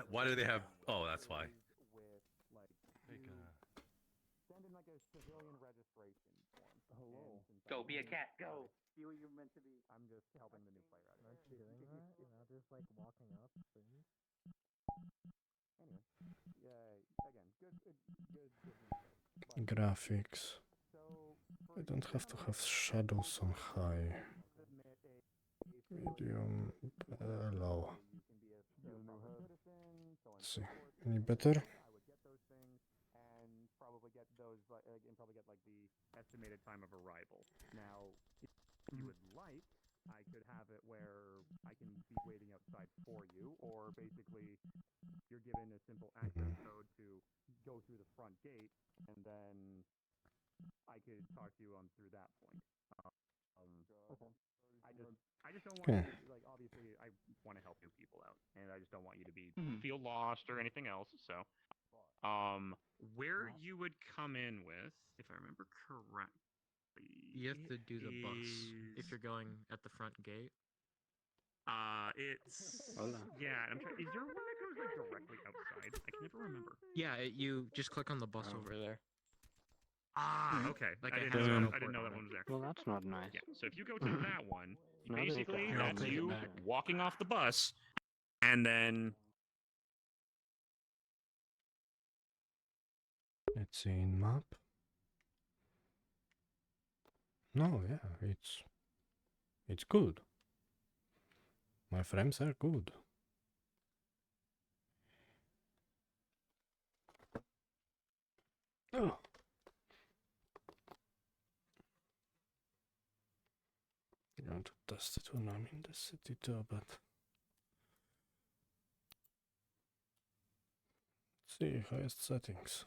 Why do they have? Oh, that's why. With like send in like a civilian registration form. Hello. Go be a cat. Go. See what you're meant to be. I'm just helping the new player out. Aren't you doing that? You know, just like walking up things. Anyway, yeah. Again, good. Graphics. So I don't have to have shadows on high. submit a Medium, low. you can be a citizen, so on and Let's so see. forth. Any better? I would get those things and probably get those and probably get like the estimated time of arrival. Now, if you would like, I could have it where I can be waiting outside for you, or basically you're given a simple access code to go through the front gate, and then I could talk to you through that point. Okay. I just don't want Okay. you to, like, obviously I want to help you people out, and I just don't want you to be feel lost or anything else. So, where you would come in with, if I remember correctly, You have to do the bus if you're going at the front gate. It's Hola. yeah. I'm trying. Is there one that goes like directly outside? I can never remember. Yeah, you just click on the bus Oh. over there. Ah, okay. Like I it didn't has know an that. I didn't know airport that on one was there. Well, that's not nice. Yeah. So if you go to that one, Now they basically got- that's I'll take it you back. walking off the bus, and then Let's see in map. No, yeah, it's good. My frames are good. Oh. I want to test it when I'm in the city too, but let's see highest settings.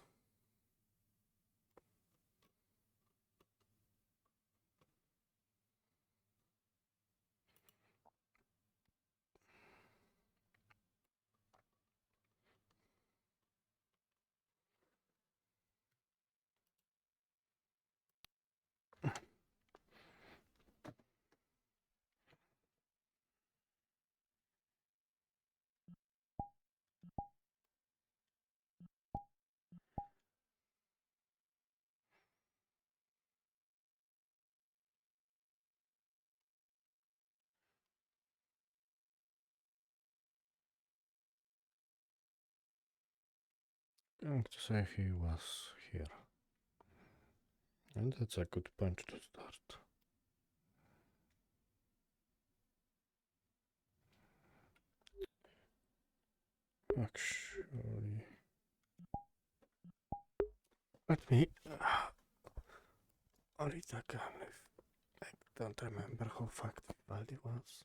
Going to say he was here. And that's a good point to start. Actually, let me read again if I don't remember how factory value was.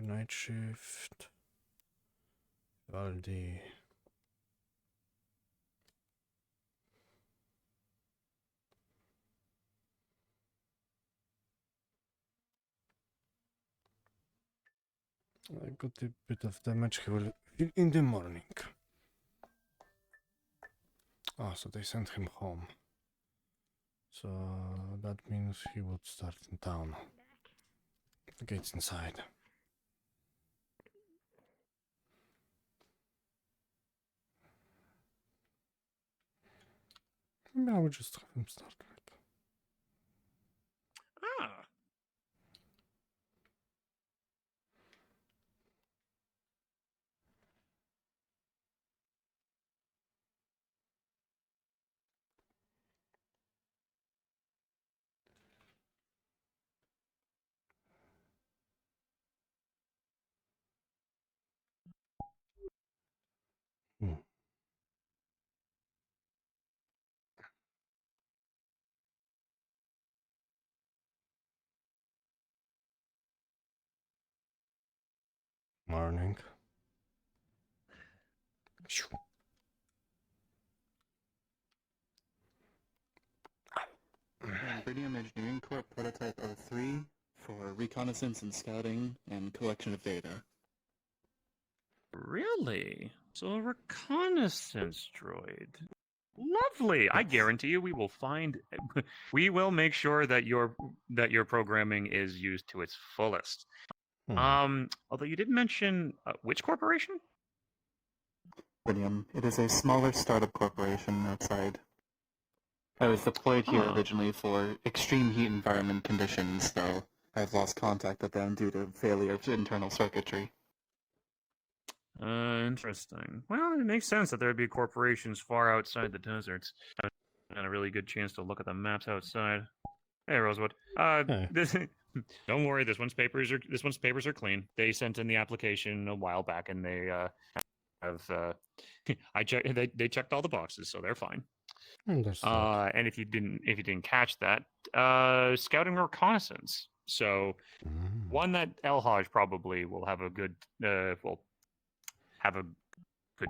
Night shift. Valdi. I got a bit of damage he will feel in the morning. Ah, so they sent him home. So that means he would start in town. The gate's inside. Maybe I would just have him start like. ah. Morning. Iridium Engineering Corp Prototype 03 for reconnaissance and scouting and collection of data. Really? So a reconnaissance droid. Lovely. I guarantee you, we will find. We will make sure that your programming is used to its fullest. Although you did mention which corporation? William, it is a smaller startup corporation outside. I was deployed here Huh. originally for extreme heat environment conditions, though I've lost contact with them due to failure of internal circuitry. Interesting. Well, it makes sense that there'd be corporations far outside the deserts, and a really good chance to look at the maps outside. Hey, Rosewood. Hey. This. Don't worry. This one's papers are clean. They sent in the application a while back, and they have. I checked. They checked all the boxes, so they're fine. Understood. And if you didn't catch that, scouting reconnaissance. So one that El Haj probably will have a good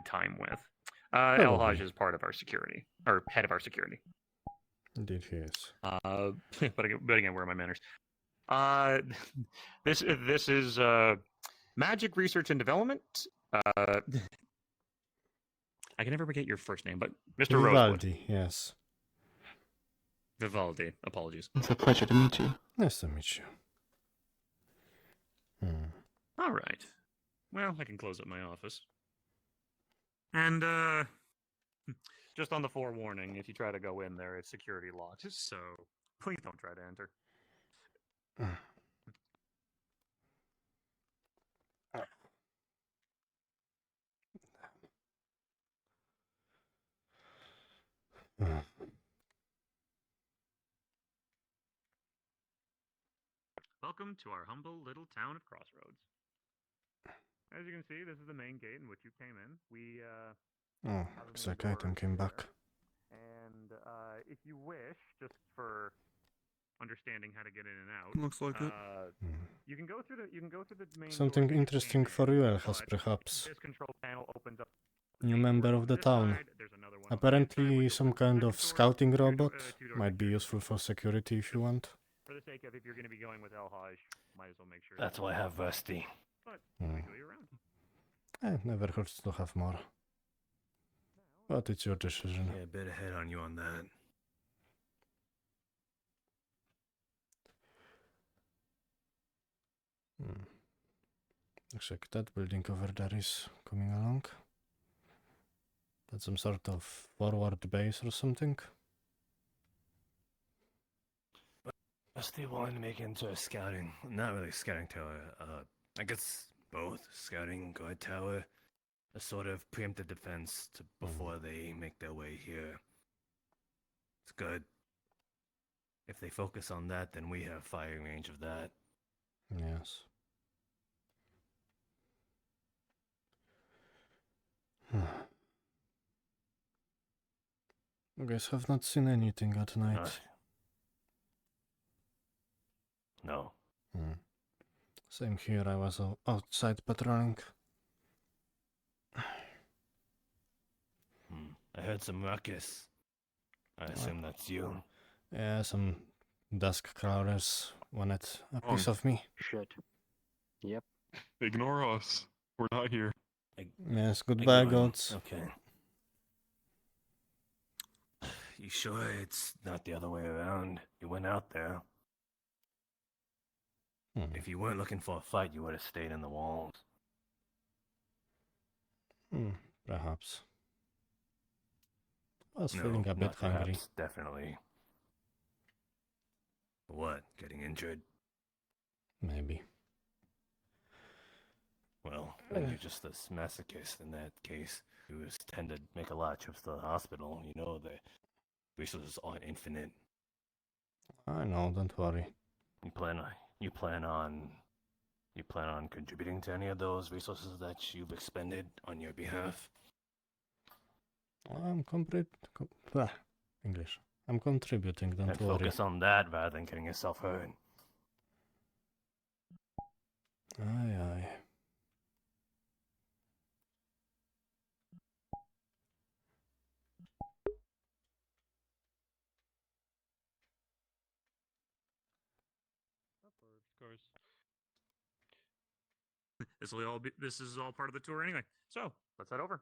time with. El Haj is part of our security, or head of our security. Indeed he is. But again, where are my manners? This is Magic Research and Development. I can never forget your first name, but Mr. Rosewood. Vivaldi, yes. Vivaldi. Apologies. It's a pleasure to meet you. Nice to meet you. All right. Well, I can close up my office. And just on the forewarning, if you try to go in there, it's security locked. So please don't try to enter. Welcome to our humble little town of Crossroads. As you can see, this is the main gate in which you came in. We Oh, looks like item came back. And if you wish, just for understanding how to get in and out, Looks like it. you can go through the main. Something door interesting for you, Elhas, perhaps. This control panel opens up. New member of the town. Apparently some kind of scouting robot. Might be useful for security if you want. For the sake of if you're going to be going with El Haj, might as well make sure. That's why I have Rusty. But we go you around. Never hurts to have more. But it's your decision. Yeah, a bit ahead on you on that. Looks like that building over there is coming along. That's some sort of forward base or something. Rusty wanted to make it into a scouting, not really scouting tower. I guess both scouting guard tower, a sort of preemptive defense before they make their way here. It's good. If they focus on that, then we have firing range of that. Yes. You guys have not seen anything at night. No. Same here, I was outside patrolling. I heard some ruckus. I assume that's you. Yeah, some dusk crawlers wanted a piece of me. Shit. Yep. Ignore us. We're not here. Yes, goodbye, Ignore them. goats. Okay. You sure it's not the other way around? You went out there. If you weren't looking for a fight, you would have stayed in the walls. Perhaps. I was feeling a bit not hungry. perhaps, definitely. What? Getting injured? Maybe. Well, then you're just a masochist in that case. You just tend to make a lot of trips to the hospital. You know the resources aren't infinite. I know, don't worry. You plan on contributing to any of those resources that you've expended on your behalf? I'm English. I'm contributing, don't And worry. focus on that rather than getting yourself hurt. Aye, aye. Of course. This is all part of the tour anyway. So let's head over.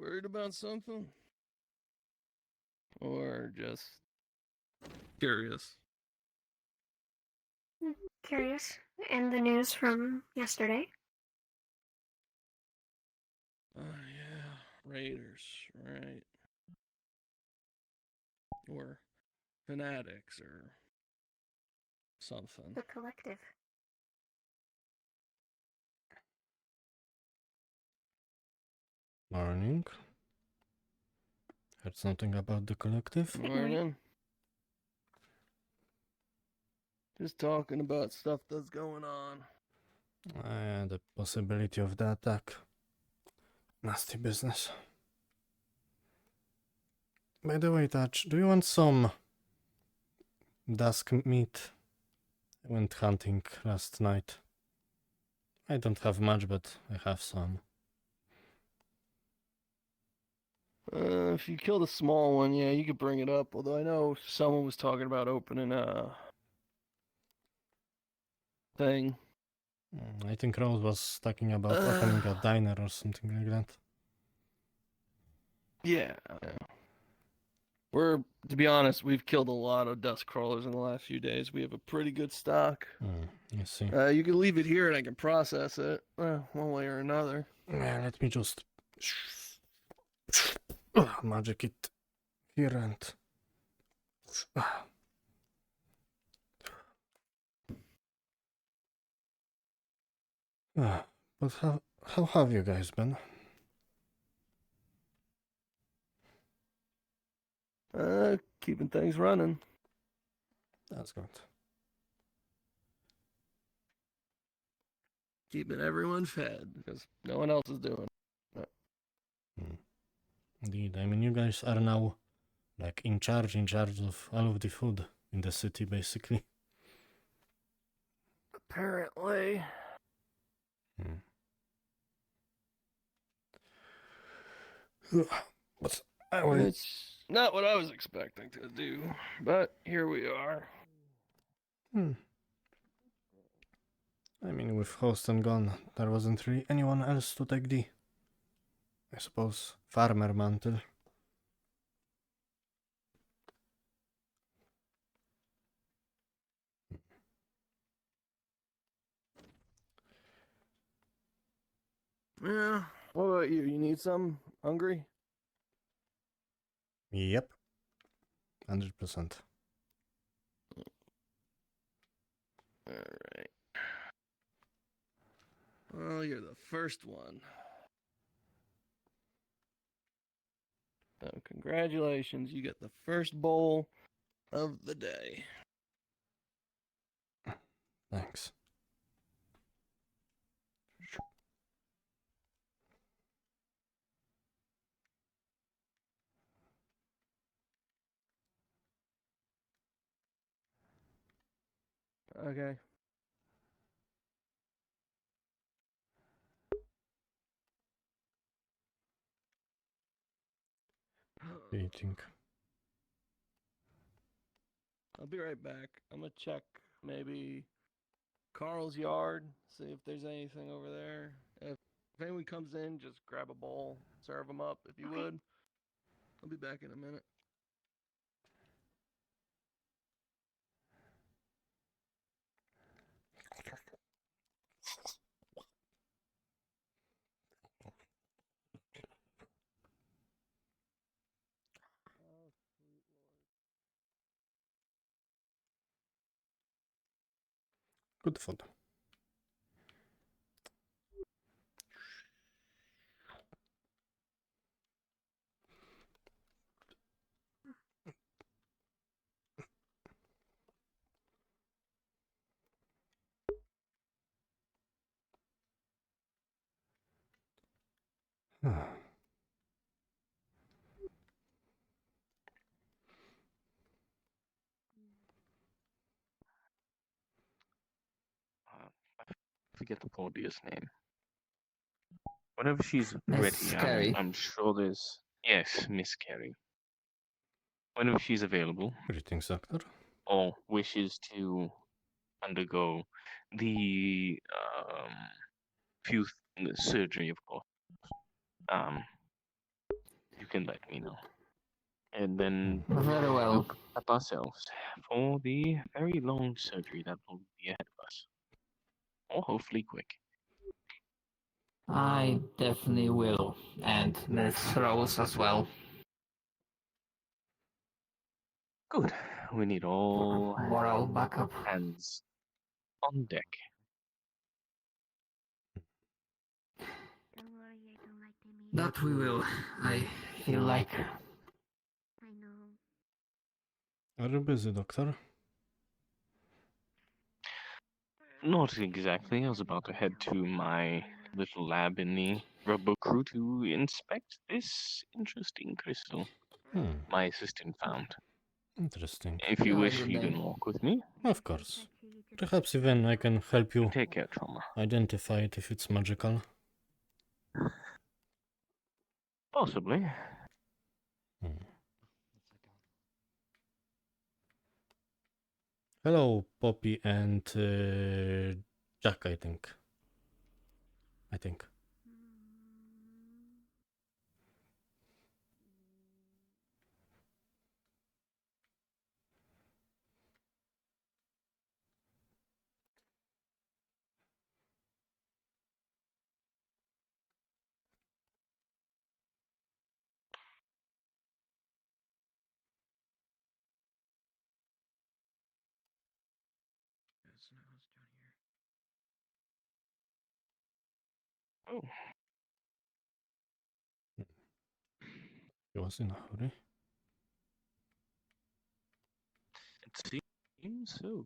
worried about something? Or just curious? Curious. And the news from yesterday? Oh, yeah. Raiders, right. Or fanatics or something. The collective. Morning. Heard something about the collective? Morning. Just talking about stuff that's going on. The possibility of the attack. Nasty business. By the way, Touch, do you want some dusk meat? I went hunting last night. I don't have much, but I have some. If you killed a small one, yeah, you could bring it up. Although I know someone was talking about opening a thing. I think Rose was talking about opening a diner or something like that. Yeah. To be honest, we've killed a lot of dust crawlers in the last few days. We have a pretty good stock. I see. You can leave it here and I can process it one way or another. Let me just magic it here and but how have you guys been? Keeping things running. That's good. Keeping everyone fed because no one else is doing it. Indeed, I mean, you guys are now like in charge of all of the food in the city, basically. Apparently. But I will. It's not what I was expecting to do, but here we are. I mean, with Holston gone, there wasn't really anyone else to take the, I suppose, farmer mantle. Yeah. What about you? You need some? Hungry? Yep. 100%. Alright. Well, you're the first one. So, congratulations. You get the first bowl of the day. Thanks. Okay. Eating. I'll be right back. I'm gonna check maybe Carl's yard, see if there's anything over there. If anyone comes in, just grab a bowl, serve them up if you would. I'll be back in a minute. Good food. I forget the poor dear's name. Whenever she's Miss ready, Carey. I'm sure there's... Yes, Miss Carey. Whenever she's available, Greetings, Doctor. or wishes to undergo the surgery, of course. you can let me know. And then Very well. we'll prep ourselves for the very long surgery that will be ahead of us. Or hopefully quick. I definitely will. And Miss Rose as well. Good. We need all Moral backup. hands on deck. Don't worry, I don't like them either. That we will. I feel like. I know. Are you busy, doctor? Not exactly. I was about to head to my little lab in the rubber crew to inspect this interesting crystal my assistant found. Interesting. If you Have a wish, good you day. can walk with me. Of course. Perhaps even I can help you Take care, Trauma. identify it if it's magical. Possibly. Hello, Poppy and Jack, I think. Oh, He was in a hurry. it seems so.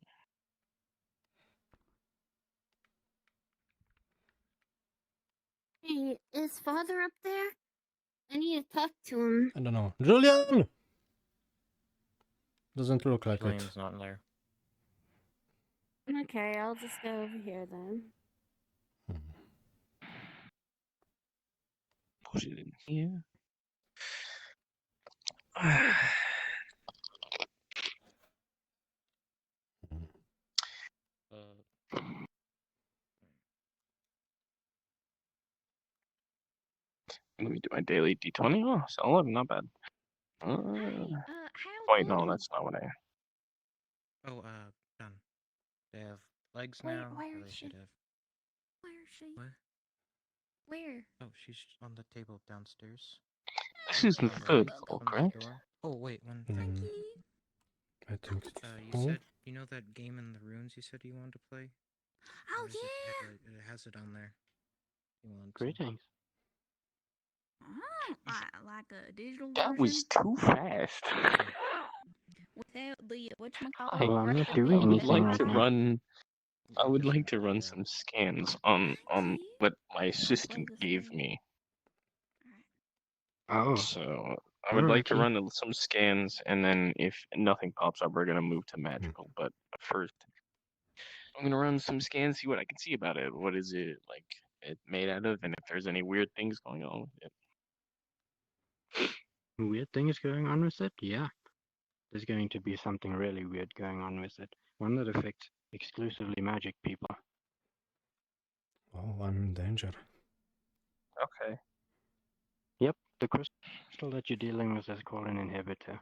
Hey, is father up there? I need to talk to him. I don't know. Julian! Doesn't look like Julian's it. not there. Okay, I'll just go over here then. Put it in here. Let me do my daily D20. Oh, solid, not bad. How Wait, no, old that's not what I. Oh, done. They have legs Wait, now. where or is they she? should have. Where is she? What? Where? Oh, she's on the table downstairs. This is the On third on floor, the correct? door. Oh wait, one Mm, thing. I think it's... You Oh, said you know that game in the runes you said you wanted to play. Oh, There's yeah! It has it on there. You want some? Greetings. Like a digital That version? was too fast. Without the I whatchamacallit? Well, I'm not right, doing the would anything like right to now. run. I would Just like to check run it out. some scans on what my assistant this gave game. me. Oh. So I would like to Alrighty. run some scans, and then if nothing pops up, we're gonna move to magical. But first, I'm gonna run some scans, see what I can see about it. What is it like? It made out of, and if there's any weird things going on with it. Weird things going on with it? Yeah. There's going to be something really weird going on with it. One that affects exclusively magic people. oh, I'm in danger. Okay. Yep, the crystal that you're dealing with is called an inhibitor.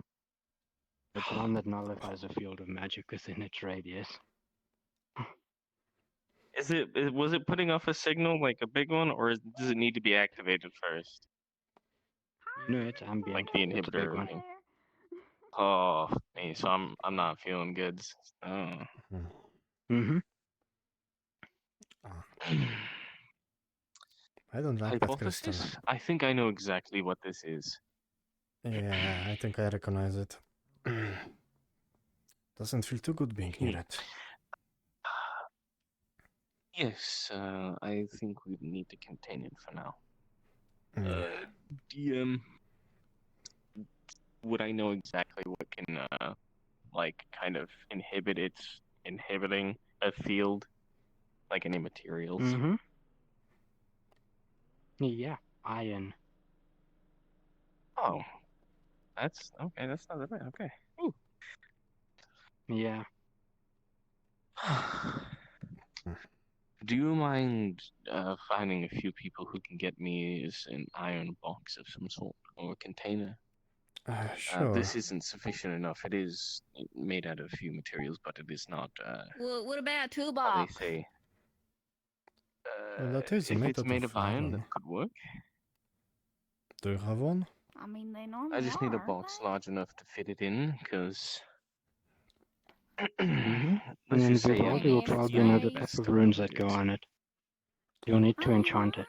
It's one that nullifies a field of magic within its radius. Was it putting off a signal like a big one, or does it need to be activated first? No, it's ambient. Like the It's a big inhibitor one. thing. Oh, me. So I'm not feeling good. Oh. Mm-hmm. I don't like that crystal. Hypothesis? I think I know exactly what this is. Yeah, I think I recognize it. Doesn't feel too good being near it. Yes, I think we need to contain it for now. DM, would I know exactly what can, like, kind of inhibit its inhibiting a field? Like any materials? Mm-hmm. Yeah, iron. Oh. That's okay, that's not that bad. Okay. Ooh. Yeah. Do you mind finding a few people who can get me an iron box of some sort or a container? Sure. This isn't sufficient enough. It is made out of a few materials, but it is not. Well, what about a How they toolbox? say. Well, that is If made it's out made of of iron, iron. that could work. Do you have one? I mean, they I normally just need a are, box aren't large enough to fit it in, because. And Let's in just say Vivaldi will Yes, probably know the right. type of runes that go on it. You'll need to they? enchant it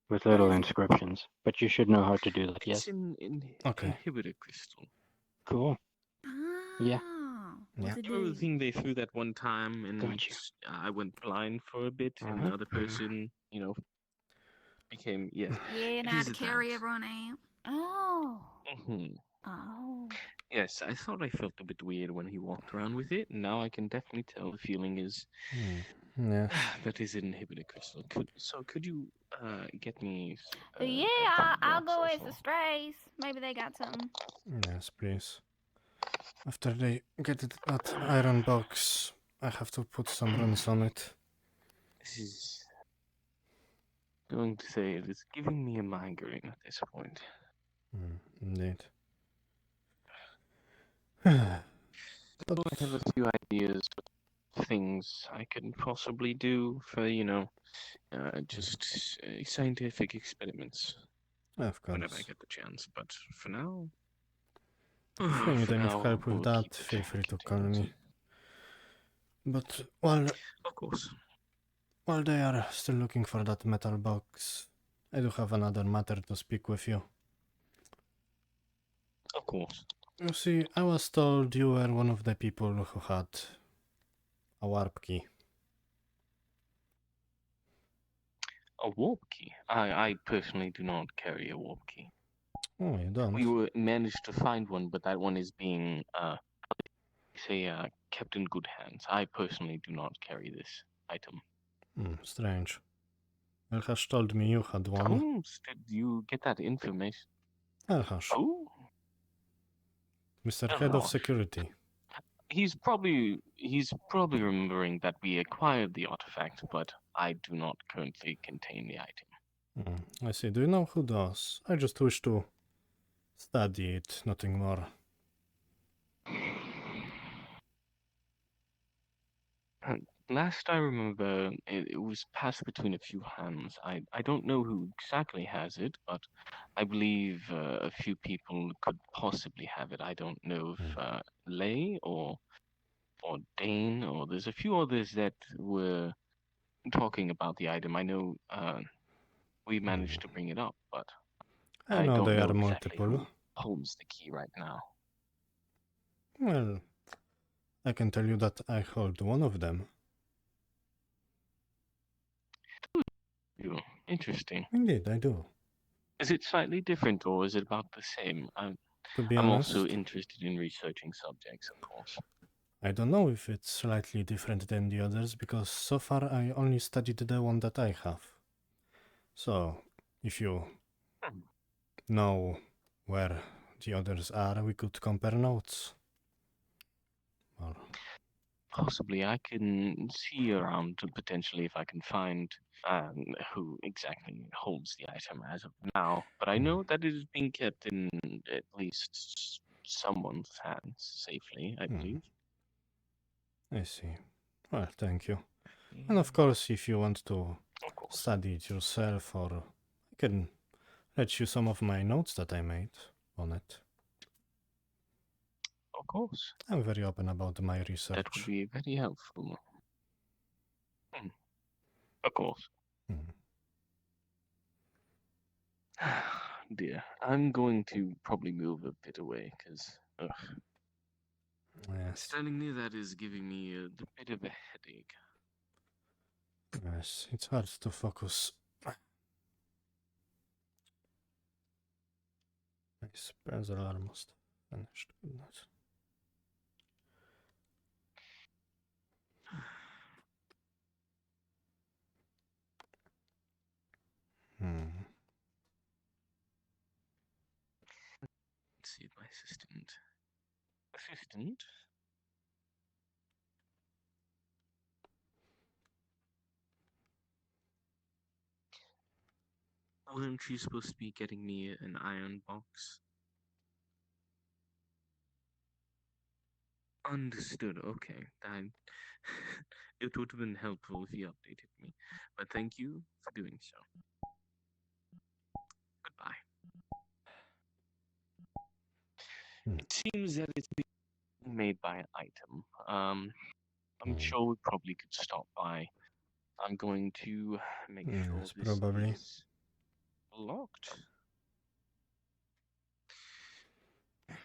with What little is it? inscriptions, but you should know how to do that, It's yes? in Okay. inhibitor crystal. Cool. Yeah. Oh, Yeah. what's it You remember do? the thing they threw that one time, and Gotcha. I went blind for a bit, and the other person, became yes. Yeah, It now is to that. carry everyone out. Oh. Mhm. Oh. Yes, I thought I felt a bit weird when he walked around with it, and now I can definitely tell the feeling is Yes. that is an inhibitor crystal. Could you get me? Yeah, I'll go with the strays. Maybe they got something. Yes, please. After they get that iron box, I have to put some runes on it. This is going to say it is giving me a migraine at this point. Indeed. So I have a few ideas of things I can possibly do for, just scientific experiments Of whenever I course. get the chance. But for now, If you need for any now, help with we'll that, keep it feel free to call contained. me. But while Of course. they are still looking for that metal box, I do have another matter to speak with you. Of course. You see, I was told you were one of the people who had a warp key. A warp key? I personally do not carry a warp key. Oh, you don't? We managed to find one, but that one is being, kept in good hands. I personally do not carry this item. Strange. Elhash told me you had one. Holmes, did you get that information? Elhash. Oh? Mr. Head of Security. He's probably remembering that we acquired the artifact, but I do not currently contain the item. I see. Do you know who does? I just wish to study it, nothing more. Last I remember, it was passed between a few hands. I don't know who exactly has it, but I believe a few people could possibly have it. I don't know if Lay or Dane, or there's a few others that were talking about the item. I know we managed to bring it up, but I I know don't they know are exactly multiple. who holds the key right now. Well, I can tell you that I hold one of them. Interesting. Indeed, I do. Is it slightly different, or is it about the same? To be I'm honest, also interested in researching subjects, of course. I don't know if it's slightly different than the others, because so far I only studied the one that I have. So, if you know where the others are, we could compare notes. Or... Possibly, I can see around potentially if I can find who exactly holds the item as of now. But I know that it is being kept in at least someone's hands safely, I believe. I see. Well, thank you. And of course, if you want to study it yourself, or I can let you some of my notes that I made on it. Of course. I'm very open about my research. That would be very helpful. Of course. Dear, I'm going to probably move a bit away, because standing near that is giving me a bit of a headache. Yes, it's hard to focus. My spells are almost finished. Goodness. Let's see, my assistant. Assistant? weren't you supposed to be getting me an iron box? Understood. Okay. Then it would have been helpful if you updated me. But thank you for doing so. Goodbye. It seems that it's being made by an item. I'm sure we probably could stop by. I'm going to make sure Yes, this probably. is locked.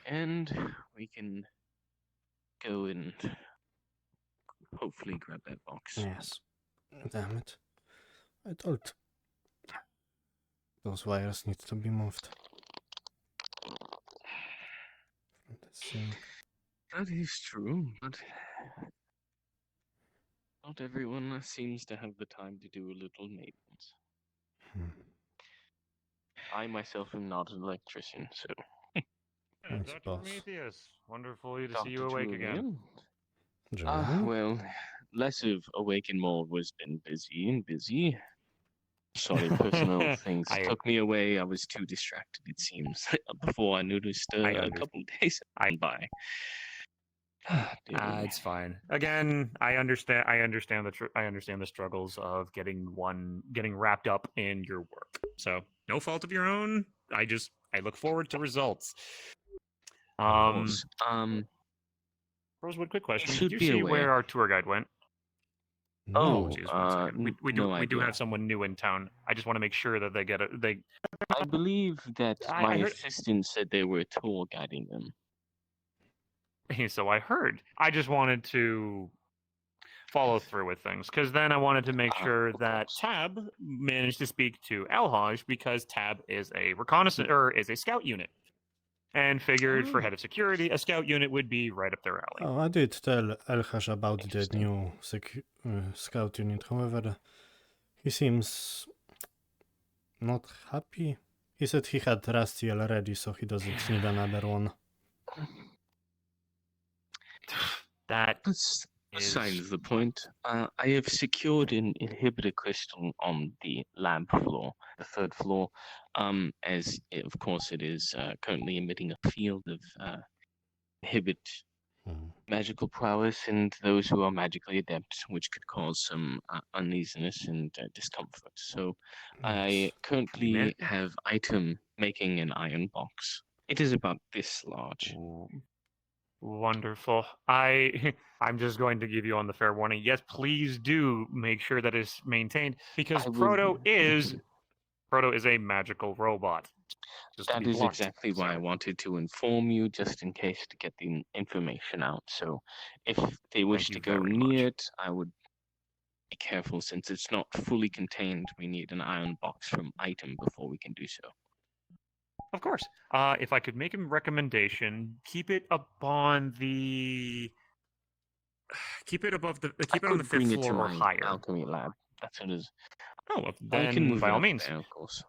And we can go and hopefully grab that box. Yes. Damn it. I thought those wires need to be moved. From the ceiling. That is true, but not everyone seems to have the time to do a little maintenance. I myself am not an electrician, so. Dr. Prometheus, wonderful to see you Dr. awake again. Julian? Well, less of awake and more was been busy. Sorry, personal things took me away. I was too distracted, it seems, before I noticed a couple days by. It's fine. Again, I understand the struggles of getting wrapped up in your work. So no fault of your own. I look forward to results. Rosewood, quick question. Did you see where our tour guide went? Oh, geez, 1 second. We do idea. have someone new in town. I just want to make sure that they get it. I believe that I my heard- assistant said they were tour guiding them. So I heard. I just wanted to follow through with things because then I wanted to make sure that Tab managed to speak to Alhaj because Tab is a reconnaissance or is a scout unit, and figured for head of security, a scout unit would be right up their alley. Oh, I did tell Elhash about the new scout unit. However, he seems not happy. He said he had Rusty already, so he doesn't need another one. That Besides the point, I have secured an inhibitor crystal on the lab floor, the 3rd floor, as of course it is currently emitting a field of inhibit magical prowess and those who are magically adept, which could cause some uneasiness and discomfort. So I currently have item making an iron box. It is about this large. Wonderful. I'm just going to give you on the fair warning. Yes, please do make sure that it's maintained because Proto is a magical robot. That is exactly why I wanted to inform you, just in case to get the information out. So, if they wish to go near it, I would be careful since it's not fully contained. We need an iron box from item before we can do so. Of course. If I could make a recommendation, keep it on the 5th floor or higher. Alchemy lab. That's what it is. Oh, well, I can then move by it all up means. there, of course.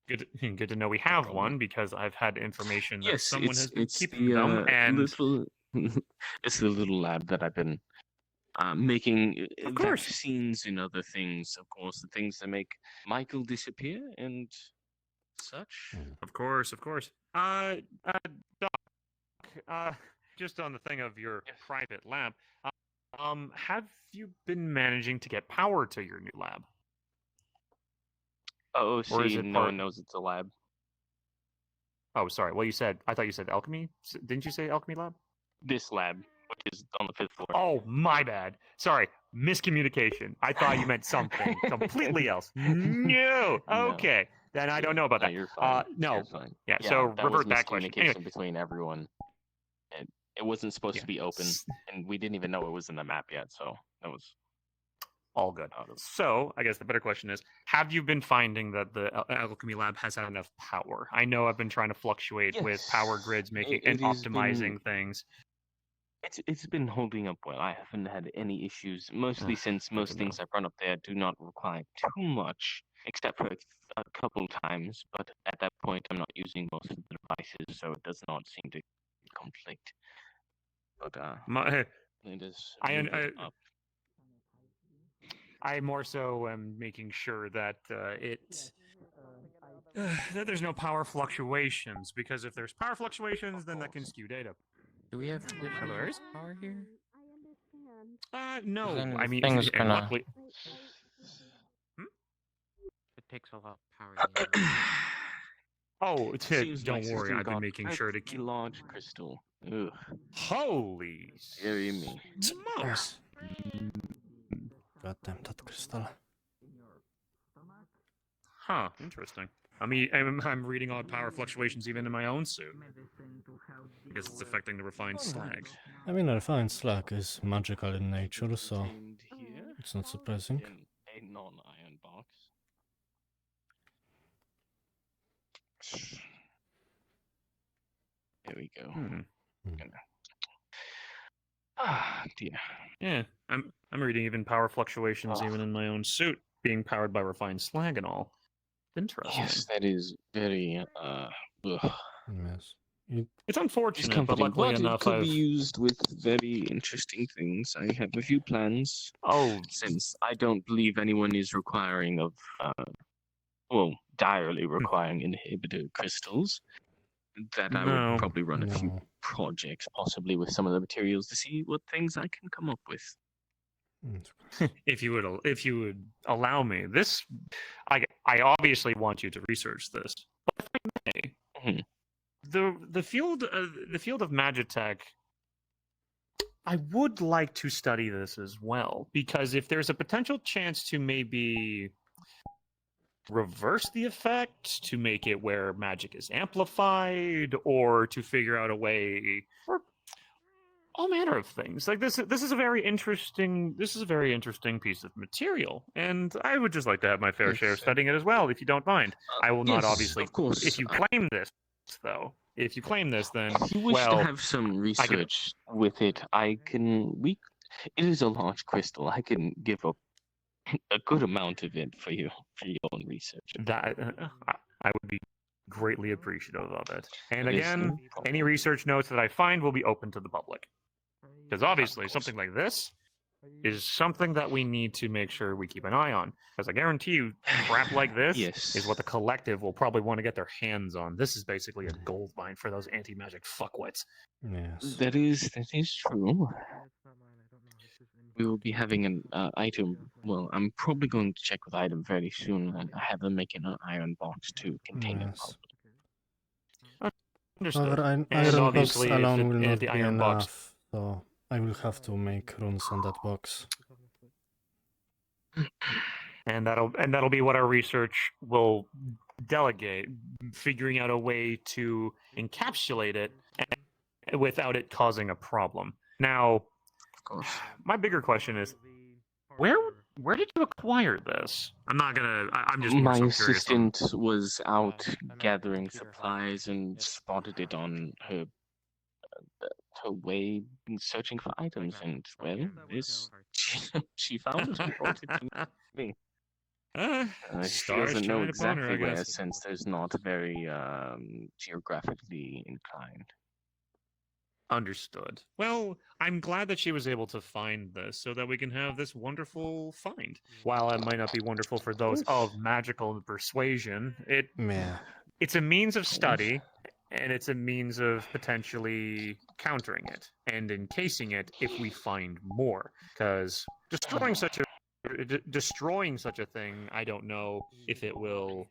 Good to know we have one because I've had information that Yes, someone has been it's keeping the them and little, it's the little lab that I've been making vaccines and other things. Of course, the things that make Michael disappear and such. Of course. Doc, just on the thing of your private lab, have you been managing to get power to your new lab? Oh, Or is see, it no part- one knows it's a lab. Oh, sorry. Well, I thought you said alchemy. Didn't you say alchemy lab? This lab, which is on the 5th floor. Oh, my bad. Sorry, miscommunication. I thought you meant something completely else. No. Okay, then I don't know about that. You're fine. No. You're fine. Yeah. So that revert was back question. miscommunication Anyway, between everyone. It wasn't supposed to be open, and we didn't even know it was in the map yet. So that was all good. So I guess the better question is: have you been finding that the alchemy lab has had enough power? I know I've been trying to fluctuate with power grids, making and it has optimizing been- things. It's been holding up well. I haven't had any issues, mostly since most things I've run up there do not require too much, except for a couple times. But at that point, I'm not using most of the devices, so it does not seem to conflict. But it is moving up. I more so am making sure that it that there's no power fluctuations, because if there's power fluctuations, then that can skew data. Do we have traditional power here? No. Then I mean, things and gonna- luckily, It takes a lot of power. oh, Seems don't like worry. system I've been got making sure to very keep. large crystal. Ugh. Holy Scary me. smokes! Goddamn that crystal. Huh? Interesting. I mean, I'm reading odd power fluctuations even in my own suit. I guess it's affecting the refined slag. I mean, refined slag is magical in nature, so Contained here it's not surprising. in a non-iron box. There we go. Ah, dear. Yeah, I'm reading even power fluctuations even in my own suit, being powered by refined slag and all. Interesting. Yes, that is very ugh. Yes. It's It's unfortunate, but comforting, luckily but it enough, could be I've. used with very interesting things. I have a few plans. Oh, Since I don't believe anyone is requiring of, well, direly requiring inhibitor crystals, that I No. would probably run a few No. projects, possibly with some of the materials, to see what things I can come up with. if you would allow me, this, I obviously want you to research this. But if I may, the field of Magitech, I would like to study this as well, because if there's a potential chance to maybe reverse the effect, to make it where magic is amplified, or to figure out a way, or all manner of things. Like this is a very interesting piece of material, and I would just like to have my fair share of studying it as well, if you don't mind. I will not Yes, obviously. of course. If you claim this, though, if you claim this, then If you wish well, to have some research with it, it is a large crystal. I can give up a good amount of it for your own research. That I would be greatly appreciative of it. And It is again, no problem. any research notes that I find will be open to the public. Because obviously, something like this is something that we need to make sure we keep an eye on. Because I guarantee you, crap like this is what the collective will probably want to get their hands on. This is basically a gold mine for those anti-magic fuckwits. Yes. That is true. We will be having an item. Well, I'm probably going to check with item very soon and have them make an iron box to contain it. Yes. Understood. However, And iron box obviously, if alone will not the be iron box enough, so I will have to make runes on that box. and that'll be what our research will delegate, figuring out a way to encapsulate it without it causing a problem. Now, my bigger question is, where did you acquire this? I'm just more My so curious. assistant was out gathering supplies and spotted it on her way searching for items, and well, she found it and brought it to me. She Stars doesn't know shine upon her, exactly I where, guess. since there's not very geographically inclined. Understood. Well, I'm glad that she was able to find this so that we can have this wonderful find. While it might not be wonderful for those of magical persuasion, it's a means of study, and it's a means of potentially countering it and encasing it if we find more. Because destroying such a thing, I don't know if it will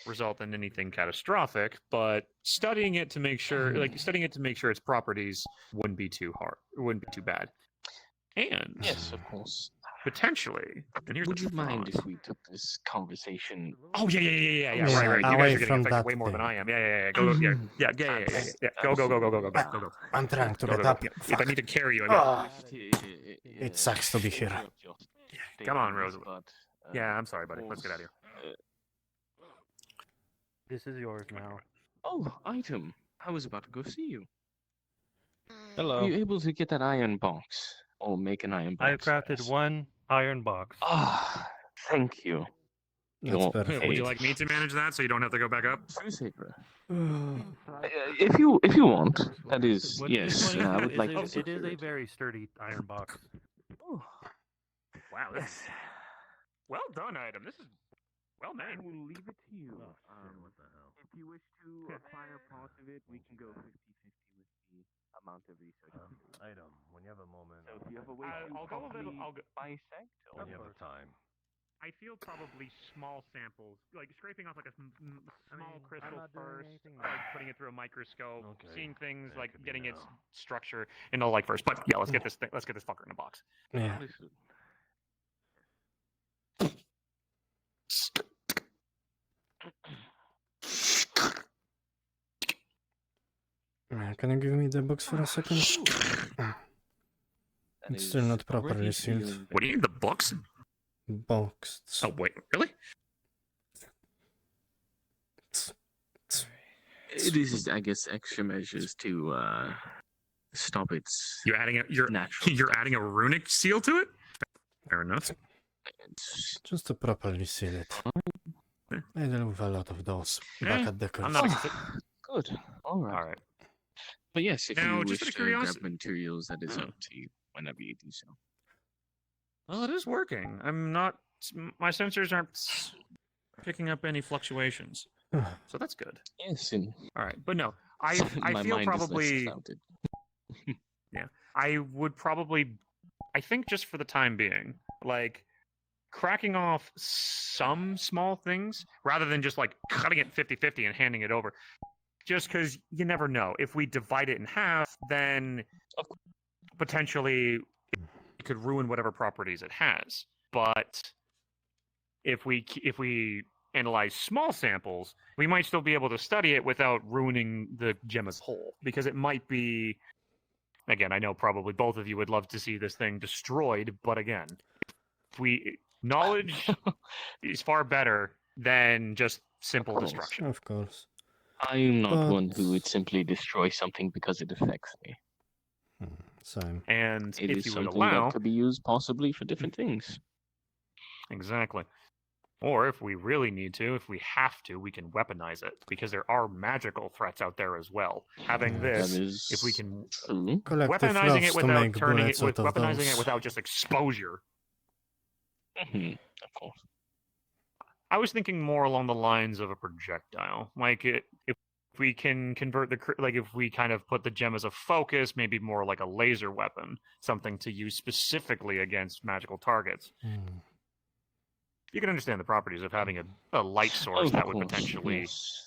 result in anything catastrophic, but studying it to make sure its properties wouldn't be too bad. And yes, of course. Potentially. And here's Would the you mind thought. if we took this conversation? Oh yeah. Yeah, Right. You away guys are getting from affected that way more than thing. I am. Yeah. Go. Yeah. Go. I'm trying to Go. get up here. If I need to carry you, I will. It sucks to be here. Come on, Rosalie. Yeah, I'm sorry, buddy. Let's get out of here. This is yours now. Oh, item. I was about to go see you. Hello. Were you able to get that iron box? Or make an iron box? I crafted one iron box. Ah, thank you. Would you like me to manage that so you don't have to go back up? If you want, that is yes. Which one I would like to. it is a very sturdy iron box. Wow, this is well done, item. This is Well I made. will leave it to you. Oh, shit, what the hell? If you wish to acquire part of it, we can go 50-50 with the amount of research. Item, when you have a moment. So if you have a way to I'll go a little. properly I'll go. bisect, or When you have the time. I feel probably small samples, like scraping off like a small crystal not doing first, anything like now. putting it through a microscope, Okay. seeing things That like could be getting its now. structure and all like first. But yeah, let's get this thing. Let's get this fucker in a box. Yeah. listen. Can you give me the box for a second? That It's still is not properly already sealed. feeling What do you need the books? Boxed. Oh wait, really? It is, I guess, extra measures to stop its You're adding natural. you're adding a runic seal to it. Fair enough. It's, Just to properly seal it. I deal with a lot of those back at the I'm course. not. good. All right. All right. But yes, if Now, you just wish out of to grab curiosity- materials, that is up to you whenever you do so. Well, it is working. I'm not. My sensors aren't picking up any fluctuations, so that's good. Yes, and All right, but no, I my feel mind is probably. less clouded. Yeah, I would probably. I think just for the time being, like cracking off some small things rather than just like cutting it 50-50 and handing it over. Just because you never know. If we divide it in half, then potentially it could ruin whatever properties it has. But if we analyze small samples, we might still be able to study it without ruining the gem as a whole. Because it might be, again, I know probably both of you would love to see this thing destroyed, but again, knowledge is far better than just simple course. destruction. Of course. I'm not But- one who would simply destroy something because it affects me. Same. And It if is you would something allow, that could be used possibly for different things. exactly. Or if we really need to, if we have to, we can weaponize it because there are magical threats out there as well. Having Yes. this, That is if we can true. Collective weaponizing loves it to without make turning it, bullets out of weaponizing those. it without just exposure. Of course. I was thinking more along the lines of a projectile, like if we can convert like if we kind of put the gem as a focus, maybe more like a laser weapon, something to use specifically against magical targets. You can understand the properties of having a light source Of that would course, potentially. yes.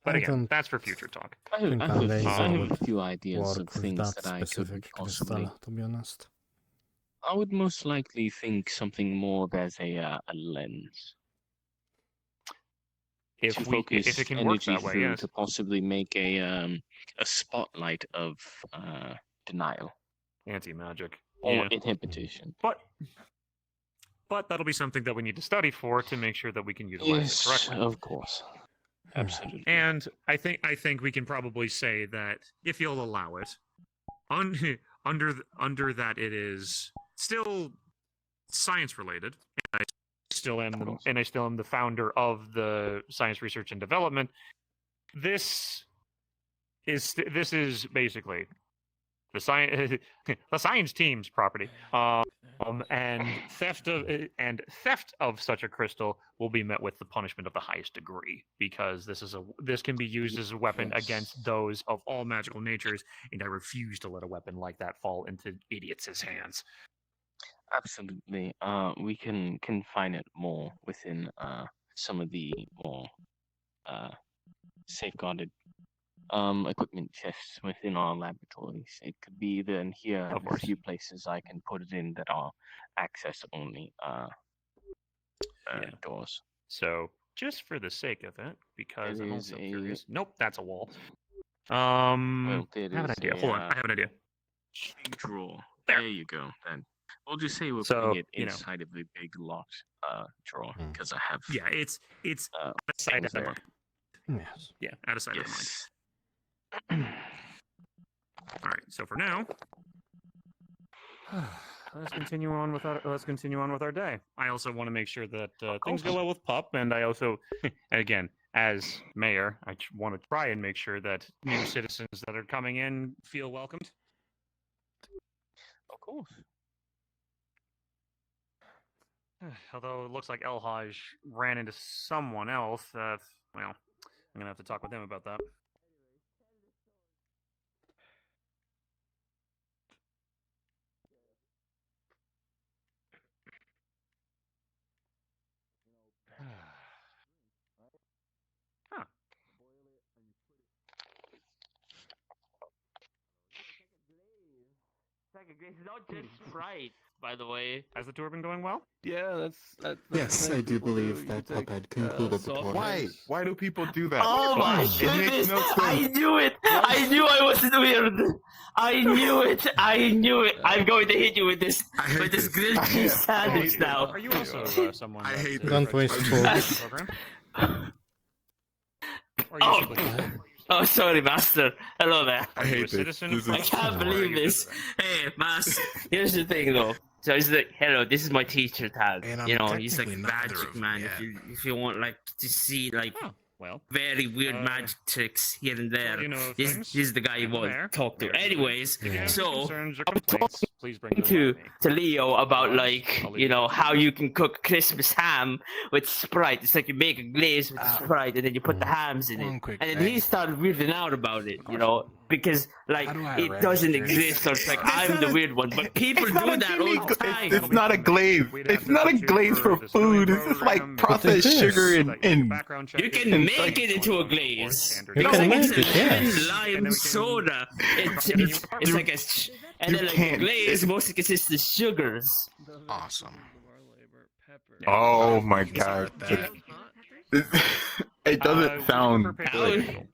But I again, don't that's for future talk. I think have, a laser I have would a few ideas of work with things that that I could specific possibly. crystal, to be honest. I would most likely think something more of as a lens. To If focus it can work energy that way, through yes. to possibly make a spotlight of denial Anti-magic. or Yeah. inhibition. But that'll be something that we need to study for to make sure that we can utilize it Yes, correctly. of course. Absolutely. And I think we can probably say that if you'll allow it, under that it is still science related. And I still am the founder of the Science Research and Development. This is basically the science team's property. And theft of such a crystal will be met with the punishment of the highest degree, because this can be used as a weapon against those of all magical natures, and I refuse to let a weapon like that fall into idiots' hands. Absolutely. We can confine it more within some of the more safeguarded equipment chests within our laboratories. It could be either in here, Of a course. few places I can put it in that are access only doors. So, just for the sake of it, because It I'm is also a- curious. Nope, that's a wall. Well, I it have an is idea. a, Hold on, I have an idea. big drawer. There. There you go. Then we'll just say we're So, putting it you know. inside of the big locked drawer because I have Yeah, it's out of sight, things out of there. mind. Yes. Yeah, out of sight, out of mind. Yes. All right. So for now, let's continue on with our day. I also want to make sure that things go well with Pup, and I also, again, as mayor, I want to try and make sure that new citizens that are coming in feel welcomed. Of course. Although it looks like El Haj ran into someone else. Well, I'm gonna have to talk with him about that. Huh. It's not just Sprite, by the way. Has the tour been going well? Yeah, that's Yes, I do believe that Pup had concluded the tour. Why? Why do people do that? Oh Why? my It makes goodness! no I sense. knew it! I knew I was weird! I knew it! I knew it! I'm going to hit you with this grilled cheese sandwich now. Are you also someone? I hate Don't this. waste food. Program? Or are you Oh. simply just- Oh, sorry, Master. Hello there. I Are you a hate this. citizen This of I is can't believe this. Hey, Mas, here's the thing though. So he's like, hello, this is my teacher, Tad. And I'm You know, he's like technically neither magic of them, man. yeah. If you want like to see like Oh, well. very weird magic tricks here and there, you know of this things. is the guy you want There. to talk to. There. Anyways, If you have any so concerns or complaints, please bring them to to me. Leo about Otherwise, like I'll leave you it know up to how you. you can cook Christmas ham with Sprite. It's like you make a glaze with Sprite and then you put the hams in One it. quick And then thing. he started weirding out about it, you know, because like How do I it doesn't register? exist. So it's like I'm the weird one, but people do that all the time. It's not a glaze. It's not a glaze for food. It's just like processed is. sugar and Background check You is- can and, make like, it into a glaze. You Because can like it's make a it, yes. lime soda. It's like a and you then like the can't- glaze mostly consists of sugars. awesome. Pepper. Oh my god. It doesn't sound good.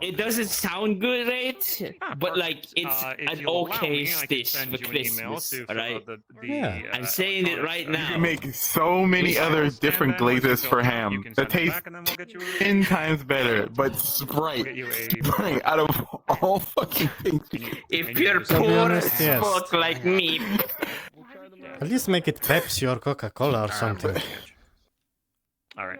It doesn't sound good, right? But like it's if an you'll allow okay me, I can dish send for you an email Christmas, to fill right? out the, Yeah. I'm saying it right You now. can make so many other different glazes for ham that taste 10 times better, but We'll Sprite, get you a Sprite out of all fucking things. If you're To be poor honest, as yes. fuck like me, At least make it Pepsi or Coca-Cola or something. All right.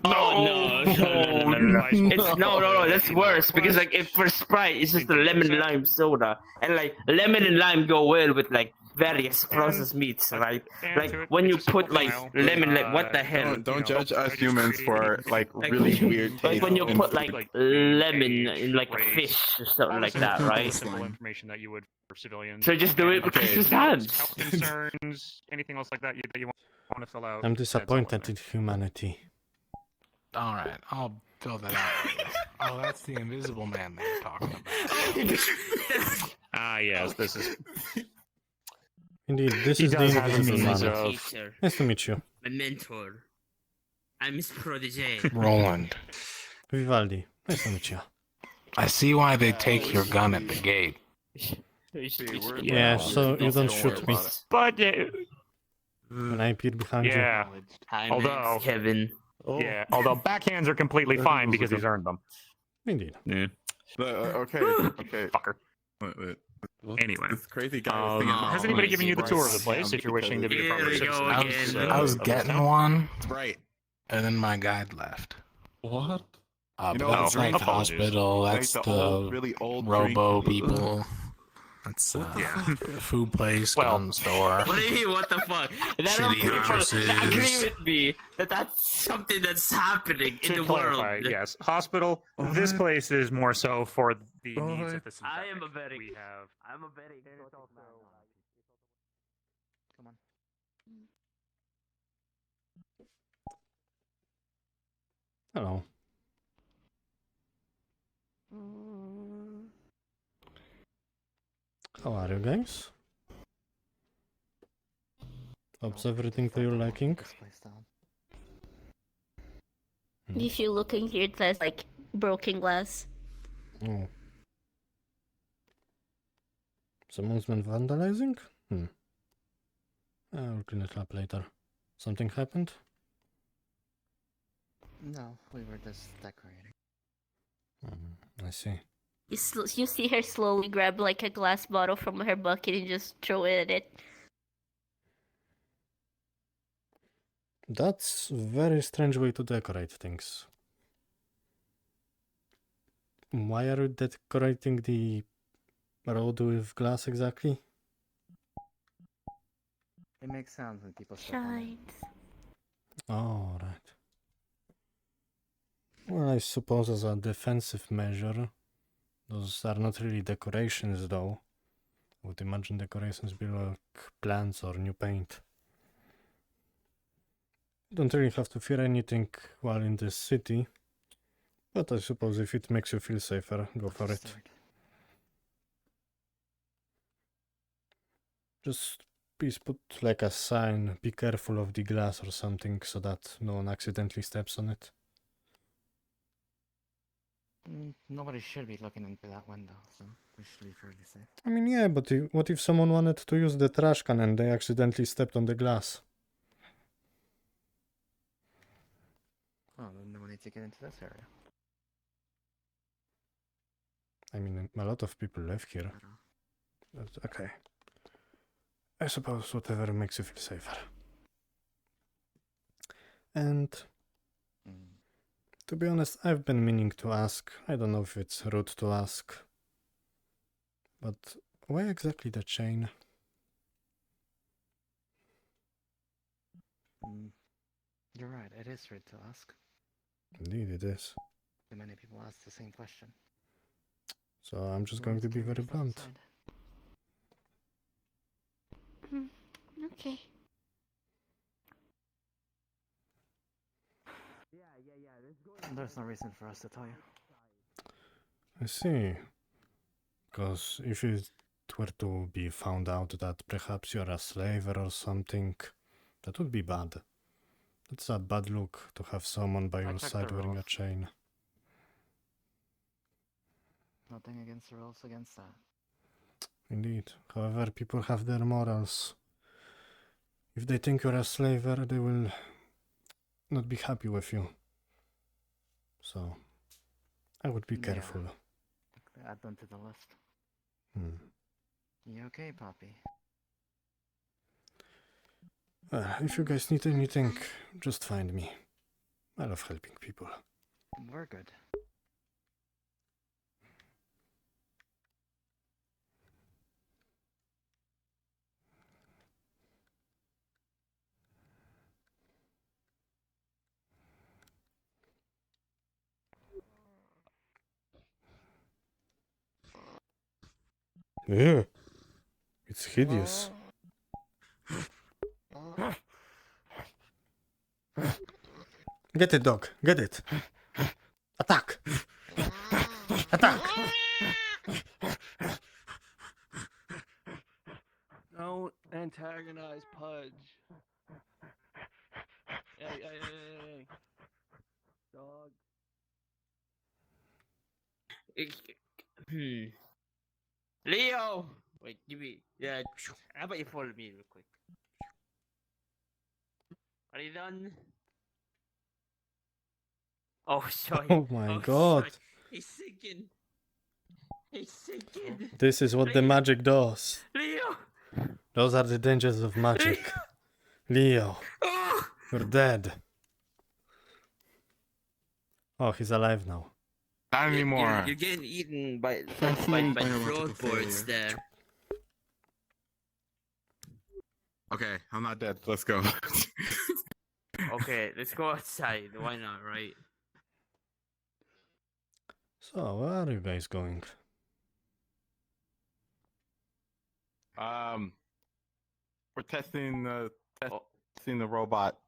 no, it's no, that's worse because like if for Sprite, it's just a lemon lime soda, and like lemon and lime go well with like various processed meats, right? Like when you put like lemon, like what the hell? Don't judge us humans for like Like, really weird taste. Like when you in put food. like lemon in like a fish or something like that, right? Simple information that you would for civilians. So just do it with Christmas hams. Health concerns, anything else like that that you want to fill out. I'm that's all in disappointed there. in humanity. All right, I'll fill that out. Oh, that's the Invisible Man they're talking about. Ah, yes, this is. Indeed, this He is the does have invisible the means man. of- Teacher, Nice to meet you. my mentor. I'm his protege. Roland, Vivaldi. Nice to meet you. I see why they take your gun at the gate. Yeah, so you don't shoot me But when I appear behind yeah, Hi, Although- Kevin. yeah. Although backhands are completely fine because he's earned them. you. Indeed. Yeah. Okay, okay. Fucker. Anyway, This crazy guy. is has thinking, anybody "Oh, given you the right, tour of the Sam, place? If you're wishing to be a Here proper we citizen, go I again. was, I was of this getting town? one, right, and then my guide left. What? But know, that's like the apologies. hospital. Like That's the the old, really old robo drink- people. That's Yeah. food place, Well, gun store. What do you mean? What the fuck? That Shitty people addresses. agree with me that that's something that's happening in To the clarify, world. yes, hospital. This place is more so for the needs of the society. I am a very. We have. I'm a very. Come on. Hello. How are you guys? Hopes everything to your liking. If you look in here, it says like broken glass. Oh. Someone's been vandalizing? I'll clean it up later. Something happened? No, we were just decorating. I see. You see her slowly grab like a glass bottle from her bucket and just throw it at it. That's a very strange way to decorate things. Why are you decorating the road with glass exactly? It makes sounds when people step on it. Shines. All right. Well, I suppose as a defensive measure, those are not really decorations, though. I would imagine decorations be like plants or new paint. You don't really have to fear anything while in this city, but I suppose if it makes you feel safer, go for it. Just please put like a sign, be careful of the glass or something, so that no one accidentally steps on it. Nobody should be looking into that window, so we should be fairly safe. I mean, yeah, but what if someone wanted to use the trash can and they accidentally stepped on the glass? Oh, then no need to get into this area. I mean, a lot of people live here. But okay. I suppose whatever makes you feel safer. And to be honest, I've been meaning to ask. I don't know if it's rude to ask. But why exactly the chain? You're right, it is rude to ask. Indeed it is. Too many people ask the same question. So I'm just Who going wants to be read very stuff blunt. aside? Okay. There's no reason for us to tell you. I see. Because if it were to be found out that perhaps you're a slaver or something, that would be bad. It's a bad look to have someone by I your checked side the wearing a rules. chain. Nothing against the rules against that. Indeed. However, people have their morals. If they think you're a slaver, they will not be happy with you. So, I would be Yeah. careful. Add them to the list. You okay, Poppy? If you guys need anything, just find me. I love helping people. We're good. Yeah. It's hideous. Get it, dog. Get it. Attack. Attack. Don't antagonize Pudge. Hey. Dog. Leo! Wait, give me. Yeah, how about you follow me real quick? Are you done? Oh, sorry. Oh my god. Sorry. He's sinking. He's sinking. This is what the magic does. Leo! Those are the dangers of magic. Leo, you're dead. Oh, he's alive now. Not anymore. You're getting eaten by Fascinating floorboards biological there. Okay, I'm not dead. Let's go. Okay, let's go outside. Why not, right? So, where are you guys going? We're testing the robot.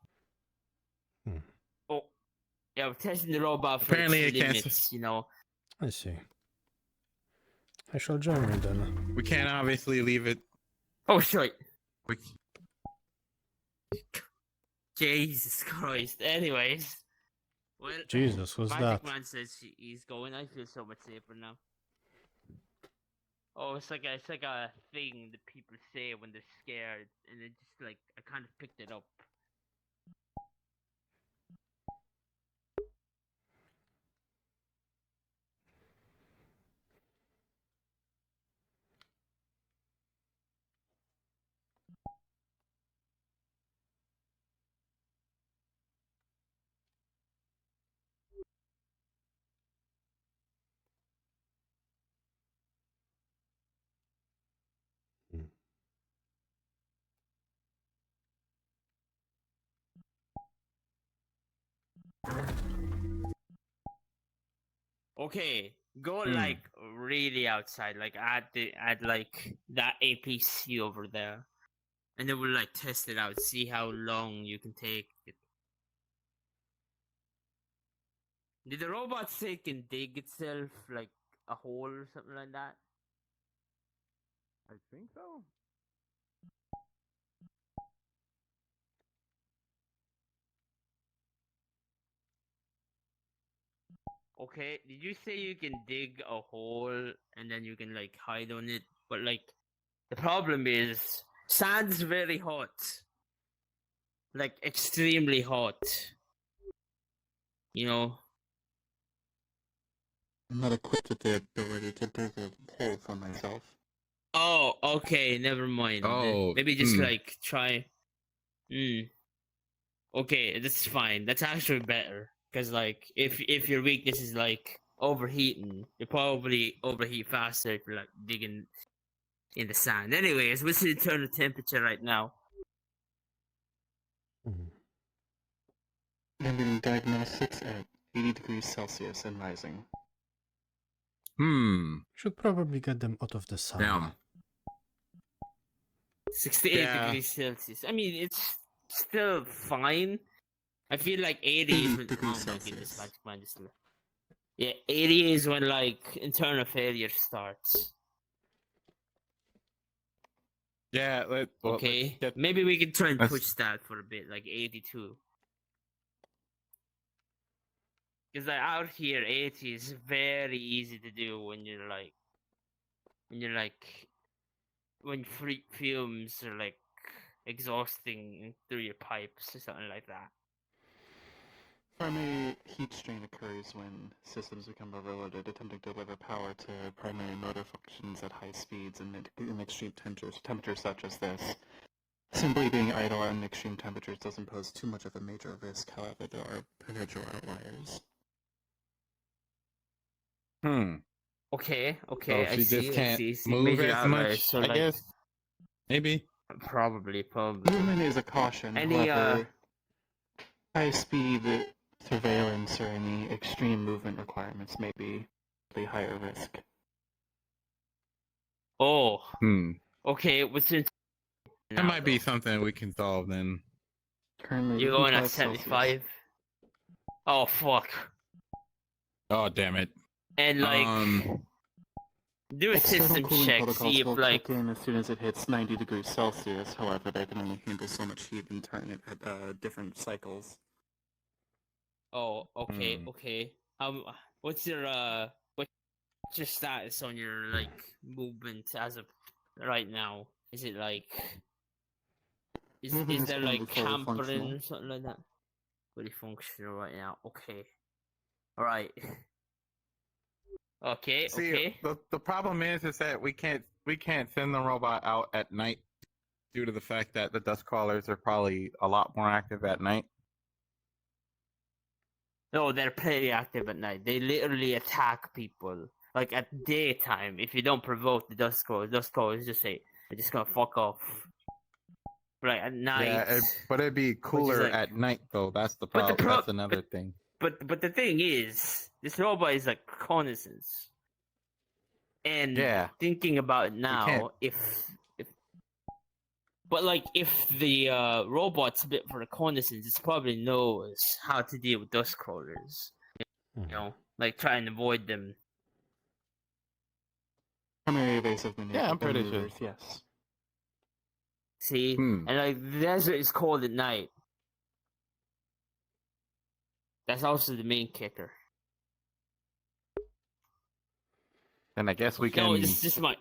Oh, yeah, we're testing the robot for Apparently its it can't limits, you know. I see. I shall join you then. We can't obviously leave it. Oh, shit. We... Jesus Christ. Anyways. Well, Jesus, who's Magic that? Man says he's going. I feel so much safer now. Oh, it's like a thing that people say when they're scared, and it just like I kind of picked it up. Okay, go like really outside, like at like that APC over there, and then we'll like test it out, see how long you can take it. Did the robot say it can dig itself like a hole or something like that? I think so. Okay, did you say you can dig a hole and then you can like hide on it? But like the problem is sand's very hot. Like extremely hot. You know? I'm not equipped with the ability to dig a hole for myself. Oh, okay, never mind. Oh, Maybe just like try. Okay, that's fine. That's actually better. Cause like if your weakness is like overheating, you probably overheat faster if you're like digging in the sand. Anyways, what's the internal temperature right now? Rendering diagnostics at 80 degrees Celsius and rising. Should probably get them out of the sun. Damn. 68 degrees Celsius. I mean, it's still fine. I feel like 80 is when, degrees oh my goodness, Celsius. Magic Mind is yeah, 80 is when like internal failure starts. Yeah. Okay, maybe we can try and let's- push that for a bit, like 82. Because like out here, 80 is very easy to do when when fumes are like exhausting through your pipes or something like that. Primary heat strain occurs when systems become overloaded, attempting to deliver power to primary motor functions at high speeds and in extreme temperatures such as this. Simply being idle at extreme temperatures doesn't pose too much of a major risk, however there are potential outliers. Okay, So I she see, just can't see. move Major as outliers, much, so I like, guess. Maybe. Probably. Movement is a caution, Any, however, high-speed surveillance or any extreme movement requirements may be a higher risk. Oh. Okay, what's in That might be something we can solve then. Currently, You're going at 85 Celsius. 75? Oh, fuck. Oh, damn it. And like, do a External system cooling check, protocols see if will like, kick in as soon as it hits 90 degrees Celsius. However, they can only handle so much heat and turn it at different cycles. oh, okay. What's your status on your like movement as of right now? Is it like, Movement is is there currently like fully hampering functional. or something like that? Fully functional right now. Okay. All right. Okay. See, Okay. the problem is that we can't send the robot out at night due to the fact that the dust crawlers are probably a lot more active at night. No, they're pretty active at night. They literally attack people. Like at daytime, if you don't provoke the dust crawlers just say, "They're just gonna fuck off." But like at night. Yeah, but it'd be cooler like- at night though. That's the But the problem. That's another thing. But the thing is, this robot is like reconnaissance. And thinking about it now, if but like if the robot's a bit for reconnaissance, it probably knows how to deal with dust crawlers. You know, like try and avoid them. Primary evasive maneuvers. Yeah, I'm pretty sure. maneuvers, yes. See, and like the desert is cold at night. That's also the main kicker. Then I guess we can. No, this might.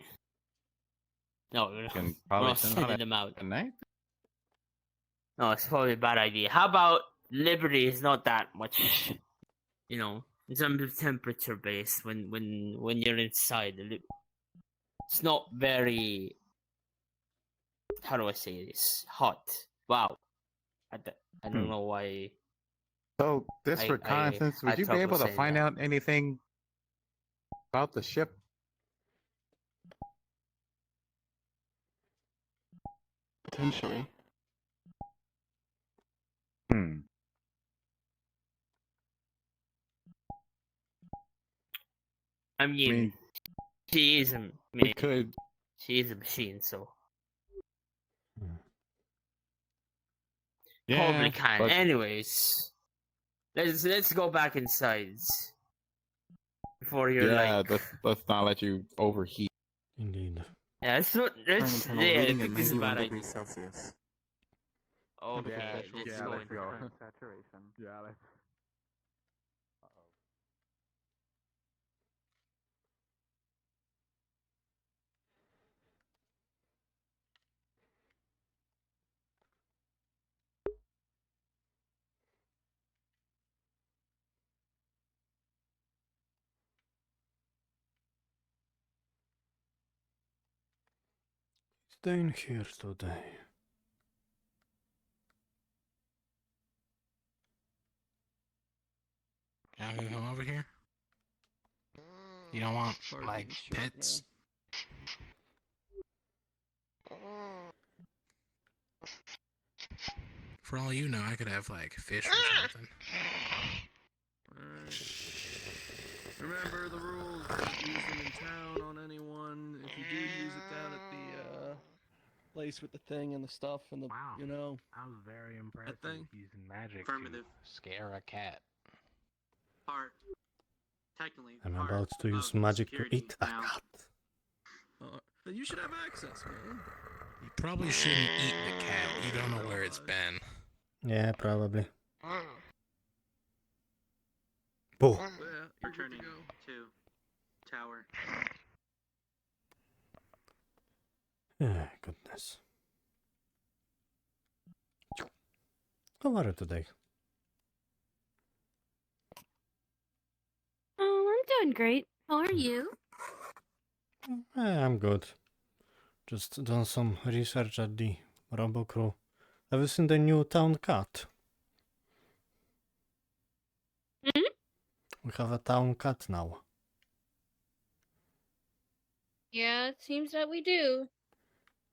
No, can we're probably not send sending out them out. at night. No, it's probably a bad idea. How about Liberty is not that much, you know, it's temperature based when you're inside. It's not very. How do I say this? Hot. Wow. I don't know why. So this reconnaissance, would you be able to find out anything about the ship? Potentially. I mean, she is a we could. She is a machine, so Yeah, probably can. but Anyways, let's go back inside before you're yeah, like. let's not let you overheat. Indeed. Yeah, let's not. For an Let's. internal Yeah, I reading think at this is a 91 bad idea. degrees Celsius. Okay, let's yeah, go let's in. go. Saturation. Yeah, let's. Staying here today. Y'all can come over here. You don't want like pets. For all you know, I could have like fish or something. Alright. Remember the rules. Don't use them in town on anyone. If you do use it down at the place with the thing and the stuff and the you know. I was very impressed thing. with using magic Affirmative. to scare a cat. Part. Technically. I'm part about to of use magic to security eat a now. cat. Then you should have access, man. You probably shouldn't eat the cat. You don't know where it's been. Yeah, probably. Boo. Yeah, you're Returning good to go. to tower. Yeah, goodness. How are you today? Oh, I'm doing great. How are you? I'm good. Just done some research at the Robo Crew. Have you seen the new town cat? Hmm? We have a town cat now. Yeah, it seems that we do.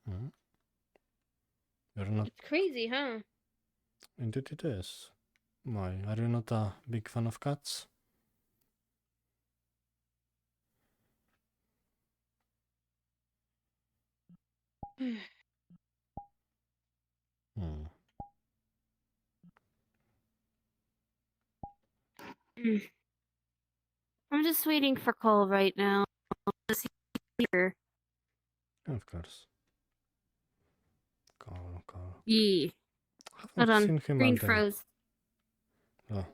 Hmm? You're not. It's crazy, huh? Indeed, it is. Why? Are you not a big fan of cats? Hmm. I'm just waiting for Cole right now. He's here. Of course. Call. Yeah. Haven't Hold on. seen him Green all day. froze. Oh.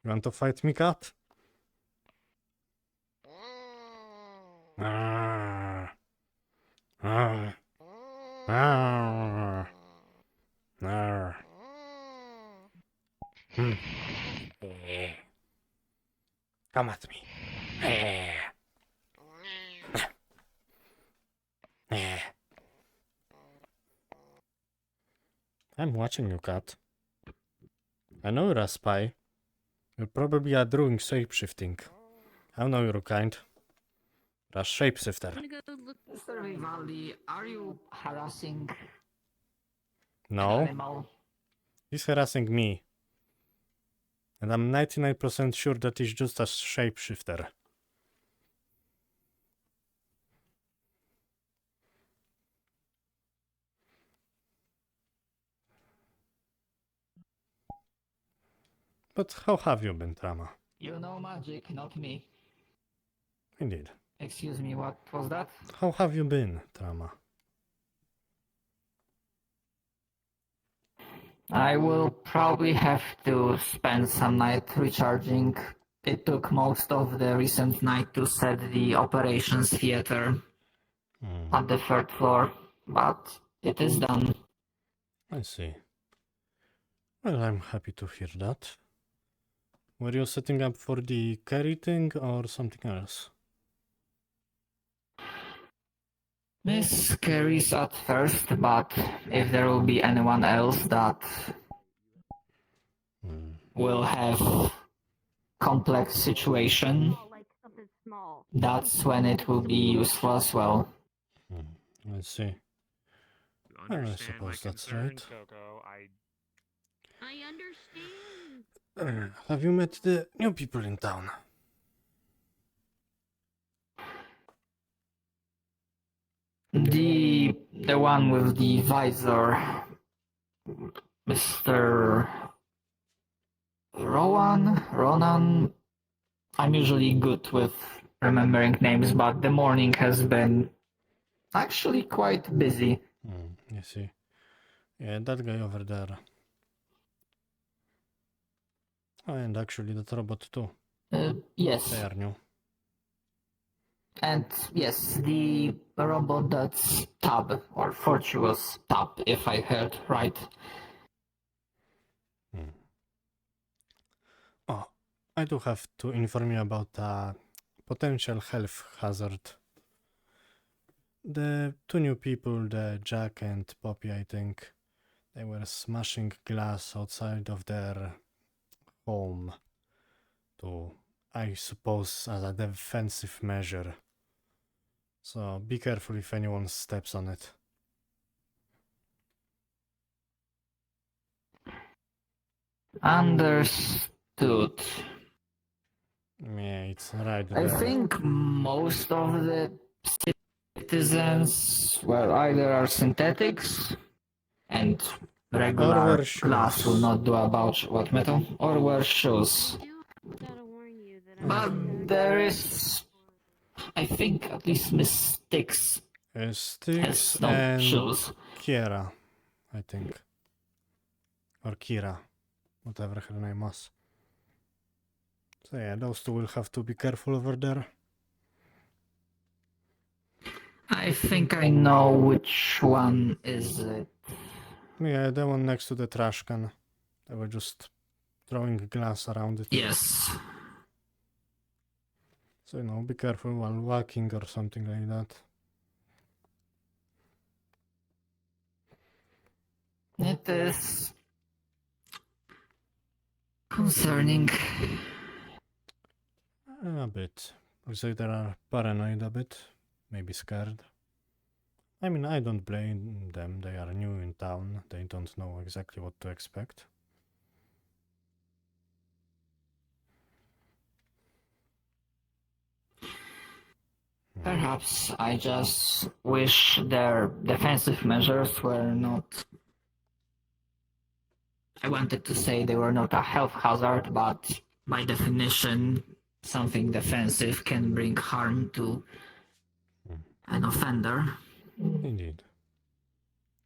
You want to fight me, cat? Ah. Ah. Ah. Ah. Hmm. Come at me. I'm watching you, cat. I know you're a spy. You're probably a doing shapeshifting. I know your kind. You're a shapeshifter. Mr. Vivaldi, are you harassing an No, animal? he's harassing me. And I'm 99% sure that he's just a shapeshifter. But how have you been, Trama? You know magic, not me. Indeed. Excuse me, what was that? How have you been, Trama? I will probably have to spend some night recharging. It took most of the recent night to set the operations theater on the third floor, but it is done. I see. Well, I'm happy to hear that. Were you setting up for the carry thing or something else? Miss carries at first, but if there will be anyone else that will have complex situation, that's when it will be useful as well. I see. Well, I suppose that's right. Coco. I understand. Have you met the new people in town? The one with the visor, Mr. Ronan. I'm usually good with remembering names, but the morning has been actually quite busy. You see. Yeah, that guy over there. Oh, and actually that robot too. Yes. They are new. And yes, the robot that's Tab, or Fortuous Tab, if I heard right. Oh, I do have to inform you about a potential health hazard. The two new people, the Jack and Poppy, I think, they were smashing glass outside of their home to, I suppose, as a defensive measure. So be careful if anyone steps on it. Understood. Yeah, it's right I there. think most of the citizens, well, either are synthetics and Or regular wear glass will shoes. not do about what metal, or wear shoes. But there is, I think, at least Miss Styx has Styx no and shoes. Kiera, I think. Or Kira, whatever her name was. So yeah, those two will have to be careful over there. I think I know which one is it. Yeah, the one next to the trash can. They were just throwing glass around it. Yes. So, be careful while walking or something like that. It is concerning. A bit. Looks like they are paranoid a bit. Maybe scared. I mean, I don't blame them. They are new in town. They don't know exactly what to expect. Perhaps I just wish their defensive measures were not. I wanted to say they were not a health hazard, but by definition, something defensive can bring harm to an offender. Indeed.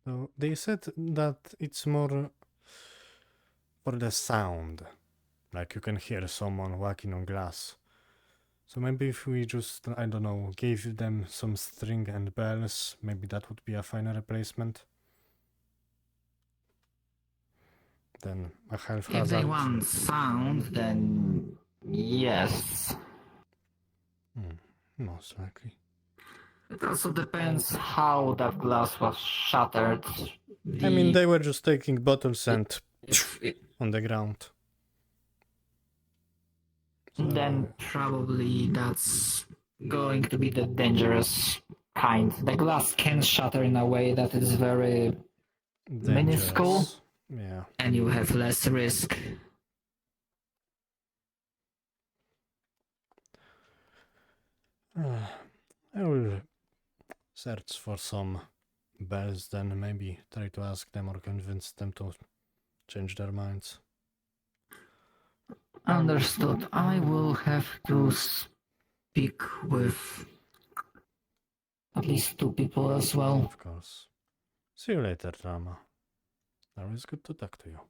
So they said that it's more for the sound. Like you can hear someone walking on glass. So maybe if we just, I don't know, gave them some string and bells, maybe that would be a fine replacement. Then a health If hazard. they want sound, then yes. Most likely. It also depends how that glass was shattered. I mean, they were just taking bottles and on the ground. Then probably that's going to be the dangerous kind. The glass can shatter in a way that is very minuscule, Yeah. and you have less risk. I will search for some bells, then maybe try to ask them or convince them to change their minds. Understood. I will have to speak with at least two people as well. Of course. See you later, Rama. Always good to talk to you.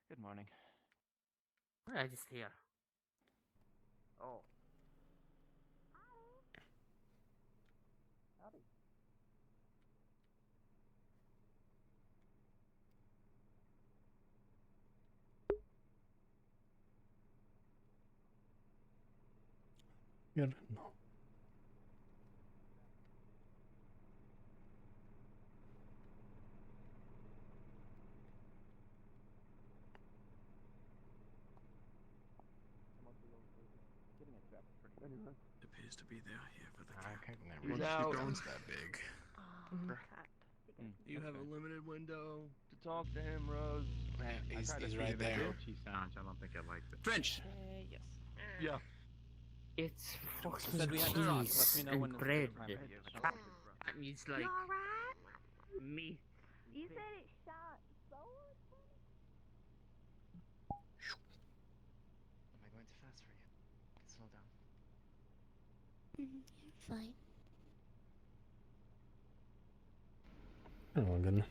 Good morning. Where did I just hear? Oh. Howdy. Here? No. Getting a trap is pretty Appears to be there here for the cat. He's Once out. she goes that big. You have a limited window to talk to him, Rose. Man, I he's tried to feed right it a there. grilled cheese sandwich. I don't think it liked it. French. Yes. Yeah. It's fucking Said we had to talk. Let me know when and it's bread. time. That means like me. You said it shot sword? Am I going too fast for you? Slow down. Fine. Oh, good.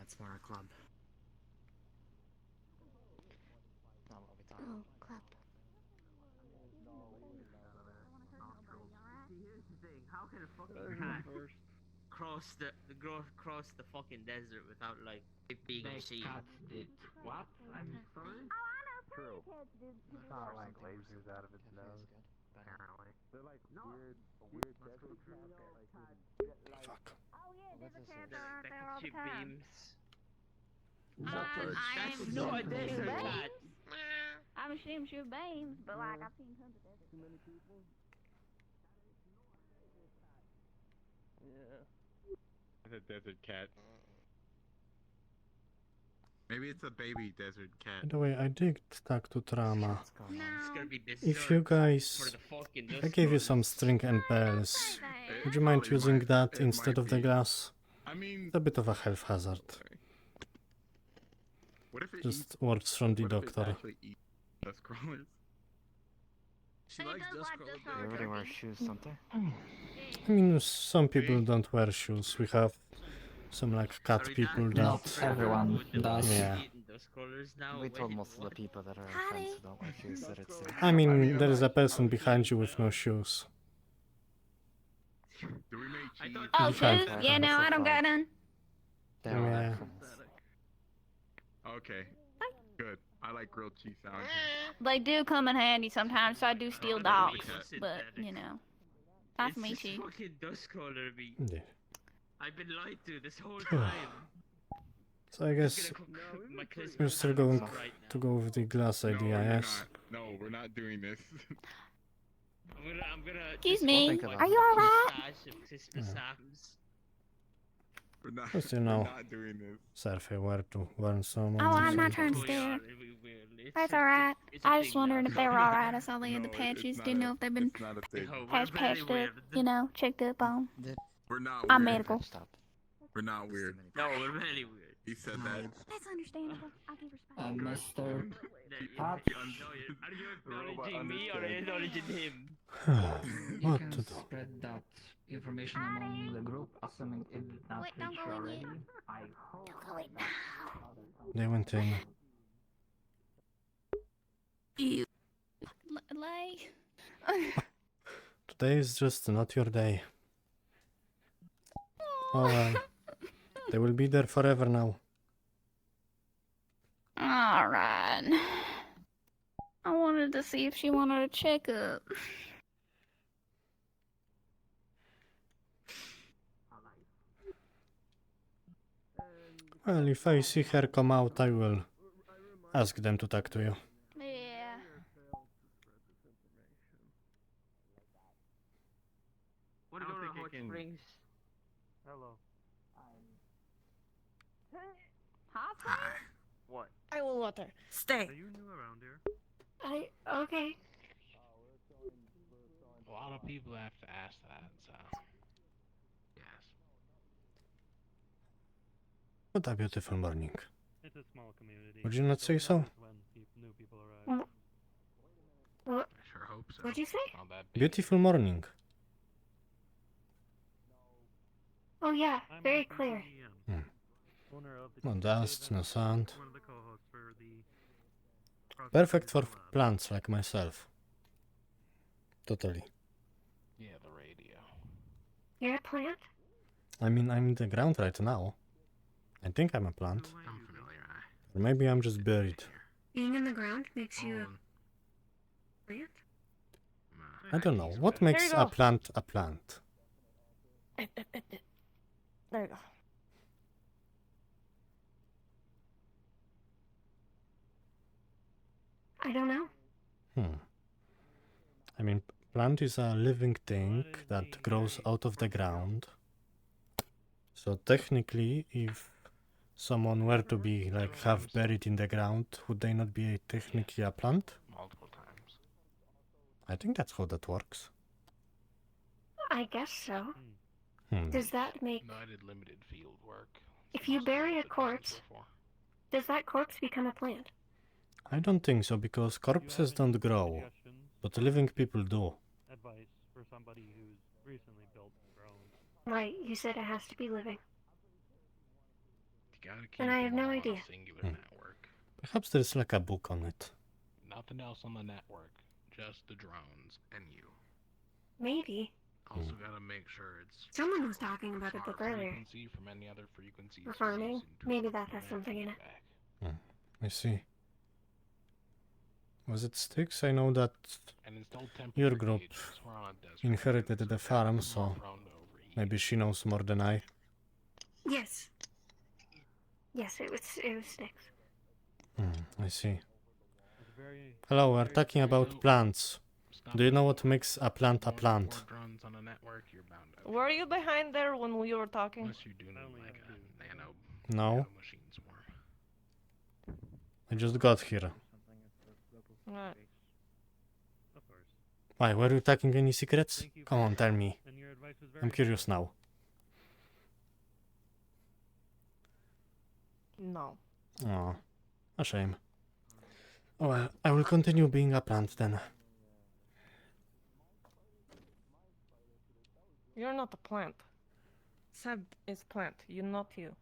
It's more a club. Not what we thought. Oh, club. Here's the thing. How can a fucking cat cross the fucking desert without like it being a sea? What? I'm sorry? Oh, I know. True. Cats do. It's not like lasers out of its nose. Apparently. They're like weird desert cats that like Fuck. Oh yeah, What's desert this cats here? are out That there can all the shoot time. beams. I'm Not a desert cat. I'm assuming shoot beams, but like I've seen tons of desert. Too many people. Yeah. It's a desert cat. Maybe it's a baby desert cat. By the way, I did talk to Trama. It's gonna be If you berserk guys, for the fucking I gave you some string and bells. Would you mind using that instead of the glass? I mean, It's a bit of a health hazard. what if it Just eats? words from the What if it doctor. actually eats dust crawlers? She likes dust crawlers. Everybody wears shoes, don't they? I mean, some people don't wear shoes. We have some like cat people Not that. everyone does. Yeah. We told most of the people that are friends who don't wear shoes that it's safe. I mean, there is a person behind you with no shoes. Do we make cheese? Oh, Okay. shoes? Yeah, no, I don't got none. They're all Yeah. friends. Okay. Good. I like grilled cheese sandwiches. They do come in handy sometimes, so I do steal dogs. But you know, not for me It's too. fucking dust crawler meat. Yeah. I've been lied to this whole time. So I guess My Christmas we're still going sandwich right now. to go with the glass idea, you're yes? not. No, we're not doing this. I'm gonna. Excuse just me, think about are it. you alright? Stash of Christmas hams. We're not. Just, you we're know, not doing this. Surfy where to warn someone. Oh, or I'm not something. trying to stare. It's That's just a- alright. it's a I was thing wondering now. if they were alright. I saw they had the No, it's patches. not Didn't a- know if they've been It's not a thing. No, we're patched very up, weird. you know, checked up on. We're not I'm weird. medical. Stop. We're not weird. No, we're very weird. He said that. That's understandable. I'll give respect. Mr. Are Pat? you acknowledging me or acknowledging him? You What can to do? spread that information among the group, assuming it did not Wait, don't reach go you in already. yet. I hope Don't go in now. They went in. You. Like. Today is just not your day. Oh well. They will be there forever now. Alright. I wanted to see if she wanted a checkup. Well, if I see her come out, I will ask them to talk to you. Yeah. What about think I Hot can- Springs? Hello. Hot springs? What? I will water. Stay. Are you new around here? Okay. A lot of people have to ask that, so. Yes. What a beautiful morning. It's a small community. Would you not say so? When new people arrive. What? I sure hope so. What'd you say? Not that big. Beautiful morning. Oh yeah, I'm very Ethan clear. CEM, owner of the No Tempest dust, Bay no RP, sound. one of the co-hosts for the Perfect for Cross-Country Lab. plants like myself. Totally. Yeah, the radio. You're a plant? I mean, I'm in the ground right now. I think I'm a plant. I'm familiar. Or maybe I'm just buried. Being in the ground makes you a Um, plant? I don't know. What makes you a go. plant a plant? There you go. I don't know. I mean, plant is a living thing that grows out of the ground. So technically, if someone were to be like half buried in the ground, would they not be technically a plant? Multiple times. I think that's how that works. I guess so. Hmm. Does that make... No, I did limited field work. If you bury a corpse, does that corpse become a plant? I don't think so, because corpses don't grow, but living people do. Advice for somebody who's recently built their own. Right, you said it has to be living. You gotta keep And I have them no all on a idea. singular network. Perhaps there's like a book on it. Nothing else on the network. Just the drones and you. Maybe. Also gotta make sure it's Someone was talking about a book earlier. frequency from any other frequency. For farming, maybe that has something in it. I see. Was it Styx? I know that And install your temperature group gauges. We're on a desert. inherited the farm, so maybe she knows more than I. Yes. Yes, it was Styx. I see. Hello, we're talking about plants. Do you know what makes a plant a plant? Drones on a network, you're bound to. Were you behind there when we were talking? Unless you do know like a nano No. machine swarm. I just got here. Right. Why, were you taking any secrets? Come on, tell me. I'm curious now. No. Oh, a shame. Oh well, I will continue being a plant then. You're not a plant. Seb is plant, you not you.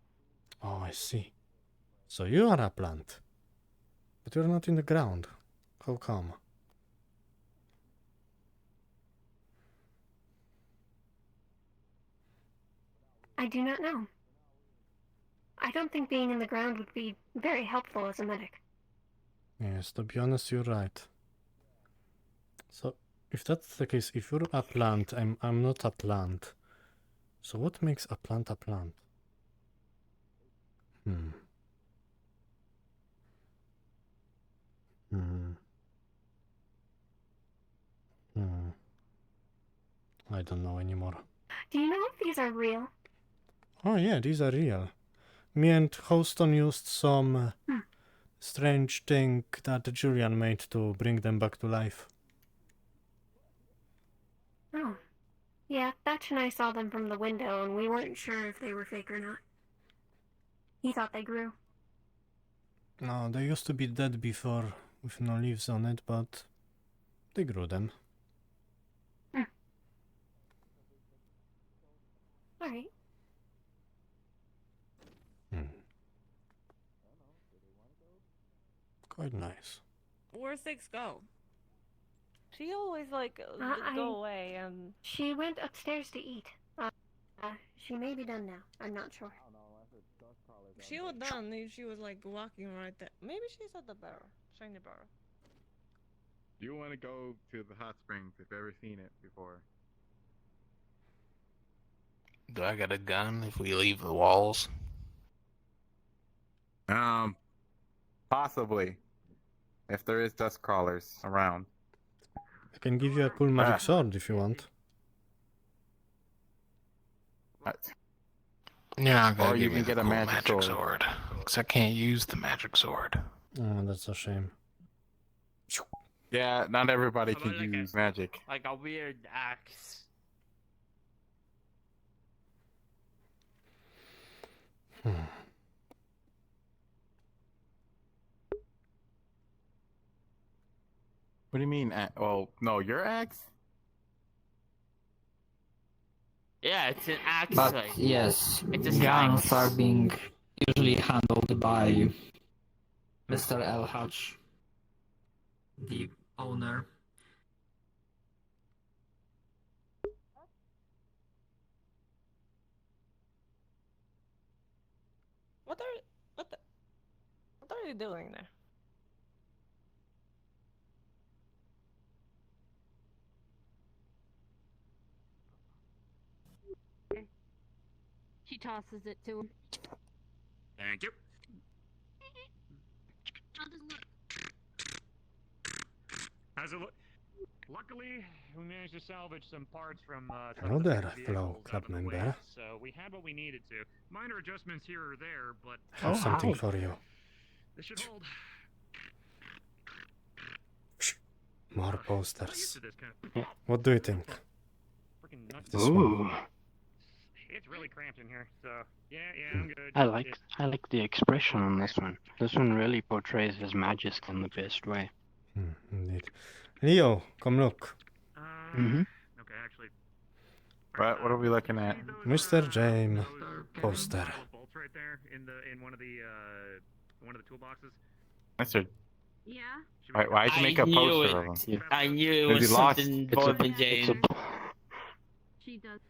Oh, I see. So you are a plant. But you're not in the ground. How come? I do not know. I don't think being in the ground would be very helpful as a medic. Yes, to be honest, you're right. So, if that's the case, if you're a plant, I'm not a plant. So what makes a plant a plant? I don't know anymore. Do you know if these are real? Oh yeah, these are real. Me and Houston used some strange thing that Julian made to bring them back to life. Oh. Yeah, Thatch and I saw them from the window and we weren't sure if they were fake or not. He thought they grew. No, they used to be dead before, with no leaves on it, but they grew them. Alright. Quite nice. Where's Six go? She always like go away and She went upstairs to eat. She may be done now. I'm not sure. if she was done, if she was like walking right there. Maybe she's at the barrel. Shiny barrel. Do you want to go to the hot springs if you've ever seen it before? Do I got a gun if we leave the walls? Possibly. If there is dust crawlers around. I can give you a cool magic sword if you want. Yeah, I'm Or gonna you give me can the get a cool magic sword. sword. Because I can't use the magic sword. Oh, that's a shame. Yeah, not everybody How can about like use magic. Like a weird axe. What do you mean? Well, no, your axe? Yeah, it's an axe. But like, yes, it's a guns axe. are being usually handled by Mr. El Hutch, the owner. What are you doing there? She tosses it to him. Thank you. Luckily, we managed to salvage some parts from some Hello of the there, bigger fellow vehicles club out of the way, member. so we had what we needed to. Minor adjustments here or there, but Have something for you. this should hold. More posters. Used to this kind of What do you think? freaking nuts. This one. It's really cramped in here, so yeah, I'm good. I like the expression on this one. This one really portrays His Majesty in the best way. Indeed. Leo, come look. Mm-hmm. Okay, actually, What are we looking at? Mr. James poster. bolts right there in one of the toolboxes. Mr. Yeah. Why'd you make a poster of him? I knew it Is was he lost? something involving Jane.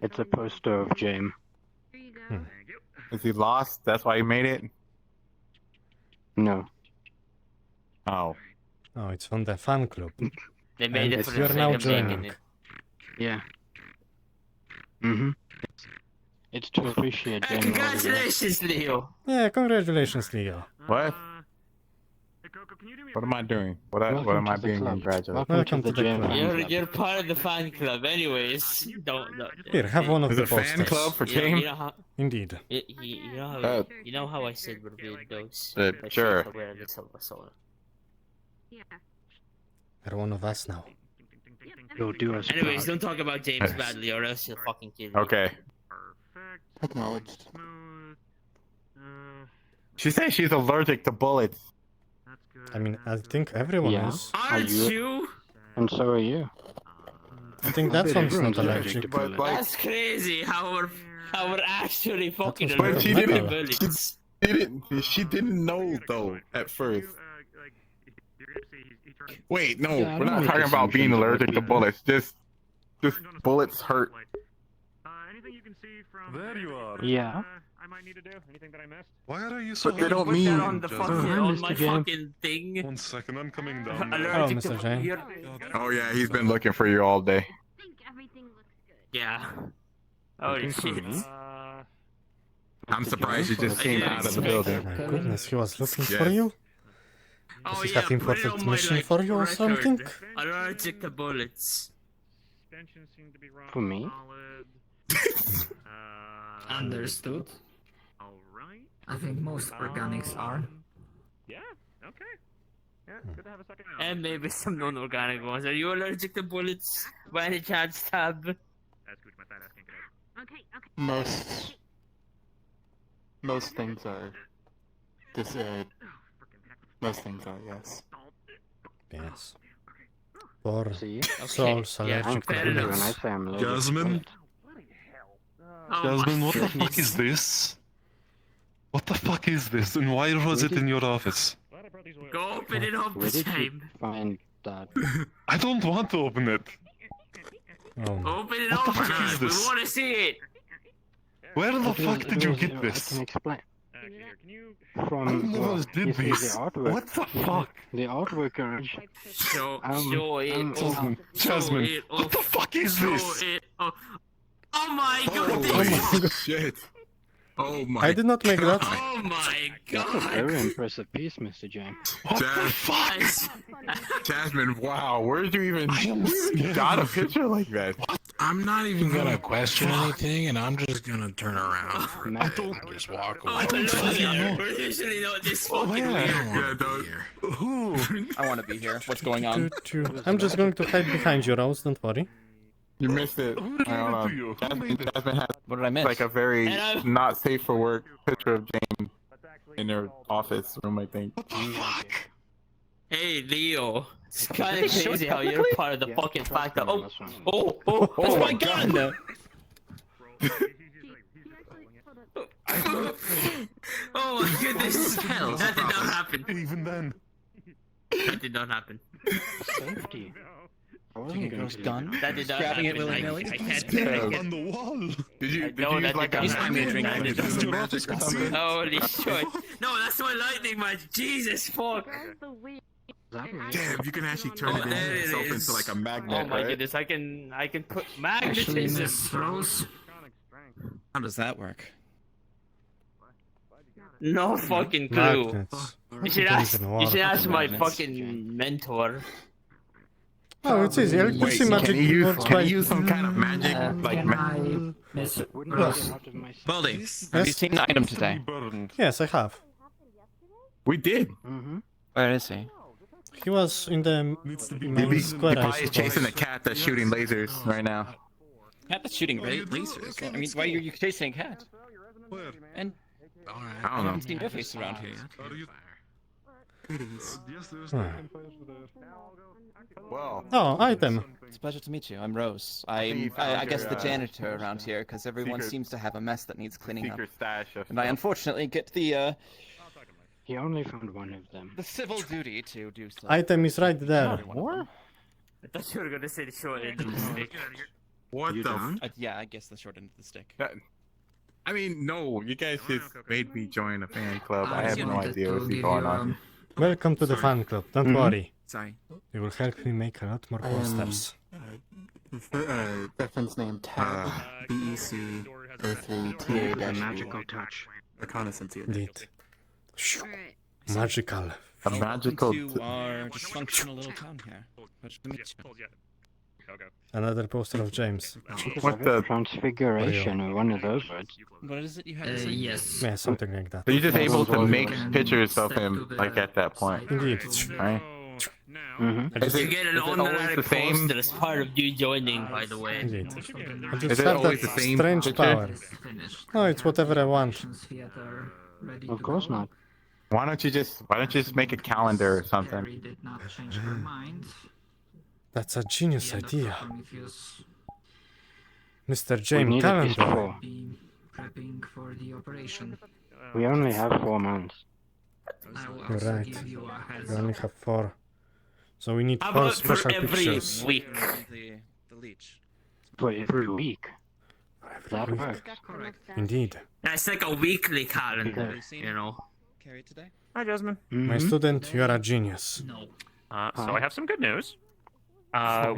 It's a poster of James. Here you go. Is he lost? That's why he made it? No. Oh. Oh, it's from the fan club. They made And it for the you're sake now of making joining. it. Yeah. Mm-hmm. It's to appreciate James. Congratulations, Leo. Yeah, congratulations, Leo. What? What am I doing? What am I being congratulated? Welcome to the club. You're part of the fan club, anyways. Don't know. Here, have one of There's the a fan posters. club for James? You know how, Indeed. you know how I said we're doing those. Sure. Wear the silver sword. Yeah. They're one of us now. You'll do us Anyways, proud. don't talk about James badly, or else he'll fucking kill you. Okay. Acknowledged. She says she's allergic to bullets. I mean, I think everyone Yeah. is. Aren't you? And so are you. I think that one's not Everyone's allergic allergic. to bullets. That's crazy. How we're actually fucking was But she allergic to didn't. bullets. She didn't know though at first. Wait, no, Yeah, I we're don't not make talking about being assumptions allergic to about bullets. Just bullets hurt. Anything you can see from There you are. Yeah. I might need to do. Anything that I missed? Why are you so But they don't Put mean. that on the fucking on my Mr. James. fucking thing. 1 second, I'm coming down. Hello, Allergic Mr. to James. you're- Oh yeah, he's been looking for you all day. I think everything looks good. Yeah. Holy shit. I'm surprised you just came out of the building. My goodness, he was looking Yes. for you? Oh Does he yeah, have put it important on my mission like, for you or record. something? Allergic to bullets. Suspension seemed to be rock For me? solid. Understood. All right. I think most organics are. Yeah. Okay. Yeah. Good to have a second. And maybe some non-organic ones. Are you allergic to bullets? By any chance, Tab? Okay, okay. Most things are. Most things are, yes. Yes. For See? souls Yeah, allergic fair to enough. When I bullets. say I'm allergic to Jasmine? bullets. Oh Jasmine, my what the fuck goodness. is this? What the fuck is this, and why was it in your office? Go open it up, Where did you James. find that? I don't want to open it. Oh no. Open it What the up, fuck is James. We this? want to see it. Where the It fuck was- did it you was- get I this? can explain. Can you? From Who well, did you see this? the artwork. What the fuck? The artwork originally. Show it um, off. Jasmine, Show Jasmine, it what the off. fuck is Show this? it off. Oh my Holy goodness. shit! Oh my! I did not make that. Oh my That's a god. very impressive piece, Mr. James. What the Jas- fuck? Jasmine, wow, where did you even I am scared. got a picture like that? I'm not even gonna question anything, and I'm just gonna turn around for a minute and just walk away. Oh, don't hello fucking there. know. We're usually not this Oh, fucking yeah. weird. I don't wanna Yeah, be don't- here. Who? I want to be here. What's going on? I'm just going to hide behind you, Rose, don't worry. You missed it. Who gave I don't it to you? know. Who made it? Jasmine has What did I miss? like a very And I- not safe for work picture of Jane in her office room, I think. What the fuck? Hey, Leo. It's kind of crazy how you're part of the Yeah, fucking trust fact me that. on Oh, this one. that's my gun! Oh my goodness! Hell, that did not happen. Even then. That did not happen. Safety. I wasn't going to do gun? that. That did not Grabbing it happen. willy-nilly? I can't. Yeah. On the wall. Did you No, use that like did a not happen. magic Drink That did not magic happen. or something? Holy shit! No, that's my lightning magic. Jesus fuck! Damn, you can actually turn Oh, it there it itself is. into like a magnet, Oh my right? goodness! I can put Actually, magnetism. Miss Rose, How does that work? No fucking clue. Magnets. You should Don't ask. even You worry. should ask my Magnets. fucking mentor. Oh, it's easy. Electricity magic works can by... you use some kind of magic? Like, Can I, Miss Ross? Baldy, Yes? have you seen an item today? Yes, I have. we did. Where is he? He was in the main square, He I probably is chasing a suppose. cat that's shooting lasers right now. Cat that's shooting lasers. I mean, why are you chasing a cat? And I don't know. haven't seen your face around here yet. Well. Oh, item. It's a pleasure to meet you. I'm Rose. I guess the janitor around here, because everyone secret- seems to have a mess that needs cleaning up. Secret stash of And I unfortunately get the He only found one of them. the civil duty to do so. Item is right there. What? I thought you were gonna say the short end of the stick. What the? Yeah, I guess the short end of the stick. I mean, no. You guys just made me join a fan club. I I have no wanted idea to what's give going you, on. Welcome to the fan club. Don't worry. Sorry. We will help you make a lot more posters. Reference name Tab BEC 03 TA Magical touch. Reconnaissance unit. Indeed. Magical. A magical. To our dysfunctional little town here. Pleasure to meet you. Another poster of James. What the? Transfiguration or one of those words. What is it you had to say? Yes. Yeah, something like that. So you're just able to make Can pictures of step him to the like at that point, Indeed. right? Is You it, get an is it always honorary the same? poster as part of you joining, by the way. Indeed. I Is just it have always that the same strange picture? power. Oh, it's whatever I want. Theater ready Of to course go. not. Why don't you just make a calendar or something? Carrie did not change her mind. That's a genius The idea. Dr. Prometheus Mr. We James need at least Calendar. 4. be prepping for the operation. We only have 4 months. I will You're also right. give you a heads We only up. have 4. So we need How 4 about for special every pictures. week? The leech. For every week. That week. works. Indeed. That's like a weekly calendar, you know. Carrie today? Hi, Jasmine. My student, you are a genius. No. So I have some good news.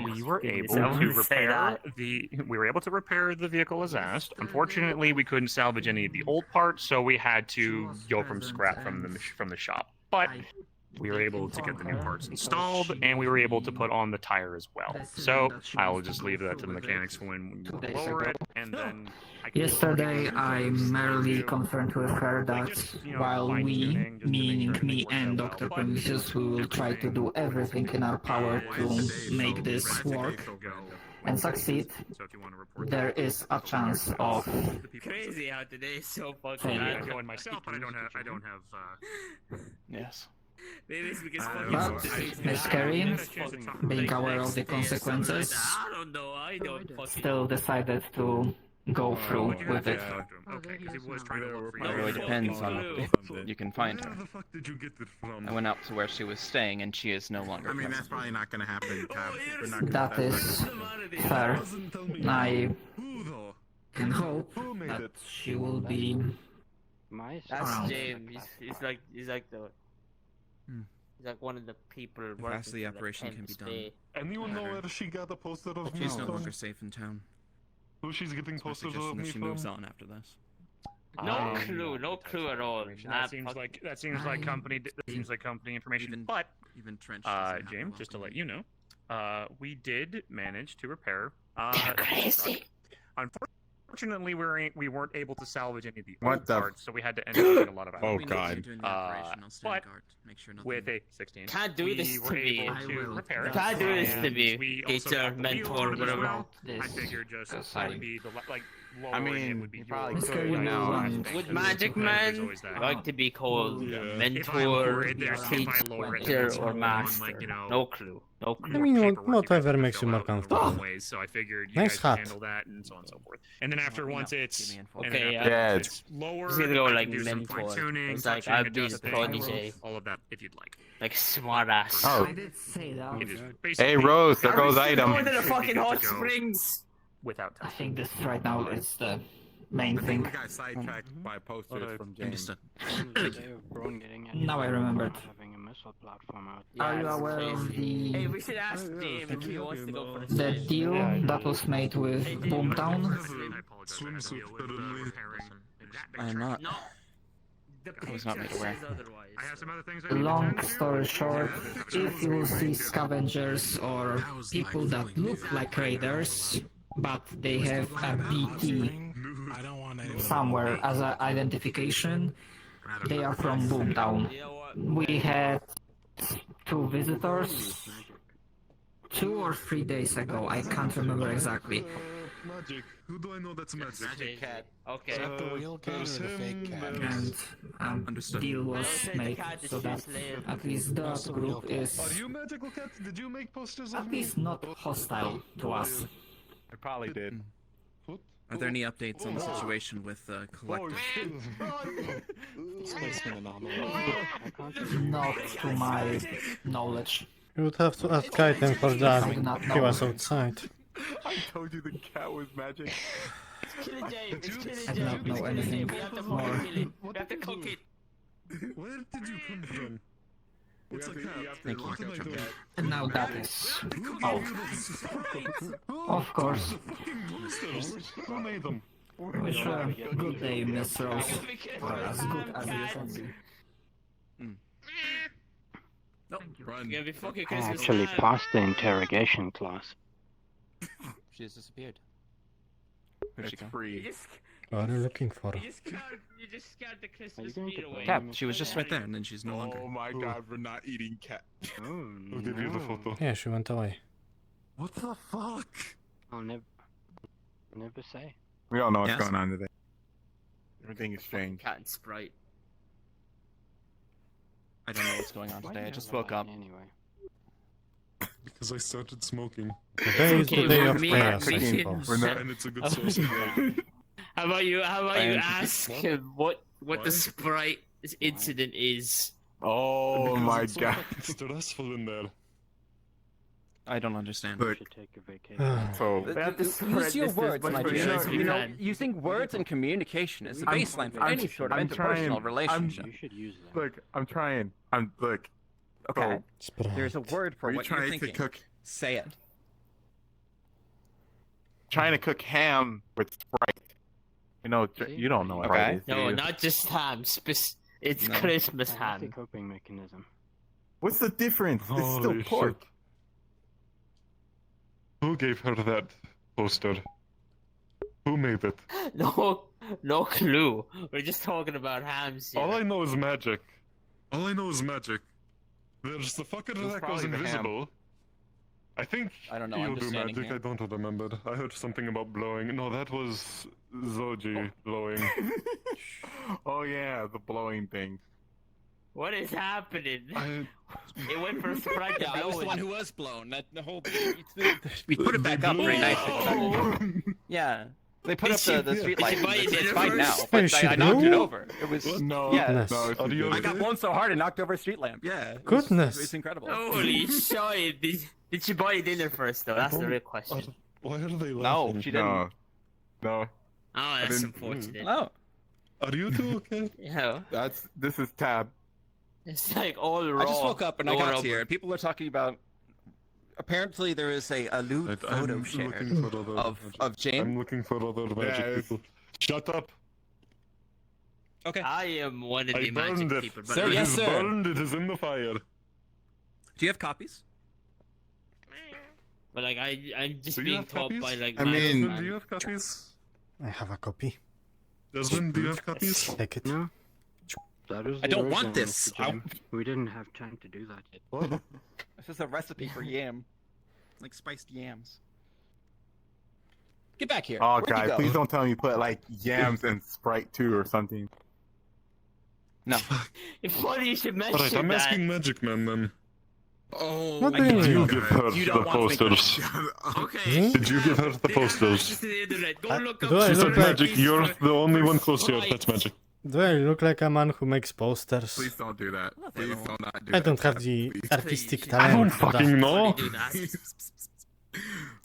We were able I to wouldn't say repair that. the vehicle as asked. Unfortunately, we couldn't salvage any of the old parts, so we had to go from scrap from the shop. But we were able to get the new parts installed, and we were able to put on the tire as well. So I will just leave that to the mechanics when you lower it, and then I can Yesterday, I merely confirmed with her that while we, meaning me and Dr. Prometheus, we will try to do everything in our power to make this work and succeed, there is a chance of Crazy how today is so fucking failure. random. going myself, but I don't have. Yes. Maybe it's because But Miss Carey, being aware of the consequences, I don't know. I don't fucking still decided to go through with it. Okay, because he was trying to look for It you. really depends on if you can find her. Where the fuck did you get it from? I went out to where she was staying, and she is no longer I mean, that's present. probably not going to happen, Tab. We're not gonna That is fair. I Who though? can hope Who made that it? she will be My That's Around. James. He's like the. He's like one of the people working Perhaps the for operation can be Tempest done. Bay. Anyone know where she got a poster of me She's no from? longer safe in town. Who she's getting It's my posters suggestion of that me she from? moves on after this. No clue. No clue at all. That seems like company. That seems like company information. But Even Trench doesn't have James, a just to welcome. let you know, we did manage to repair. They're crazy. Unfortunately, we weren't able to salvage any of the What old the- parts, so we had to end up doing a lot of. Oh, outdoor God. work. During the operation, I'll stand But guard. Make sure nothing. with a 16, Can't do we this were to me. able I to will. repair it. Can't do this to and me. we It's also your got the wheel mentor, on it as whatever. well. This. I figured just Yes, that I- would be the like I lowering it mean, would be you your probably Miss could Carey, now. want With to Magic do Man, There's always that. I like to be called Yeah. If I mentor, lower it, there's- if I teacher, lower it, then it's or more on, master. like, you know, No clue. No clue. I mean, paperwork you whatever guys makes you fill more out in the comfortable. wrong ways, so I figured you Nice guys could hat. handle that and so on and so forth. And then after once it's Give me info. and Okay, then yeah. after Yeah, once it's lower, It's gonna go I like can do some mentor. fine tuning, It's like touching, I'll be the adjusting, protege. all of that if you'd like. Like smart ass. Oh. I did say that. It is Hey, basically Rose, there Are goes we still item. going to the Should be fucking good hot to go. springs? without I testing. think this right now is the main I think thing. we got sidetracked by posters from James. Now I remembered. Having a missile platform out. Are you aware of Hey, the we should ask James if he wants to go for the the stage. deal that was made with Boomtown? Swimsuit suddenly. I'm not. I was not made aware. I have some other things I Long story short, if you will see scavengers or people that look like raiders, but they have a BT somewhere as an identification, they are from Boomtown. We had 2 visitors 2 or 3 days ago, I can't remember exactly. Magic. Who do I know that's magic? Magic cat. Okay. Is that the real cat or the fake cat? And deal was made so that at least that group Are is you magical cat? Did you make posters of at me? least not hostile to us. I probably did. Are there any updates on the situation with collective? Not to my knowledge. You would have to ask Kaiten for that. He was outside. I told you the cat was magic. I do not know anything more. We have to cook it. Where did you come from? It's a cat. Thank you. What am I doing? And now that is out. Of course. Who made them? Which good day, Miss Rose. Or as good as you can be. Nope. Run. You're gonna be fucking I Christmas actually time. passed the interrogation class. She has disappeared. It's free. What are you looking for? You just scared the Christmas meat away. Cap, she was just right there, and then she's no longer. Oh my god, we're not eating cat. I'll give you the photo. Yeah, she went away. What the fuck? I'll never say. We all know what's Yes? going on today. Everything is strange. Cat and Sprite. I don't know what's going on Why today. I do you just have a woke up. line Anyway. Because I started smoking. Today is the Okay, day we're of me. chaos, I We're suppose. We're not- And it's a good source of light. How about you And- ask him what the Sprite incident is? Oh Because my it's so god. fucking stressful in there. I don't understand. Look, Should take a vacation. so We have to spread Use your this words, as my much dear. as we You know, can. using words and communication is the I'm- baseline for I'm- any sort of I'm interpersonal trying- relationship. You should use them. look, I'm trying. Look. Okay. Sprite. There's a word for We're what you're trying thinking. to cook. Say it. Trying to cook ham with Sprite. You know, you don't know what Okay. Sprite is. do No, you? not just ham. It's No. Christmas I like the ham. coping mechanism. What's the difference? It's still Holy pork. shit. Who gave her that poster? Who made it? No clue. We're just talking about hams here. All I know is magic. All I know is magic. There's the fucker It was that goes probably the ham. invisible. I think I don't know, he'll I'm do just standing magic. here. I don't remember. I heard something about blowing. No, that was Zoji blowing. Oh yeah, the blowing thing. What is happening? I, It went from Sprite to Yeah, I was the blowing. one who was blown. That the whole we put it back up very nicely. Yeah, they put up the street light. Did you buy It's, your it's dinner fine now, first? but Hey, she I knocked it blew? over. It was No, yeah. Goodness. no. Are you I got okay? blown so hard I knocked over a street lamp. Yeah. It was- Goodness. It's incredible. Holy shit! Did you buy your dinner first though? That's the real question. why are they laughing? No, she didn't. No. Oh, that's didn't- unfortunate. No. Are you two okay? Yeah, This is Tab. it's like all raw. I just woke up and I all got rubber. here. People are talking about. Apparently, there is a lewd photo I'm shared looking for other of magic. Jane. I'm looking for other magic Yes. people. Shut up! Okay. I am one of I the burned magic it. people, but Sir, It yes, is sir. burned. It is in the fire. Do you have copies? But like I'm just Do you being have taught copies? by like I magic mean- Desmond, man. do you have copies? I have a copy. Desmond, do you have copies? Take it. No. That was I the don't want original, this. Mr. Jim. We didn't have time to do that yet. What? This is a recipe for yam, like spiced yams. Get back here. Oh Where'd you god, go? please don't tell me you put like yams and Sprite too or something. No. It's funny you should mention Alright, I'm that. asking Magic Man then. Oh, What I do you can't Did mean? you do give that. her You the don't want to make posters? Okay. Did you give her the They have access posters? to the internet. Go look do up. I She look said like- Magic, you're the only one close to her. That's Magic. Do I look like a man who makes posters? Please don't do that. Please do not do I that. don't have the artistic I talent don't for fucking that. know. Do that.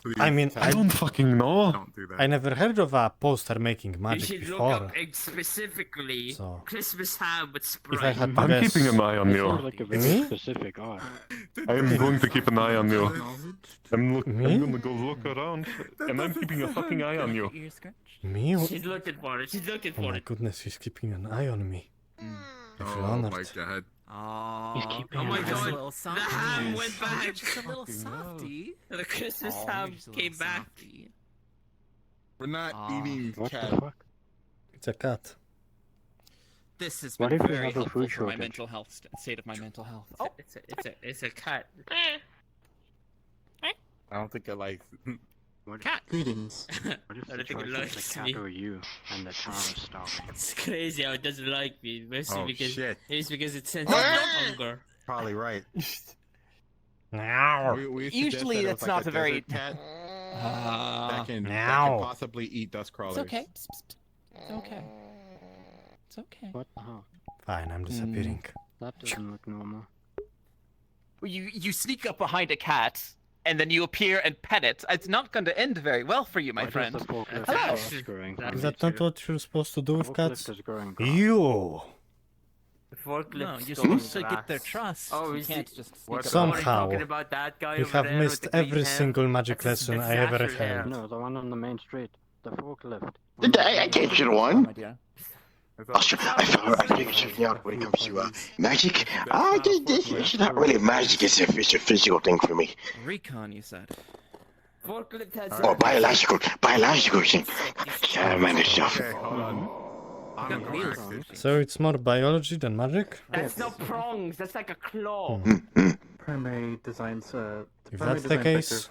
Please, I mean, I don't fucking know. don't do that. I never heard of a poster making You magic should look before. up specifically So- Christmas ham with If I Sprite. had to I'm guess, keeping an eye on That you. sounds like a very Me? specific art. I am going to keep an eye on you. I'm Me? gonna go look around, and I'm keeping a fucking eye on you. me? She's looking for it. She's looking Oh for my it. goodness, he's keeping an eye on me. I feel Oh honored. my god. Oh, Oh my just a god, little the softy. ham went back. Just a little softy. The Christmas Oh, ham just a little came back. softy. We're not eating What cat. the fuck? It's a cat. This has What been if we very have a helpful food for my shortage? mental health state of my mental health. Oh, it's a cat. I don't think it likes. Cat. Greetings. What if I the don't think it choice is likes the cat me. or you, and the charm is stopping? It's crazy how it doesn't like me. Mostly Oh, because shit. it's because it senses hunger. Probably right. Now. We Usually suggested it that's was not like a very- desert cat that can Meow. possibly eat dust crawlers. It's okay. It's okay. It's okay. What the hell? Fine, I'm disappearing. That doesn't look normal. You sneak up behind a cat, and then you appear and pet it. It's not going to end very well for you, my What friend. is the forklift Hello. just growing from? Is that not what you're supposed to do with Forklift cats? is growing grass. You! The forklift. No, you're stole supposed to get their grass. trust. Oh, you is can't it- just We're sneak up Somehow, talking about that guy you over have there with missed the green every hair. single magic That's lesson his I ever Thatcher hair. had. No, the one on the main street. The forklift. I can't get one. Idea. I figure something out when it comes to magic. It's not really magic, it's a physical thing for me. Recon, you said. Forklift has. Or biological thing. Man, stuff. Okay, hold on. I'm gonna ask this. So it's more biology than magic? That's not prongs. That's like a claw. Primary designs. If that's the case,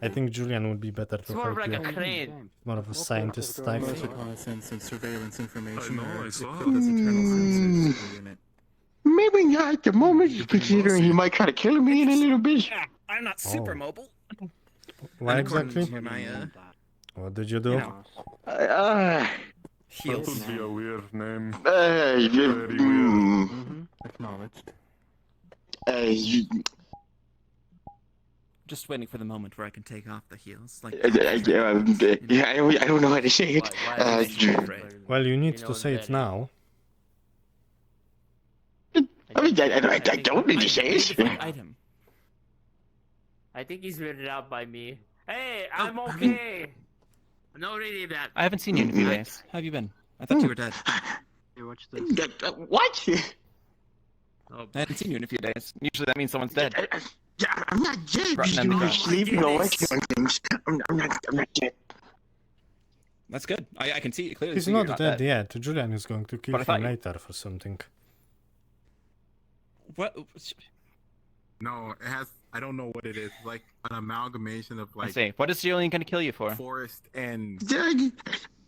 I think Julian would be better It's to more of help like you. a crane. More of a scientist type. reconnaissance and surveillance information. I know, I saw. Maybe not at the moment, considering he might try to kill me in a little bit. I'm not super mobile. Why According exactly? to my, What did you do? That heels. would be a weird name. Very weird. Acknowledged. You, Just waiting for the moment where I can take off the heels. Like. I don't know how to say it. Well, you need to say it now. I don't need to say it. Item. I think he's weirded out by me. Hey, I'm okay. No, really that. I haven't seen you in a few days. How have you been? I thought you were dead. Hey, watch this. What? I haven't seen you in a few days. Usually that means someone's dead. Yeah, I'm not dead. Rotten Just end of you grass. sleeping or working on things. I'm not dead. That's good. I can see clearly. He's see you're not dead yet. Julian is going to kill But I thought him you- later for something. What? No, it has. I don't know what it is. Like an amalgamation of I like see. What is Julian going to kill you for? forest and.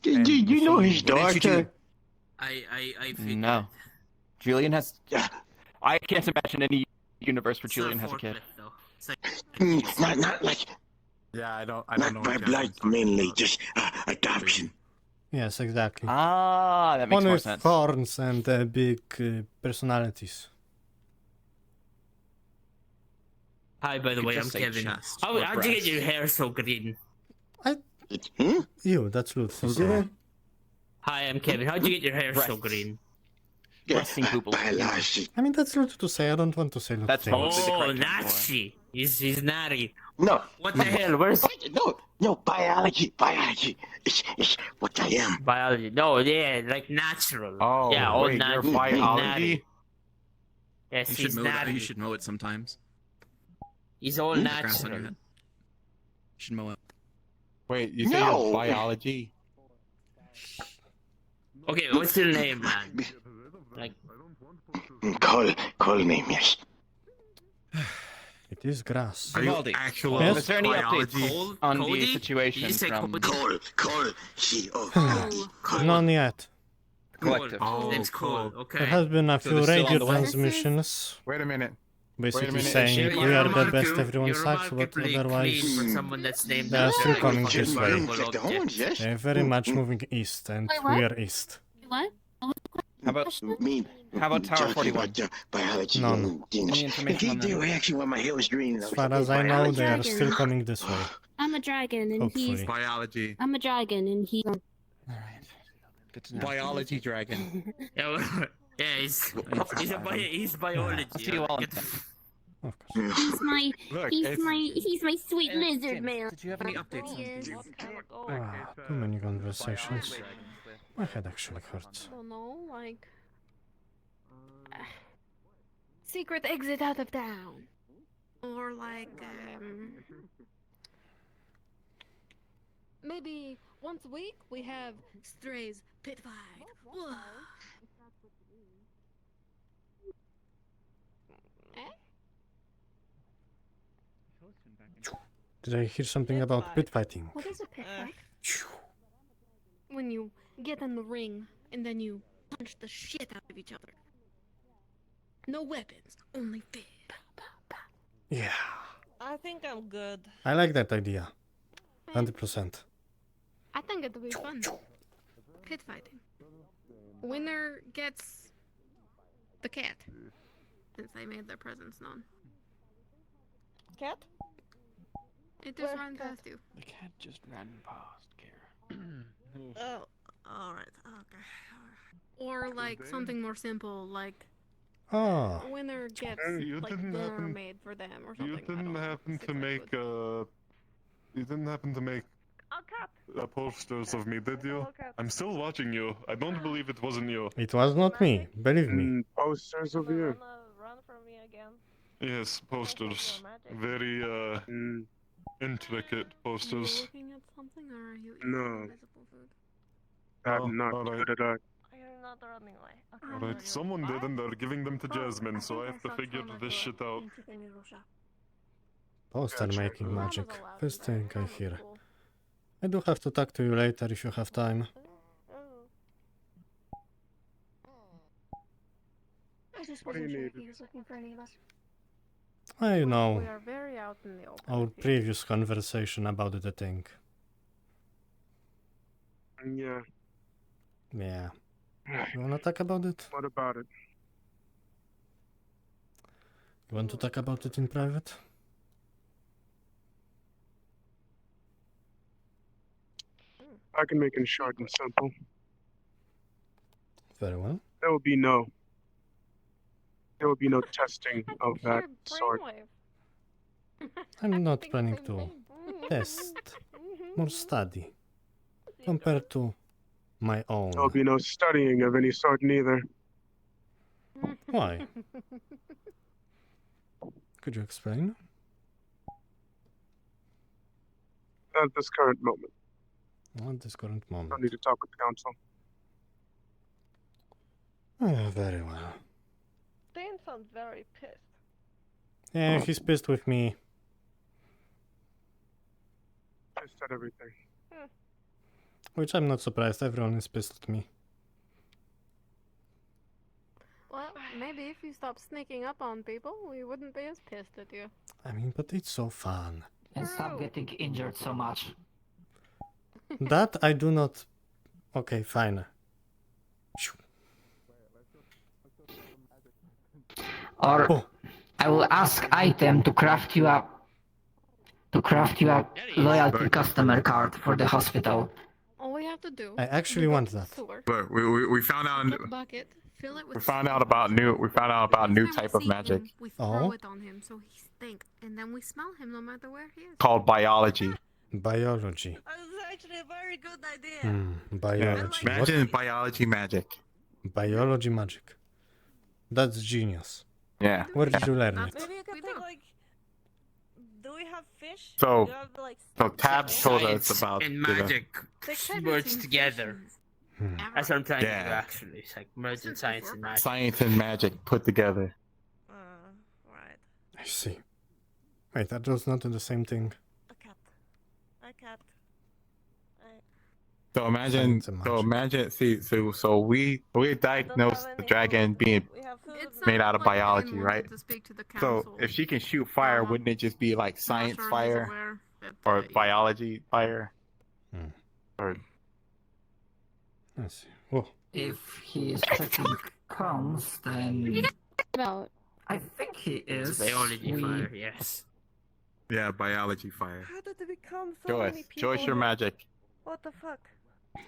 You know his What did you do? daughter. I figured. No. Julian has. Yeah. I can't imagine any universe where Julian has a kid. Forklift, though. It's like, Not like Yeah, I don't not know. by what blood Jasmine's talking mainly, about. just adoption. Yes, exactly. Ah, that makes One more with sense. horns and big personalities. Hi, by the You way, just I'm say Kevin. chest How'd or you get breast. your hair so green? Ew, that's Lucy. Hi, I'm Kevin. How'd you get your hair so Breasts. green? Resting poople. I mean, that's rude to say. I don't want to say look That's things. probably the Oh, correct term for it. Nazi. He's natty. No. What the hell? Where's No, biology. It's what I am. biology? No, yeah, like natural. Oh, yeah, all wait, natty. you're biology? Natty. Yes, You he's should, natty. you should mow it sometimes. He's all Grass on your natural. head. You should mow it. Wait, you say No. you're biology? Okay, what's your name, man? Like, Call name, yes. It is grass. Are you Vivaldi. actual Yes? Is there any biology? updates on Cody? the situation You say from Cody? Call. See, None yet. Collective? His name's Cole. There Okay. has been a So few they're still on radio the way? transmissions, Wait a minute. basically minute. saying You're we are the best remarkable- everyone you're sucks, but remarkably otherwise clean for someone that's named they are after still a coming fucking this way. valuable object. yes. They're very much moving east, and Wait, what? we are east. What? How about Me. How about Tower talking 41? about, biology None. and things. Any information on They that? were actually when my hair was green. As far as I know, they are still coming this way. I'm a dragon and Hopefully. he's Biology. I'm a dragon and he's Alright. Good to know. Biology dragon. Yeah, well, yeah, he's biology. I'll see you all in Of course. he's my Look, he's it's- my sweet lizard James, man. did you have any updates He is. Ah, too many conversations. My head actually hurts. I don't know, like secret exit out of town. Or like, maybe once a week we have Stray's pit fight. Whoa. Did I hear something about pit fighting? What is a pit fight? When you get in the ring and then you punch the shit out of each other. No weapons, only fist. Yeah, I think I'm good. I like that idea. 100%. I think it'll be fun. Pit fighting. Winner gets the cat. Since they made their presence known. Cat? It just Where runs cat? past you. The cat just ran past, Kara. Oh, alright, okay. Or like something more simple, like Oh. winner gets You like didn't dinner happen- made for them or You something. I didn't don't know. happen to Secret make food. you didn't happen to make posters of me, did you? I'm still watching you. I don't believe it wasn't you. It was not me, believe me. Posters of you. Run from me again. Yes, posters. Very intricate Are you posters. looking at something or are you eating No. invisible food? I'm not good at that. You're not running away. Okay. Alright, someone did and they're giving them to Jasmine, so I have to figure this shit out. Poster making magic. First thing I hear. I do have to talk to you later if you have time. I just wasn't sure if he was looking for any of us. I know We are very out in the open. our previous conversation about the thing. Yeah. Yeah. You wanna talk about it? What about it? You want to talk about it in private? I can make it short and simple. Very well. There will be no testing of that sort. I'm not planning to test, more study, compared to my own. There will be no studying of any sort neither. Why? Could you explain? At this current moment. At this current I moment. need to talk with the council. Very well. Dane sounds very pissed. Yeah, he's pissed with me. Pissed at everything. Which I'm not surprised, everyone is pissed at me. Well, maybe if you stopped sneaking up on people, we wouldn't be as pissed at you. I mean, but it's so fun. And stop getting injured so much. That I do not... Okay, fine. Or I will ask Item to craft you a loyalty customer card for the hospital. All we have to do. I actually want that. But we found out Bucket, fill it with we found out about new type of magic We throw it on him so he stinks, and then we smell him no matter where he is. called biology. Biology. That's actually a very good idea. Biology. Yeah. Imagine biology magic. Biology magic. That's genius. Yeah. Where did you learn it? Maybe you could think like, do we have fish? So, Do you have, like, Tab told us Science about and the- magic merged together. That's what I'm trying to do, Yeah. actually. It's like merging science and magic. Science and magic put together. Right. I see. Wait, that was not the same thing. A cat. So imagine, so we diagnosed the dragon being made out of biology, right? So if she can shoot fire, wouldn't it just be like science fire or biology fire? Or I see. Oh. If he is checking comms, then I think he is. Biology We- fire, yes. yeah, biology fire. How did it become so Joyce, many people? Joyce, your magic. What the fuck?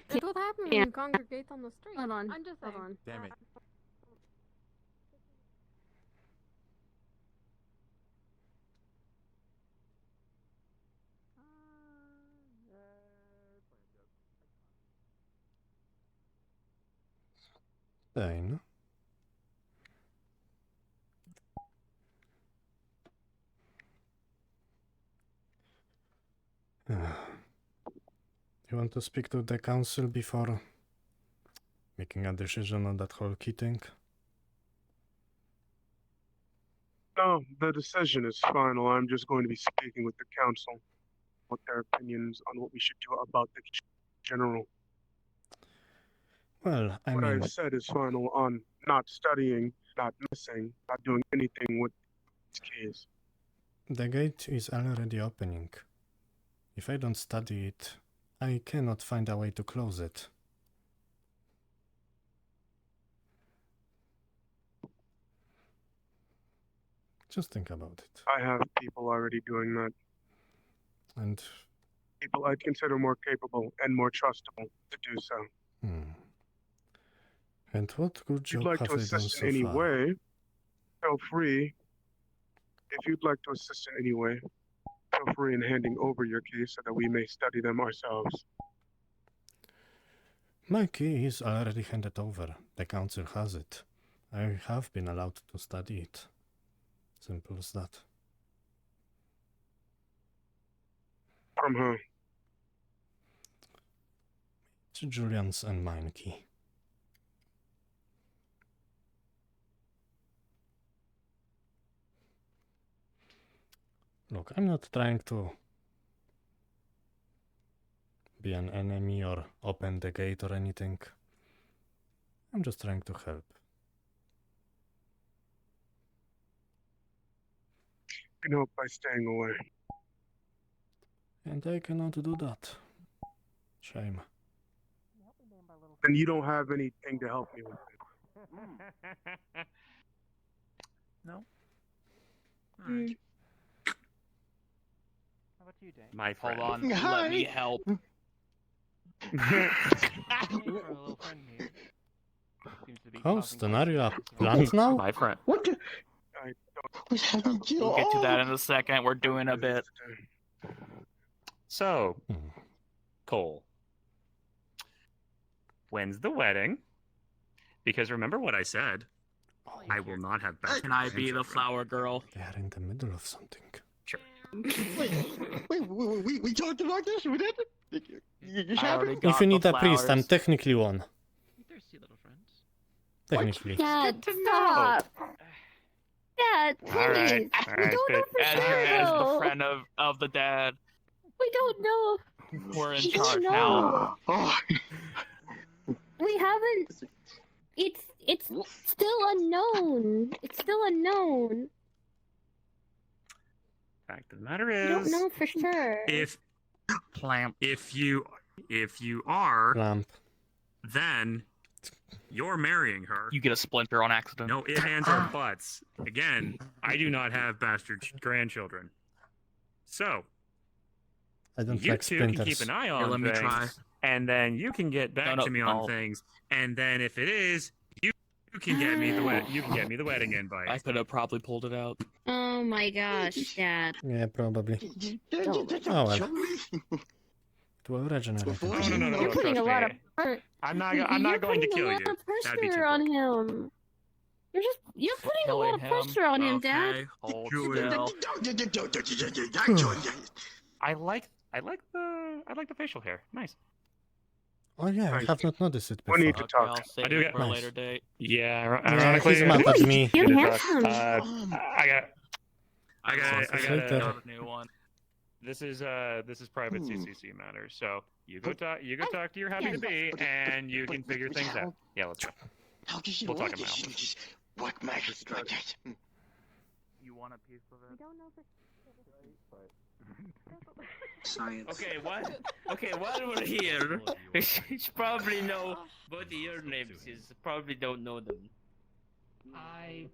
That's what happens when you congregate on the street. Hold on. I'm just saying. Hold on. Damn it. Fine. You want to speak to the council before making a decision on that whole key thing? No, the decision is final. I'm just going to be speaking with the council, what their opinions on what we should do about the general. Well, I What mean, I said is final on not studying, not missing, not doing anything with these keys. the gate is already opening. If I don't study it, I cannot find a way to close it. Just think about it. I have people already doing that. And people I'd consider more capable and more trustable to do so. And what good If you'd job like have to they done assist so in any far? way, feel free. If you'd like to assist in any way, feel free in handing over your keys so that we may study them ourselves. My key is already handed over. The council has it. I have been allowed to study it. Simple as that. From who? It's Julian's and mine key. Look, I'm not trying to be an enemy or open the gate or anything. I'm just trying to help. You can help by staying away. And I cannot do that. Shame. And you don't have anything to help me with. No. Alright. How about you, Dave? My friend. Hold on, let me help. Host, are you a plant now? My friend. What the? We'll get to that in a second. We're doing a bit. So, Cole, when's the wedding? Because remember what I said. I will not have bad. Can I be the flower girl? They are in the middle of something. Sure. We talked about this. We did. If you need a priest, I'm technically one. Thirsty little friends. Technically. Dad, stop. Dad, please. All right, We don't know for As sure. the friend of the dad, We don't know. we're in We don't charge know. now. We haven't. It's still unknown. It's still unknown. Fact of the matter We don't is, know for sure. if you are, Lamp. then you're marrying her. You get a splinter on accident. No ifs, ands, or buts. Again, I do not have bastard grandchildren. So, I don't you like two can splinters. keep an eye Here, on let me things, try. and then you can get back No, to me on no. things, and then if it is, you can get me the wedding invite. I could have probably pulled it out. Oh my gosh, Dad. Yeah, probably. Don't. Oh well. It will regenerate. No, You're putting a trust lot me. of I'm not going to kill You're you. putting a lot of That'd be too pressure on him. You're putting a lot of pressure on him, Dad. Okay, hold still. I like the facial hair. Nice. Oh yeah, I have not noticed it before. We need to Okay, talk. I'll save I do it get- for a Nice. later date. Yeah, Yeah, ironically, he's mad at me. You're Good handsome. talk. I got later. Got a new one. This is private CCC matter. So you go talk to your happy to be, and you can figure things out. Yeah, let's go. How does she We'll talk like in my it? She office. just work magic like that. You want a piece of it? don't know for Science. Okay, while we're here, we should probably know both of your names. You probably don't know them. I.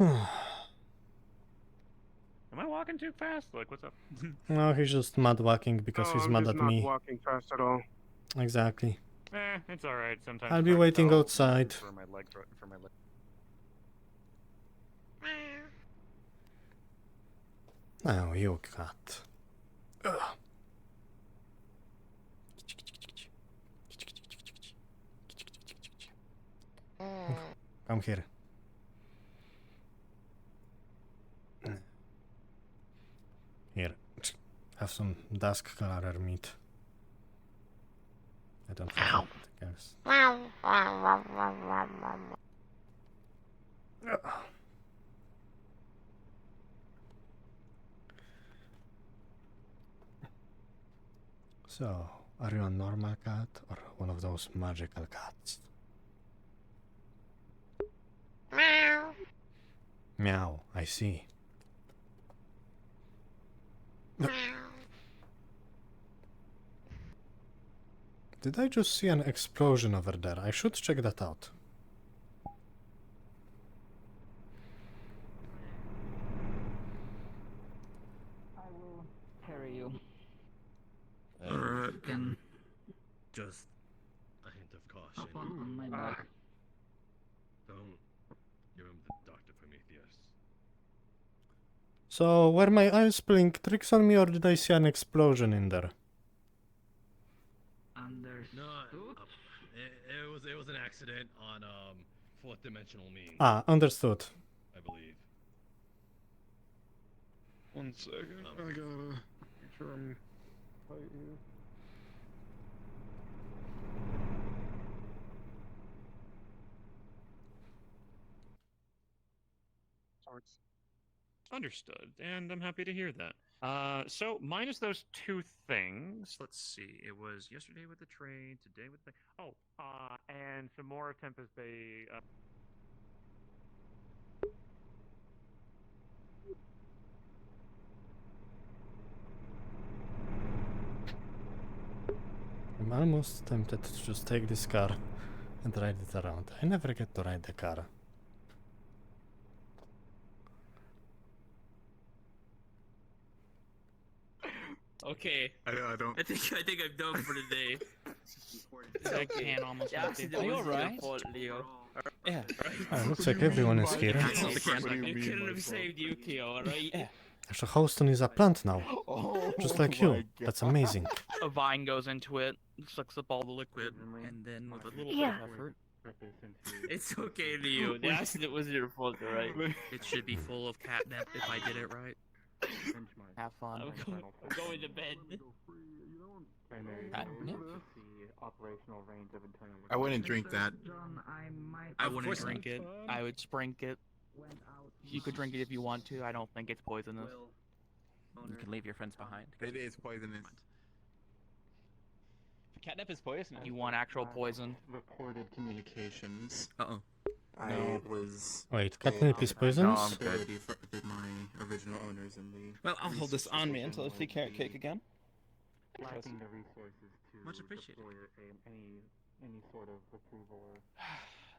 Am I walking too fast? Like, what's up? No, he's just mad walking because he's I'm mad just at not me. walking fast at all. Exactly. It's all right. Sometimes I'll it's be hard to waiting tell outside. For my leg. Oh, you cat. Ugh. Come here. Here. Have some dusk clarer meat. I don't have anything else. So, are you a normal cat or one of those magical cats? Meow. Meow, I see. Did I just see an explosion over there? I should check that out. I will carry you. Alright. Can Just a hint of caution. hop on my back. Don't give him the Dr. Prometheus. So, were my eyes playing tricks on me or did I see an explosion in there? No, it was an accident on fourth dimensional means. Ah, understood. I believe. 1 second, I gotta make sure I'm right here. Understood, and I'm happy to hear that. So minus those two things, let's see. It was yesterday with the trade, today with the and some more Tempest Bay. I'm almost tempted to just take this car and ride it around. I never get to ride the car. Okay. I don't. I think I'm done for the day. I can almost. The accident Are you was your alright? fault, Leo. Yeah. Looks like everyone is here. You couldn't have saved Yukio, alright? Yeah. Actually, Houston is a plant now. Just like you. That's amazing. A vine goes into it, sucks up all the liquid, and then with a little bit of effort. It's okay, Leo. The accident was your fault, alright? It should be full of catnip if I did it right. Have fun. I'm going to bed. Catnip? I wouldn't drink that. I wouldn't drink it. I would sprink it. You could drink it if you want to. I don't think it's poisonous. You can leave your friends behind. It is poisonous. Catnip is poisonous. You want actual poison? Reported communications. Uh-oh. I was. Wait, catnip is poisonous? No, I'm good. Did my original owners in the. Well, I'll hold this on me until I see carrot cake again. Lacking the resources to Much appreciated. deploy any sort of retrieval or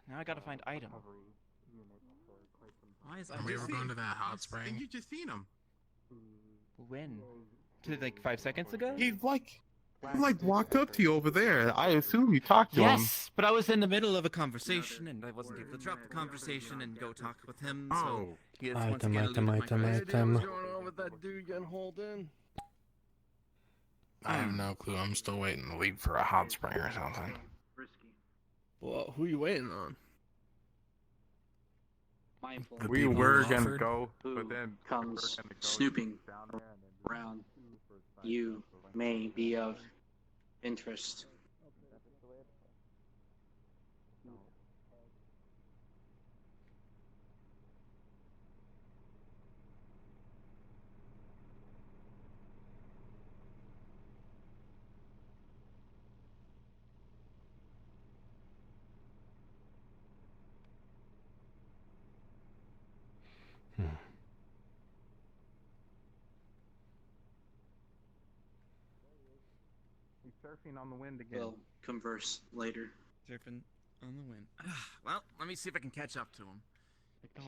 Now I gotta find item. recovery unit for quite some time. Why is Have we ever gone to that hot spring? You just seen him. When? Like 5 seconds ago? He walked up to you over there. I assume you talked to him. Yes, but I was in the middle of a conversation and I wasn't able to drop the conversation and go talk with him. So he is once again Item. What's going on with that dude getting hauled in? I have no clue. I'm still waiting to leave for a hot spring or something. Well, who you waiting on? We were gonna go, but then comes snooping around you may be of interest. He's surfing on the wind again. We'll converse later. Surfing on the wind. Well, let me see if I can catch up to him.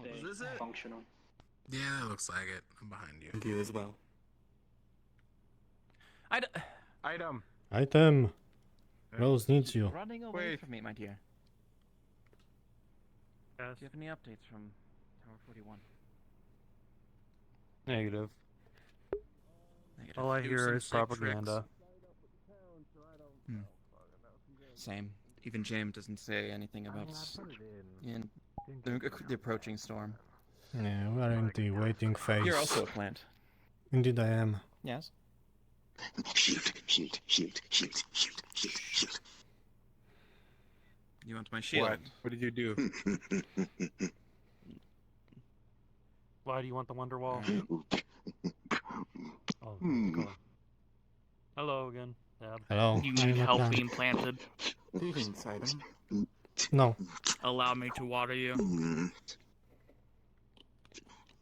Stay Is this it? functional. Yeah, that looks like it. I'm behind you. And you as well. Item. Item. Rose needs you. Running away from me, my dear. Yes. Do you have any updates from Tower 41? Negative. Negative. All I Do hear some is sick propaganda. Same. Even James doesn't say anything about. The approaching storm. Yeah, we are in the waiting phase. You're also a plant. Indeed, I am. Yes. Shield, shield, shield, shield, shield, shield, shield. You want my shield? What did you do? Why do you want the Wonder Wall? Oh, cool. Hello again, Dad. Hello. You I need am a help plant. being planted. Greetings, item. No. Allow me to water you.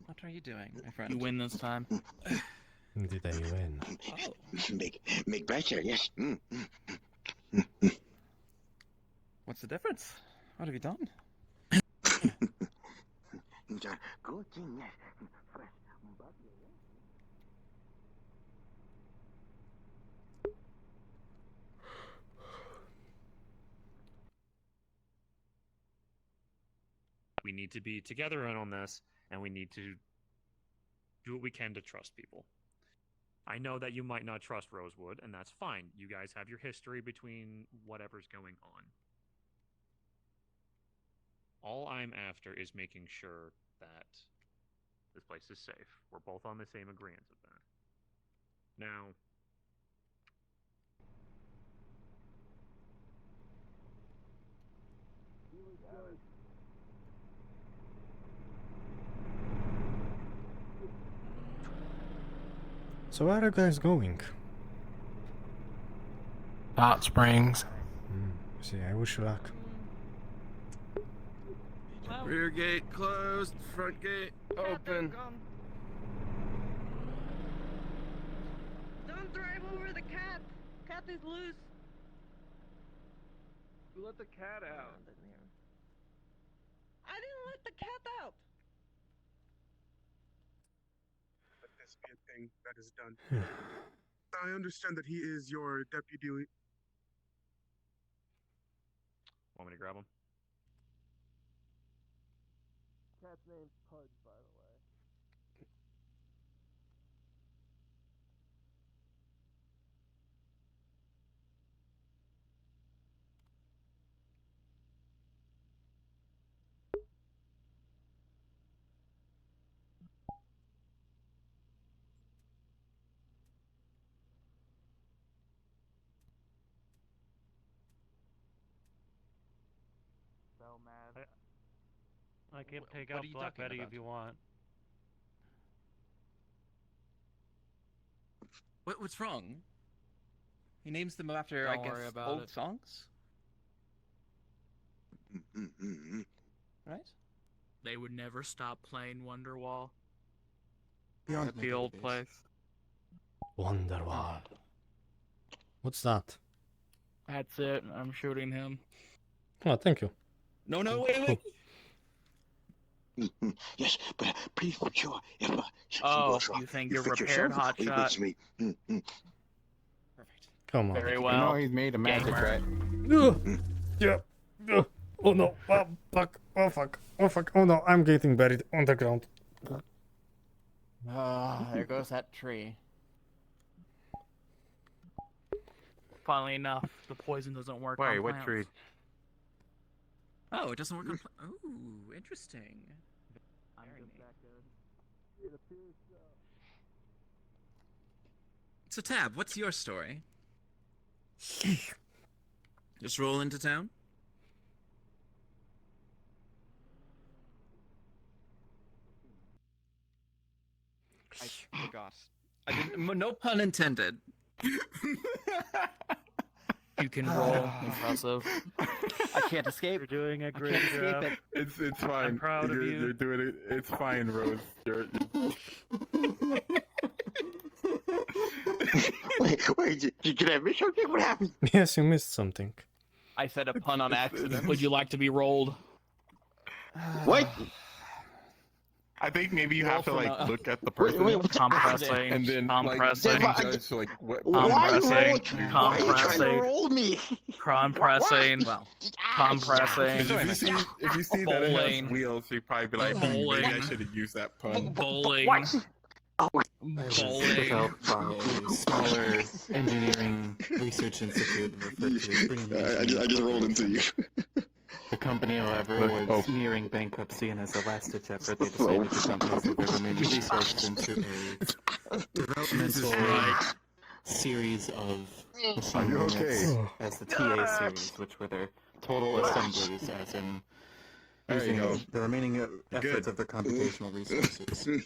What are you doing, my friend? You win this time. Did I win? Make pressure, yes. What's the difference? What have you done? Good thing, yes. We need to be together on this, and we need to do what we can to trust people. I know that you might not trust Rosewood, and that's fine. You guys have your history between whatever's going on. All I'm after is making sure that this place is safe. We're both on the same agreement of that. Now, So where are you guys going? Hot Springs. See, I wish you luck. Rear gate closed, front gate open. Don't drive over the cat. Cat is loose. Who let the cat out? I didn't let the cat out. Let this be a thing that is done. I understand that he is your deputy. want me to grab him? Cat's name's Pudge, by the way. So mad. I can take out Black Betty if you want. What's wrong? He names them after, Don't I guess, worry about old it. songs? Right? They would never stop playing Wonderwall. Beyond At the old place. Wonderwall. What's that? That's it. I'm shooting him. Oh, thank you. No, wait. Yes, but please for sure. If Oh, you think you're prepared, hotshot? Me. Come on. Very well. You know he's made a magic, right? Yeah. Oh no. Oh fuck. Oh fuck. Oh fuck. Oh no. I'm getting buried underground. There goes that tree. Funnily enough, the poison doesn't work Wait, on what plants. tree? Oh, it doesn't work on Ooh, interesting. So, Tab, what's your story? Just roll into town? I forgot. I didn't, no pun intended. You can roll. Impressive. I can't escape. You're doing a I great can't escape job. it. It's fine. I'm proud of you. You're doing it. It's fine, Rose. Wait, did I miss something? What happened? Yes, you missed something. I said a pun on accident. Would you like to be rolled? What? I think maybe you have to like look at the Wait, person Compressing. and then Compressing. like judge like what. Why are you Compressing. why are you trying to Compressing. roll me? Compressing. Well, Compressing. If you see that it Bowling. has wheels, you probably be like, maybe I should have used that pun. Bowling. Bowling. Developed by a smaller engineering research institute referred to as Green I just rolled into you. The company, however, was nearing bankruptcy, and as a last-ditch effort, they decided to dump most of their remaining resources into a developmental series of machine units as the TA series, which were their total assemblies, as in using the remaining efforts of their computational resources.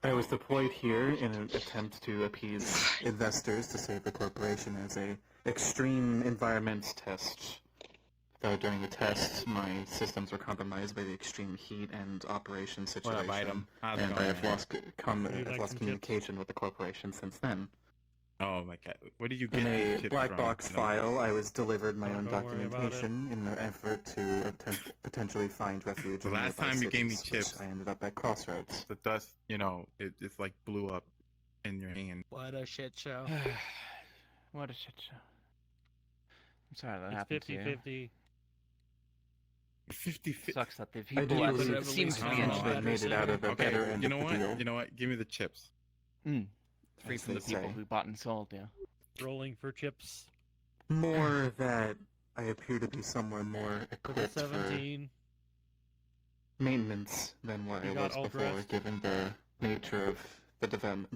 I was deployed here in an attempt to appease investors to save the corporation as a extreme environment test. Though during the test, my systems were compromised by the extreme heat and operation situation, and I have lost communication with the corporation since then. Oh my god, where did you get In these a chips black from? box file, I was delivered my own Don't worry about documentation in an effort to potentially find refuge The in last nearby time you gave me cities, which chips, I ended up at Crossroads. the dust, it just like blew up in your hand. What a shit show. What a shit show. I'm sorry that It's happened to you. 50-50. 50-50. Sucks that the I people do that believe seems to be they made it out of the better end you know of the what? deal. You know what? Give me the chips. Free As from they the people say. who bought and sold, yeah. Rolling for chips. More that I appear to be somewhere more For the equipped for 17. maintenance than what You I got was all before, dressed? given the nature of the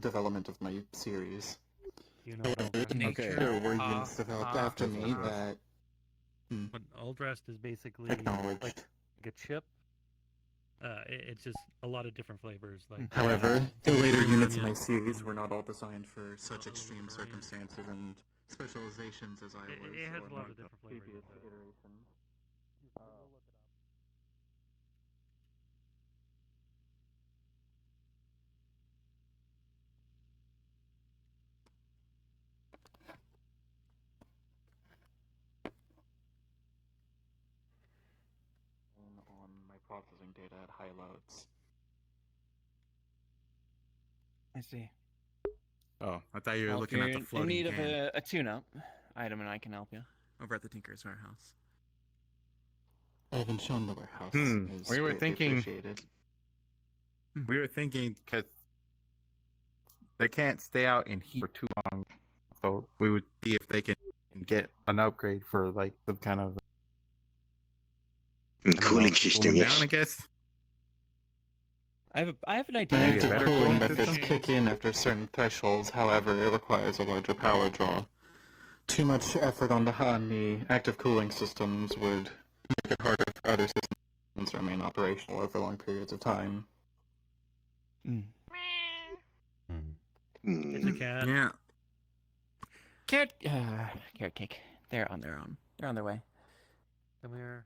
development of my series. You know what all dressed is? There were units developed after me that But all dressed is basically acknowledged. like a chip. It's just a lot of different flavors. Like However, the later units in my onion. series were not all designed for such extreme circumstances and specializations as I was It has on a lot my of different flavors. previous iterations. On my processing data at high loads. I see. Oh, I thought you were Well, looking if at the you're floating in need can. of a tune-up item, and I can help you over at the Tinker's warehouse. I haven't shown the warehouse. Is We were greatly thinking. appreciated. We were thinking because they can't stay out in heat for too long, so we would see if they can get an upgrade for like some kind of Cooling system, down, yes. I guess. I have an My idea. Maybe a active better cooling cooling methods system? kick in after certain thresholds, however, it requires a larger power draw. Too much effort on the active cooling systems would make it harder for other systems to remain operational over long periods of time. It's a cat. Yeah. Carrot cake. They're on their own. They're on their way. Come here.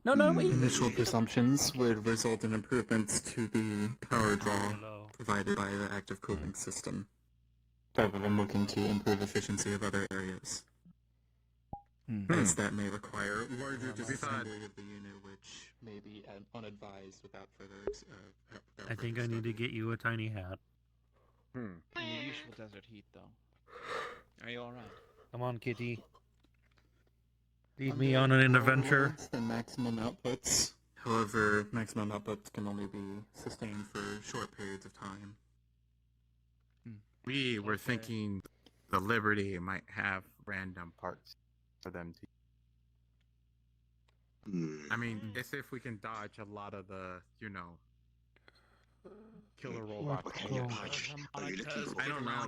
No, wait. Initial presumptions would result in improvements to the power draw Hello. provided by the active cooling system, rather than looking to improve efficiency of other areas. As that may require larger disassembly of the unit, which may be unadvised without further. I think I need to get you a tiny hat. In the usual desert heat, though. Are you alright? Come on, kitty. Lead me on an adventure. And maximum outputs. However, maximum outputs can only be sustained for short periods of time. We were thinking the Liberty might have random parts for them to. I mean, it's if we can dodge a lot of the, killer robots. Are you looking for? I don't know.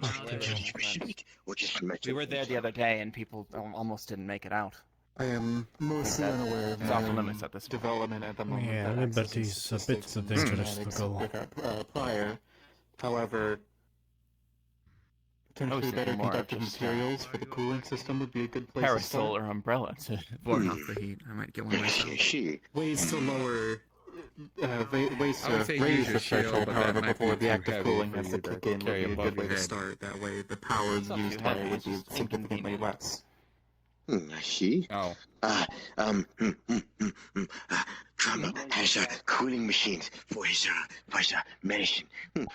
We were there the other day, and people almost didn't make it out. I am mostly unaware of It's off my limits at this point. development at the moment. Yeah, that Liberty's accesses a bit statistics too and dangerous to mathematics go. with our, prior. However, potentially thinking better more of conductive just, materials for the cooling system would be a good place to Parasol start. or umbrella to ward off the heat. I might get one myself. Ways to lower, ways I would to say raise use the your shield, threshold, but that however, might be before the too active heavy cooling for has to you to kick in would carry be a above good way your to head. start. That way, the power It's not used too by heavy, it would it's be just significantly inconvenient. less. I see. Oh. Drummer has cooling machines for his medicine.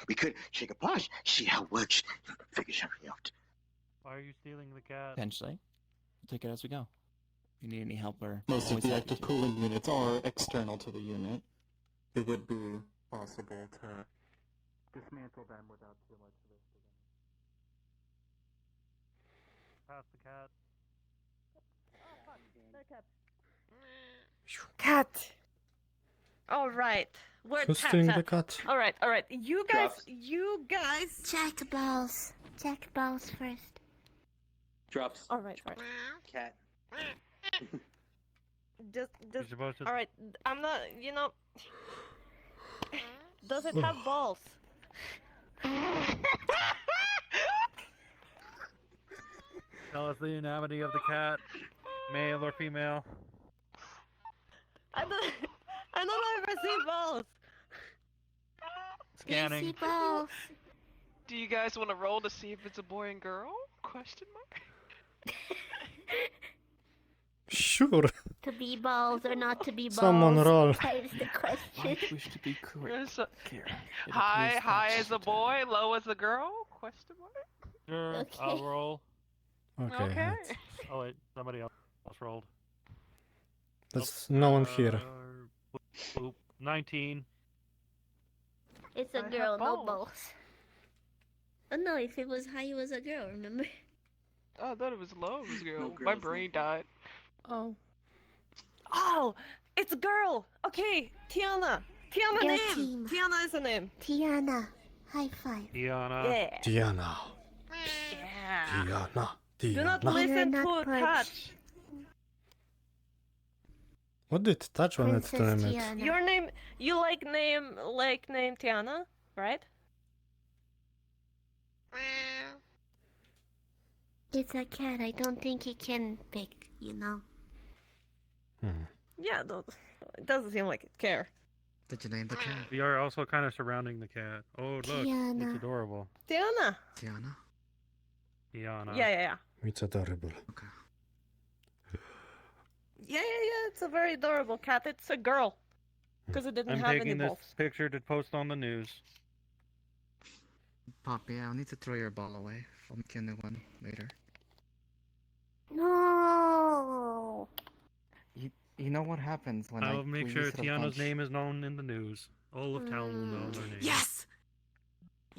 We could take a pause, see how it works, figure something out. Why are you stealing the cat? Potentially. We'll take it as we go. If you need any help, or Most of the active cooling units are external to the unit. It would be possible to dismantle them without too much risk. Pass the cat. Cat. All right. We're Who's stealing the cat? All right. You guys. Check balls. Check balls first. Drops. All right. Cat. Just. You're supposed to. All right. I'm not. Does it have balls? Tell us the anatomy of the cat, male or female. I don't know if I see balls. Scanning. See balls. Do you guys want to roll to see if it's a boy and girl? Question mark. Sure. To be balls or not to be balls? Someone roll. That is the question. wish to be correct. There's a- high as a boy, low as a girl? Question mark. Sure, Okay. I'll roll. Okay. Okay. Oh wait, somebody else rolled. That's no one here. Boop. 19. It's a I girl, have no balls. balls. Oh no, if it was high, it was a girl, remember? Oh, I thought it was low as a girl. No My girls, brain no. died. Oh, it's a girl. Okay, Tiana. Tiana Your name. team. Tiana is a name. Tiana. High five. Tiana. Yeah. Diana. Yeah. Diana. Do not Diana. listen You're to not touch. What did touch when it's Princess doing it? Tiana. Your name. You like name Tiana, right? It's a cat. I don't think he can pick, Yeah. It doesn't seem like it care. Did you name the cat? We are also kind of surrounding the cat. Oh look, Tiana. it's adorable. Tiana. Tiana? Tiana. Yeah. It's adorable. Okay. Yeah. It's a very adorable cat. It's a girl. Because it didn't I'm have any taking this balls. picture to post on the news. Poppy, I'll need to throw your ball away. I'll make you a new one later. No. You know what happens when I will make we sure use it a Tiana's bunch? name is known in the news. All of town will know their name. Yes.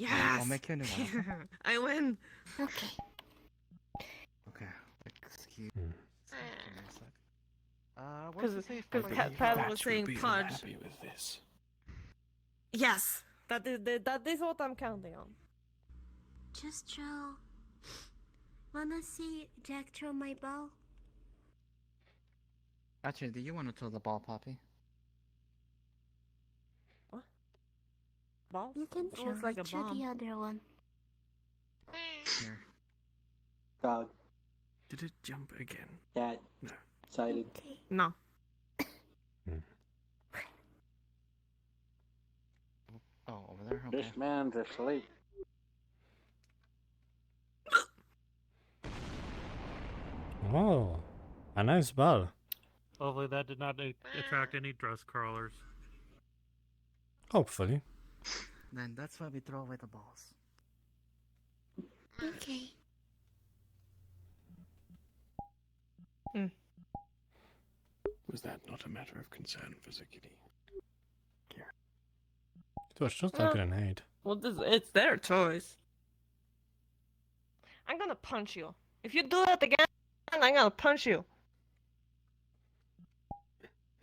I'll make you a new one. I win. Okay. Okay. Excuse Hmm. me a sec. What's the safe Because word? Pat was saying punch. Happy with this. Yes. That is what I'm counting on. Just throw. Wanna see Jack throw my ball? Actually, do you want to throw the ball, Poppy? Ball? You can It throw. looks like a Throw bomb. the other one. Here. Dog. Did it jump again? Cat. No. Excited. Okay. No. Oh, over there? Okay. This man's asleep. Oh, a nice ball. Hopefully that did not attract any dust crawlers. Hopefully. Then that's why we throw away the balls. Okay. Was that not a matter of concern for the kitty? It was just a grenade. Well, it's their choice. I'm gonna punch you. If you do that again, I'm gonna punch you.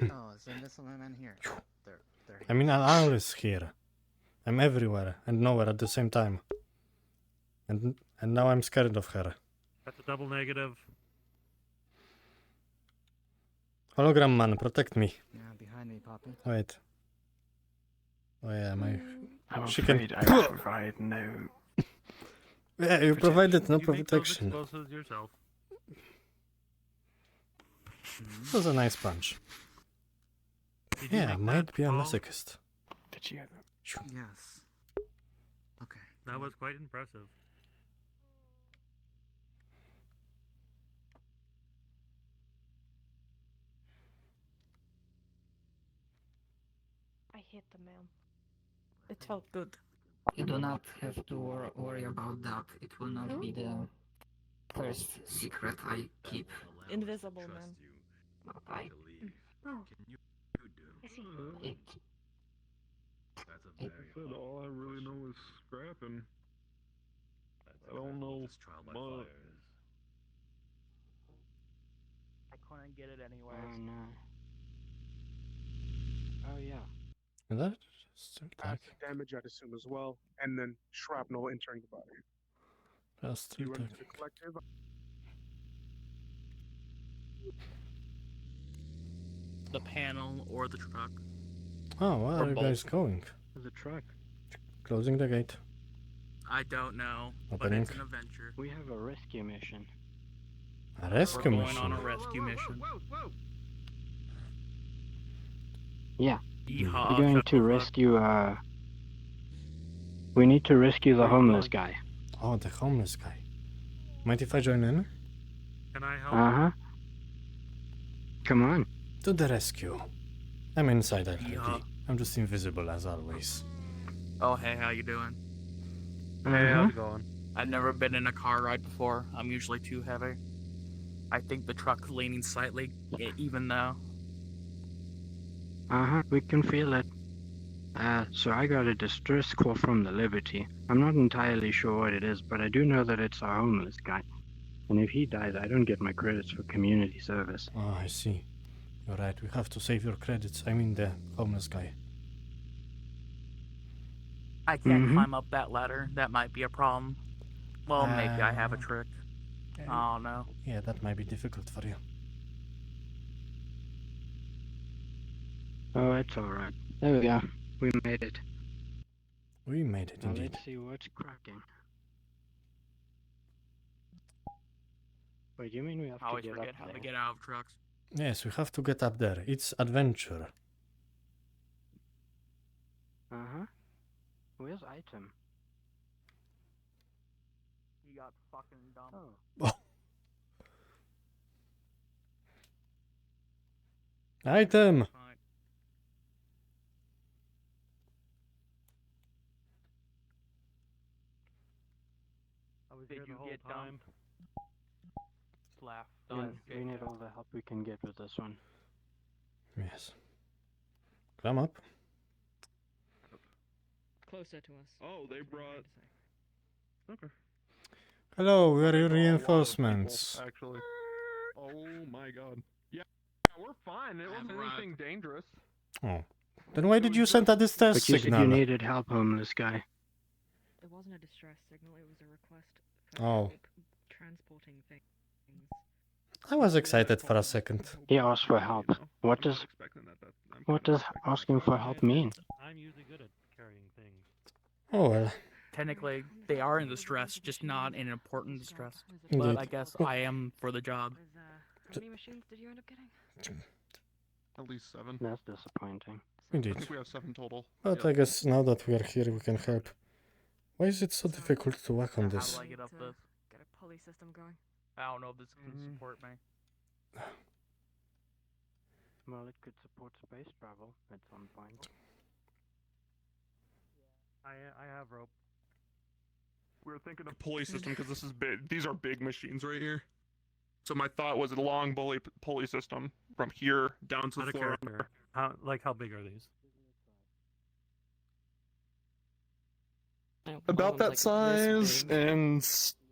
Oh, is the invisible man here? They're here. I mean, I'm always here. I'm everywhere and nowhere at the same time. And now I'm scared of her. That's a double negative. Hologram man, protect me. Yeah, behind me, Poppy. Wait. Oh yeah, my... I'm She can- afraid I provide no. Yeah, you provided no You make those protection. explosives yourself. It was a nice punch. Did you Yeah, make might that be a fall? masochist. Did you? Yes. Okay. That was quite impressive. I hit the man. It felt good. You do not have to worry about that. It will not be the first secret I keep. Invisible man. I, Oh. I see. it, Said all I really know is scrapping. I don't know much. couldn't get it anyways. no. Oh yeah. Is that still like Acid damage, I'd assume, as well, and then shrapnel entering the body. that's still You run like to the collective. The panel or the truck. Oh, where Or are you both. guys going? The truck. Closing the gate. I don't know, but Opening. it's an adventure. We have a rescue mission. A rescue We're going mission. on a rescue mission. Yeah. Yeehaw, We're going to rescue, we need to rescue the homeless guy. Oh, the homeless guy. Mind if I join in? Can I help? Uh-huh. Come on. To the rescue. I'm inside already. Yeehaw. I'm just invisible as always. Oh, hey, how you doing? Hey, how's it going? I've never been in a car ride before. I'm usually too heavy. I think the truck's leaning slightly, even though. Uh-huh, we can feel it. So I got a distress call from the Liberty. I'm not entirely sure what it is, but I do know that it's our homeless guy. And if he dies, I don't get my credits for community service. Oh, I see. You're right, we have to save your credits. I mean the homeless guy. I can't climb up that ladder. That might be a problem. Well, maybe I have a trick. I don't know. Yeah, that might be difficult for you. Oh, it's alright. There we go. We made it. We made it Now indeed. let's see what's cracking. Wait, you mean we have I to always get forget up how there? to get out of trucks. Yes, we have to get up there. It's adventure. Uh-huh. Where's item? You got fucking dumb. Oh. Item! I was Did here you the whole get time. Laugh. We need all the help we can get with this one. Yes. Climb up. Closer to us. Oh, they brought. Okay. Hello, we are your A lot of people, reinforcements. Actually. Oh my god. Yeah, we're fine. It wasn't anything dangerous. Oh. Then why did you send a distress But you said signal? you needed help, homeless guy. It wasn't a distress signal, it was a request for Oh. help transporting things. I was excited for a second. He asked for help. What does asking for help mean? I'm usually good at carrying things. Oh well. Technically, they are in distress, just not in important distress. Indeed. But I guess I am for the job. How many machines did you end up getting? At least 7. That's disappointing. I Indeed. think we have 7 total. But I guess now that we are here, we can help. Why is it so difficult to work on How this? do I get up this? Get a pulley system going. I don't know if this can support me. Well, it could support space travel at some point. I have rope. We were thinking of pulley system because this is big. These are big machines right here. So my thought was a long pulley system from here down to Out the of floor. character. How big are these? About that size, and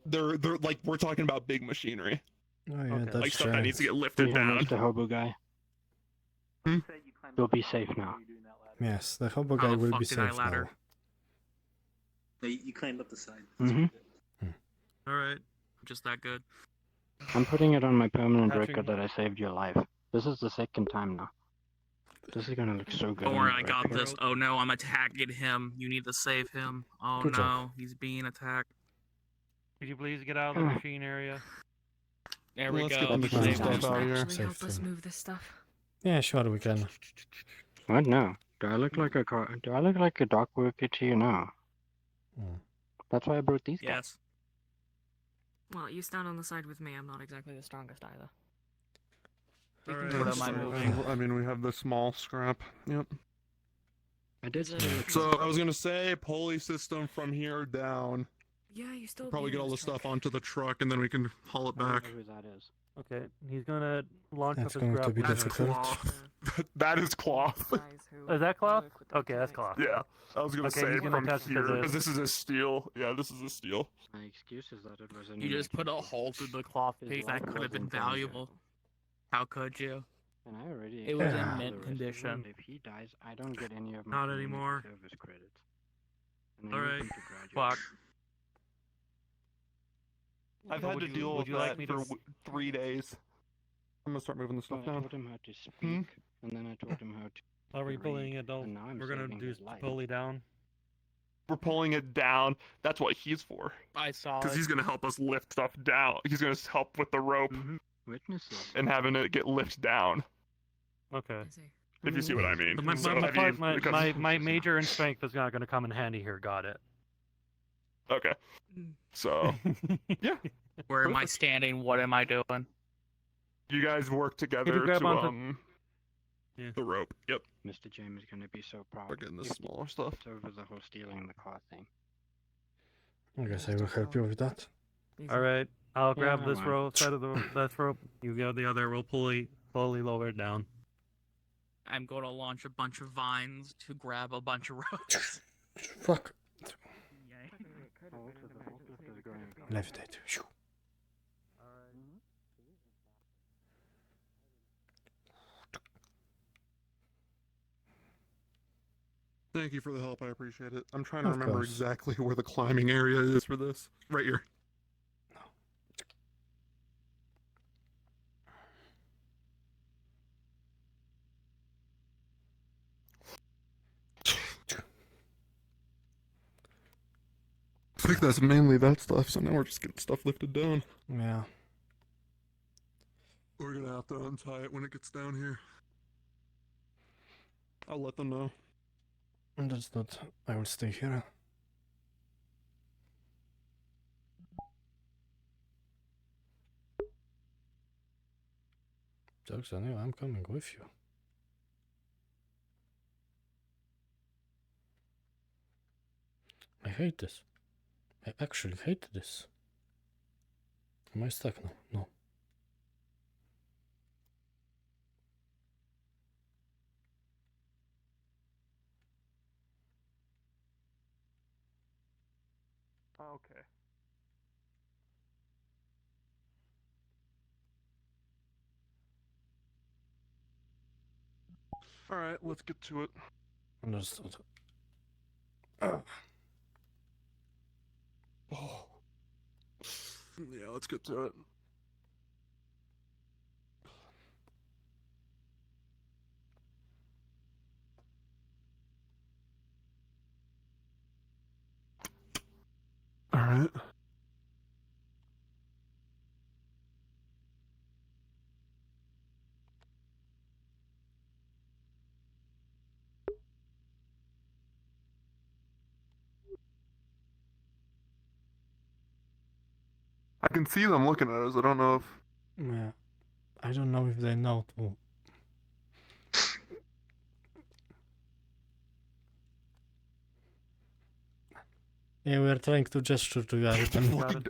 they're like we're talking about big machinery. Oh yeah, Okay. that's Like stuff that giant. needs to get lifted We down. the hobo guy. You'll be safe now. Yes, the hobo How guy the will fuck be did I safe ladder? now. You climbed up the side. All right, just that good. I'm putting it on my permanent Catching- record that I saved your life. This is the second time now. This is gonna look so good. Don't on worry, the I got record. this. Oh no, I'm attacking him. You need to save him. Oh Good no, job. he's being attacked. Could you please get out of the machine area? There we Let's go. get the we machine saved stuff him. out of here. Actually help Safe us thing. move this stuff. Yeah, sure we can. What now? Do I look like a dock worker to you now? Hmm. That's why I brought these guys. Yes. Well, you stand on the side with me. I'm not exactly the strongest either. We can Alright, do that, my moving. I mean, we have the small scrap. Yep. I did. So I was gonna say pulley system from here down. Yeah, you still Probably get all the stuff onto the truck, and then we can haul it I don't back. know who that is. Okay, he's gonna launch That's up his going to be grappling That's gun. cloth. That is cloth. Is that cloth? Okay, that's cloth. Yeah, I was gonna Okay, say he's gonna from attach it to here this. because this is a steel. Yeah, this is a steel. My excuse is that it was a You just put a hole through the cloth piece. That could have been valuable. How could you? And I already. It was in explained mint the rest of condition. them. If he dies, I don't get any of my Not community anymore. service credits. And I All need right. him to graduate. Fuck. I've So had would to you- deal would with you like that me to for s- 3 days. I'm gonna start moving this Well, stuff I down. taught him how to speak, and then I taught him how to. Are we read, pulling it down? and now I'm We're gonna saving do his life. pulley down. We're pulling it down. That's what he's for. I saw Because it. he's gonna help us lift stuff down. He's gonna help with the rope Witnesses. and having it get lifted down. Okay. If you see what I mean. So my, So my, have my, you- my, because- my, my major in strength is not going to come in handy here. Got it. Okay. So yeah. Where am I standing? What am I doing? You guys work together grab to onto- the rope. Yep. Mr. James is going to be so proud. We're getting the He smaller stuff. gets over the whole stealing the car thing. I guess I will help you with that. All right. I'll grab Yeah, this why? rope, side of the this rope. You go the other. We'll slowly lower it down. I'm going to launch a bunch of vines to grab a bunch of ropes. Fuck. Yay. Levitate. Shoo. Thank you for the help. I appreciate it. I'm trying to Of remember course. exactly where the climbing area is for this. Right here. I think that's mainly that stuff, so now we're just getting stuff lifted down. Yeah. We're gonna have to untie it when it gets down here. I'll let them know. That's not. I will stay here. Jokes on you, I'm coming with you. I hate this. I actually hate this. Am I stuck now? No. Okay. Alright, let's get to it. Understood. Oh. Yeah, let's get to it. Alright. I can see them looking at us. I don't know if. Yeah. I don't know if they know too. Yeah, we are trying to gesture to you.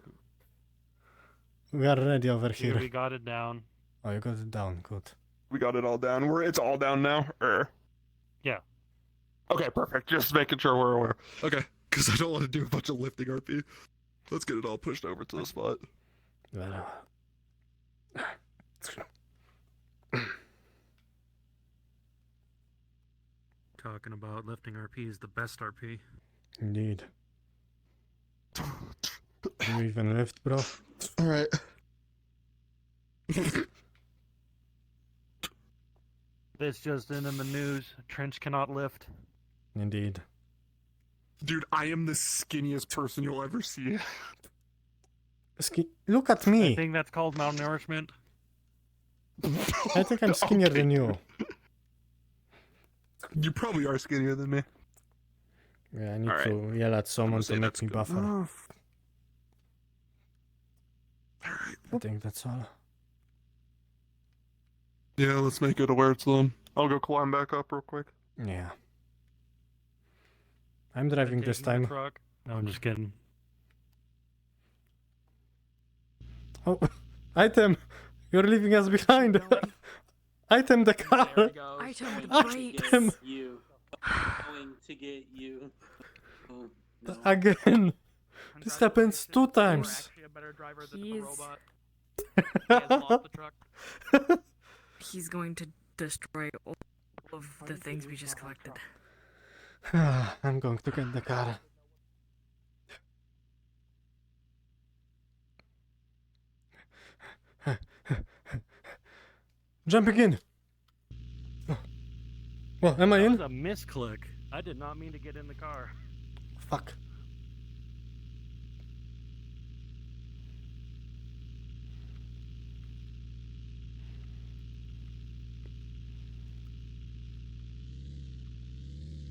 We are ready over Here, here. we got it down. Oh, you got it down. Good. We got it all down. It's all down now? Yeah. Okay, perfect. Just making sure we're aware. Okay, because I don't want to do a bunch of lifting RP. Let's get it all pushed over to the spot. Well, Talking about lifting RP is the best RP. indeed. You even lift, bro? Alright. This just in the news. Trench cannot lift. Indeed. Dude, I am the skinniest person you'll ever see. Look at me. I think that's called malnourishment. I think I'm skinnier than you. You probably are skinnier than me. Yeah, I need to yell at someone to make me buffer. I think that's all. Yeah, let's make it aware to them. I'll go climb back up real quick. Yeah. I'm driving this Taking the time. truck. No, I'm just kidding. Oh, item! You're leaving us behind! Item the car! Item the brakes. Item! You. Going to get you. Oh, no. Again! This happens 2 times! Actually a better driver than He the is- robot. He has lost the truck. he's going to destroy all of the things we just collected. I'm going to get the car. Jumping in. Well, am I That in? was a misclick. I did not mean to get in the car. Fuck.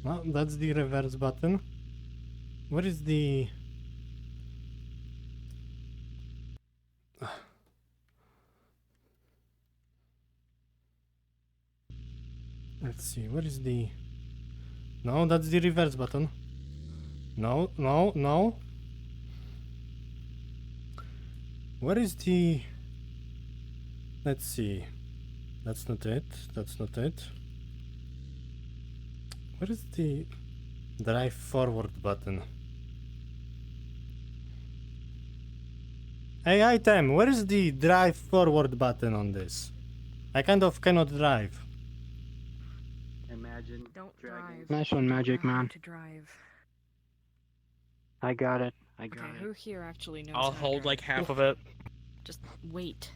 Well, that's the reverse button. What is the... Let's see, what is the... No, that's the reverse button. No, no, no. What is the... Let's see. That's not it. That's not it. What is the drive forward button? Hey, item, where is the drive forward button on this? I kind of cannot drive. Imagine. Don't driving. drive. Nice one, Magic Man. To drive. I got it. I got Okay, it. who here actually knows I'll how to hold drive? like half of it. Just wait.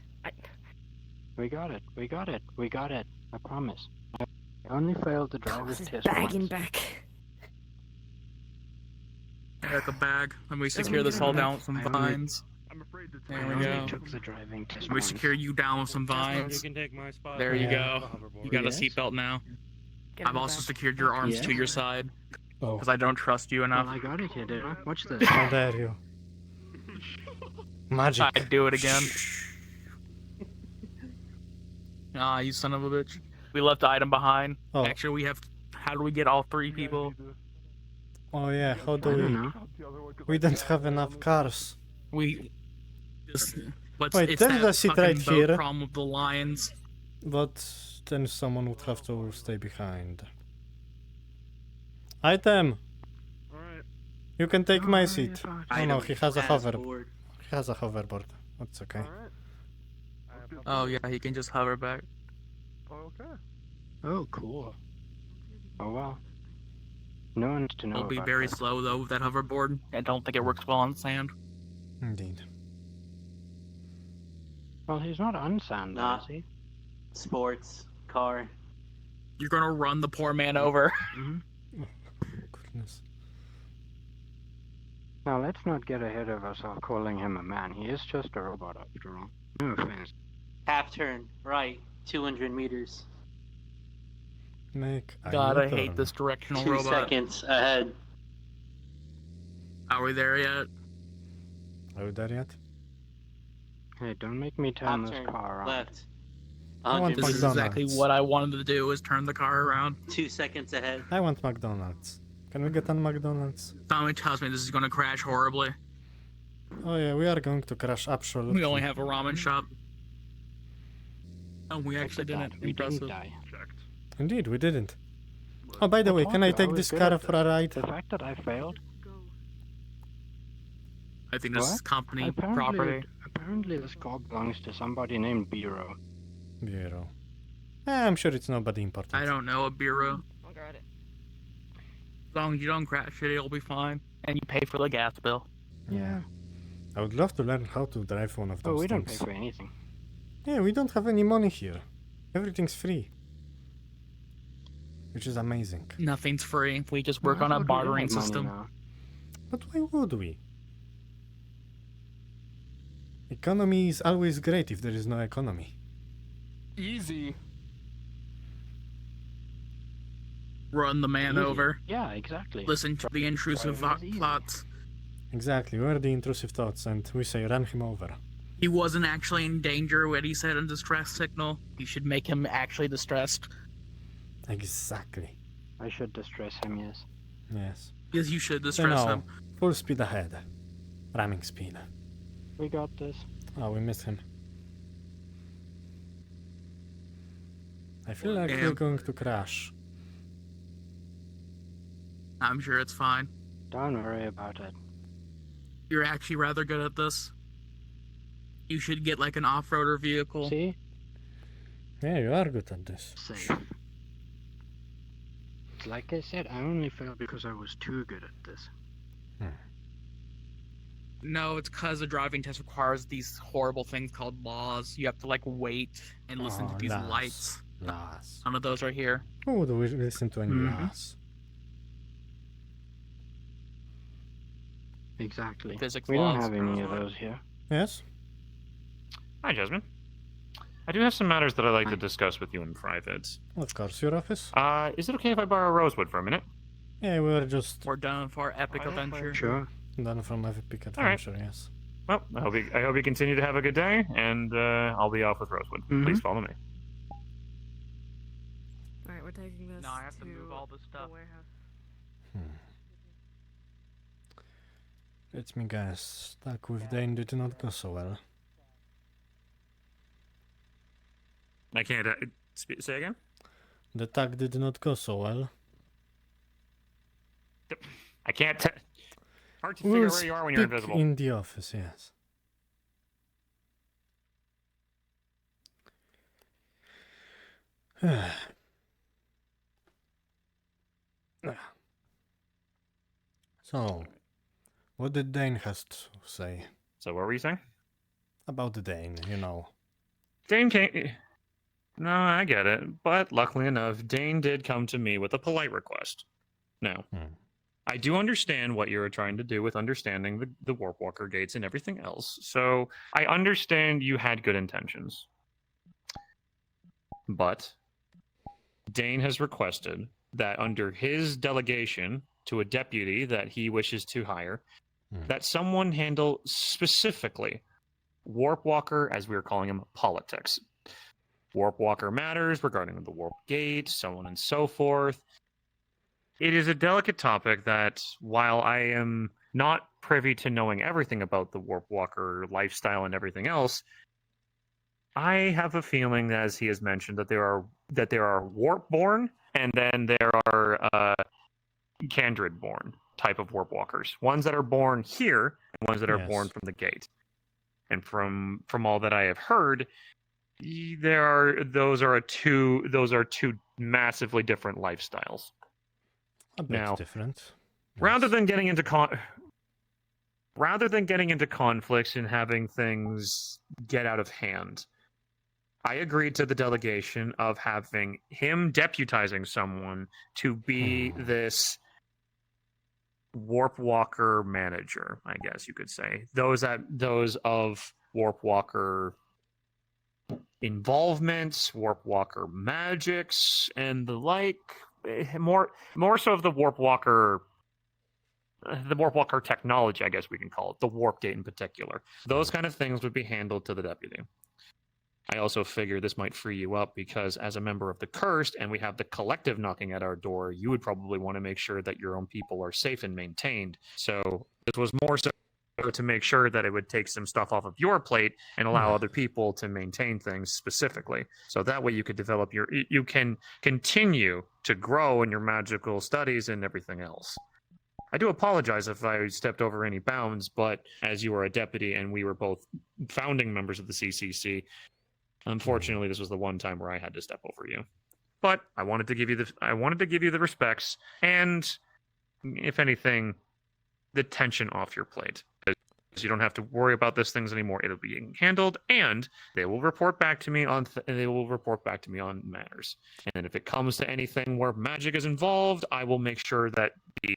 We got it. We got it. We got it. I promise. I only failed the driver's test Bag in once. back. Got the bag. Let me Doesn't secure this even all matter. down with some I only- vines. I'm afraid to There I we only go. took the driving test Let me once. secure you down with some You vines. can take my spot. There you Yeah. go. You got Yes. a seatbelt now. Get I've in the also back. secured your arms Yeah. to your side. Oh. Because I don't trust you enough. Well, I got it here, didn't I? Watch this. How dare you? Magic. I'd do it again. Ah, you son of a bitch. We left the item behind. Oh. Actually, we have... How do we get all three people? Oh yeah, how do I we... don't know. We don't have enough cars. We... Just... What's, Wait, it's there's that a seat fucking right boat here. problem with the lions. But then someone would have to stay behind. Item! Alright. You can take my seat. Oh no, Item he has a hover. board. He has a hoverboard. That's okay. Alright. Oh yeah, he can just hover back. Okay. Oh, cool. Oh, well. No one's to know It'll be about very that. slow though with that hoverboard. I don't think it works well on sand. Indeed. Well, he's not on sand, Nah. is he? Sports car. You're gonna run the poor man over. Mm-hmm. Goodness. Now, let's not get ahead of ourselves calling him a man. He is just a robot, after all. No offense. Half turn. Right. 200 meters. Make a God, I U-turn. hate this directional 2 robot. seconds ahead. Are we there yet? Are we there yet? Hey, don't make me turn Half this turn. car around. Left. I want 100 This is meters. exactly what I wanted to do, is turn the car around. 2 seconds ahead. I want McDonald's. Can we get on McDonald's? Tommy tells me this is gonna crash horribly. Oh yeah, we are going to crash absolutely. We only have a ramen shop. Oh, we actually didn't. We didn't Impressive. die. Checked. Indeed, we didn't. Oh, by the way, can I told you, take was this good car at for a ride? The fact that I failed. I think this is What? company Apparently, property. apparently this car belongs to somebody named Biro. Bureau. I'm sure it's nobody important. I don't know, a bureau. I got it. As long as you don't crash it, it'll be fine. And you pay for the gas bill. Yeah. I would love to learn how to drive one of those Oh, we don't things. pay for anything. Yeah, we don't have any money here. Everything's free. Which is amazing. Nothing's free. We just work Well, on a how would we bartering make money system. now? But why would we? Economy is always great if there is no economy. Easy. Run the man Easy. over. Yeah, exactly. Listen to the intrusive Driving is easy. plots. Exactly, we're the intrusive thoughts and we say run him over. He wasn't actually in danger when he said a distress signal. You should make him actually distressed. Exactly. I should distress him, yes. Yes. Yes, you should So distress now, him. full speed ahead. Ramming speed. We got this. Oh, we missed him. I feel like Damn. we're going to crash. I'm sure it's fine. Don't worry about it. You're actually rather good at this. You should get like an off-roader vehicle. See? Yeah, you are good at this. Safe. Like I said, I only failed because I was too good at this. No, it's because the driving test requires these horrible things called laws. You have to like wait and listen to these lights. Laws. None of those are here. Who would we listen to any Mhm. laws? Exactly. Physics we don't laws. have any of those here. Yes? Hi, Jasmine. I do have some matters that I'd like to discuss with you in private. Of course, your office? Is it okay if I borrow Rosewood for a minute? Yeah, we were just... We're done for our epic adventure. Sure. Done from Epic All right. Adventure, yes. Well, I hope you continue to have a good day, and I'll be off with Rosewood. Please follow me. Alright, we're taking this. No, I have to move all the stuff. The warehouse. Let me guess. Talk with Dane did not go so well. I can't say again. The tag did not go so well. I can't. Hard to figure We'll where you are when you're speak invisible. in the office, yes. So, what did Dane has to say? So what were you saying? About the Dane, you know. Dane came. No, I get it. But luckily enough, Dane did come to me with a polite request. Now, I do understand what you're trying to do with understanding the Warp Walker gates and everything else. So I understand you had good intentions. But Dane has requested that under his delegation to a deputy that he wishes to hire, that someone handle specifically Warp Walker, as we were calling him, politics. Warp Walker matters regarding the Warp Gate, so on and so forth. It is a delicate topic that, while I am not privy to knowing everything about the Warp Walker lifestyle and everything else, I have a feeling, as he has mentioned, that there are Warp-born, and then there are Candrid-born type of Warp Walkers. Ones that are born here, and ones that are born from the gate. And from all that I have heard, those are two massively different lifestyles. A bit different. Rather than getting into conflicts and having things get out of hand, I agreed to the delegation of having him deputizing someone to be this Warp Walker manager, I guess you could say. Those of Warp Walker involvements, Warp Walker magics, and the like. More so of the Warp Walker technology, I guess we can call it, the Warp Gate in particular. Those kind of things would be handled to the deputy. I also figure this might free you up because as a member of the Cursed, and we have the Collective knocking at our door, you would probably want to make sure that your own people are safe and maintained. So this was more so to make sure that it would take some stuff off of your plate and allow other people to maintain things specifically. So that way you could develop you can continue to grow in your magical studies and everything else. I do apologize if I stepped over any bounds, but as you were a deputy and we were both founding members of the CCC, unfortunately this was the one time where I had to step over you. But I wanted to give you the respects and, if anything, the tension off your plate. So you don't have to worry about these things anymore. It'll be handled, and they will report back to me on matters. And if it comes to anything where magic is involved, I will make sure that the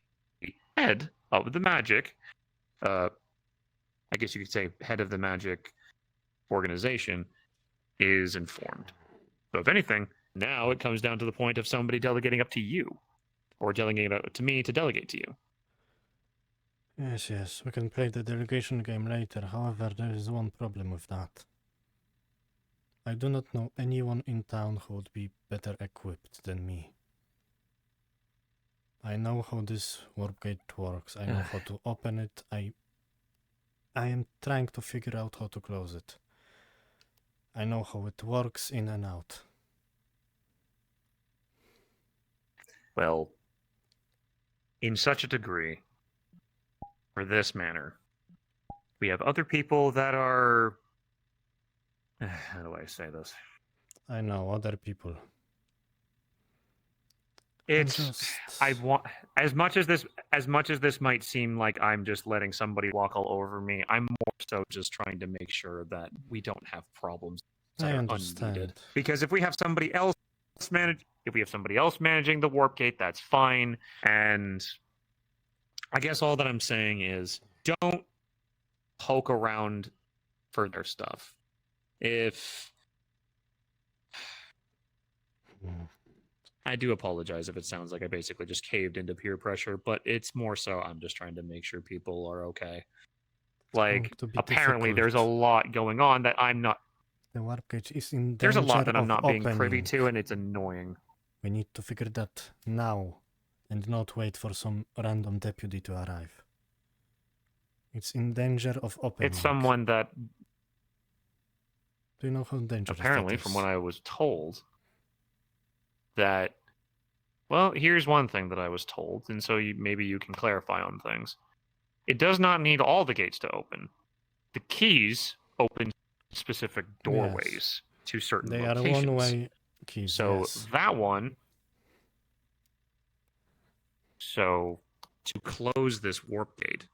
head of the magic, I guess you could say head of the magic organization, is informed. So if anything, now it comes down to the point of somebody delegating up to you, or delegating up to me to delegate to you. Yes, we can play the delegation game later. However, there is one problem with that. I do not know anyone in town who would be better equipped than me. I know how this warp gate works. I know how to open it. I am trying to figure out how to close it. I know how it works in and out. Well, in such a degree, for this manner, we have other people that are... How do I say this? I know other people. I want as much as this might seem like I'm just letting somebody walk all over me, I'm more so just trying to make sure that we don't have problems that I are understand. unneeded. Because if we have somebody else managing the warp gate, that's fine. And I guess all that I'm saying is don't poke around for their stuff. If I do apologize if it sounds like I basically just caved into peer pressure, but it's more so I'm just trying to make sure people are okay. Like, apparently there's a lot going on that I'm not... The warp gate is in There's a danger lot that I'm of not being privy opening. to, and it's annoying. We need to figure that now, and not wait for some random deputy to arrive. It's in danger of opening. It's someone that... Do you know how dangerous Apparently, that is? from what I was told, that... Well, here's one thing that I was told, and so maybe you can clarify on things. It does not need all the gates to open. The keys open specific doorways to certain They locations. are one-way keys, So yes. that one... So, to close this warp gate,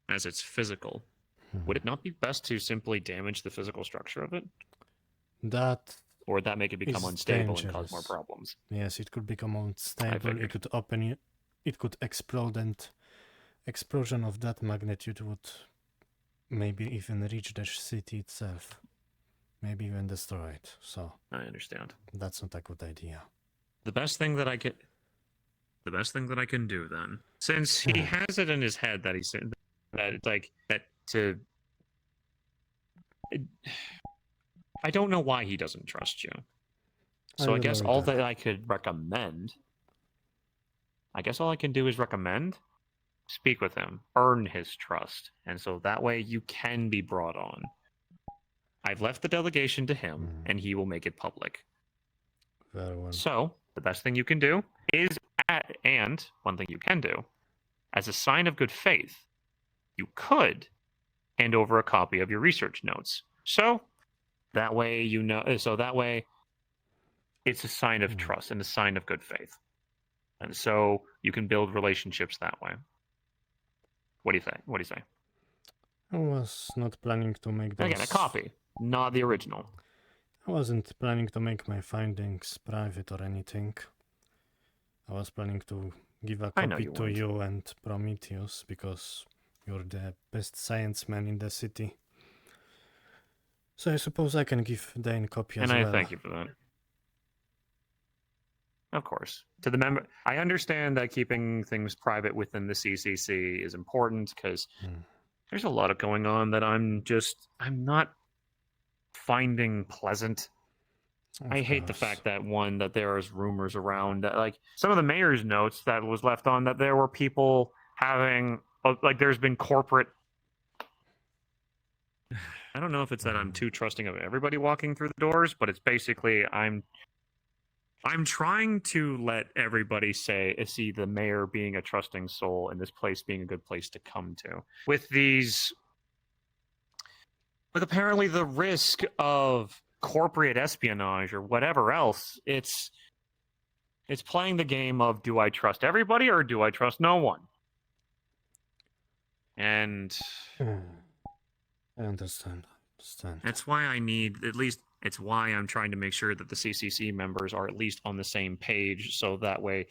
as it's physical, would it not be best to simply damage the physical structure of it? That Or would that make it become is unstable and cause more dangerous. problems? Yes, it could become unstable, figured. it could open, it could explode, and explosion of that magnitude would maybe even reach the city itself. Maybe even destroy it, so... I understand. That's not a good idea. The best thing that I can do then, since he has it in his head that he's that it's like that to. I don't know why he doesn't trust you. So I guess all that I could recommend. I guess all I can do is recommend. Speak with him, earn his trust, and so that way you can be brought on. I've left the delegation to him, and he will make it public. Very well. So, the best thing you can do is, and one thing you can do, as a sign of good faith, you could hand over a copy of your research notes. So, that way it's a sign of trust and a sign of good faith. And so you can build relationships that way. What do you think? What do you say? I was not planning to make those... Again, a copy, not the original. I wasn't planning to make my findings private or anything. I was planning to give a copy to you and Prometheus, because you're the best science man in the city. So I suppose I can give Dane a copy as well. And I thank you for that. Of course. To the member, I understand that keeping things private within the CCC is important, because there's a lot of going on that I'm not finding pleasant. I hate the fact that that there is rumors around that, like, some of the mayor's notes that was left on that there were people having, like, there's been corporate. I don't know if it's that I'm too trusting of everybody walking through the doors, but it's basically I'm trying to let everybody see the mayor being a trusting soul and this place being a good place to come to. With apparently the risk of corporate espionage or whatever else, it's playing the game of, do I trust everybody or do I trust no one? And I understand. That's why it's why I'm trying to make sure that the CCC members are at least on the same page, so that way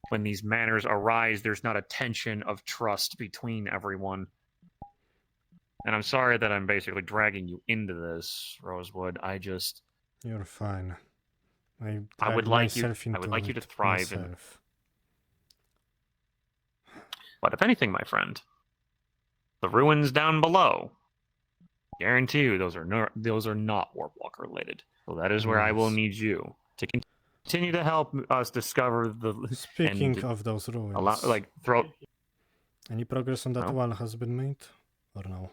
when these matters arise, there's not a tension of trust between everyone. And I'm sorry that I'm basically dragging you into this, Rosewood. You're fine. I would like you to thrive in... But if anything, my friend, the ruins down below, guarantee you those are not Warp Walker related. So that is where I will need you to continue to help us discover the... Speaking of those ruins... Any progress on that wall has been made? Or no?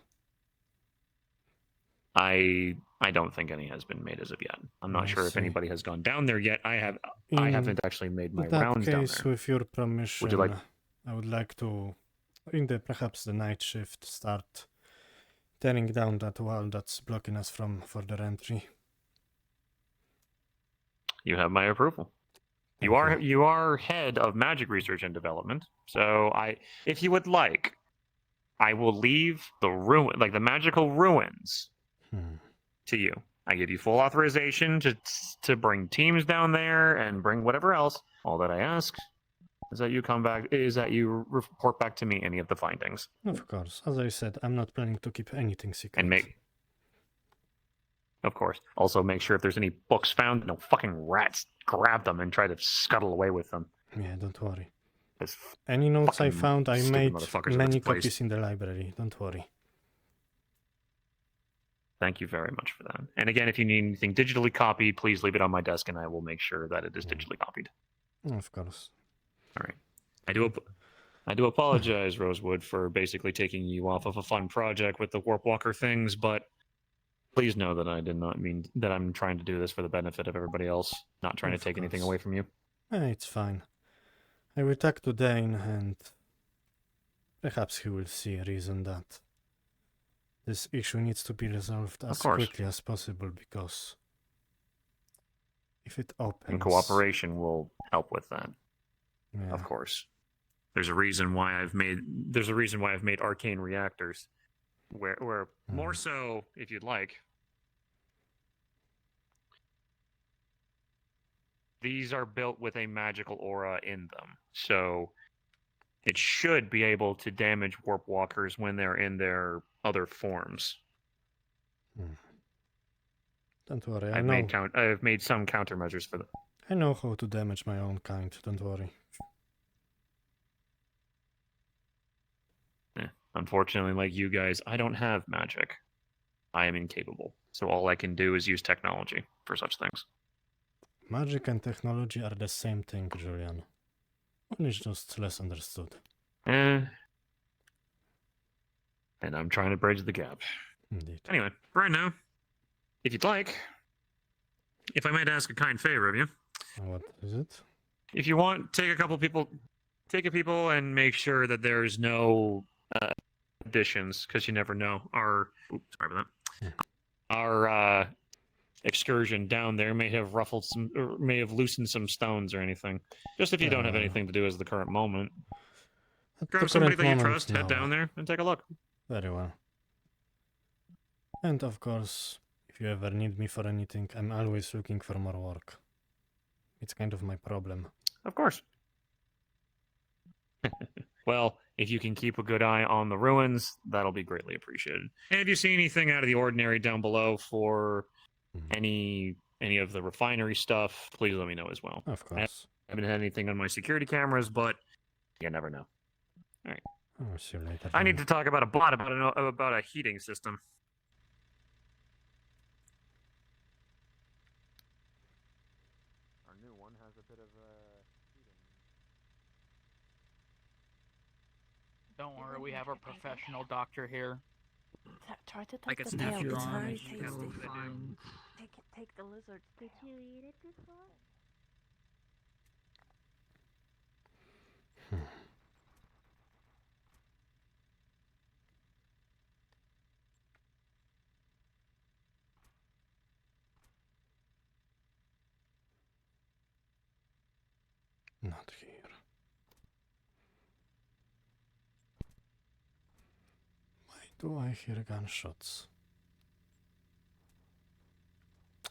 I don't think any has been made as of yet. I'm not sure if anybody has gone down there yet. I haven't actually made my rounds down there. In that case, with your permission, would you like... I would like to, perhaps the night shift, start tearing down that wall that's blocking us from further entry. You have my approval. You are head of magic research and development. So if you would like, I will leave the magical ruins to you. I give you full authorization to bring teams down there and bring whatever else. All that I ask is that you report back to me any of the findings. Of course. As I said, I'm not planning to keep anything secret. And of course, also make sure if there's any books found, no fucking rats grab them and try to scuttle away with them. Yeah, don't worry. This Any notes I found, I stupid made motherfuckers in many this place. copies in the library. Don't worry. Thank you very much for that. And again, if you need anything digitally copied, please leave it on my desk and I will make sure that it is digitally copied. Of course. All right. I do apologize, Rosewood, for basically taking you off of a fun project with the Warp Walker things, but please know that I did not mean that I'm trying to do this for the benefit of everybody else, not trying to take anything away from you. It's fine. I will talk to Dane and perhaps he will see a reason that this issue needs to be resolved as quickly as possible, because if it opens... And cooperation will help with that. Yeah. Of course. There's a reason why I've made arcane reactors. Where more so, if you'd like, these are built with a magical aura in them. So it should be able to damage warp walkers when they're in their other forms. Don't worry, I've made some countermeasures for them. I know how to damage my own kind, don't worry. Unfortunately, like you guys, I don't have magic. I am incapable. So all I can do is use technology for such things. Magic and technology are the same thing, Julian. One is just less understood. And I'm trying to bridge the gap. Indeed. Anyway, right now, if you'd like, if I might ask a kind favor of you. What is it? If you want, take a people and make sure that there's no additions, because you never know. Sorry about that. Our excursion down there may have may have loosened some stones or anything. Just if you don't have anything to do as the current moment. Grab somebody that you trust, head down there, and take a look. Very well. And of course, if you ever need me for anything, I'm always looking for more work. It's kind of my problem. Of course. Well, if you can keep a good eye on the ruins, that'll be greatly appreciated. And if you see anything out of the ordinary down below for any of the refinery stuff, please let me know as well. Of course. I haven't had anything on my security cameras, but you never know. All right. I'll see you later. I need to talk about a bot about a heating system. Our new one has a bit of Don't worry, we have a professional doctor here. Try to I take can the snap tail. your It's arm very if you tasty. can. Take the lizard. Did you eat it before? Not here. Why do I hear gunshots?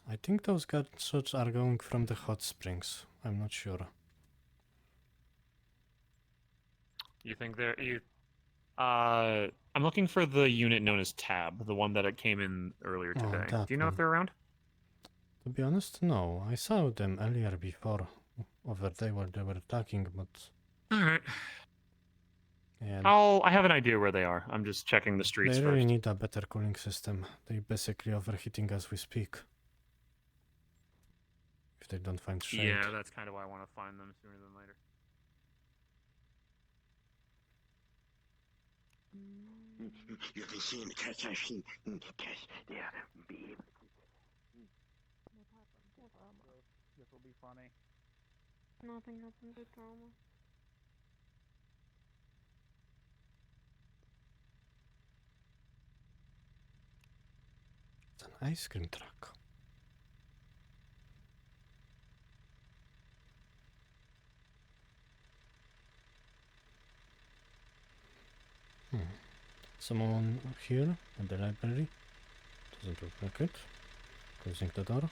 I think those gunshots are going from the hot springs. I'm not sure. You think I'm looking for the unit known as Tab, the one that it came in earlier today. Do you know if they're around? To be honest, no. I saw them earlier before over there where they were attacking, but... Alright. Yeah, I have an idea where they are. I'm just checking the streets they really first. need a better cooling system. They're basically overheating as we speak. If they don't find shade. Yeah, that's kind of why I want to find them sooner than later. You can see in the catch I've seen catch there. This will be funny. Nothing happened to trauma. It's an ice cream truck. Someone here at the library? Doesn't look like it. Closing the door.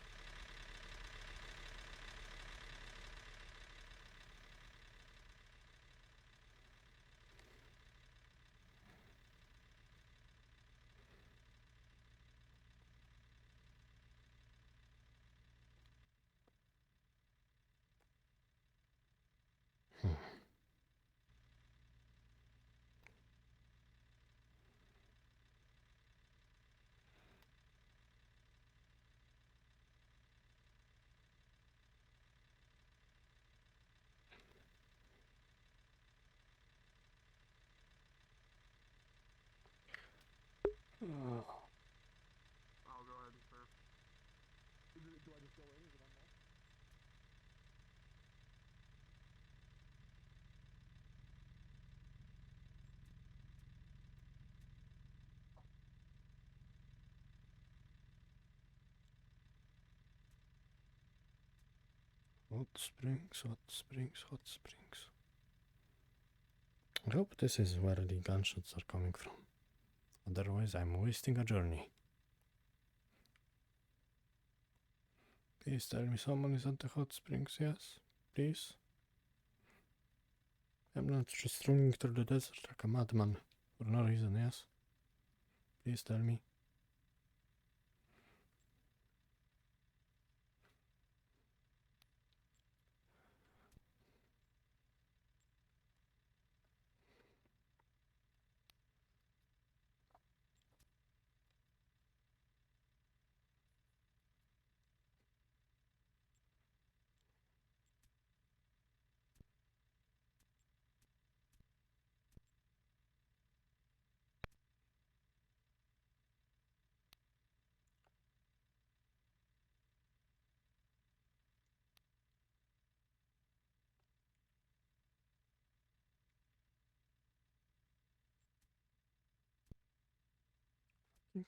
I'll go ahead and surf. Do I just go in? Is it unlocked? Hot springs, hot springs, hot springs. I hope this is where the gunshots are coming from. Otherwise, I'm wasting a journey. Please tell me someone is at the hot springs, yes? Please? I'm not just running through the desert like a madman for no reason, yes? Please tell me.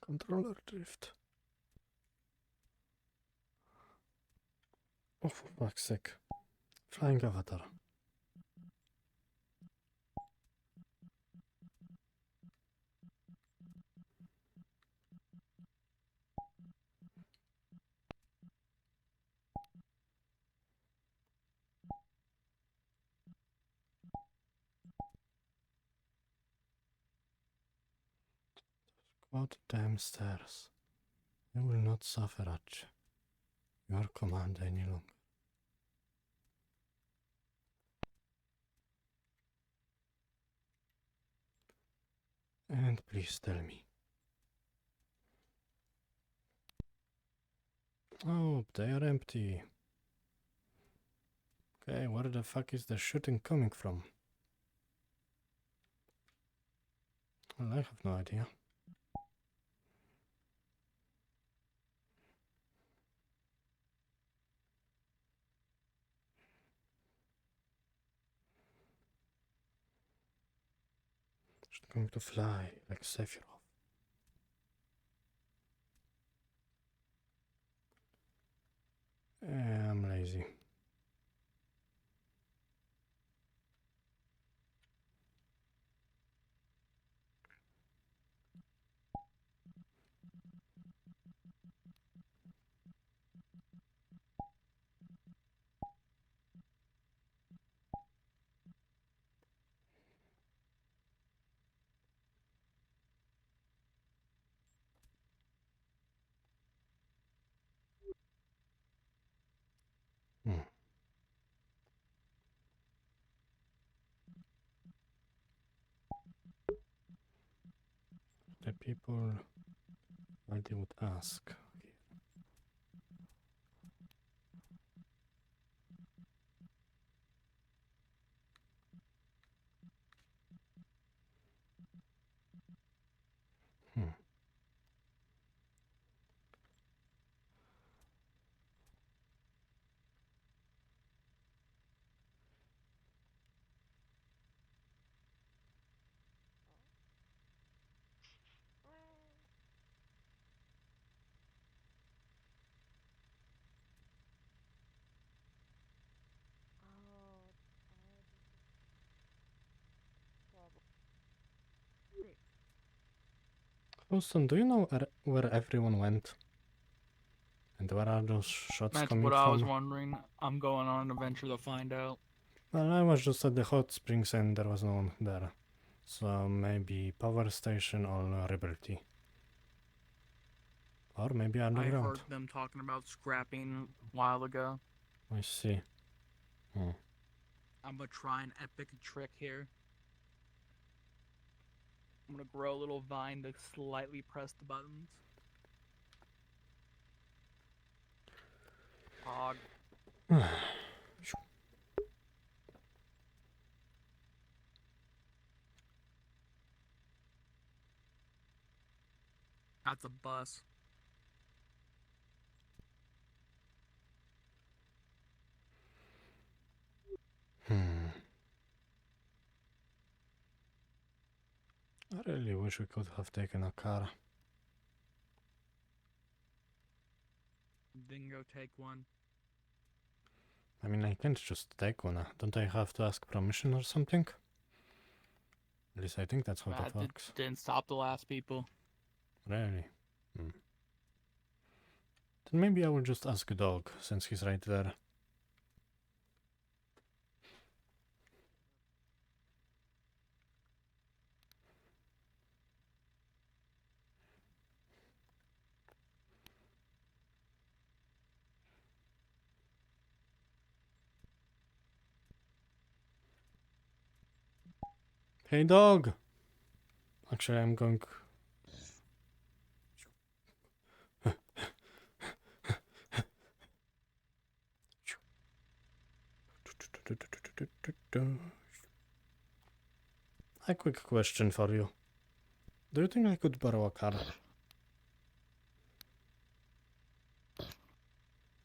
Controller drift. Oh, for fuck's sake. Flying avatar. God damn stairs. You will not suffer at your command any longer. And please tell me. Oh, they are empty. Okay, where the fuck is the shooting coming from? Well, I have no idea. Just going to fly like Sephiroth. I'm lazy. The people, why they would ask. Houston, do you know where everyone went? And where are those shots That's coming what I was from? wondering. I'm going on an adventure to find out. Well, I was just at the hot springs and there was no one there. So maybe power station or Liberty. Or maybe I underground. heard them talking about scrapping a while ago. I see. Hmm. I'm gonna try an epic trick here. I'm gonna grow a little vine to slightly press the buttons. Pog. That's a bus. I really wish we could have taken a car. Then go take one. I mean, I can't just take one. Don't I have to ask permission or something? At least I think that's how that works. Didn't stop the last people. Really? Hmm. Then maybe I will just ask a dog, since he's right there. Hey dog! Actually, I'm going... A quick question for you. Do you think I could borrow a car?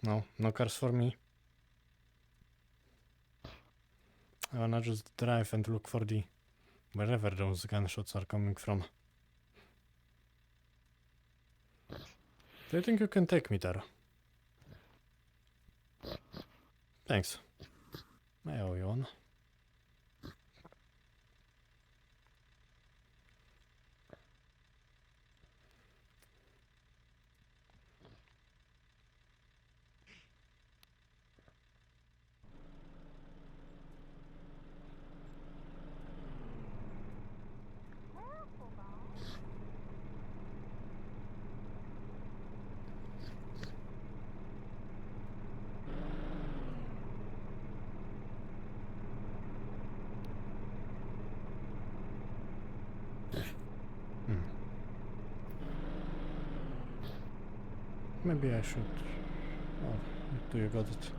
No? No cars for me? I wanna just drive and look for the... wherever those gunshots are coming from. Do you think you can take me there? Thanks. I owe you one. Maybe I should... Oh, do you got it?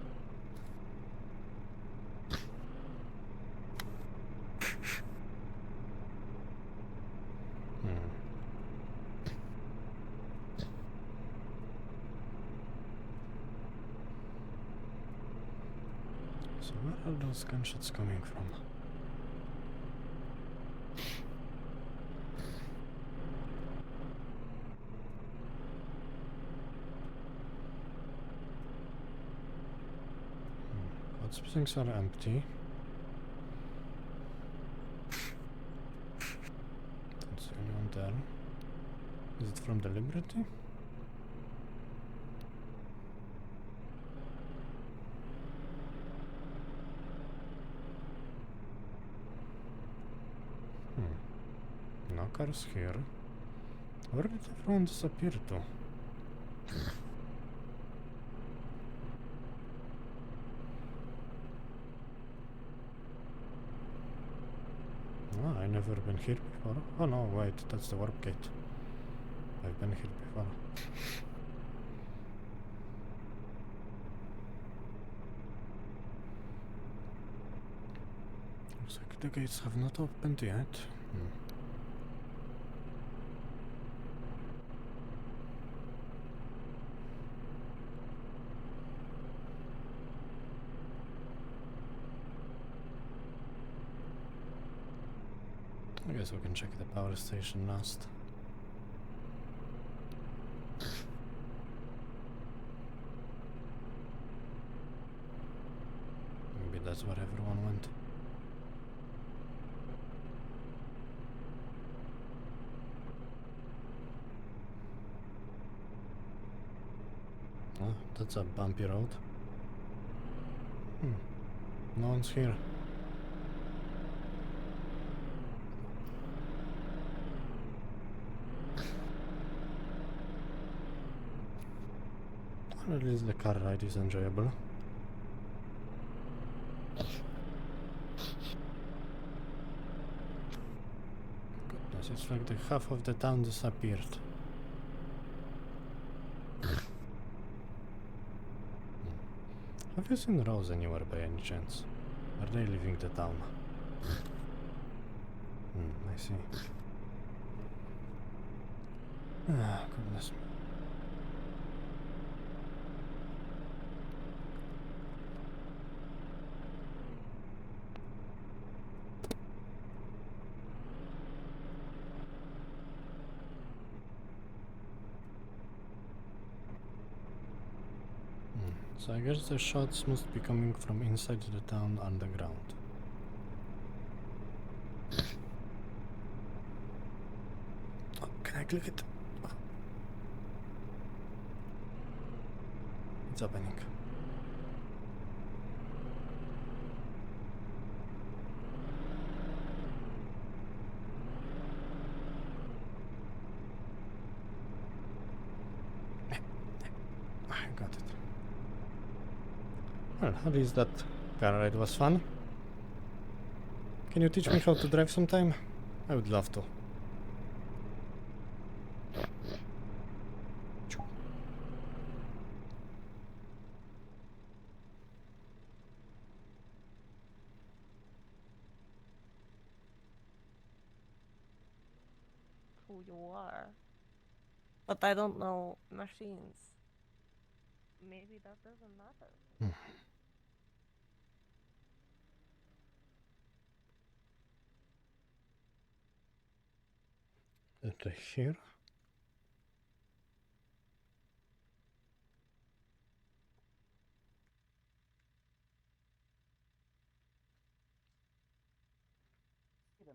So where are those gunshots coming from? Hot springs are empty. Don't see anyone there. Is it from the Liberty? No cars here. Where did everyone disappear to? Oh, I've never been here before. Oh no, wait, that's the warp gate. I've been here before. Looks like the gates have not opened yet. I guess we can check the power station last. Maybe that's where everyone went. Oh, that's a bumpy road. No one's here. Or at least the car ride is enjoyable. Goodness, it's like the half of the town disappeared. Have you seen Rose anywhere by any chance? Are they leaving the town? I see. Ah, goodness me. So I guess the shots must be coming from inside the town underground. Oh, can I click it? Oh. It's opening. I got it. Well, at least that car ride was fun. Can you teach me how to drive sometime? I would love to. Who you are. But I don't know machines. Maybe that doesn't matter. Right here.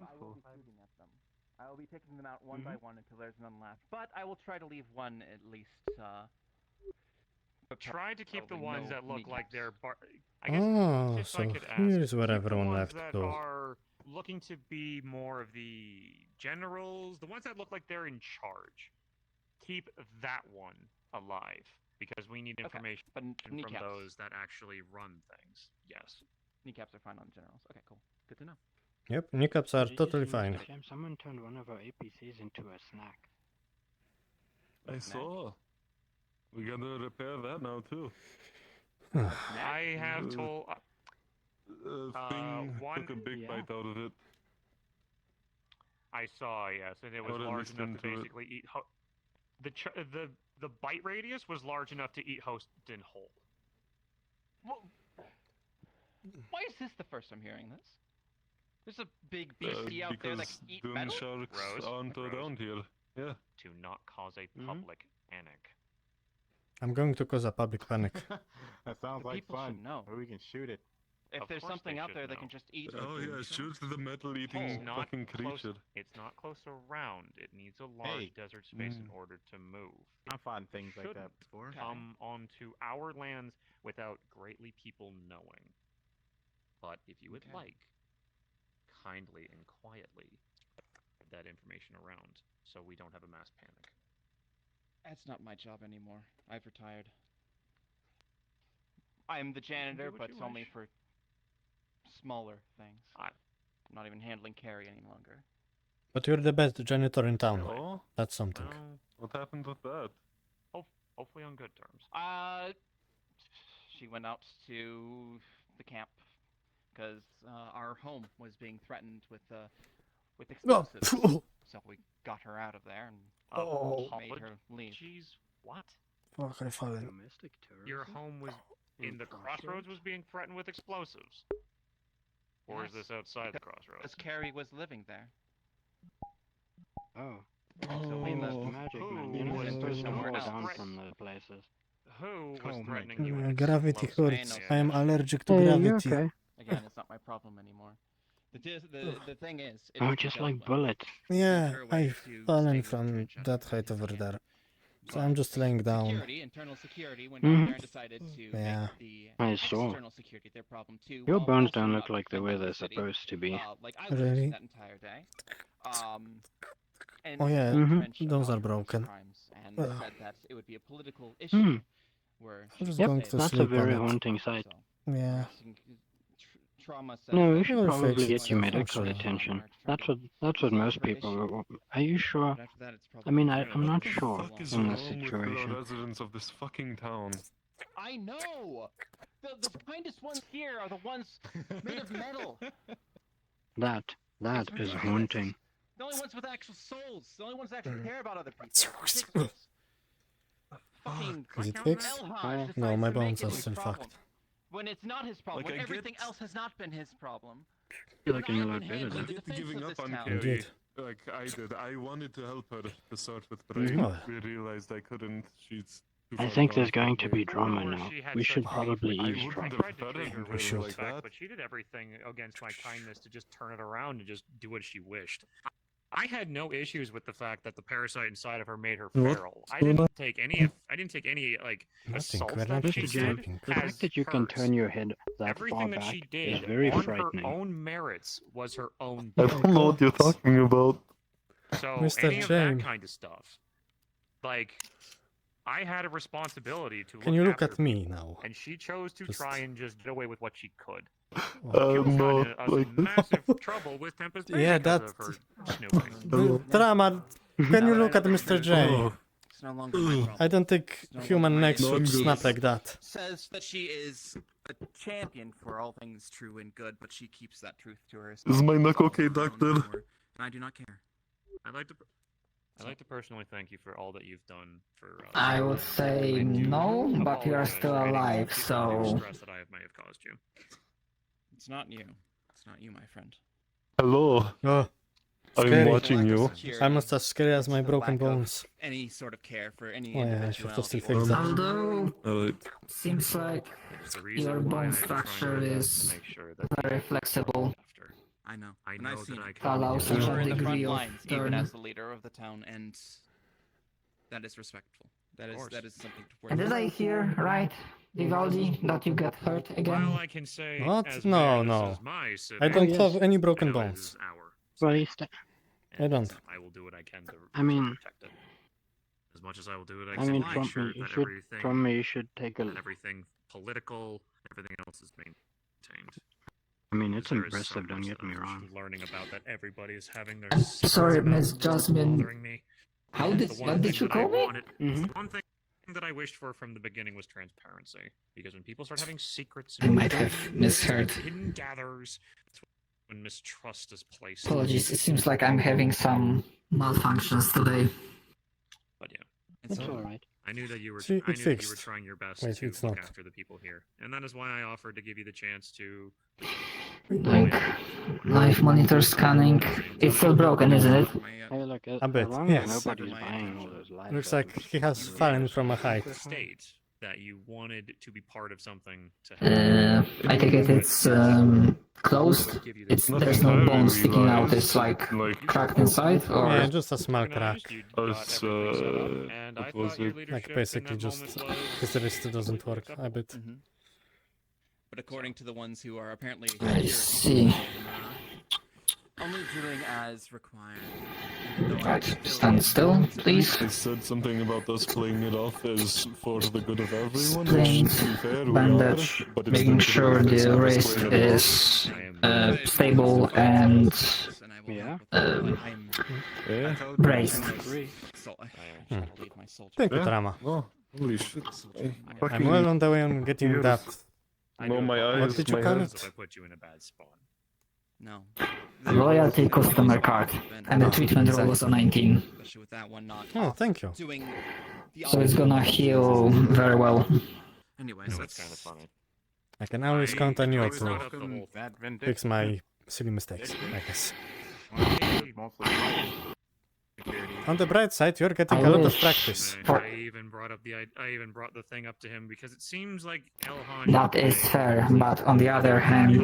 I will be shooting at them. I will be taking them out one by one until there's none left. But I will try to leave one at least. Try to keep the probably ones no that look kneecaps. like they're I guess Oh, if I so could ask, here's where keep the everyone ones left that to. are looking to be more of the generals, the ones that look like they're in charge. Keep that one alive because we need information from kneecaps. those that actually run things. Yes. Kneecaps are fine on generals. Okay, cool. Good to know. Yep, kneecaps are Did you totally see, fine. Mr. Jam, someone turned one of our APCs into a snack. I saw. We gotta repair that now too. I have told. Thing one took a big bite out of it. I saw, yes, and it was Or at large least enough to into it. basically eat. The bite radius was large enough to eat host in whole. Why is this the first I'm hearing this? There's a big beastie out there that Because can eat dune metal? sharks Rose, aren't around here. Yeah. To not cause a public panic. I'm going to cause a public panic. That sounds The like people should fun. know. Or we can shoot it. If there's something out there they can just eat. Oh yeah, shoot the metal-eating It's fucking close, creature. It's not close around. It needs a large desert space in order to move. I've found things like that Shouldn't before. come onto our lands without greatly people knowing. But if you would like, kindly and quietly spread that information around so we don't have a mass panic. That's not my job anymore. I've retired. I'm the janitor, but it's only for smaller things. I'm not even handling carry any longer. But you're the best janitor in town. Oh? That's something. What happened with that? Hopefully on good terms. She went out to the camp because our home was being threatened with explosives. So we got her out of there and made her leave. Jeez, what? Fuck, I fallen. Domestic terrorism? Your home was in the crossroads was being threatened with explosives? Or is this outside the crossroads? Because Carrie was living there. Oh. So we That's moved. magic, Who man. You're not was supposed to somewhere fall else? down from the places. Who was Oh my threatening you? with Gravity explosives? hurts. I am allergic to Hey, you're gravity. okay. Again, it's not my problem anymore. The thing is, it Oh, is just dealt like with. bullets. Yeah, Her way I've to fallen stay from with that height over there. So I'm just laying down. Internal security went down there and decided to Yeah. make the I saw. external security their problem too. Your while bones also don't not look like the way defending they're the city, supposed to be. like I was Really? that entire day. And Oh yeah, retrenched those about are broken. crimes and Ugh. said that it would be a political issue. Where I'm just she going said to That's a sleep very on it. haunting sight. Yeah. Trauma says No, that you should You'll probably fix get it, your I'm medical sure. attention. That's what most people. Are you sure? I mean, I'm not sure What the fuck is in wrong this with the situation. residents of this fucking town? I know. The kindest ones here are the ones made of metal. That is haunting. The only ones with actual souls. The only ones that actually care about other people. Fucking Is it fixed? Elhaj No, my decides to make bones it are his still problem. fucked. When it's not his problem. Like, when I everything get- else has not been his problem. You're looking a I've lot been better handling then. the Get defense giving of up this on town. Carrie like I did. I wanted to help her to start with, but Mhm. I realized I couldn't. She's too I far think gone there's from going to me. be drama now. We should probably I eavesdrop. wouldn't have tried to fed treat her her with like respect, that. but she did everything against my kindness to just turn it around and just do what she wished. I had no issues with the fact that the parasite inside of her made her What? feral. I didn't take any like Nothing, assaults we're that not she Mr. Jam, did the fact as that you can hers. turn your head that far Everything that back she is did very on frightening. her own merits was her own. I don't know what you're talking about. So Mr. any of Jane. that kind of stuff, like, I had a responsibility to. Can you look after at me now? And she chose to Just- try and just get away with what she could. No, like Massive trouble with Tempest Bay Yeah, because that- of her snooping. The drama. Can you look at Mr. J? It's no longer my problem. I don't think human necks No, I'm would good. snap like that. Says that she is a champion for all things true and good, but she keeps that truth to herself. Is my neck It's all okay, her own doctor? power, And I do not care. I'd like to personally thank you for all that you've done for. I would say no, but you are still alive, so. Stress that I may have caused you. It's not you. It's not you, my friend. Hello. Oh, I'm scary. watching you. Almost as scary as my It's the broken lack of bones. Any sort of care for any Oh yeah, I should have still individuality fixed or that. Although, Alright. seems like It's the reason your why bone I'm trying structure my best is to make sure that very flexible. after. I know. I and know I've seen that I it. can Allows do such You a were in the front degree of lines, even turn. as the leader of the town, and that is respectful. That is something to work And did I hear right, Vivaldi, that you get hurt again? Well, I can say What? as No, mayor, this no. is my city. I don't yes. have any broken I know it bones. is our Well, city, he's I don't. I will do what I can to I mean- protect it. As much as I will do what I I can mean, to make from sure me, you that should, everything, from me, you should take a. that everything political, everything else is maintained. I mean, it's There is so impressive. Don't much get that me I'm wrong. learning about that everybody is having their secrets Sorry, about Miss Jasmine. bothering me. How That's did the one what did thing you that I call me? wanted- Mhm. the one thing that I wished for from the beginning was transparency. Because when people start having secrets, I might have misheard. hidden gathers, that's when mistrust is placed. Apologies, it seems like I'm having some malfunctions today. But yeah, It's alright. I knew that you were. See, I it knew that you were fixed. trying your best Wait, to it's look not. after the people here, and that is why I offered to give you the chance to. Like, live monitor scanning. It's still broken, isn't it? Hey, look, A as bit, long yes. as nobody's buying all those live Looks like weapons, he has fallen from a height. State that you wanted to be part of something to help. I take it it's closed. There's no bone sticking out. It's like cracked inside, or Yeah, just a small crack. It's, what was it? Like basically just his wrist doesn't work a bit. But according to the ones who are apparently I see. only doing as required. even though I Right, still stand still, please. They said something about us playing it off as for the good of everyone, which, Plain to be fair, we bandage, are, but it's making still sure it's the not us wrist playing it off. is stable and Yeah. Yeah. braced. Thank you, Trama. Oh, holy shit. I'm well on the way on getting that. No, my eyes, What did you my call head. it? I put you in a bad spot. No. Loyalty customer card, and the treatment roll was a 19. Especially with that one not Oh, thank you. doing the So it's gonna heal very well. Anyways, That's kind of funny. I can always count on you I brought to up the whole fix my silly mistakes, I guess. On the bright side, you're getting a lot of practice. I even brought the thing up to him because it seems like Elhan. That is fair, but on the other hand,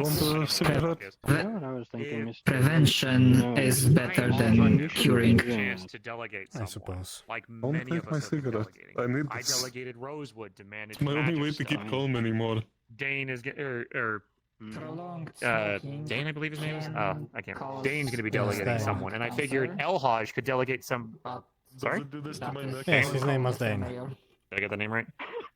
prevention is better than curing. Chance to delegate someone, I suppose. like Don't many take of my us have been cigarette. delegating. I I delegated Rosewood to manage. It's my only magic way to keep stuff. calm anymore. Dane is Dane, I believe his name is. I can't remember. Dane's going to be delegating Dane. someone, and I figured Elhaj could delegate some. Sorry? Do this to my neck. Yes, his name was Dane. Did I get the name right?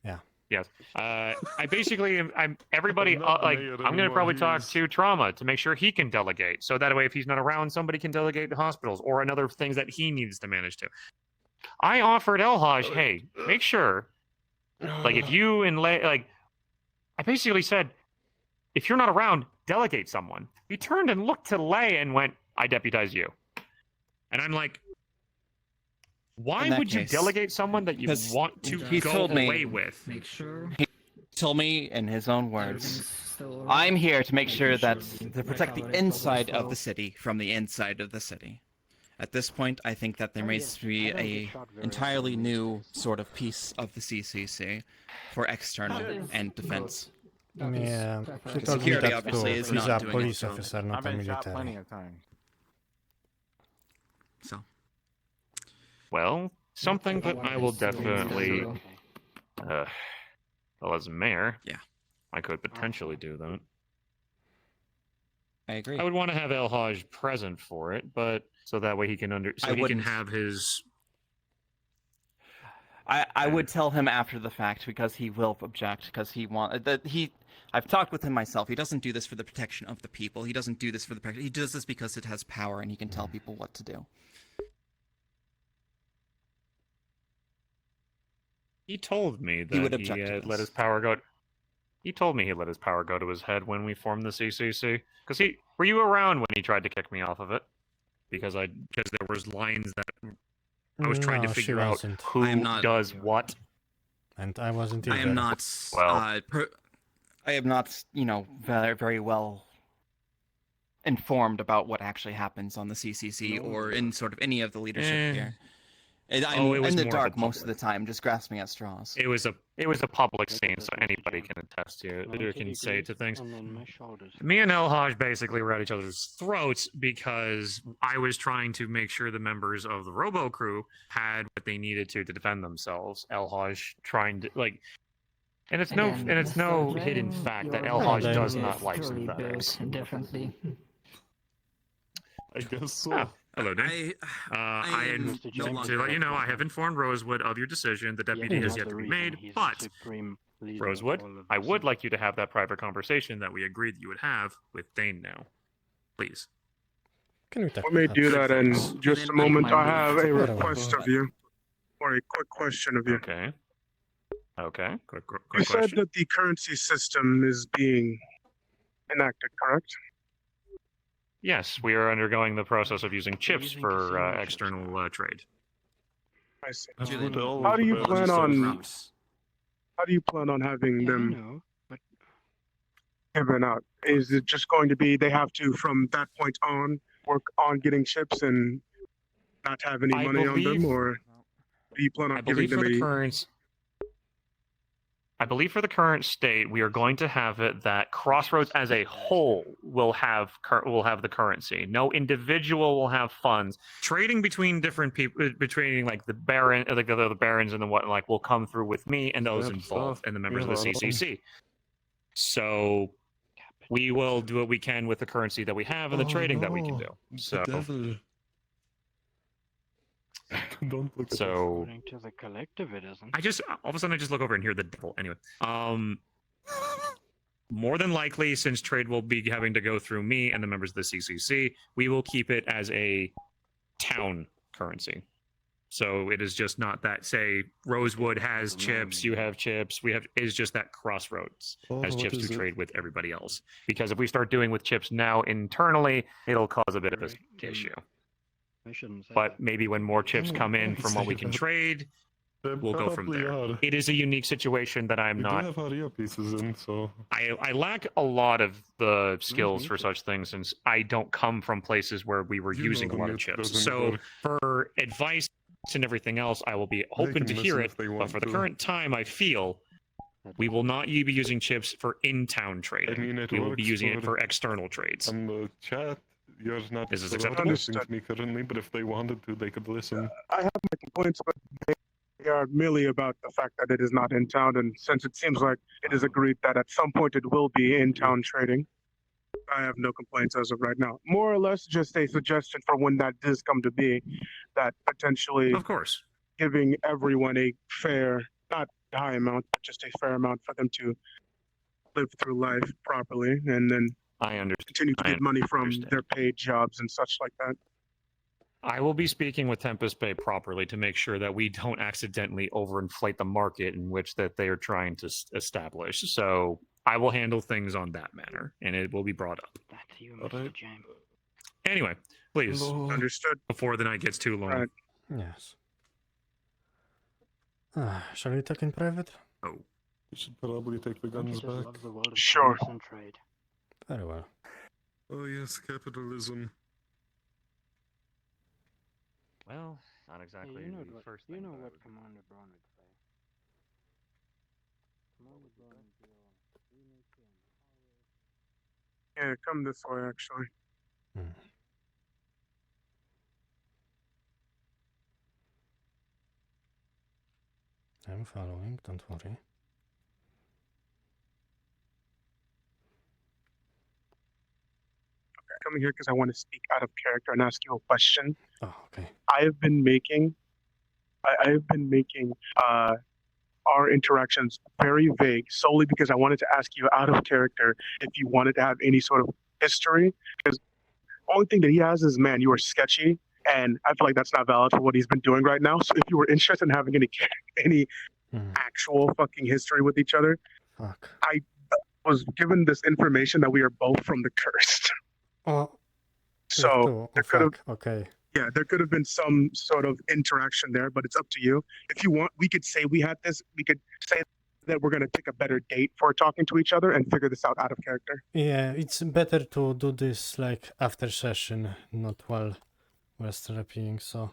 Yeah. Yes. I basically I'm everybody I'm not like mayor I'm going to anymore, probably he talk is. to Trauma to make sure he can delegate. So that way, if he's not around, somebody can delegate to hospitals or another things that he needs to manage to. I offered Elhaj, hey, make sure, like if you and I basically said, if you're not around, delegate someone. He turned and looked to Lay and went, I deputize you. And I'm like, why In that would you case, delegate someone that you because want to he go told me- away with? Make sure. He told me in his own words, I'm here to make sure that to protect the inside of the city from the inside of the city. At this point, I think that there needs to be a entirely new sort of piece of the CCC for external and defense. Yeah, she Because told me security that obviously too. is He's not a doing police it. officer, not I've a been shot plenty military. of times. So, Well, something that I will definitely, well, as mayor, yeah, I could potentially do that. I agree. I would want to have Elhaj present for it, but so that way he can so I he can wouldn't. have his. I would tell him after the fact because he will object because he I've talked with him myself. He doesn't do this for the protection of the people. He doesn't do this for the he does this because it has power and he can tell people what to do. He told me that He would object to had let this. his power go. He told me he let his power go to his head when we formed the CCC. Because were you around when he tried to kick me off of it? Because there was lines that I was trying to No, she figure out wasn't. who does what. And I wasn't either. I am not. I am not. Very, very well informed about what actually happens on the CCC or in sort of any of the leadership here. I'm it was in the more of dark the most of the time, just grasping at straws. It was a public scene, so anybody can attest to it. Or can say to things. Me and Elhaj basically were at each other's throats because I was trying to make sure the members of the Robo crew had what they needed to defend themselves. Elhaj trying to and it's no hidden fact that Elhaj does not like synthetics. Definitely. I guess so. Ah, hello, Dave. To let you know, I have informed Rosewood of your decision. The deputy has yet to be made, but Rosewood, I would like you to have that private conversation that we agreed that you would have with Dane now. Please. Can we talk We may about do that? that in just a moment. I have a request of you, or a quick question of you. Okay. Okay. Quick You said question. that the currency system is being enacted, correct? Yes, we are undergoing the process of using chips for external trade. I see. That's what all How do you the plan Belgians on? How do you plan on having them given out? Is it just going to be they have to, from that point on, work on getting chips and not have any I money on them, believe- or do you plan on I giving believe them for the a? current. I believe for the current state, we are going to have it that Crossroads as a whole will have the currency. No individual will have funds. Trading between different people, between like the baron, like the barons and the what, like will come through with me and those involved and the members of the CCC. So we will do what we can with the currency that we have and the trading that we can do. So. Don't look at So According to the collective, it isn't. I just all of a sudden I just look over and hear the devil. Anyway, more than likely, since trade will be having to go through me and the members of the CCC, we will keep it as a town currency. So it is just not that say Rosewood has chips, you have chips, we have. It's just that Crossroads has what chips is to it? trade with everybody else. Because if we start doing with chips now internally, it'll cause a bit of an issue. I shouldn't say But maybe when more chips Oh, come in don't from what say we can that. trade, we'll go from probably there. are. It is a unique situation that I'm We not. do have our earpieces in, so I lack a lot of the skills me for too. such things since I don't come from places where we were You know using the a lot of mute chips. doesn't So work. for advice and everything else, I will be They open to can hear listen it. if they But want for the to. current time, I feel we will not be using chips for in-town trading. I mean, it We will be works using it for- for external trades. On the chat, you're not Is this broadcasting acceptable? to me currently, but if they wanted to, they could listen. I have my complaints, but they are merely about the fact that it is not in town, and since it seems like it is agreed that at some point it will be in town trading, I have no complaints as of right now. More or less, just a suggestion for when that does come to be, that potentially, of course, giving everyone a fair, not high amount, but just a fair amount for them to live through life properly, and then I understand. continue to get money from their paid jobs and such like that. I will be speaking with Tempest Bay properly to make sure that we don't accidentally overinflate the market in which that they are trying to establish. So I will handle things on that manner, and it will be brought up. That's you, Mr. James. Anyway, please. Understood. Before the night gets too long. Right. Yes. Shall we talk in private? Oh. We should probably take the guns back. Sure. Very well. Oh yes, capitalism. Well, not exactly the first thing. You know what Commander Braun would say. Commander Braun would go, Yeah, come this way, actually. I'm following, don't worry. Coming here because I want to speak out of character and ask you a question. Oh, okay. I have been making our interactions very vague solely because I wanted to ask you out of character if you wanted to have any sort of history. Because the only thing that he has is, man, you are sketchy, and I feel like that's not valid for what he's been doing right now. So if you were interested in having any actual fucking history with each other, Fuck. I was given this information that we are both from the Cursed. Oh. So there could have, okay. yeah, there could have been some sort of interaction there, but it's up to you. If you want, we could say we had this. We could say that we're gonna pick a better date for talking to each other and figure this out of character. Yeah, it's better to do this like after session, not while we're still RPing. So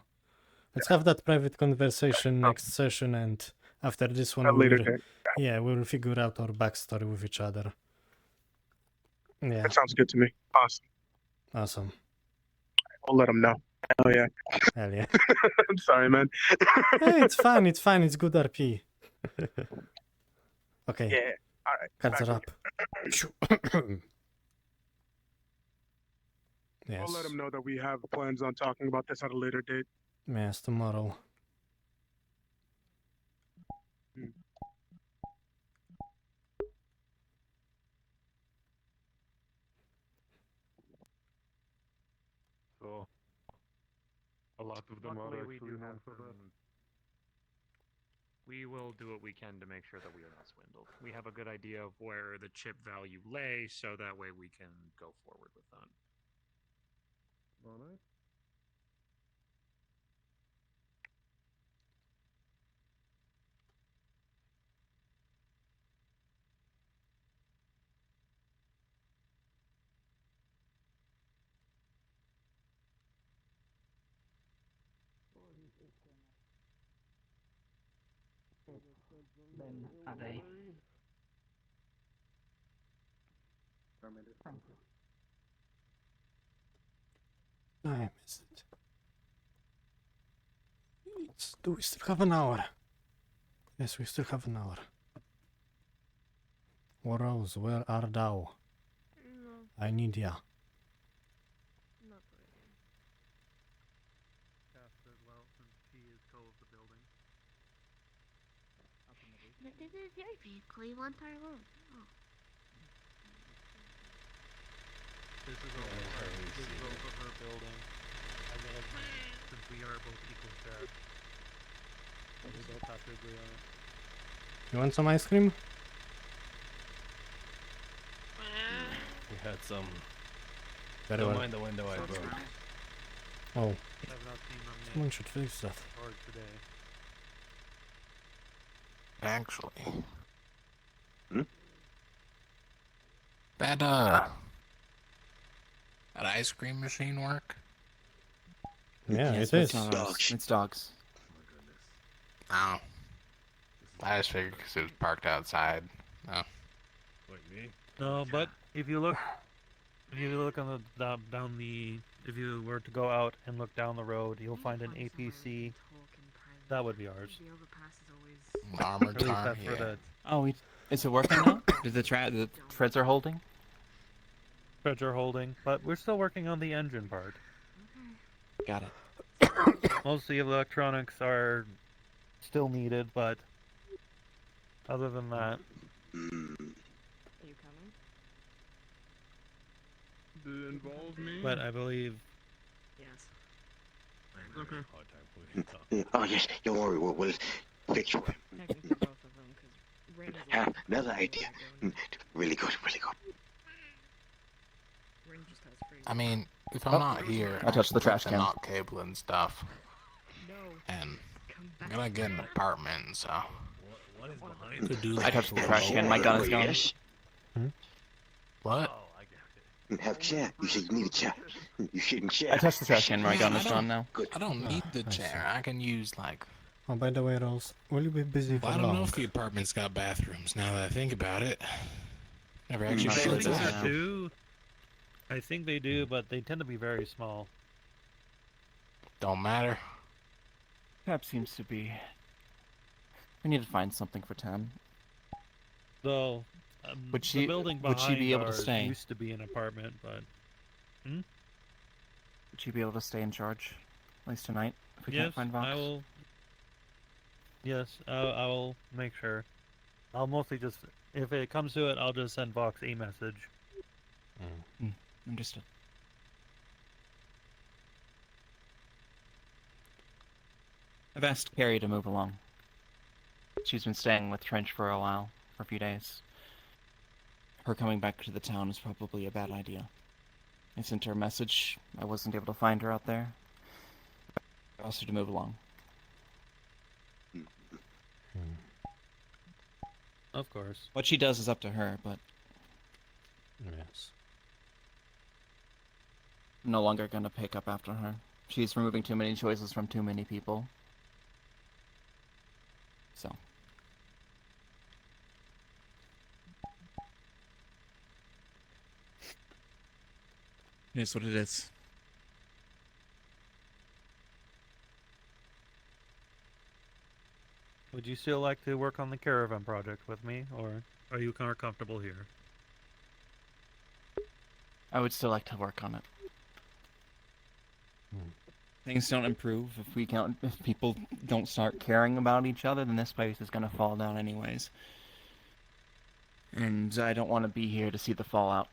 let's have that private conversation next session, and after this one, At a we later will, date. yeah, we'll figure out our backstory with each other. Yeah, That sounds good to me. Awesome. awesome. We'll let them know. Oh yeah. Hell yeah. I'm sorry, man. Hey, it's fine. It's fine. It's good RP. Okay. Yeah. All right. Cards Back are with up. you. Yes. I'll let them know that we have plans on talking about this at a later date. Yes, tomorrow. So a lot of them Luckily, are we actually do known have for that. We will do what we can to make sure that we are not swindled. We have a good idea of where the chip value lay, so that way we can go forward with that. Alright. Then are they? I missed it. Do we still have an hour? Yes, we still have an hour. Rose, where art thou? No, I need ya. not really. Well, since she is co of the building. But this is your vehicle. You want our loan? Oh. This is over her building. And then, since we are both equal shares, we both have to agree on it. You want some ice cream? We had some. Very Don't well. mind the window I broke. Oh. I've not seen them yet. Someone should fix that. Or today. Actually. Hmm? That ice cream machine work? Yeah, Yes, it it's is. not ours. It's dogs. Oh. I just figured because it was parked outside. Oh. Like me? No, but if you look on the down the, if you were to go out and look down the road, you'll find an APC. That would be ours. An armored At least car? that's where Yeah. the Oh, is it working now? Did the threads are holding? threads are holding, but we're still working on the engine part. Got it. Most of the electronics are still needed, but other than that, Are you coming? Did it involve me? but I believe Yes. Okay. Oh, yes, don't worry, we'll fix you. Technically both of them, because Rain is Have another idea. Really good, really good. Rain just has free. I mean, if I'm not here, I touched the trash can can. knock cable and stuff. No. And Come I'm back. gonna get an apartment, so. What is behind Could do it? that. I touched the trash can. My gun is gone. Yes. What? Oh, I get it. Have a chair. You said you need a chair. You shouldn't share. I touched the trash can. My gun is I gone now. Good. I don't need the I chair. I can use, like. Oh, by the way, Rose, will you be busy for Well, I don't know long? if the apartment's got bathrooms now that I think about it. Never actually Not I sure showed it think does that. now. they do. I think they do, but they tend to be very small. Don't matter. That seems to be. We need to find something for 10. Though, Would the she- building would she behind be able to ours stay? used to be an apartment, but Would you be able to stay in charge, at least tonight, if we yes, can't find Vox? I will. Yes, I will make sure. I'll mostly just, if it comes to it, I'll just send Vox a message. Understood. I've asked Carrie to move along. She's been staying with Trench for a while, for a few days. Her coming back to the town is probably a bad idea. I sent her a message. I wasn't able to find her out there. I asked her to move along. Of course. What she does is up to her, but Yes. I'm no longer gonna pick up after her. She's removing too many choices from too many people. So. It is what it is. Would you still like to work on the caravan project with me, or are you more comfortable here? I would still like to work on it. Things don't improve if people don't start caring about each other, then this place is gonna fall down anyways. And I don't want to be here to see the fallout.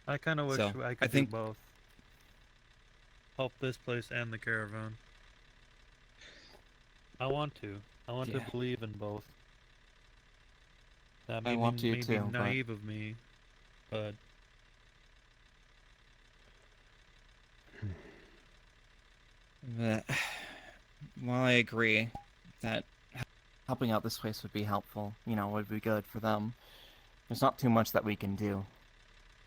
I kind of wish So, I I could think- do both. Help this place and the caravan. I want to. I want Yeah. to believe in both. That I want to may be too, but- naive of me, but While I agree that helping out this place would be helpful, would be good for them, there's not too much that we can do.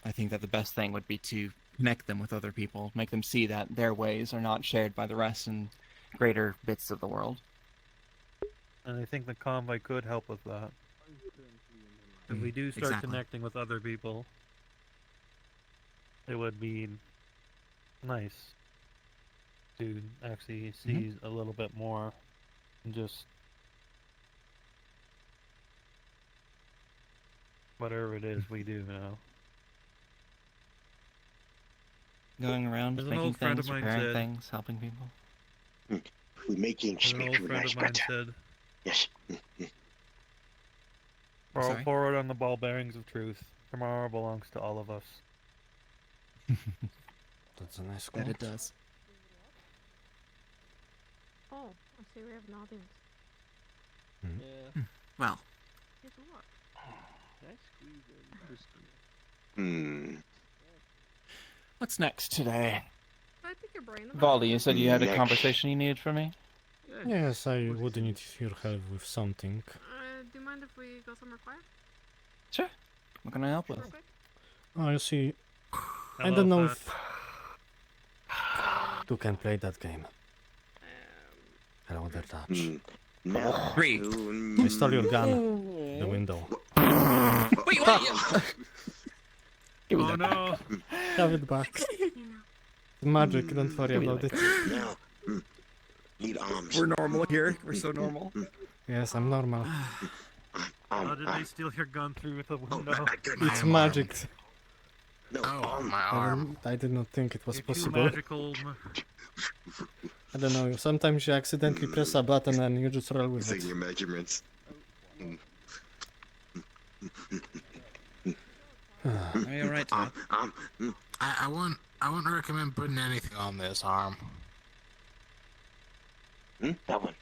I think that the best thing would be to connect them with other people, make them see that their ways are not shared by the rest in greater bits of the world. and I think the convoy could help with that. If we do start exactly. connecting with other people, it would be nice to actually see a little bit more and just whatever it is we do now. Going around As an making old friend of things, mine repairing said- things, helping people. We're making As an old speak friend nice of mine better. said, Yes. Sorry? forward on the ball bearings of truth. Tomorrow belongs to all of us. That's a nice That quote. it does. Oh, I see we have an audience. Yeah. Well, Here's a look. Can I squeeze in? what's next today? Volley, you said you had a conversation you needed from me? Yes, I would need your help with something. Do you mind if we go somewhere quiet? Sure. What can I help with? Oh, you see, I Hello, don't know Fat. if you can play that game. Hello there, touch. Three. I stole your gun. The window. Wait, what? Oh no! Have it back. Magic, don't worry about it. We're normal here. We're so normal. Yes, I'm normal. How did they steal your gun through the window? It's magic. Oh, my arm. I did not think it was You're too possible. magical. I don't know, sometimes you accidentally press a button and you just roll with Taking it. your measurements. Are you alright, Todd? I wouldn't recommend putting anything on this arm. That one.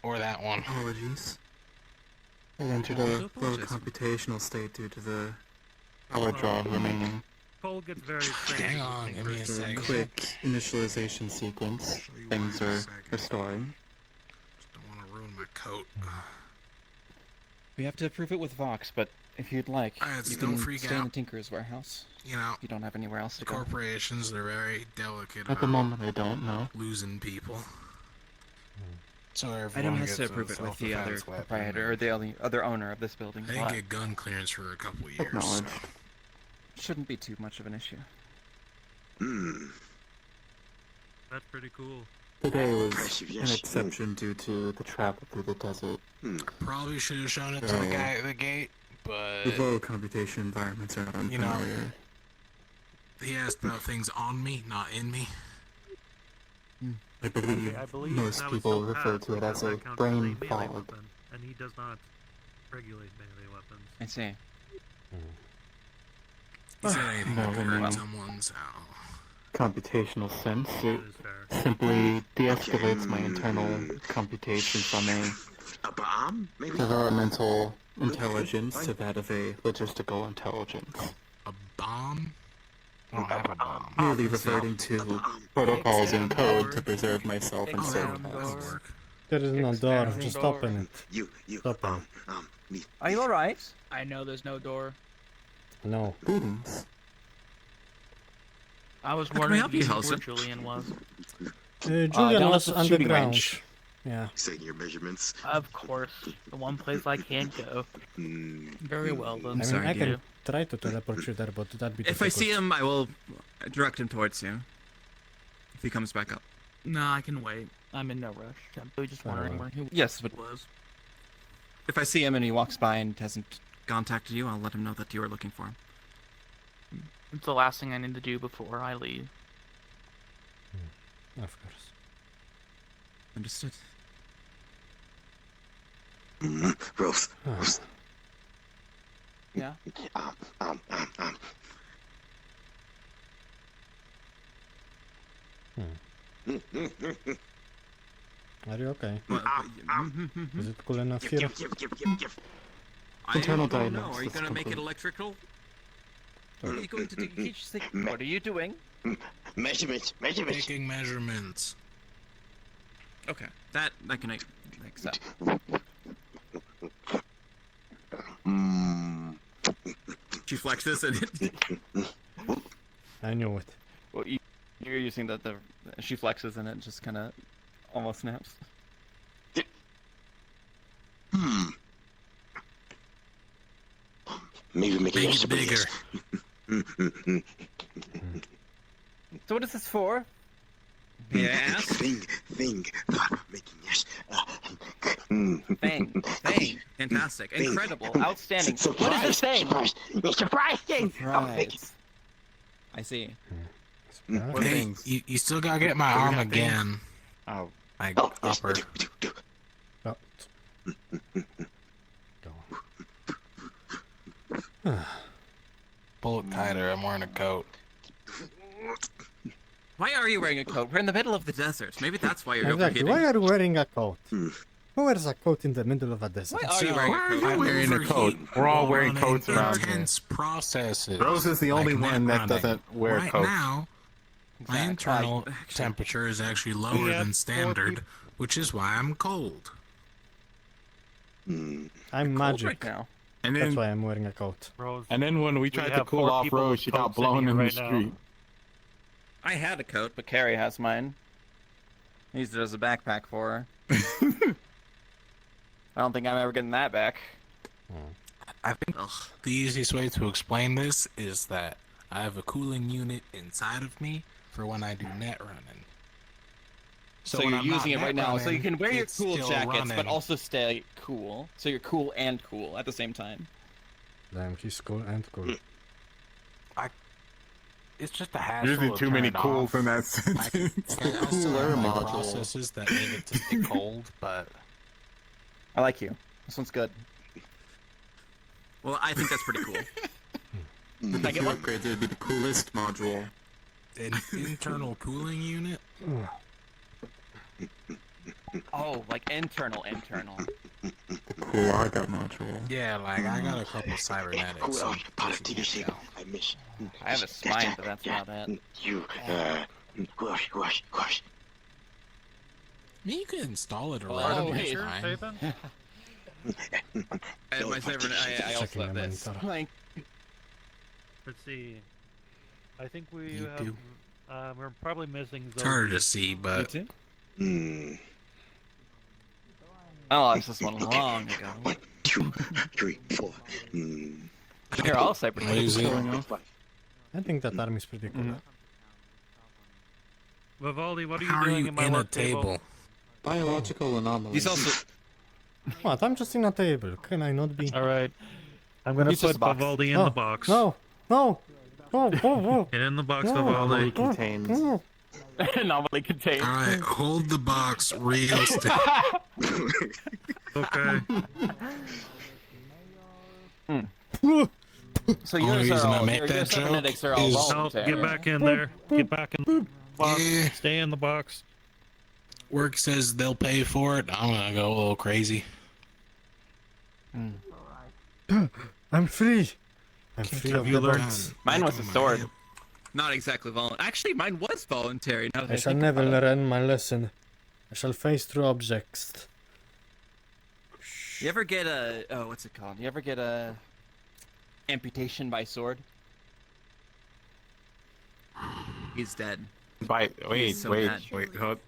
Or that one. Apologies. I entered a low computational state due to the power draw remaining. Cole gets very crazy. Hang on, give me a second. Quick initialization sequence. Things are restoring. Don't want to ruin my coat. We have to approve it with Vox, but if you'd like, you don't can freak stay in out. the Tinker's warehouse. You know, you don't have anywhere else to go. corporations, they're very delicate At the moment, I don't know. losing people. So Item everyone has gets to a approve it with the other self-defense weapon. proprietor or the other owner of this building. I didn't get gun clearance for a couple years. Acknowledged. Shouldn't be too much of an issue. That's pretty cool. Today was an exception due to the travel through the desert. Probably should have shown it to the guy at the gate, but The low computation environments are you know, unfamiliar. he asked about things on me, not in me. I believe, most that was people so refer bad to it as that a counts as brain melee fog. weapon, and he does not regulate melee weapons. I see. He said anything No, that could no. hurt someone's Computational sense, it simply de-escalates my internal computation from a developmental intelligence to that of a logistical intelligence. A bomb? I don't have a bomb. Merely reverting to protocols and code to preserve myself and serve us. There is no door, just open it. Open it. Are you alright? I know there's no door. No. Greetings. I was How can we wondering help you, where Halson? Julian was. Julian down was at the shooting underground. range. Yeah. Taking your measurements. Of course, the one place I can't go. Very well then. I mean, I can try to teleport you there, but that'd be If I difficult. see him, I will direct him towards you. If he comes back up. No, I can wait. I'm in no rush. I'm really just wondering where he Yes, but was. if I see him and he walks by and hasn't contacted you, I'll let him know that you are looking for him. It's the last thing I need to do before I leave. Of course. Understood. Rose. Yeah? Are you okay? Is it cool enough here? Internal I don't know. dynamics Are you is gonna make it complete. electrical? What are you going to do? You can't just think, what are you doing? Measurements. Taking measurements. Okay, that I can accept. She flexes and I knew it. well, you're using the she flexes and it just kind of almost snaps. Maybe make it Make it bigger. So what is this for? Yes. Thing. Making yes. Bang. Fantastic. Incredible. Outstanding. What is this thing? Surprising. Surprise. I see. What Hey, things? you still gotta get my arm again. Oh. My upper. Pull it tighter, I'm wearing a coat. Why are you wearing a coat? We're in the middle of the desert. Maybe that's why you're Exactly. overheating. Why are you wearing a coat? Who wears a coat in the middle of a desert? Why are you wearing a coat? I'm wearing a coat. We're all wearing coats around here. Intense processes. Rose is the only like one that net doesn't running. wear right coats. Now, My internal temperature is actually lower than standard, which is why I'm cold. I'm magic. right now. And That's then, why I'm wearing a coat. and then when we tried to cool off road, she got blown in the street. I had a coat, but Carrie has mine. I used it as a backpack for her. I don't think I'm ever getting that back. I think the easiest way to explain this is that I have a cooling unit inside of me for when I do net running. So when you're I'm not using it right net now, so you running, can wear your it's cool still jackets, running. but also stay cool. So you're cool and cool at the same time. Damn, he's cool and cool. It's just a hassle. Usually to too many turn it cools off. in that sentence. I still have my processes that need it to stay cold, but I like you. This one's good. Well, I think that's pretty cool. If I get upgrades, it would be the coolest module. an internal cooling unit. Oh, like internal. Cool, I got module. Yeah, like I got a couple cybernetics. Cool, productivity. I miss. I have a spine, but that's about it. You, wash. You can install it Oh, around. hey, Fine. And my cybernetic, I also have this. Like, let's see. I think we You have. do. We're probably missing. It's hard to see, but oh, I this one long ago. 1, 2, 3, 4. They're all cybernetics. I think that arm is pretty cool. Vivaldi, what are you how are doing you in my in a work table? Biological anomalies. He's also. What? I'm just in a table. Can I not be? All right. I'm gonna He's just put a box. Vivaldi in the box. No. Get in the box, Anomaly Vivaldi. contains. Anomaly contained. All right, hold the box real still. Okay. So Only yours reason are I all, made your that cybernetics joke are all is- No, voluntary. get back in there. Get back in the box. Yeah. Stay in the box. Work says they'll pay for it. I'm gonna go a little crazy. I'm free. I'm free Have of you the learned? box. Mine was a sword. Not exactly voluntary. Actually, mine was voluntary. Now that I shall think never about it. learn my lesson. I shall face through objects. You ever get a what's it called? You ever get a amputation by sword? He's dead. Wait, so wait, bad. hold.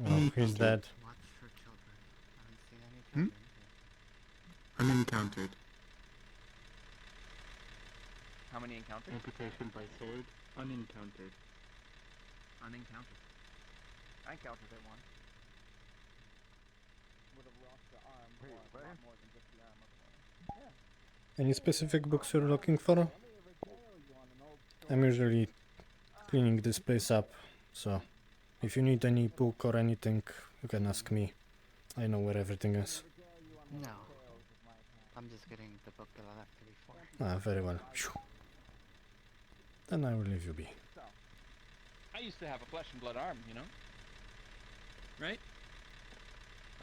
Oh, he's dead. Unencountered. How many encounters? Amputation by sword. Unencountered. Unencountered. I encountered it once. Would have lost the arm or a lot more than just the arm otherwise. Any specific books you're looking for? I'm usually cleaning this place up, so if you need any book or anything, you can ask me. I know where everything is. No. I'm just getting the book that I left here before. Ah, very well. Phew. Then I will leave you be. I used to have a flesh and blood arm, you know? Right?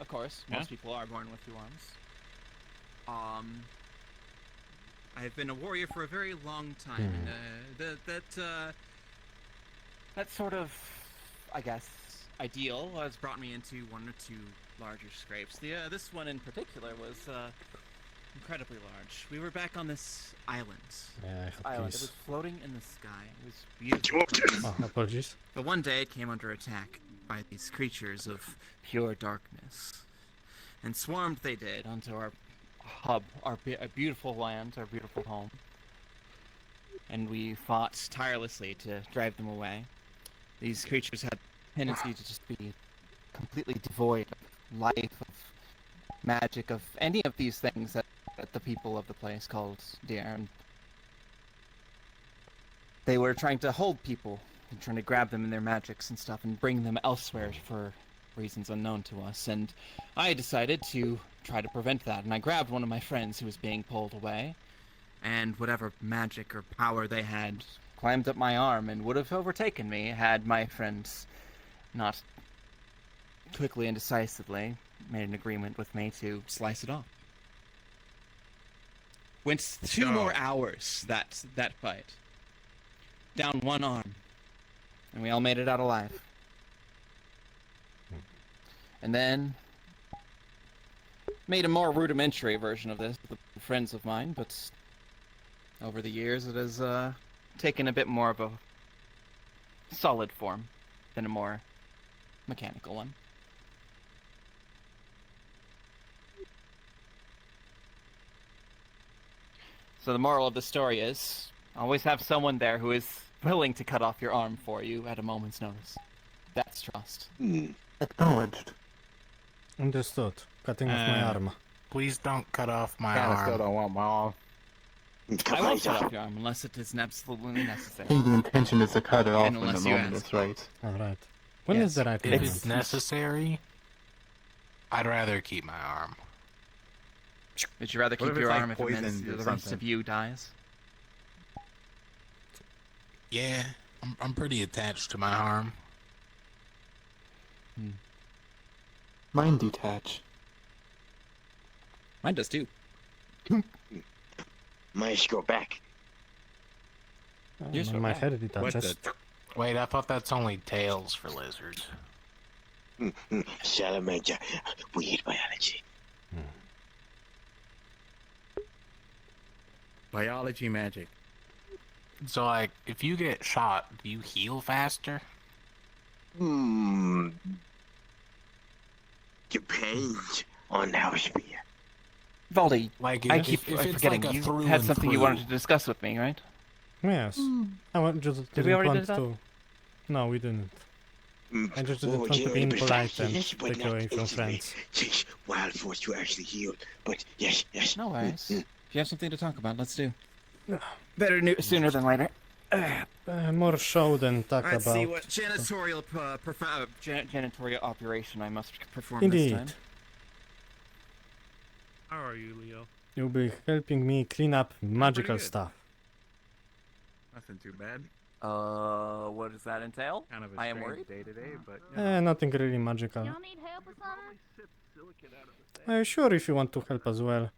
Of course, most people are born with two arms. I've been a warrior for a very long time, and that sort of, I guess, ideal has brought me into one or two larger scrapes. This one in particular was incredibly large. We were back on this island. Yeah, I Island. peace. It was floating in the sky. It was beautiful. Oh, apologies. But one day it came under attack by these creatures of pure darkness. And swarmed they did onto our hub, our beautiful land, our beautiful home. And we fought tirelessly to drive them away. These creatures had a tendency to just be completely devoid of life, of magic, of any of these things that the people of the place called dear. And they were trying to hold people and trying to grab them in their magics and stuff and bring them elsewhere for reasons unknown to us. And I decided to try to prevent that. And I grabbed one of my friends who was being pulled away, and whatever magic or power they had climbed up my arm and would have overtaken me had my friends not quickly and decisively made an agreement with me to slice it off. Went 2 more hours, that fight. Down one arm. and we all made it out alive. And then made a more rudimentary version of this with friends of mine, but over the years it has taken a bit more of a solid form than a more mechanical one. So the moral of the story is, always have someone there who is willing to cut off your arm for you at a moment's notice. That's trust. Acknowledged. Understood. Cutting off my arm. Please don't cut off my I arm. still don't want my arm. I won't cut off your arm unless it is absolutely necessary. I think the intention is to cut it off And when the unless you moment ask. is right. Alright. When is the right If moment? it's necessary, I'd rather keep my arm. Would you rather What keep if your it's, like, arm if it meant poisoned or the rest something? of you dies? Yeah, I'm pretty attached to my arm. Mine detach. Mine does too. Mine should go back. Yours My go back. head detaches. Wait, I thought that's only tails for lizards. Salamander. Weird biology. Biology magic. So, like, if you get shot, do you heal faster? Depends on how severe. Valdi, Like, I if- keep if it's forgetting, like a you through had and something you through. wanted to discuss with me, right? Yes. I just Did didn't we already want do that? to. No, we didn't. I just didn't Well, want to be generally impolite faster, and yes, but take not away from instantly. friends. Takes wild force to actually heal. But yes. No worries. If you have something to talk about, let's do. Better sooner than later. More show than talk Let's about. see what janitorial janitorial operation I must perform Indeed. this time. How are you, Leo? You'll be helping me clean up magical good. stuff. Nothing too bad. What does that entail? Kind of a I am strange worried. day today, but Nothing really magical. need help or something? Sure, if you want to help as well.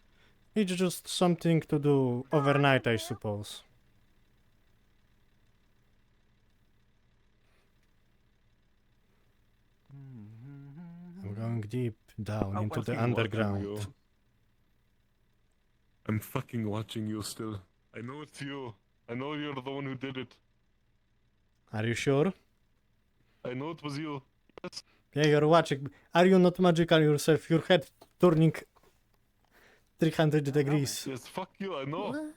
It's just something to do overnight, I suppose. I'm going deep down into the underground. I'm fucking watching you still. I know it's you. I know you're the one who did it. Are you sure? I know it was you. Yes. Yeah, you're watching. Are you not magical yourself? Your head turning 300 degrees. Yes, fuck you, I know.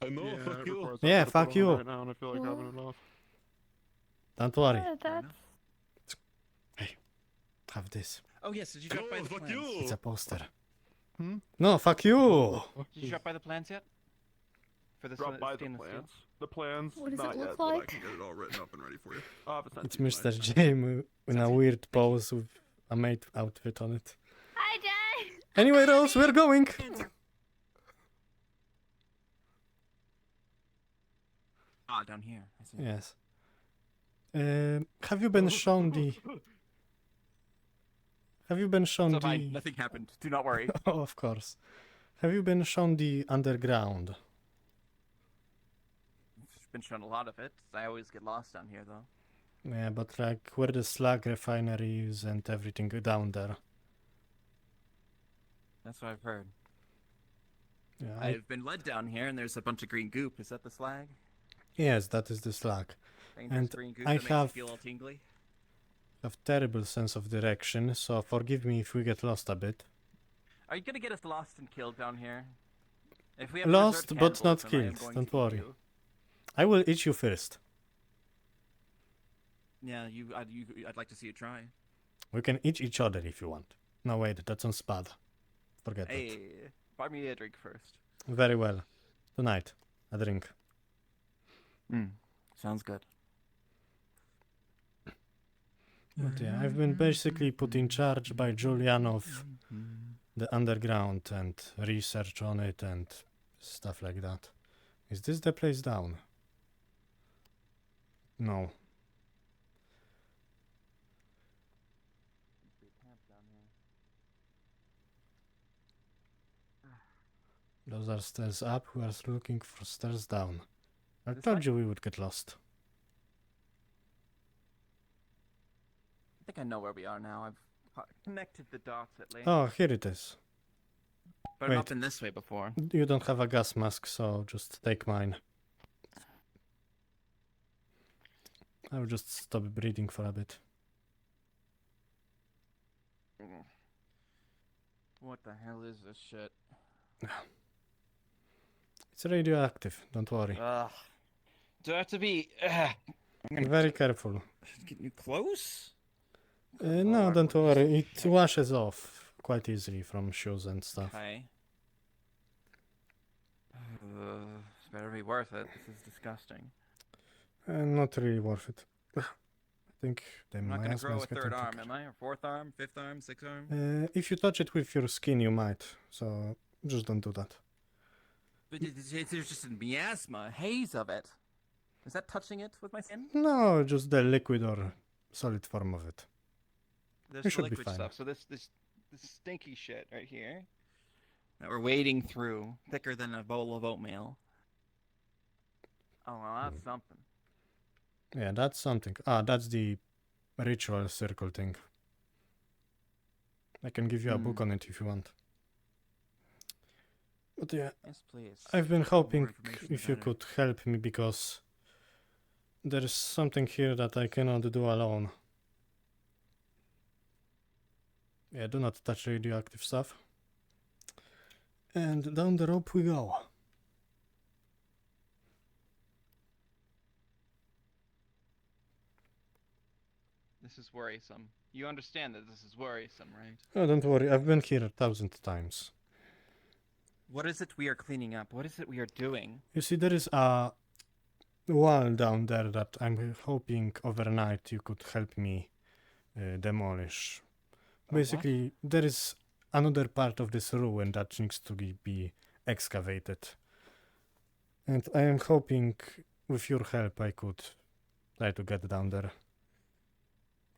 I know, fuck you. Yeah, fuck you. Right now, and I feel like having enough. Don't worry. That's... Have this. Oh yes, did you drop by the fuck plans? you. It's a poster. No, fuck you. Did you drop by the plans yet? For this Drop by the stainless steel? plans. The plans. What does not it yet, look but I like? can get it all written up and ready for you. It's Mr. J in a weird pose with a maid outfit on it. Hi, Jay! Anyway, Rose, we're going. Ah, down here. I see. Yes. Have you been shown the? Have you been shown So the? fine, nothing happened. Do not worry. Oh, of course. Have you been shown the underground? I've been shown a lot of it. I always get lost down here, though. Yeah, but like where the slag refinery is and everything down there. That's what I've heard. Yeah, I've been led down here, and there's a bunch of green goop. Is that the slag? yes, that is the slag. Dangerous And green goop I that makes have you feel all tingly? terrible sense of direction, so forgive me if we get lost a bit. Are you gonna get us lost and killed down here? If we have Lost preserved but not cannibals, then I am killed. going Don't to eat worry. you. I will eat you first. Yeah, I'd like to see you try. We can eat each other if you want. No, wait, that sounds bad. Forget Hey, it. buy me a drink first. Very well. Tonight, a drink. Sounds good. But yeah, I've been basically put in charge by Julian of the underground and research on it and stuff like that. Is this the place down? No. Those are stairs up, we are looking for stairs down. I This told way? you we would get lost. think I know where we are now. I've connected the dots at least. Oh, here it is. But I've not been this way before. You don't have a gas mask, so just take mine. I will just stop breathing for a bit. What the hell is this shit? It's radioactive, don't worry. Ugh. Do I have to be... Very careful. Getting you close? No, don't worry. It washes off quite easily from shoes and stuff. Okay. It's better be worth it. This is disgusting. Not really worth it. I think they I'm might not gonna as grow well a get third into arm, am I? Or fourth arm, fifth arm, sixth arm? If you touch it with your skin, you might. So just don't do that. But there's just a miasma, a haze of it. Is that touching it with my skin? No, just the liquid or solid form of it. There's You the should be liquid fine. stuff. So this stinky shit right here that we're wading through, thicker than a bowl of oatmeal. Oh, well, that's something. Yeah, that's something. Ah, that's the ritual circle thing. I can give you a book on it if you want. But yeah, Yes, please. I've been More hoping information, if the you better. could help me because there is something here that I cannot do alone. Yeah, do not touch radioactive stuff. And down the rope we go. This is worrisome. You understand that this is worrisome, right? Oh, don't worry, I've been here 1,000 times. What is it we are cleaning up? What is it we are doing? You see, there is a wall down there that I'm hoping overnight you could help me demolish. Basically, there is another part of this ruin that needs to be excavated. And I am hoping with your help I could try to get down there.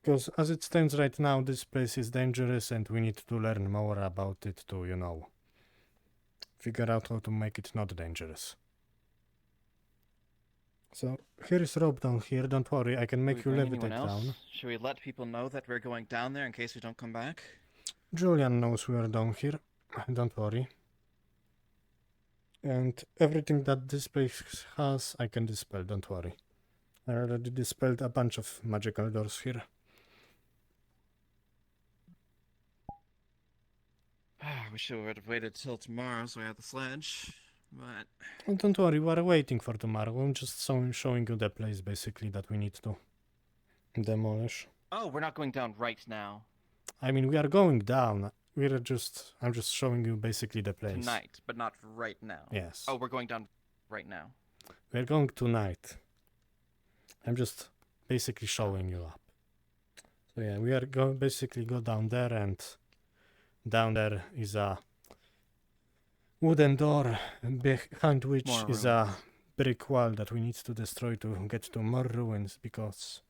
Because as it stands right now, this place is dangerous and we need to learn more about it to, you know, figure out how to make it not dangerous. So, here is rope down here, don't worry, I can make you levitate down. Should we let people know that we're going down there in case we don't come back? Julian knows we are down here, don't worry. And everything that this place has, I can dispel, don't worry. I already dispelled a bunch of magical doors here. I wish I would have waited till tomorrow so I had the sledge, but... Well, don't worry, we are waiting for tomorrow. I'm just showing you the place, basically, that we need to demolish. Oh, we're not going down right now. I mean, we are going down. I'm just showing you basically the place. Tonight, but not right now. Yes. Oh, we're going down right now. We're going tonight. I'm just basically showing you up. So yeah, we are going basically go down there, and down there is a wooden door behind which More is a brick wall that we need to destroy to get to more ruins, because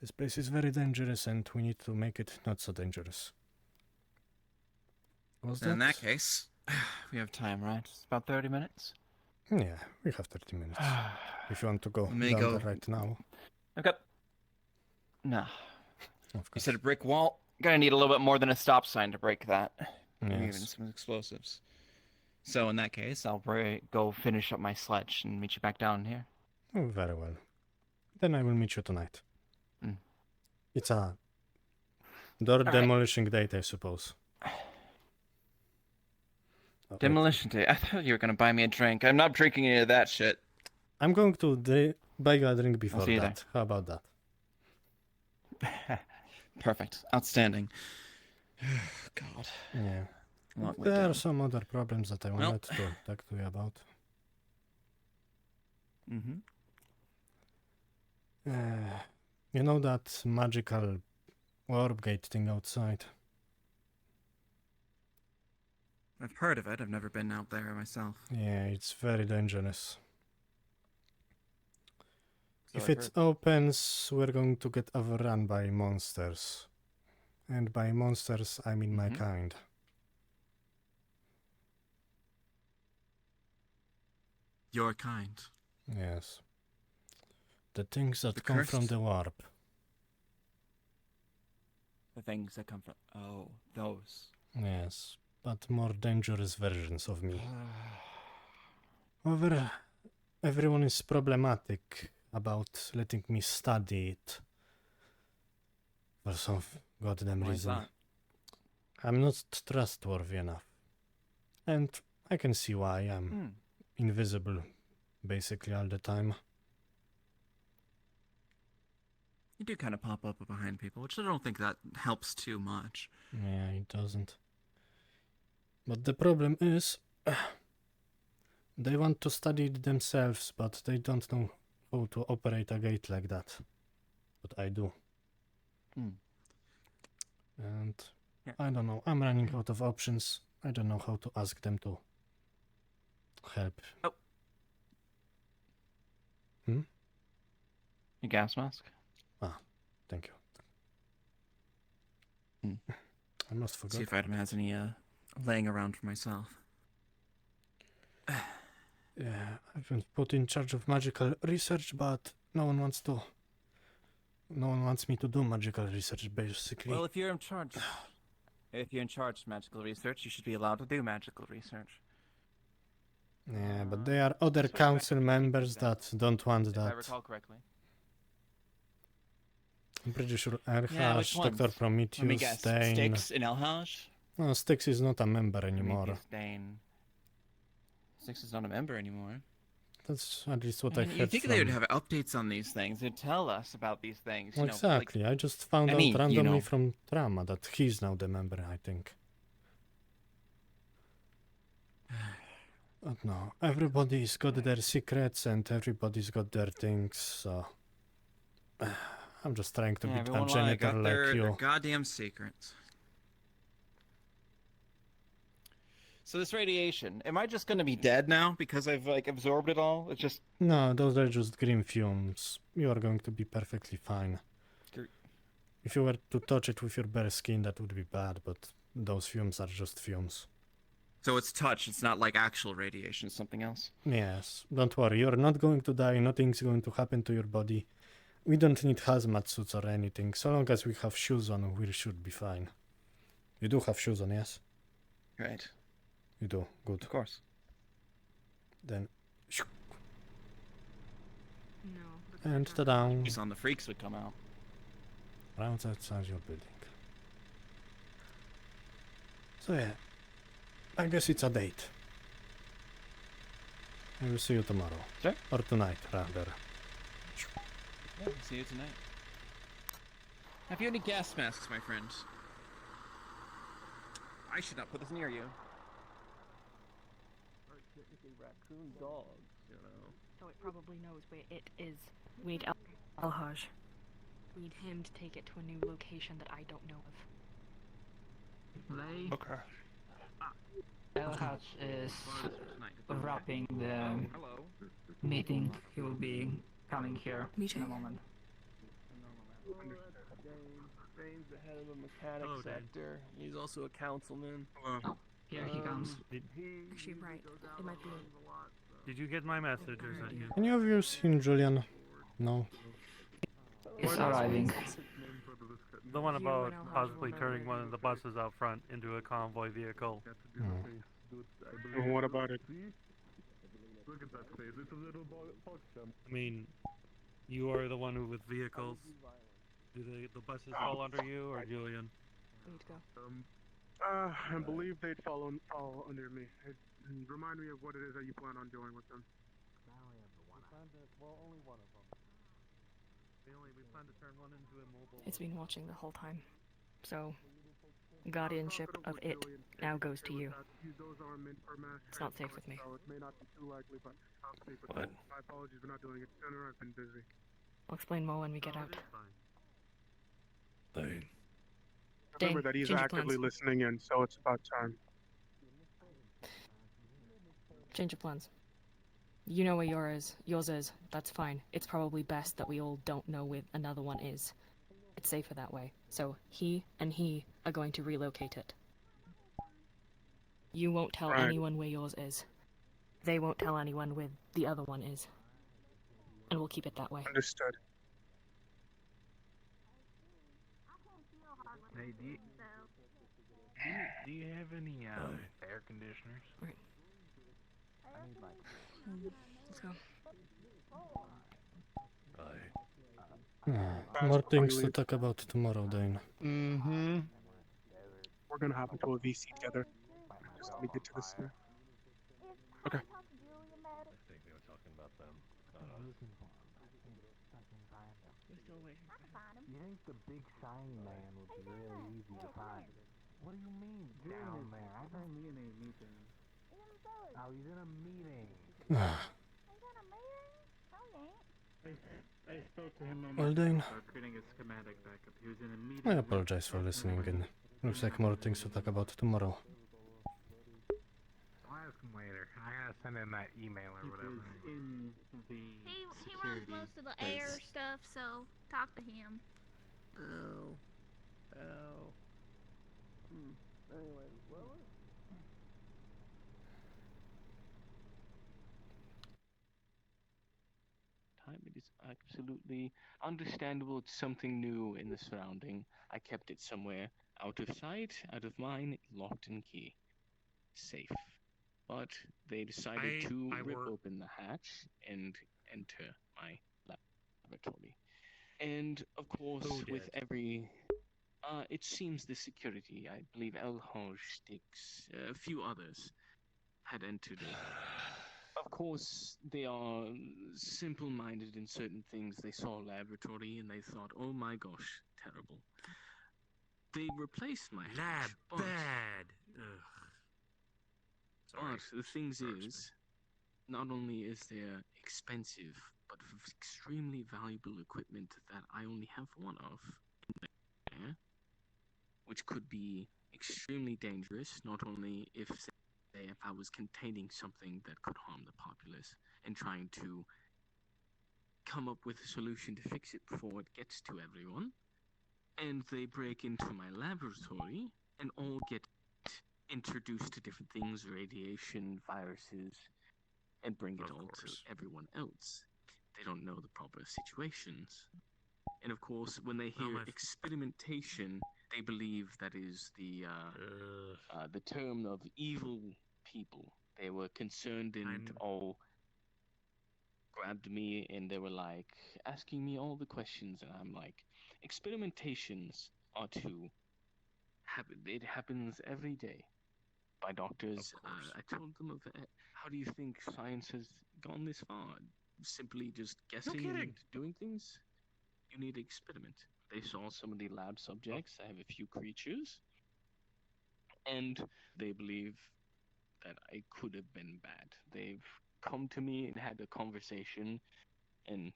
this place is very dangerous and we need to make it not so dangerous. In that case, we have time, right? It's about 30 minutes? Yeah, we have 30 minutes. If you want to go Let me down go. there right now. I've got... No. Of You course. said a brick wall? Gonna need a little bit more than a stop sign to break that. Maybe Yes. even some explosives. So in that case, I'll go finish up my sledge and meet you back down here. Oh, very well. Then I will meet you tonight. Mm. It's a door demolishing date, I suppose. Oh, Demolition day. I thought you were gonna buy me a drink. I'm not drinking any of that shit. I'm going to buy you a drink before see you that. How about that? Perfect. Outstanding. God. Yeah. Long way There down. are some other problems that I Well. wanted to talk to you about. Mm-hmm. You know that magical orb gate thing outside? I've heard of it. I've never been out there myself. Yeah, it's very dangerous. So If I've it opens, we're going to get overrun by monsters. And by monsters, I mean my kind. Your kind. Yes. The things that The come from cursed? the warp. The things that come from... Oh, those. Yes, but more dangerous versions of me. However, everyone is problematic about letting me study it. For some goddamn Why is reason. that? I'm not trustworthy enough. And I can see why. I'm invisible basically all the time. You do kind of pop up behind people, which I don't think that helps too much. Yeah, it doesn't. But the problem is, they want to study it themselves, but they don't know how to operate a gate like that. But I do. And I don't know, I'm running out of options. I don't know how to ask them to help. Oh. Your gas mask? Ah, thank you. I must forget. See if Adam has any laying around for myself. Yeah, I've been put in charge of magical research, but no one wants me to do magical research, basically. Well, if you're in charge of magical research, you should be allowed to do magical research. Yeah, but there are other council members that don't want If I that. recall correctly. I'm pretty sure Yeah, which Erhash, Dr. ones? Prometheus, Let me guess. Stain... Styx and Elhaj? No, Styx is not a member anymore. Prometheus, Stain. Styx is not a member anymore. That's at least what I heard You'd think from... they would have updates on these things. They'd tell us about these things. You know, exactly. I just found out you randomly know. from Trama that he's now the member, I think. But no, everybody's got their secrets and everybody's got their things, so... I'm just trying to be a janitor like their you. goddamn secrets. So this radiation, am I just gonna be dead now because I've like absorbed it all? It's just No, those are just green fumes. You are going to be perfectly fine. If you were to touch it with your bare skin, that would be bad, but those fumes are just fumes. so it's touch. It's not like actual radiation. It's something else. Yes, don't worry, you're not going to die, nothing's going to happen to your body. We don't need hazmat suits or anything. So long as we have shoes on, we should be fine. You do have shoes on, yes? Right. You do, good. Of course. Then... No. And ta-da! Just on the freaks would come out. Round outside your building. So yeah, I guess it's a date. I will see you tomorrow. Sure. Or tonight, rather. Yeah, we'll see you tonight. Have you any gas masks, my friends? I should not put this near you. Raccoon dogs, you know. So it probably knows where it is. We need Elhaj. We need him to take it to a new location that I don't know of. Lay. Okay. Elhaj is wrapping the meeting. He will be coming here in a moment. Dane's the head of the mechanic sector. He's also a councilman. Oh, here he comes. Actually, right. It might be. Did you get my message or something? Any of you seen Julian? No. He's arriving. The one about possibly turning one of the buses out front into a convoy vehicle. And what about it? Look at that face. It's a little box jump. I mean, you are the one who with vehicles. Do the buses fall under you or Julian? We need to go. I believe they'd fall under me. Remind me of what it is that you plan on doing with them. Well, only one of them. We plan to turn one into a mobile. It's been watching the whole time. So, guardianship of it now goes to you. It's not safe with me. What? My apologies for not doing it sooner. I've been busy. I'll explain more when we get out. Remember that he's change your actively plans. listening in, so it's about time. Change of plans. You know where yours is. That's fine. It's probably best that we all don't know where another one is. It's safer that way. So he and he are going to relocate it. You won't tell anyone where yours is. They won't tell anyone where the other one is. And we'll keep it that way. Understood. Hey, do you have any air conditioners? Okay. I need like. Let's go. More things to talk about tomorrow, Dane. Mm-hmm. We're gonna hop into a VC together. Just let me get to this. Okay. I think they were talking about them. We're still waiting. You think the big shiny man would be really easy to find? What do you mean down there? I don't mean a meeting. Oh, he's in a meeting. I spoke to him on Well, Dane, creating a schematic backup. He was in a meeting. I apologize for listening, and looks like more things to talk about tomorrow. I'll ask him later. I gotta send him that email or whatever. In the He runs most of the air stuff, so talk to him. Oh. Oh. Anyway, well. Time it is absolutely understandable. It's something new in the surrounding. I kept it somewhere out of sight, out of mind, locked and key. Safe. But they decided to rip open the hatch and enter my laboratory. And of course, with every it seems the security, I believe Elhoj Sticks, a few others, had entered it. Of course, they are simple-minded in certain things. They saw a laboratory and they thought, oh my gosh, terrible. They replaced my hatch, but... bad. But the thing is, not only is there expensive, but extremely valuable equipment that I only have one of in there, which could be extremely dangerous, not only if I was containing something that could harm the populace and trying to come up with a solution to fix it before it gets to everyone, and they break into my laboratory and all get introduced to different things, radiation, viruses, and bring it all to everyone else. They don't know the proper situations. And of course, when they hear experimentation, they believe that is the term of evil people. They were concerned and all grabbed me and they were like asking me all the questions, and I'm like, experimentations are to happen. It happens every day by doctors. I told them of it. How do you think science has gone this far? Simply just guessing and doing things? You need to experiment. They saw some of the lab subjects. I have a few creatures, and they believe that I could have been bad. They've come to me and had a conversation, and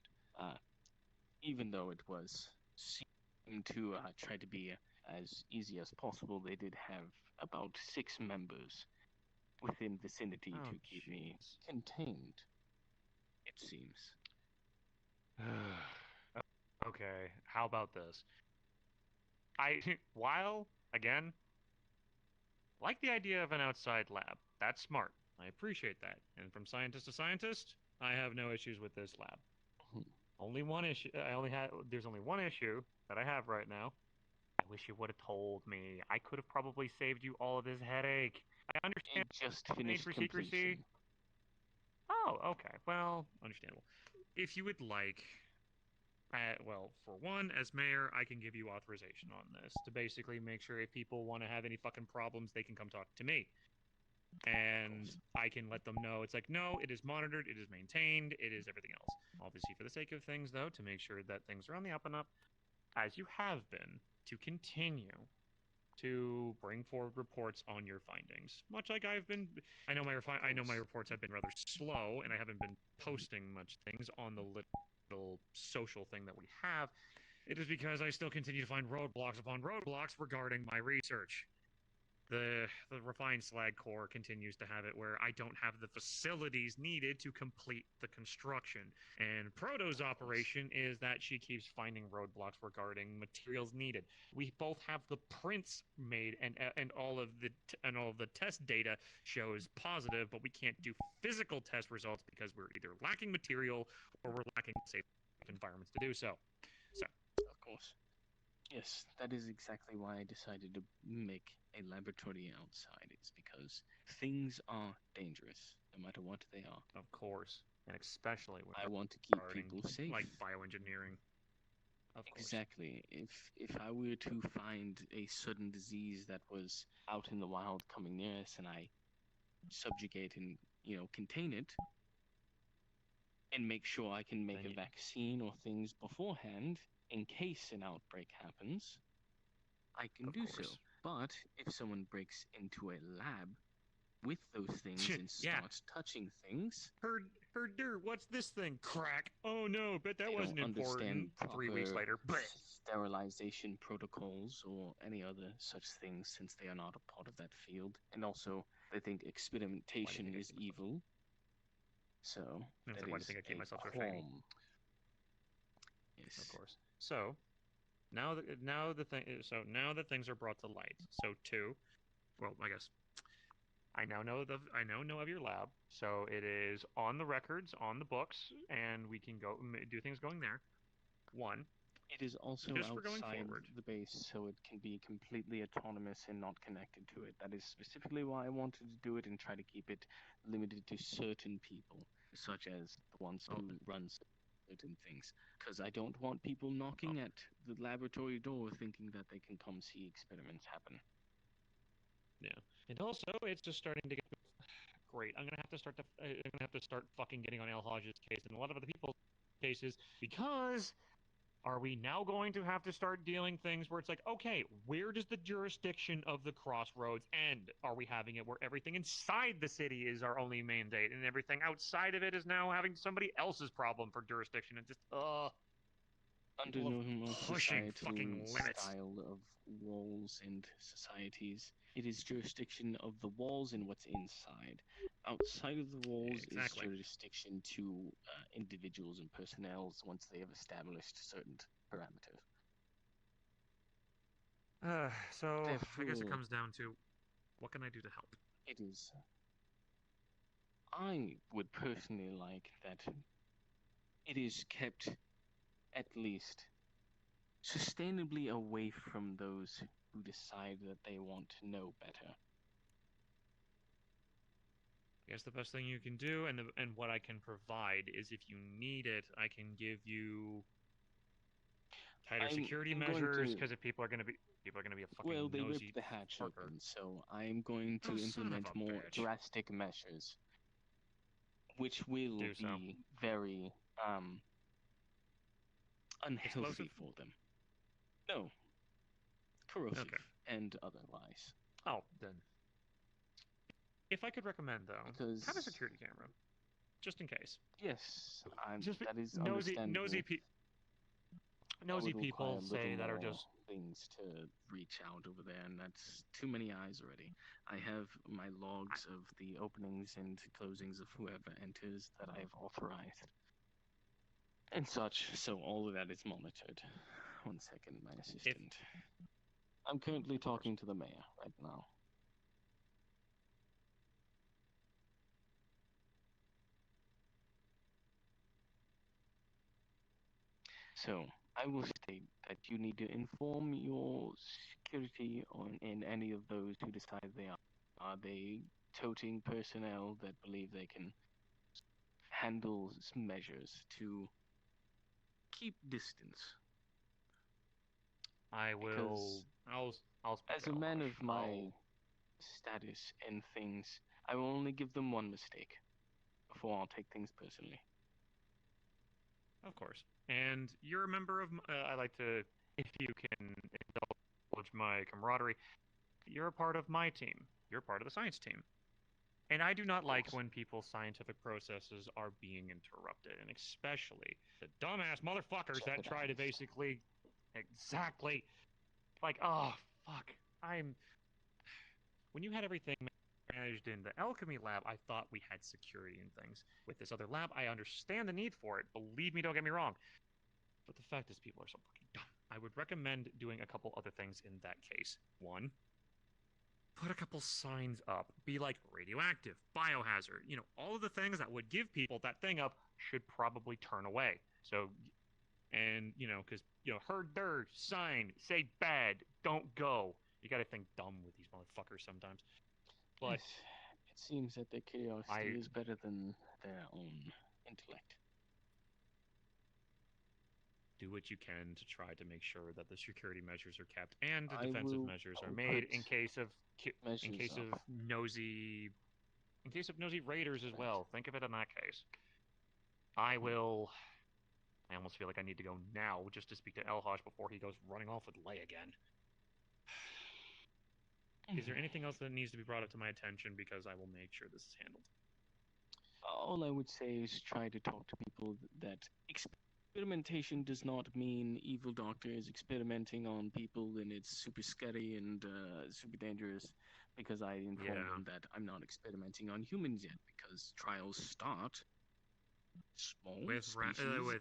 even though it was seemed to try to be as easy as possible, they did have about 6 members within vicinity to keep me contained, it seems. Okay, how about this? While, again, like the idea of an outside lab. That's smart. I appreciate that. And from scientist to scientist, I have no issues with this lab. Only one issue. There's only one issue that I have right now. I wish you would have told me. I could have probably saved you all of this headache. I understand. It just finished for completion. secrecy. Oh, okay. Well, understandable. If you would like, well, for one, as mayor, I can give you authorization on this to basically make sure if people want to have any fucking problems, they can come talk to me. And I can let them know it's like, no, it is monitored, it is maintained, it is everything else. Obviously, for the sake of things, though, to make sure that things are on the up and up, as you have been, to continue to bring forward reports on your findings. Much like I've been, I know my reports have been rather slow, and I haven't been posting much things on the little social thing that we have. It is because I still continue to find roadblocks upon roadblocks regarding my research. The refined slag core continues to have it where I don't have the facilities needed to complete the construction. And Proto's operation is that she keeps finding roadblocks regarding materials needed. We both have the prints made, and all of the test data shows positive, but we can't do physical test results because we're either lacking material or we're lacking safe environments to do so. So, of course. Yes, that is exactly why I decided to make a laboratory outside. It's because things are dangerous, no matter what they are. Of course, and especially when I want to keep regarding, people safe. like bioengineering. Of course. Exactly. If I were to find a sudden disease that was out in the wild coming near us, and I subjugate and contain it, and make sure I can make a vaccine or things beforehand in case an outbreak happens, I can do so. But if someone breaks into a lab with those things and Yeah. starts touching things, Herder, what's this thing? Crack. Oh no, bet that they wasn't don't understand important. 3 weeks proper later, bleh. sterilization protocols or any other such things, since they are not a part of that field. And also, they think experimentation is evil. So And that so why do you is think I keep a myself so shiny? qualm. Yes. Of course. So now that things are brought to light. So 2, well, I guess I now know of your lab. So it is on the records, on the books, and we can go do things going there. 1. It is also Just for going outside forward. the base, so it can be completely autonomous and not connected to it. That is specifically why I wanted to do it and try to keep it limited to certain people, such as the ones who run certain things. Because I don't want people knocking at the laboratory door thinking that they can come see experiments happen. Yeah, and also it's just starting to get great. I'm gonna have to start fucking getting on El Hodge's case and a lot of other people's cases, because are we now going to have to start dealing things where it's like, okay, where does the jurisdiction of the crossroads end? Are we having it where everything inside the city is our only mandate and everything outside of it is now having somebody else's problem for jurisdiction? And just Under people normal pushing societal fucking limits. style of walls and societies, it is jurisdiction of the walls and what's inside. Outside of the walls Exactly. is jurisdiction to individuals and personnel once they have established certain parameters. So I guess it Therefore, comes down to, what can I do to help? it is. I would personally like that it is kept at least sustainably away from those who decide that they want to know better. I guess the best thing you can do, and what I can provide, is if you need it, I can give you tighter security measures, because if people are going to be a fucking Well, they nosy ripped the hatch fucker. open, so I'm going to Oh, son of implement a more bitch. drastic measures, which will Do so. be very unhealthy Explosive? for them. No, corrosive Okay. and otherwise. Oh, then. If I could recommend, though, have a security camera, just in case. Yes, Just that is nosy understandable. nosy That would people require a say little that are more just things to reach out over there, and that's too many eyes already. I have my logs of the openings and closings of whoever enters that I've authorized and such, so all of that is monitored. 1 second, my assistant. I'm currently talking to the mayor right now. So, I will state that you need to inform your security and any of those who decide are they toting personnel that believe they can handle measures to keep distance. I will. I'll speak As to a man Elhosh. of my status and things, I will only give them one mistake before I'll take things personally. Of course. And you're a member of. I like to, if you can indulge my camaraderie, you're a part of my team. You're part of the science team. And I do not like when people's scientific processes are being interrupted, and especially the dumbass motherfuckers that try to basically. Exactly. Like, oh, fuck. When you had everything managed in the alchemy lab, I thought we had security and things. With this other lab, I understand the need for it. Believe me, don't get me wrong. But the fact is, people are so fucking dumb. I would recommend doing a couple other things in that case. 1, put a couple signs up. Be like radioactive, biohazard, all of the things that would give people that thing up should probably turn away. So, and, because heard there, sign, say bad, don't go. You gotta think dumb with these motherfuckers sometimes. But Yes, it seems that their curiosity is better than their own intellect. do what you can to try to make sure that the security measures are kept and the defensive measures are made in case of nosy raiders as well. Think of it in that case. I almost feel like I need to go now just to speak to Elhosh before he goes running off with Lay again. Is there anything else that needs to be brought up to my attention? Because I will make sure this is handled. All I would say is try to talk to people that experimentation does not mean evil doctor is experimenting on people and it's super scary and super dangerous, because I informed them that I'm not experimenting on humans yet because trials start small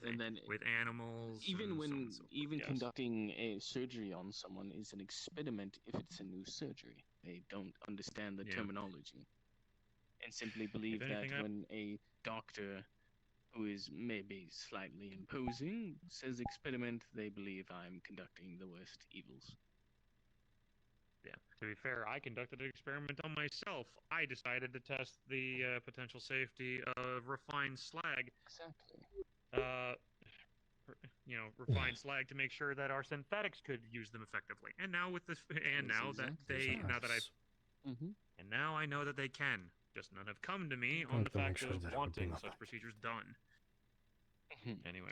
and then with animals. Even when so conducting a surgery on someone is an experiment if it's a new surgery. They don't understand the terminology and simply believe that when a doctor who is maybe slightly imposing says experiment, they believe I'm conducting the worst evils. Yeah. To be fair, I conducted an experiment on myself. I decided to test the potential safety of refined slag. Exactly. Refined slag to make sure that our synthetics could use them effectively. And now with this, and now I know that they can. Just none have come to me on the fact of wanting such procedures done. Anyway,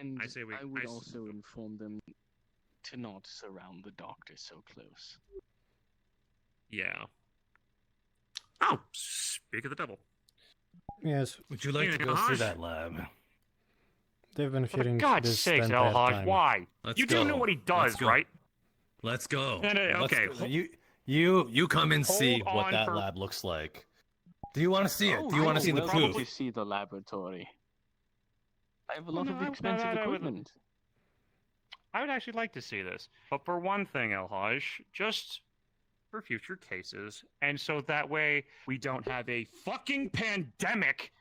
and I say I would also inform them to not surround the doctor so close. Yeah. Oh, speak of the devil. Yes. Would you like to go see that lab? They've been For hearing God's this sakes, the entire Elhosh, time. why? You do know what he does, right? Let's go. Okay. You come and see Hold what on that for- lab looks like. Do you want to see it? Oh, Do you want to see the I proof? to see the laboratory. I have a lot of expensive I would- equipment. I would actually like to see this. But for one thing, Elhosh, just for future cases, and so that way we don't have a fucking pandemic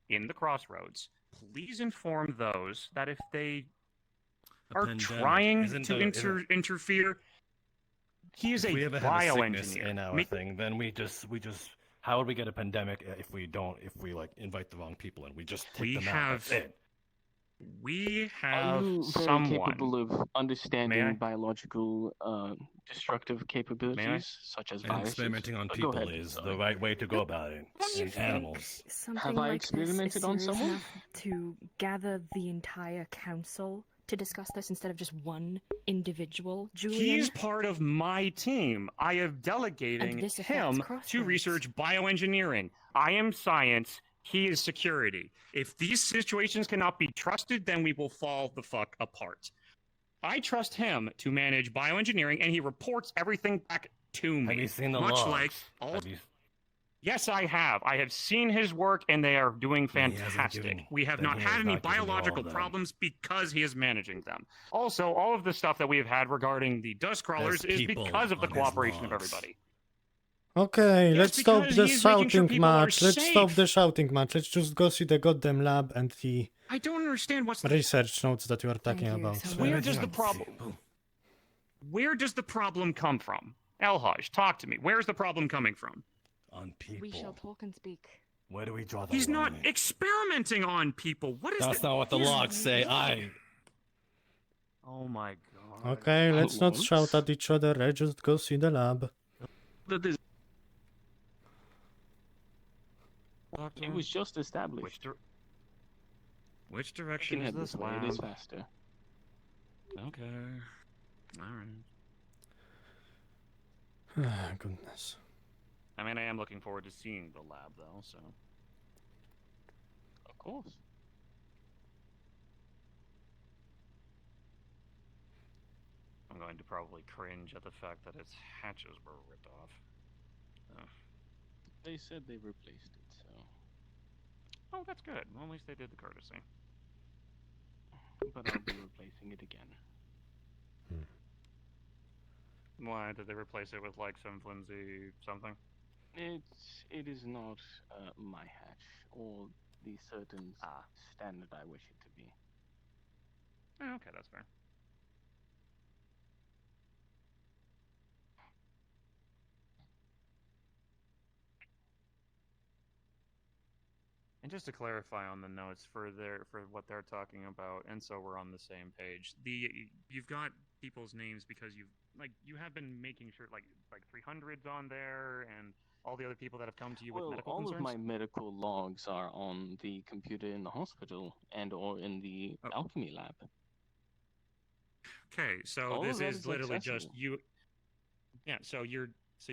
in the crossroads, please inform those that if they are trying to interfere, he is If a we ever have a sickness bioengineer. in our thing, then we just. How would we get a pandemic if we invite the wrong people in? We just take them out. That's it. We Are have you very someone. capable of understanding biological destructive capabilities, such as And viruses? experimenting on Go people ahead, is sorry. the right way to go about it. And animals. Something Have I like this is experimented on serious someone? enough to gather the entire council to discuss this instead of just one individual, Julian? He's part of my team. I am delegating And this affects him to Crossroads. research bioengineering. I am science. He is security. If these situations cannot be trusted, then we will fall the fuck apart. I trust him to manage bioengineering, and he reports everything back to me. Have you seen the much logs? like all. Have you- Yes, I have. I have seen his work, and they are doing Then he hasn't fantastic. given- We have then not he had has any not given you all biological of them. problems because he is managing them. Also, all of the stuff that we have had regarding the dust crawlers There's is people because of the on his cooperation of logs. everybody. Okay, Yes, let's stop because the he's making sure shouting people are match. Let's stop safe. the shouting match. Let's just go see the goddamn lab and the I don't understand what's the research notes that you are talking about. Where does the problem? Where does the problem come from? Elhosh, talk to me. Where's the problem coming from? On people. We shall talk and speak. Where do we draw the He's not line? experimenting on people. What is That's the- not what the he's- logs say. Oh my god. Okay, let's not shout at each other. Let's just go see the lab. It was just established. Which You direction can is head this this way. It lab? is faster. Okay. Alright. Goodness. I mean, I am looking forward to seeing the lab, though, so. Of course. I'm going to probably cringe at the fact that its hatches were ripped off. They said they replaced it, so. Oh, that's good. Well, at least they did the courtesy. But I'll be replacing it again. Why? Did they replace it with, like, some flimsy something? It is not my hatch or the certain standard I wish it to be. Okay, that's fair. just to clarify on the notes for what they're talking about, and so we're on the same page. You've got people's names because you have been making sure like 300's on there and all the other people that have come to you with Well, medical all concerns. of my medical logs are on the computer in the hospital and or in the alchemy lab. Okay, so All this of that is is literally just accessible. you. Yeah, so you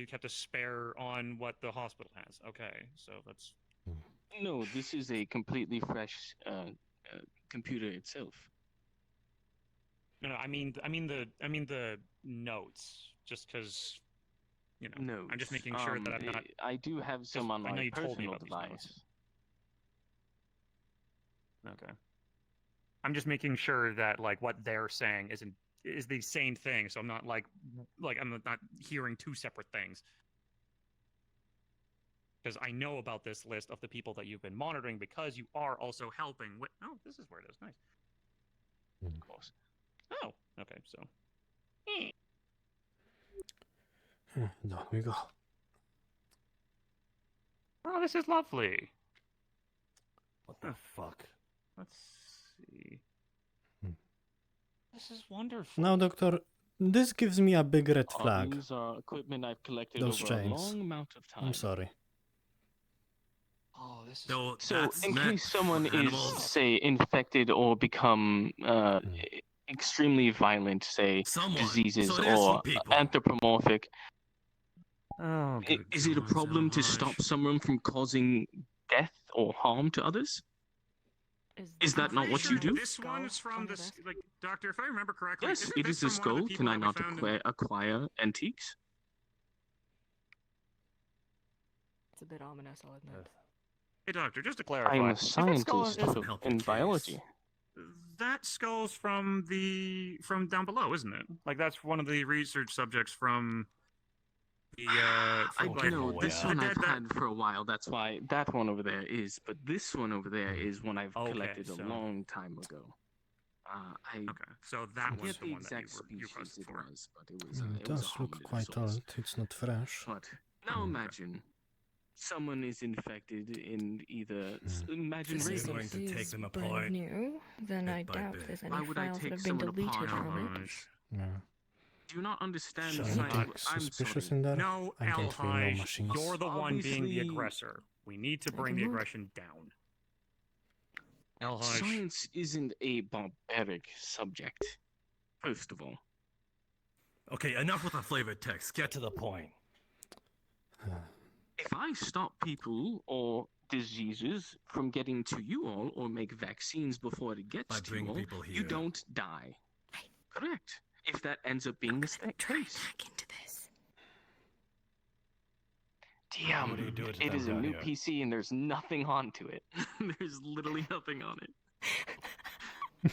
kept a spare on what the hospital has. Okay, so that's. No, this is a completely fresh computer itself. No, I mean the notes, just because, Notes. I'm just making sure that I'm not. I do have some on I know my you told me personal about these notes. device. Okay. I'm just making sure that what they're saying is the same thing, so I'm not I'm not hearing two separate things. Because I know about this list of the people that you've been monitoring because you are also helping with. Oh, this is where it is. Nice. Of course. Oh, okay. So. Down we go. Oh, this is lovely. What the fuck? Let's see. This is wonderful. Now, Doctor, this gives me a big red flag. These are equipment I've collected Those over chains. a long amount of time. I'm sorry. Oh, this is. So, in case someone is, say, infected or become extremely violent, say, diseases or anthropomorphic, is it a problem to stop someone from causing death or harm to others? Is that not what you do? This one's from the doctor. If I remember correctly. Yes, isn't it this is a from one of skull. the Can I people not that we found in- acquire antiques? It's a bit ominous, I'll admit. Hey, doctor, just to clarify. I'm a if that skull scientist is- in biology. That skull's from down below, isn't it? That's one of the research subjects from the. I know this one I've that- had for a while. That's why that one over there is. But this one over there is one I've collected a long time ago. Okay, so that one's forget the the one that exact you species requested it for. was, but it was. It It was does a look hominid of quite sorts. old. It's not fresh. But now imagine someone is infected in either. Imagine If rape. this is brand new, then I doubt there's any Why would I files that take have been someone deleted apart from it. Yeah. Do you not understand Is the there anything science? I'm suspicious sorry. in there? No, I don't really know Alhaj, machines. you're the one being the Obviously- aggressor. We need to bring can the move. aggression down. Alhaj. Science isn't a barbaric subject. First of all. Okay, enough with the flavored text. Get to the point. If I stop people or diseases from getting to you all or make vaccines before it gets By to bringing you all, people you here. don't die. Correct. If that ends up being the case. Into this. Damn, What do you do with it them is a down new here? PC and there's nothing onto it. There's literally nothing on it.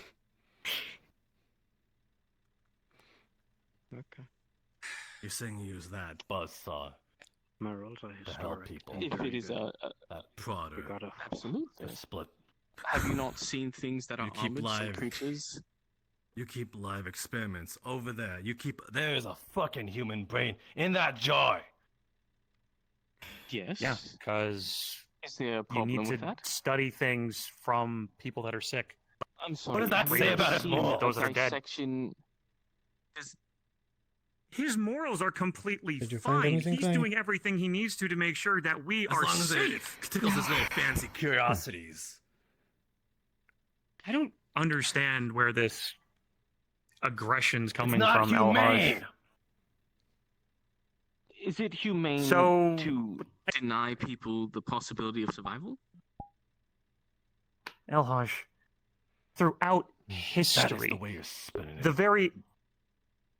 Okay. You're saying you use that buzzsaw My roles are to help historic. people. If it is a That prodder. We gotta absolutely. to split. Have you not seen things that are You keep armored live. creatures? You keep live experiments over there. You keep. There's a fucking human brain in that jar. Yes. Yeah, because Is there a you problem need with to that? study things from people that are sick. I'm sorry. does that have you say ever about it seen more? a Those that are dead. dissection? His morals are completely Did you find fine. anything, He's Clay? doing everything he needs to make sure that we As are long as it safe. tickles his little fancy curiosities. I don't understand where this aggression's coming It's not from, Alhaj. humane. Is it humane So- to deny people the possibility of survival? Alhaj, throughout That is history, the way you're spinning it.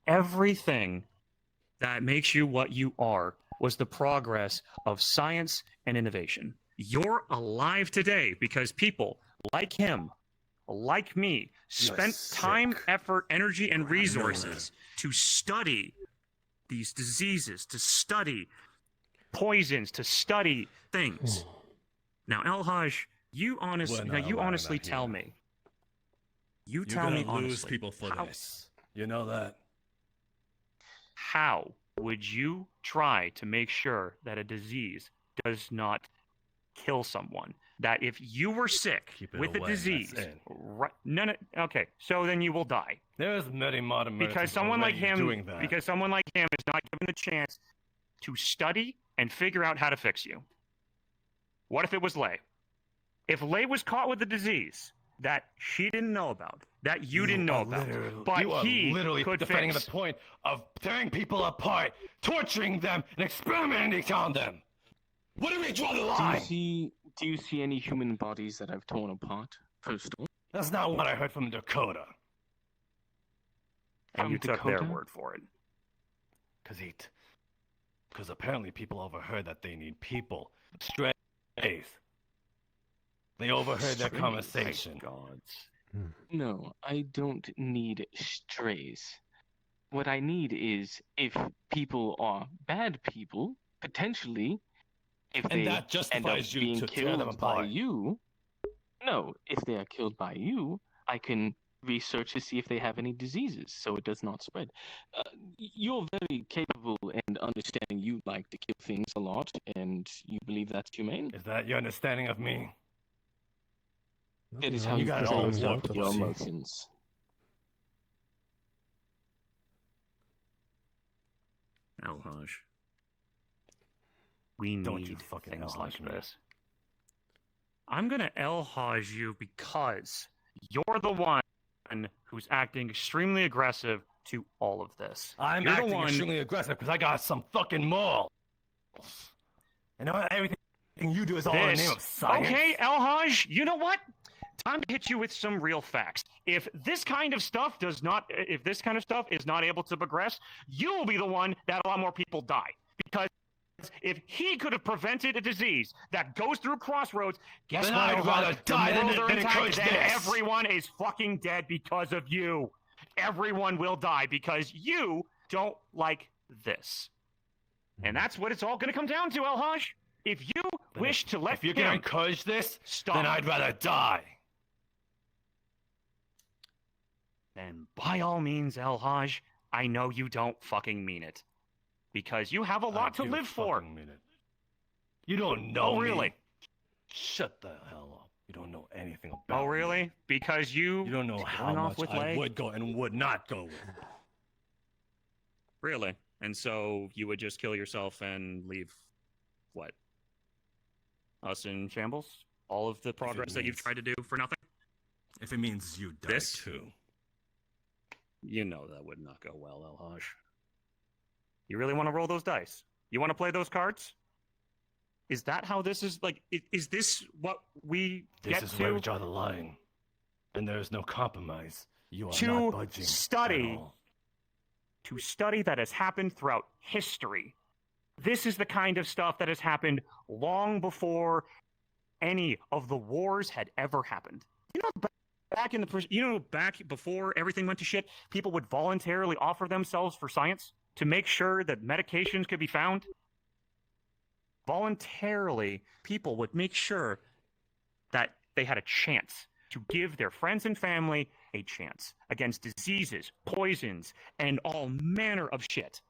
Everything that makes you what you are was the progress of science and innovation. You're alive today because people like him, like me, spent time, effort, energy, and resources to study these diseases, to study poisons, to study things. Now, Alhaj, you We're not allowing honestly that tell here. me. You You're tell me gonna lose honestly. people for how- this. You know that. How would you try to make sure that a disease does not kill someone? that if you were sick Keep it with a away, that's disease, it. right? No, okay, so then you will die. There's many modern Because medicines someone like already him, doing that. because someone like him is not given the chance to study and figure out how to fix you. What if it was Lei? If Lei was caught with a disease that she didn't know about, that you didn't know about, but you are he literally could defending fix. the point of tearing people apart, torturing them, and experimenting on them. Where do we draw the line? Do you see any human bodies that I've torn apart? First of all, That's not what I heard from Dakota. And From you took their Dakota? word for it. Because apparently people overheard that they need people. Strays. They overheard their Strays? conversation. No, I don't need strays. What I need is if people are bad people, potentially, if And they that end up justifies you being to tear them killed by apart. you. No, if they are killed by you, I can research to see if they have any diseases, so it does not spread. You're very capable and understanding. You like to kill things a lot, and you believe that's humane. Is that your understanding of me? It is No, how you got it control all yourself warped with your up. emotions. Elhaj. We Don't need you fucking things Elhaj like me. this. I'm gonna Elhaj you because you're the one who's acting extremely aggressive to all of this. I'm You're acting the one... extremely aggressive because I got some fucking morals. And everything you do is all in the name of science. Okay, Elhaj, you know what? Time to hit you with some real facts. If this kind of stuff is not able to progress, you will be the one that a lot more people die. Because if he could have prevented a disease that goes through crossroads, guess Then what? I'd Elhaj? rather The die world than are intact, encourage then this. everyone is fucking dead because of you. Everyone will die because you don't like this. And that's what it's all going to come down to, Elhaj. If you wish to let If you're gonna him encourage this, stop, then I'd rather die. then by all means, Elhaj, I know you don't fucking mean it. Because you have a lot to do live for. fucking mean it. You don't know Oh, me. really? Shut the hell up. You don't know anything about Oh, really? me. Because you You don't know going how off much with I Lei? would go and would not go with. Really? And so you would just kill yourself and leave, what? Us in shambles? All of the progress that you've tried to do for nothing? If it means you die This? too. You know that would not go well, Elhaj. You really want to roll those dice? You want to play those cards? Is that how this is, like, is this what we This get is to? where we draw the line. And there is no compromise. You are To not budging study. at all. To study that has happened throughout history. This is the kind of stuff that has happened long before any of the wars had ever happened. You know, back before everything went to shit, people would voluntarily offer themselves for science to make sure that medications could be found. Voluntarily, people would make sure that they had a chance to give their friends and family a chance against diseases, poisons, and all manner of shit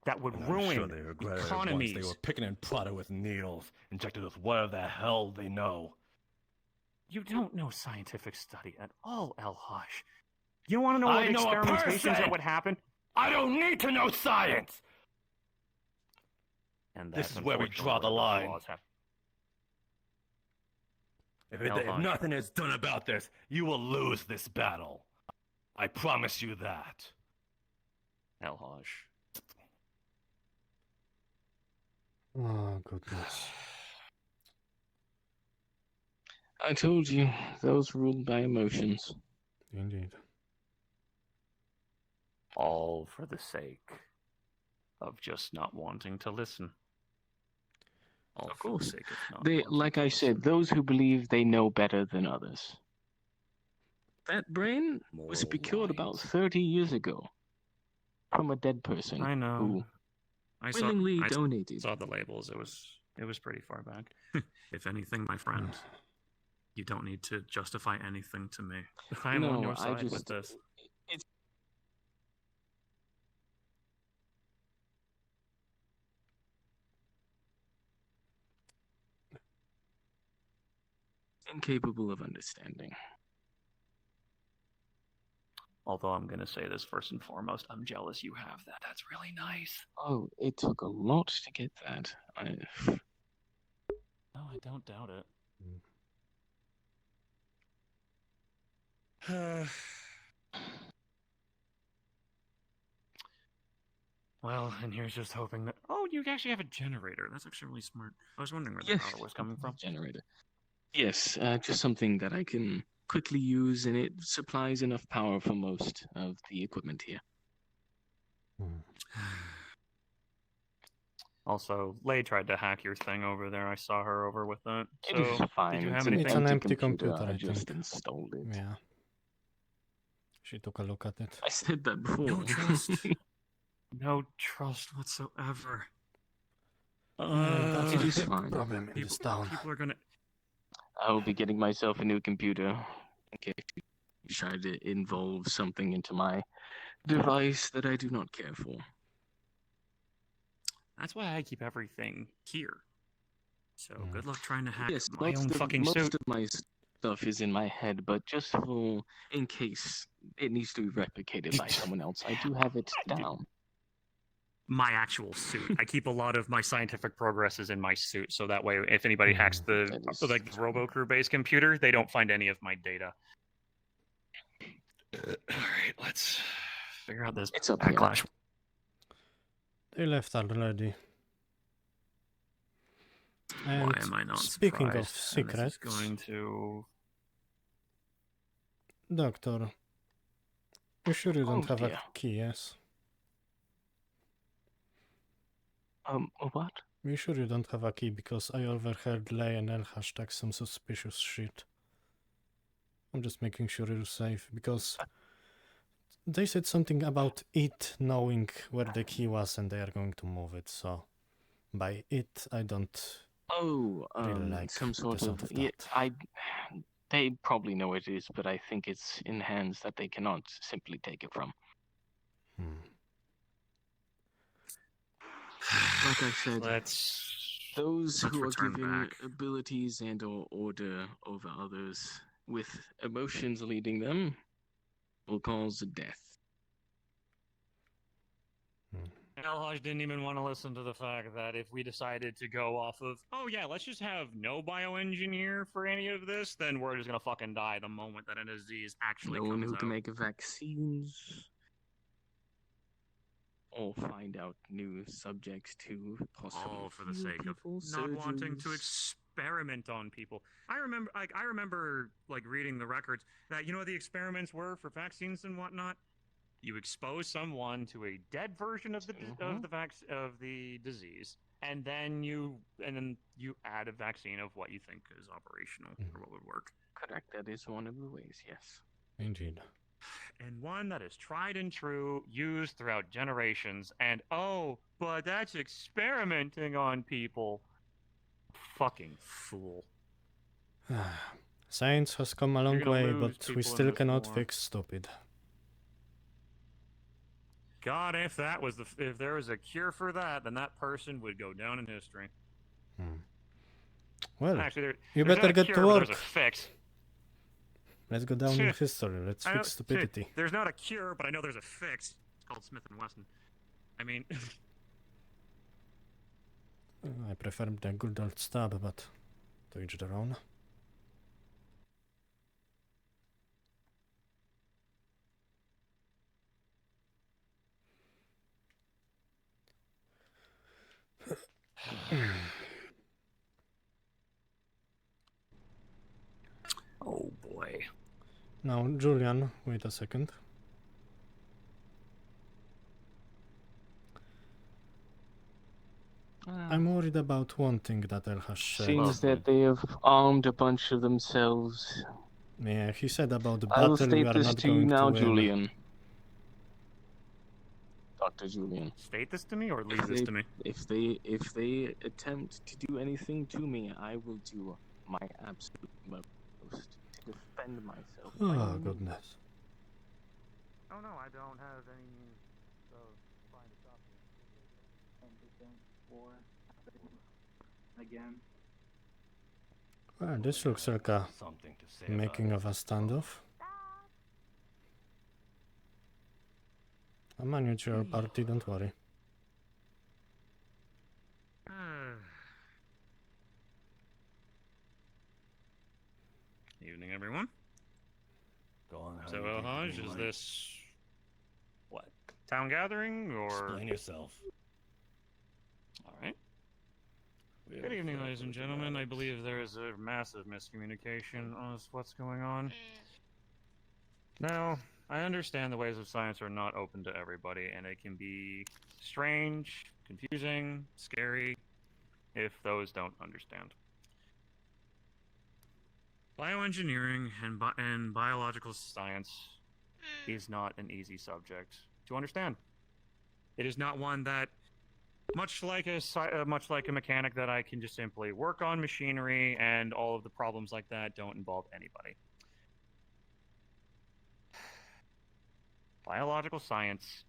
that would And ruin I'm sure they regretted it once economies. they were picking and prodded with needles, injected with whatever the hell they know. You don't know scientific study at all, Elhaj. You want to know I what know a experimentations person! that would happen? I don't need to know science! And This that's is where we unfortunately draw the where line. flaws have- If Elhaj. nothing is done about this, you will lose this battle. I promise you that. Elhaj. Oh, goodness. I told you, those ruled by emotions. Indeed. All for the sake of just not wanting to listen. All Of for the course. sake of not They, wanting like to I listen. said, those who believe they know better than others. That brain was Moral procured about lines. 30 years ago from a dead person I know. who I willingly donated. saw the labels. It was pretty far back. If anything, my friend, you don't need to justify anything to me. I'm on No, your I side with just- this. It's incapable of understanding. Although I'm gonna say this first and foremost, I'm jealous you have that. That's really nice. Oh, it took a lot to get that. No, I don't doubt it. Well, and here's just hoping that. Oh, you actually have a generator. That's actually really smart. I was wondering where the power was coming from. Generator. Yes, just something that I can quickly use, and it supplies enough power for most of the equipment here. Also, Lei tried to hack your thing over there. I saw her over with that. It So, is fine. did you It's have an anything? It's an empty computer, I I just think. installed it. Yeah. She took a look at it. I said that before. No trust. No trust whatsoever. That's it a is big fine. problem in this town. People are gonna. I will be getting myself a new computer in case you try to involve something into my device that I do not care for. That's why I keep everything here. So good luck trying to hack Yes, my own fucking most suit. of my stuff is in my head, but just for in case it needs to be replicated by someone else, I do have it down. My actual suit. I keep a lot of my scientific progresses in my suit, so that way, if anybody hacks the RoboCrew based computer, they don't find any of my data. All right, let's figure out this backlash. They left already. And Why am I not speaking of surprised? And this is secrets, going to. Doctor, you sure you don't have a dear. key, yes? What? You sure you don't have a key, because I overheard Lei and El hashtag some suspicious shit. I'm just making sure you're safe, because they said something about it knowing where the key was and they are going to move it, so by it I don't really like some sort the sound of. of Yeah, that. they probably know it is, but I think it's in hands that they cannot simply take it from. Like I said, those who are return given back. abilities and or order over others with emotions leading them will cause death. Elhaj didn't even want to listen to the fact that if we decided to go off of, oh yeah, let's just have no bioengineer for any of this, then we're just gonna fucking die the moment that a disease actually No one comes who out. can make vaccines or find out new subjects to possibly All for the heal sake of people, not wanting to surgeons. experiment on people. I remember reading the records that the experiments were for vaccines and whatnot. You expose someone to a dead version of the disease, and then you add a vaccine of what you think is operational or what would work. Correct. That is one of the ways. Yes. Indeed. And one that is tried and true, used throughout generations. And but that's experimenting on people. Fucking fool. Science has come a long You're gonna way, lose but we people in still this cannot war. fix stupid. God, if there was a cure for that, then that person would go down in history. Well, Actually, you there's better not a get cure, to but work. There's a fix. Let's go down in history. Let's I know- fix stupidity. There's not a cure, but I know there's a fix. It's called Smith & Wesson. I mean, I prefer the good old stab, but to each their own. oh boy. Now, Julian, wait a second. I'm worried about one thing that El has shared. Seems that they have armed a bunch of themselves. Yeah, he said about the I will battle we state are this not to you going now, to win. Julian. Dr. Julian. State this to me or leave this to me? If they attempt to do anything to me, I will do my absolute most to defend myself. by Oh, any means. goodness. Oh no, I don't have any means of trying to stop you. Again. Well, this looks like a Something to say making of a standoff. I'll manage your party, don't worry. Evening, everyone. Go on. So, Elhaj, is this what? Town gathering or? Explain yourself. All right. Good evening, ladies and gentlemen. I believe there is a massive miscommunication on what's going on. Now, I understand the ways of science are not open to everybody, and it can be strange, confusing, scary, if those don't understand. Bioengineering and biological science is not an easy subject to understand. It is not one that, much like a mechanic, that I can just simply work on machinery, and all of the problems like that don't involve anybody. Biological science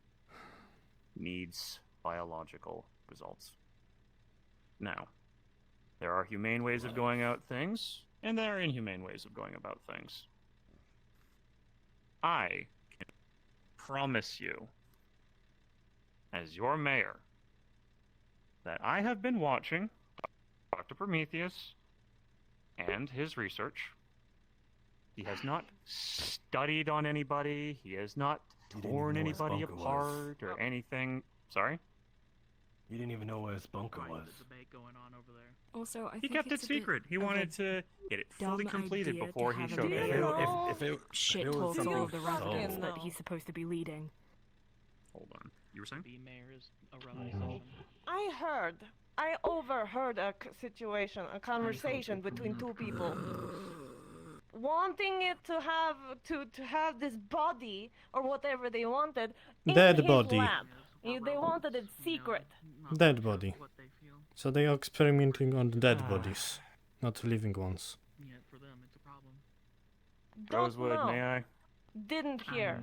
needs biological results. Now, there are humane ways of going about things, and there are inhumane ways of going about things. I can promise you, as your mayor, that I have been watching Dr. Prometheus and his research. He has not studied on anybody. He has not torn anybody apart or anything. Sorry? You didn't even know where his bunker was. Also, I He think kept it's it a bit secret. He of a wanted to get it fully dumb completed idea before to he have showed a it. mayor If it shit was talk something all of the so- residents that he's supposed to be leading. Hold on. You were saying? The mayor is a rebel. I overheard a situation, a conversation between two people. Wanting it to have this body or whatever they wanted in Dead his body. lab. They wanted it secret. Dead body. So they are experimenting on dead bodies, not living ones. Yeah, for them, it's a problem. Don't Rosewood, know. may I? Didn't hear.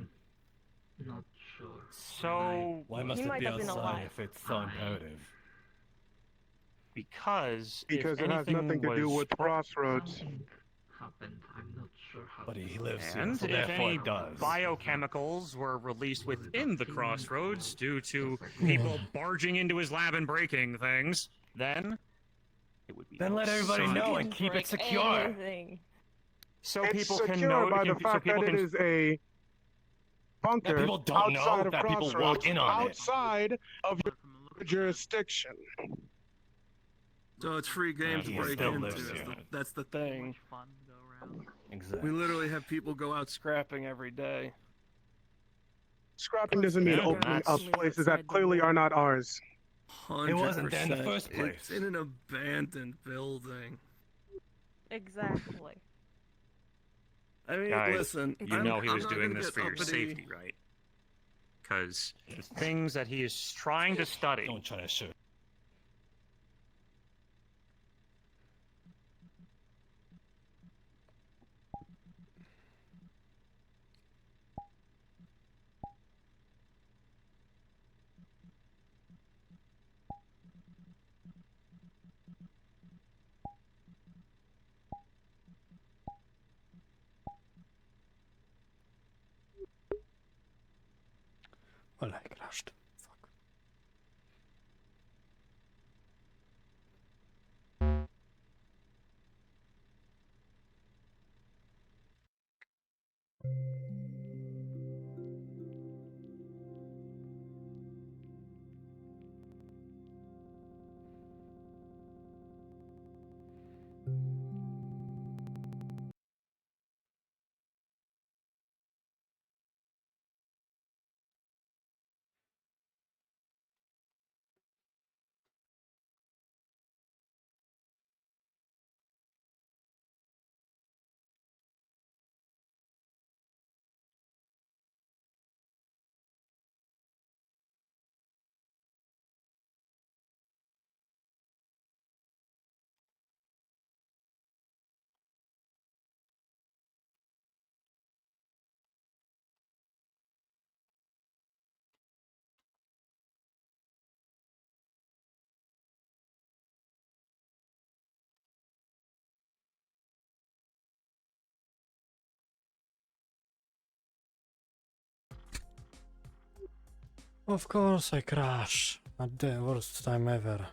Not sure. So Why must He it might be have been outside alive. if it's so imperative? Because Because if it has anything nothing to do was with crossroads. Happened. I'm not sure how. But he lives here, And so if therefore any it does. biochemicals were released within the crossroads due to people barging into his lab and breaking things, then it would be Then let everybody outside. know and keep it secure. Anything. So It's people secure can know by the so fact people that it can is a bunker people don't know outside of that people walk crossroads, in on it. outside of your jurisdiction. So it's free game to he break still into. lives here. That's the thing. Fun to go around. Exactly. We literally have people go out scrapping every day. Scrapping doesn't mean Yeah, opening up that's- places that clearly are not ours. 100%. It wasn't there in the first place. It's in an abandoned building. Exactly. I mean, Guys, listen. you know he was I'm not doing gonna this get for your uppity. safety, right? Because the things that he is trying to study. Don't try to shoot. Well, I crashed. Of course I crash at the worst time ever.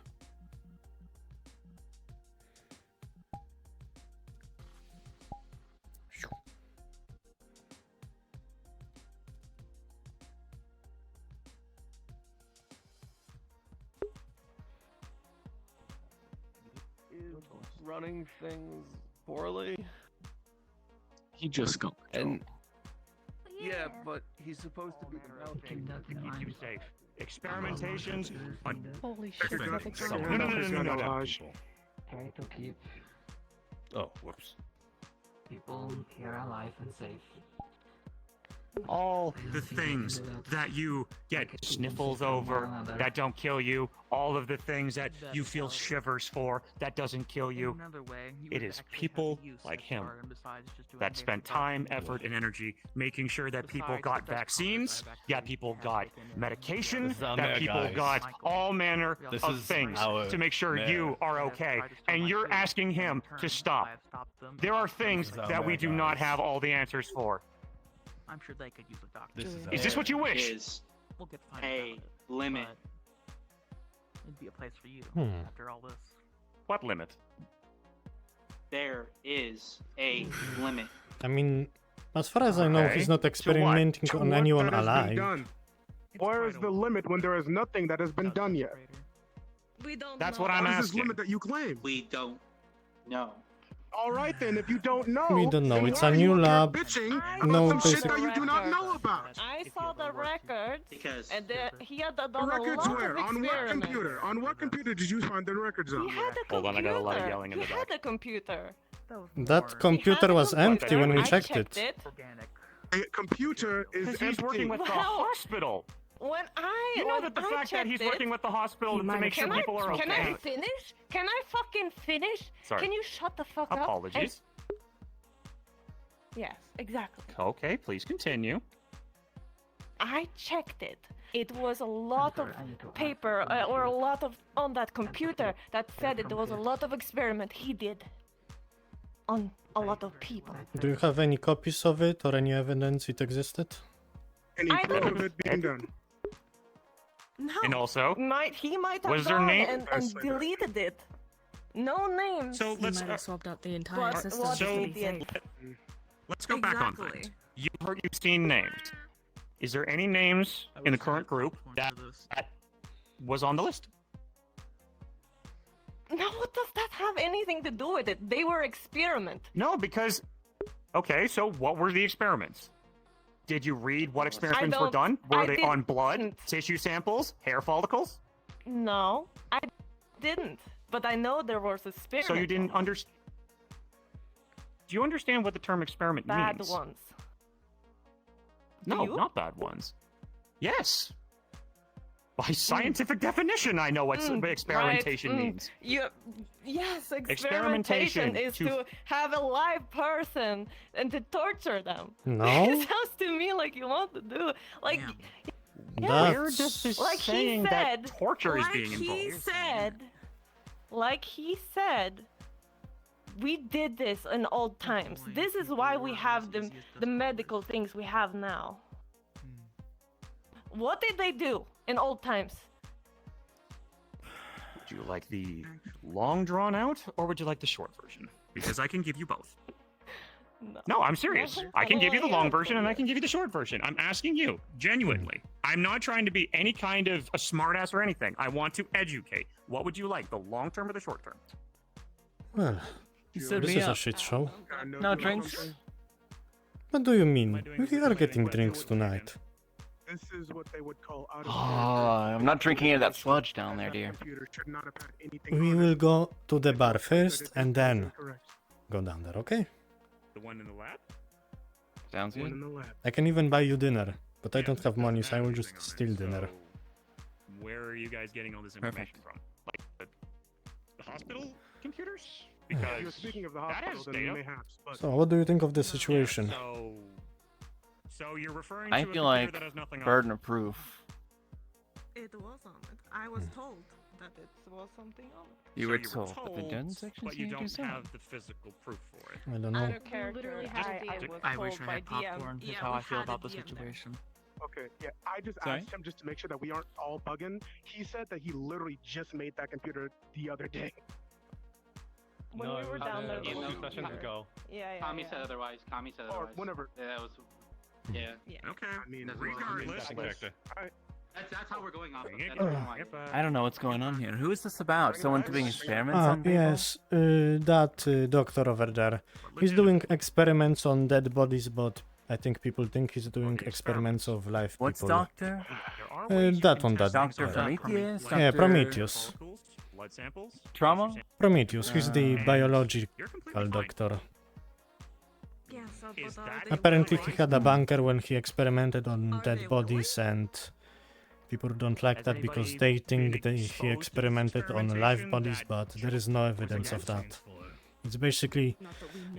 Is running things poorly. He just got And yeah, but he's supposed to be the mouthpiece. to keep you safe. Experimentations on Holy shit. shit. No. Try to keep Oh, whoops. people here alive and safe. All the things that you get sniffles over that don't kill you, all of the things that you feel shivers for that doesn't kill you, it is people like him that spent time, effort, and energy making sure that people got vaccines, that people got medication, that people got all manner of things to make sure you are okay. And you're asking him to stop. There are things that we do not have all the answers for. I'm sure they could use a doctor. Is this what you wish? Is we'll get to find a limit. It'd be a place for you after all this. What limit? There is a limit. I mean, as far as I know, he's not experimenting on anyone alive. Where is the limit when there is nothing that has been done yet? We don't That's know. what I'm What is this asking. limit that you claim? We don't know. All right then, if you don't know, We don't know. then It's why a are new you up here lab. bitching No about some shit basic- that you do not know about. I saw the records, Because and he had done The a records lot where? of On what experiments. computer? On what computer did you find the records on? He had a computer. Hold on, I got a lot of yelling in He the had back. a computer. That computer was empty when we checked it. A computer is Because he's empty. working with the Well, hospital. When You know that the fact that he's working with the hospital to make sure people are Can I okay. finish? Can I fucking finish? Sorry. Can you shut the fuck up? Apologies. Yes, exactly. Okay, please continue. I checked it. It was a lot of paper or a lot of on that computer that said it was a lot of experiment he did on a lot of people. Do you have any copies of it or any evidence it existed? Any I proof don't- of it being done? No. And also, He might have was there gone name- and deleted it. No names. So let's might have swapped out the entire But system. what just to he be did. safe. let's go back on things. You've seen names. Is there any names in the current group that was on the list? No, what does that have anything to do with it? They were experiment. No, because... Okay, so what were the experiments? Did you read what experiments were done? Were I they on didn't. blood, tissue samples, hair follicles? No, I didn't. But I know there was experiment. So you didn't understand... Do you understand what the term experiment Bad means? ones. No, you? not bad ones. Yes. By scientific definition, I know what experimentation right. means. Yes, experimentation Experimentation is to- to have a live person and to torture them. No. It sounds to me like you want to do like. Where does this like saying he said, that torture is like being involved? He said, we did this in old times. This is why we have the medical things we have now. What did they do in old times? Would you like the long drawn out, or would you like the short version? Because I can give you both. No, I'm serious. I can give you the long version and I can give you the short version. I'm asking you, genuinely. I'm not trying to be any kind of a smartass or anything. I want to educate. What would you like, the long term or the short term? Well, set this me is a up. shit show. No drinks? What do you mean? We are getting drinks tonight. This is what they would call out Oh, of I'm not drinking any of that sludge down there, dear. computer should not have had anything We on will it. go to the bar first and then Correct. go down there, okay? The one in the lab? Sounds One good. in the lab. I can even buy you dinner, but I don't have money, so I will just steal dinner. Where are you guys getting all this information from? Like the hospital computers? Because If you're speaking of the that hospital, has then data. mayhaps. But So, what do you think of the situation? So you're referring to I a feel computer like that has nothing on burden of proof. It was on it. I was told that it was something on it. You So were you told, but the gun section but you seemed don't to have the physical proof for it. I don't Out know. of character, Literally had a I deal was I told wish I by had DM. popcorn. That's Yeah, how we I feel had a about the DM there. situation. Okay, yeah, I just Sorry? asked him just to make sure that we aren't all bugging. He said that he literally just made that computer the other day. When No, we it were was, down there, it was 2 sessions ago. Yeah, Kami said otherwise. Kami said otherwise. Whenever. Yeah, that was. Yeah. Okay. I mean, regardless. That's how we're going off of. That's why. I don't know what's going on here. Who is this about? Someone doing experiments on people? Yes, that doctor over there. He's doing experiments on dead bodies, but I think people think he's doing experiments of live What's people. doctor? That one, that Dr. Prometheus? Yeah, Dr. Prometheus. Blood samples? Trauma? Prometheus, he's the Ah. biological doctor. Yeah, so Is but that Apparently he had a bunker when he experimented on dead bodies, and people don't like that because they think that he experimented on live bodies, but there is no evidence of that. It's basically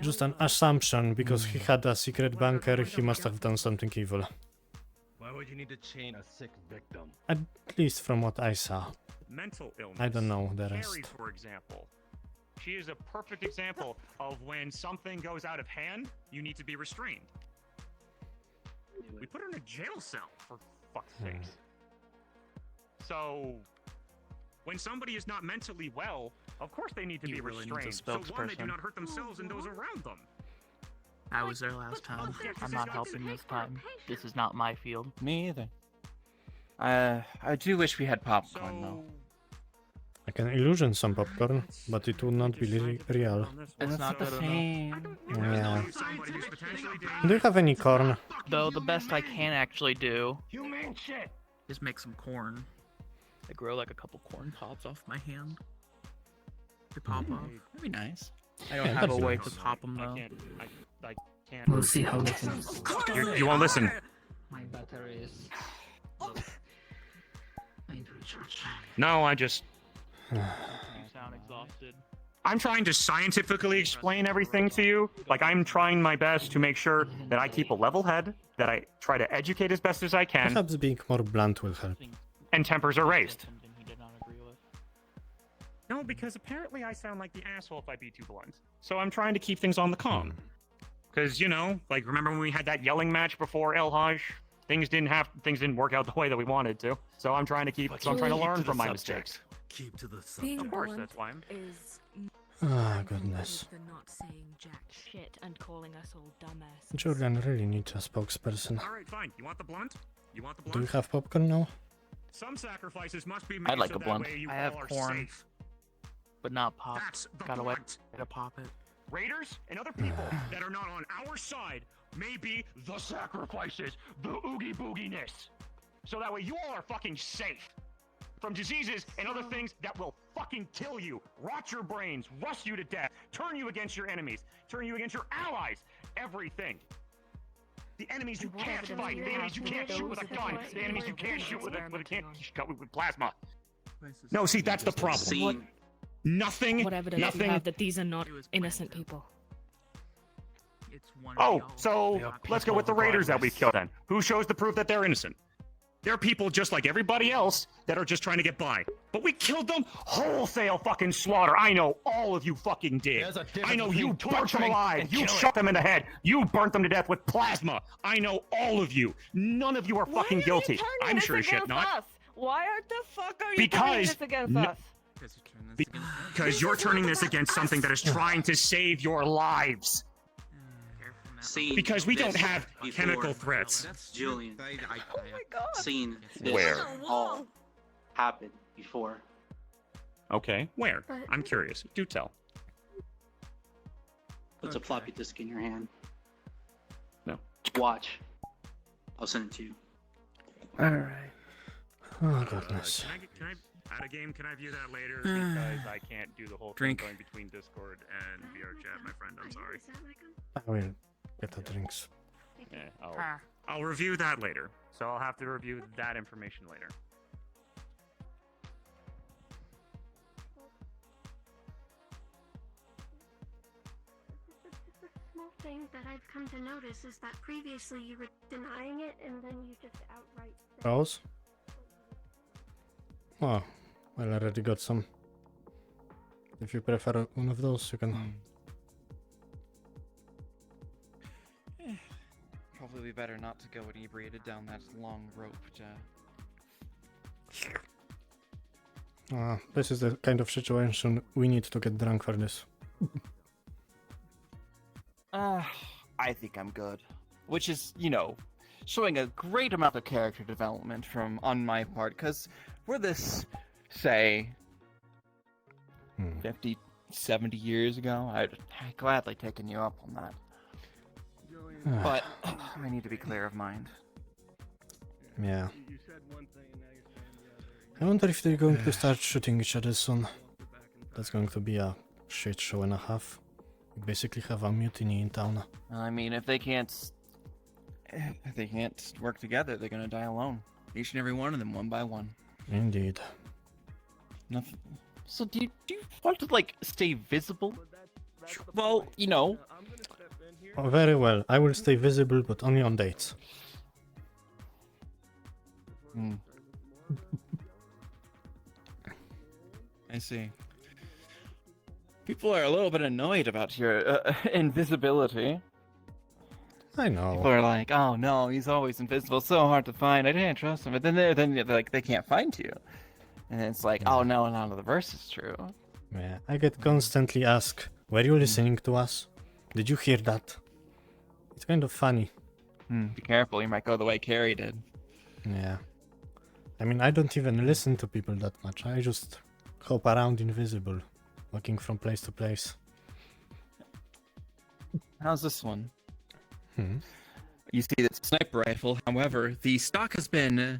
just an assumption because he had a secret bunker, he must have done something evil. Why would you need to chain a sick victim? At least from what I saw. Mental illness. I don't know the Carrie, rest. for example. She is a perfect example of when something goes out of hand, you need to be restrained. We put her in a jail cell, for fuck's sakes. So, when somebody is not mentally well, of course they need to be really need a restrained. So one, they do spokesperson. not hurt themselves and those around them. I was there last time. I'm not helping this time. This is not my field. Me either. I do wish we had popcorn though. I can illusion some popcorn, but it would not be real. It's not the same. Yeah. Do you have any corn? Though the best I can actually do. Human shit! Just make some corn. I grow like a couple corn pops off my hand. To pop off. That'd be nice. I don't Yeah, have a that's way nice. to pop them though. I can't. We'll see how this is. You won't listen. My battery is. I need to recharge. No, I just. You sound exhausted. I'm trying to scientifically explain everything to you. Like, I'm trying my best to make sure that I keep a level head, that I try to educate as best as I can, Perhaps being more blunt will help. and tempers are raised. Something he did not agree with. No, because apparently I sound like the asshole if I be too blunt. So I'm trying to keep things on the calm. Because, you know, like, remember when we had that yelling match before El Haj? Things didn't work out the way that we wanted to. So I'm trying to learn from my mistakes. Keep to the Being Of course, blunt that's why I'm. is Ah, goodness. the not saying jack Shit, and calling us all dumbasses. Jordan really needs a spokesperson. Alright, fine. You want the blunt? You want the Do you blunt? have popcorn now? Some sacrifices must be made I'd like so a that blunt. way you I have all are corn. safe. But not pop. That's the Got a way blunt. to pop it. Raiders and other people that are not on our side may be the sacrifices, the oogie booginess. So that way you all are fucking safe from diseases and other things that will fucking kill you, rot your brains, rust you to death, turn you against your enemies, turn you against your allies, everything. The enemies you can't fight, the enemies you can't shoot with a gun, the enemies you can't shoot with plasma. No, see, that's the problem. Nothing. What evidence do you have that these are not innocent people? Oh, so let's go with the raiders that we killed then. Who shows the proof that they're innocent? They're people just like everybody else that are just trying to get by. But we killed them wholesale fucking slaughter. I know all of you fucking did. There's a difference I know you between burnt them torturing alive. and You killing. shot them in the head. You burnt them to death with plasma. I know all of you. None of you are fucking guilty. I'm sure as shit not. Us? Why the fuck are you Because turning this against no- us? Because you're turning this against something that is trying to save your lives. Because we don't have chemical threats. Julian. Oh my god. Seen this Where? all happen before. Okay, where? I'm curious. Do tell. Puts a floppy disk in your hand. No. Watch. I'll send it to you. Alright. Oh, goodness. Can I add a game? Can I view that later? Because I can't do the whole Drink. thing going between Discord and VR chat, my friend. I'm sorry. I will get the drinks. Yeah, I'll review that later. So I'll have to review that information later. Small thing that I've come to notice is that previously you were denying it and then you just outright said Rose? Oh, well, I already got some. If you prefer one of those, you can. probably be better not to go inebriated down that long rope. This is the kind of situation we need to get drunk for this. I think I'm good. Which is, you know, showing a great amount of character development from on my part, because we're this, say, 50, 70 years ago, I'd gladly taken you up on that. But I need to be clear of mind. Yeah. I wonder if they're going to start shooting each other soon. That's going to be a shit show and a half. We basically have a mutiny in town. I mean, if they can't work together, they're gonna die alone. Each and every one of them, one by one. Indeed. Nothing. So do you want to, like, stay visible? Well, you know. Oh, very well. I will stay visible, but only on dates. I see. People are a little bit annoyed about your invisibility. I know. People are like, "Oh no, he's always invisible. So hard to find. I didn't trust him." But then they're like, they can't find you, and it's like, "Oh no, none of the verse is true." Yeah, I get constantly asked, "Were you listening to us? Did you hear that?" It's kind of funny. Be careful, you might go the way Carrie did. Yeah. I mean, I don't even listen to people that much. I just hop around invisible, walking from place to place. How's this one? You see, it's a sniper rifle. However, the stock has been,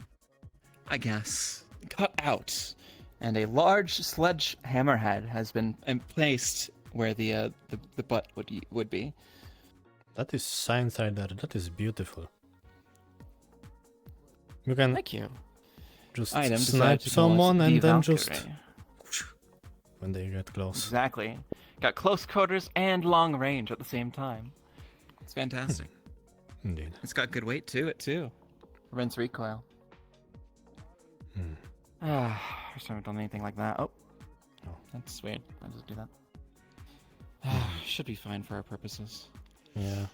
I guess, cut out, and a large sledgehammer head has been placed where the butt would be. That is science right there. That is beautiful. You can Thank you. Just Items snipe to someone and then Valkyrie. just when they get close. Exactly. Got close quarters and long range at the same time. It's fantastic. Indeed. It's got good weight to it too. Prevents recoil. First time I've done anything like that. Oh, that's weird. I'll just do that. Should be fine for our purposes. Yeah.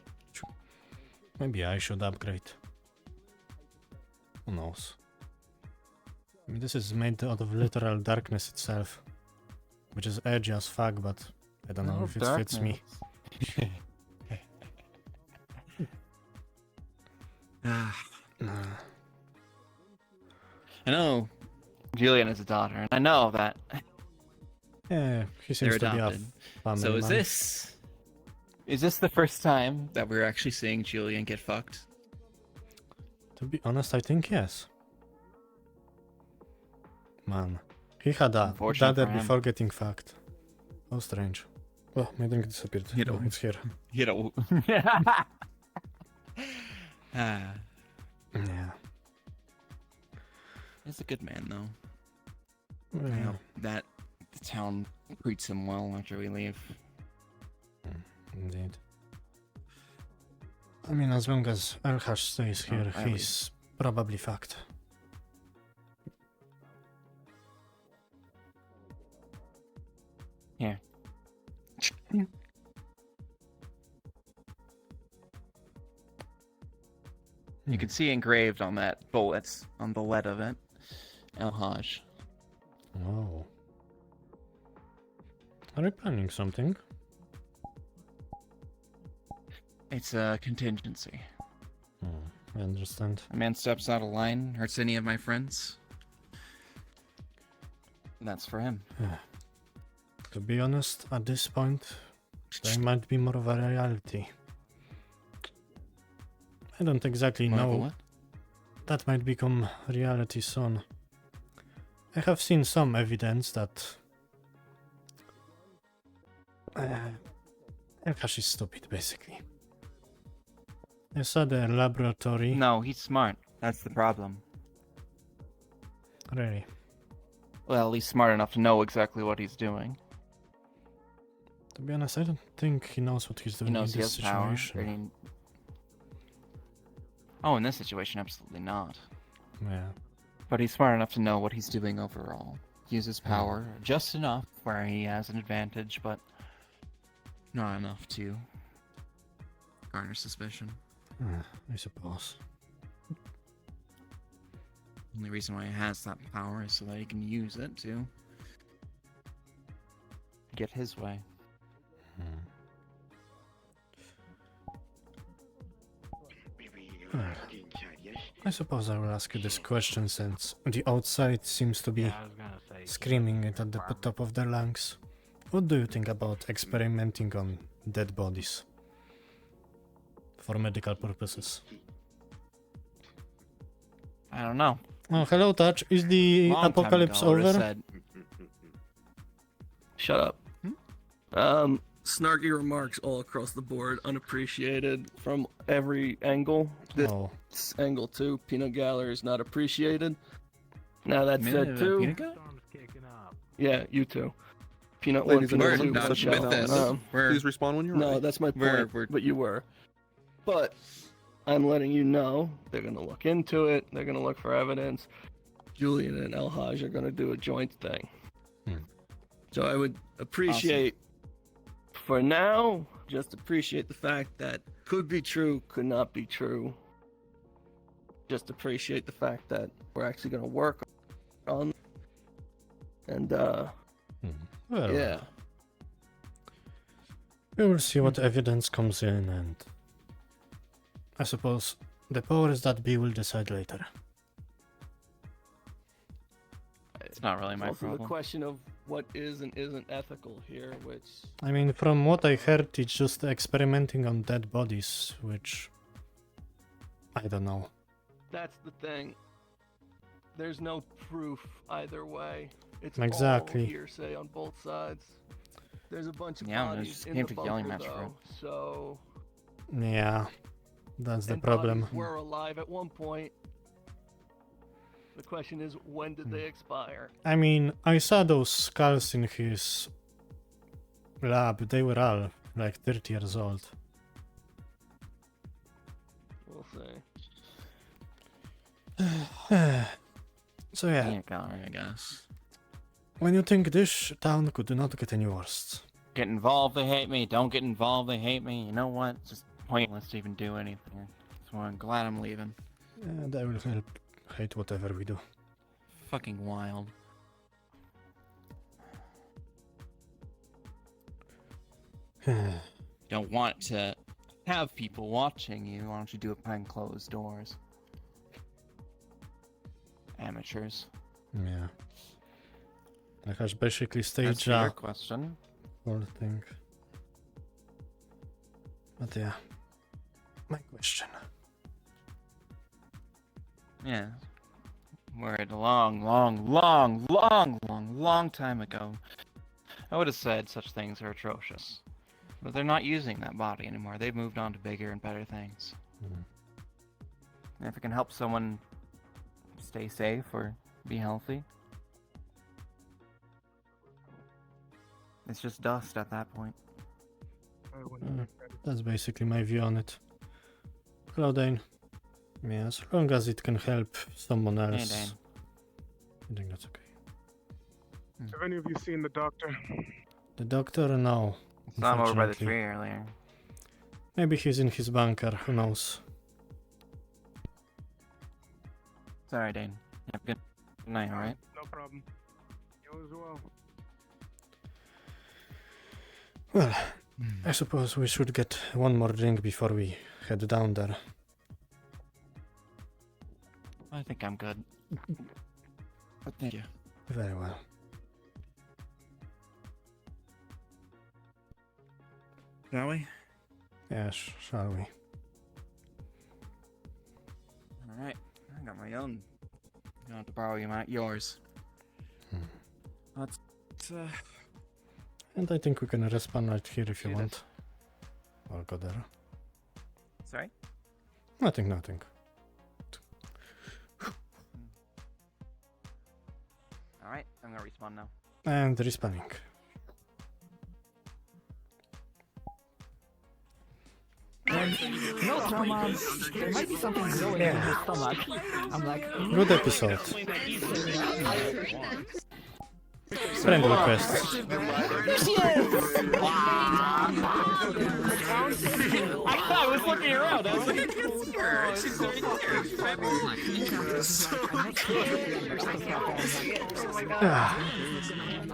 Maybe I should upgrade. Who knows? I mean, this is made out of literal darkness itself, which is edgy as fuck, but I don't know if it fits me. I know Julian has a daughter, and I know that Yeah, he seems they're to be a adopted. family So man. is this the first time that we're actually seeing Julian get fucked? To be honest, I think yes. Man, he had a Unfortunate dadder for him. before getting fucked. How strange. Oh, my drink disappeared. You Oh, know. it's here. You know. Yeah. He's a good man, though. I Yeah. hope that the town treats him well after we leave. Indeed. I mean, as long as Elhash stays here, I he's probably fucked. Here. You can see engraved on that bullets on the lead of it, El Haj. Oh. Are you planning something? It's a contingency. I understand. A man steps out of line, hurts any of my friends. And that's for him. To be honest, at this point, there might be more of a reality. I don't exactly More of a know. what? That might become reality soon. I have seen some evidence that Elkash is stupid, basically. I saw the laboratory. No, he's smart. That's the problem. Really? Well, he's smart enough to know exactly what he's doing. To be honest, I don't think he knows what he's He doing knows in he this has power. situation. Oh, in this situation, absolutely not. Yeah. But he's smart enough to know what he's doing overall. He uses power just enough where he has an advantage, but not enough to garner suspicion. I suppose. Only reason why he has that power is so that he can use it to get his way. I suppose I will ask you this question since the outside seems to be screaming it at the top of their lungs. What do you think about experimenting on dead bodies for medical purposes? I don't know. Oh, hello, Touch. Is the Long time apocalypse ago, I would've over? said- Shut up. Snarky remarks all across the board, unappreciated from every angle. This angle too, peanut gallery is not appreciated. Now that said too, yeah, you too. Peanut Ladies one, and peanut gentlemen, two, such such as this. Please respond when you're No, ready. that's my point. But you were. But I'm letting you know they're gonna look into it. They're gonna look for evidence. Julian and El Haj are gonna do a joint thing. So I would appreciate, for now, just appreciate the fact that could be true, could not be true. Just appreciate the fact that we're actually gonna work on, and Well, yeah. we will see what evidence comes in, and I suppose the powers that be will decide later. It's not really my also problem. the question of what is and isn't ethical here, which I mean, from what I heard, it's just experimenting on dead bodies, which I don't know. that's the thing. There's no proof either way. It's Exactly. all hearsay on both sides. There's a bunch of Yeah, bodies there's in came the to yelling bunker, match for though, so Yeah, that's the and problem. bodies were alive at one point. The question is, when did they expire? I mean, I saw those skulls in his lab. They were all like 30 years old. We'll see. So yeah, Peanut gallery, I guess. when you think this town could not get any worse. Get involved, they hate me. Don't get involved, they hate me. You know what? It's just pointless to even do anything. So I'm glad I'm leaving. And I will help hate whatever we do. Fucking wild. Don't want to have people watching you. Why don't you do it behind closed doors? Amateurs. Yeah. Like I basically As stage for your a question, whole thing. But yeah, my question. yeah. Where it a long time ago, I would have said such things are atrocious. But they're not using that body anymore. They've moved on to bigger and better things. And if it can help someone stay safe or be healthy, it's just dust at that point. That's basically my view on it. Hello, Dane. Yeah, as long as it can help someone else, Dane. I think that's okay. Have any of you seen the doctor? The doctor? No. Saw him over by the unfortunately. tree earlier. Maybe he's in his bunker, who knows? Sorry, Dane. Have a good night, alright? No problem. You as well. Well, I suppose we should get one more drink before we head down there. I think I'm good. But thank you. Very well. Shall we? Yes, shall we? Alright. I got my own. You don't have to borrow yours. Let's And I think we can respawn right here if you Do want. Or go there. Sorry? Nothing. Alright, I'm gonna respawn now. And respawning. No, Tom, there might be something growing in his stomach. I'm like, Good episode. Friend requests. I thought it was fucking around. I was like, She's right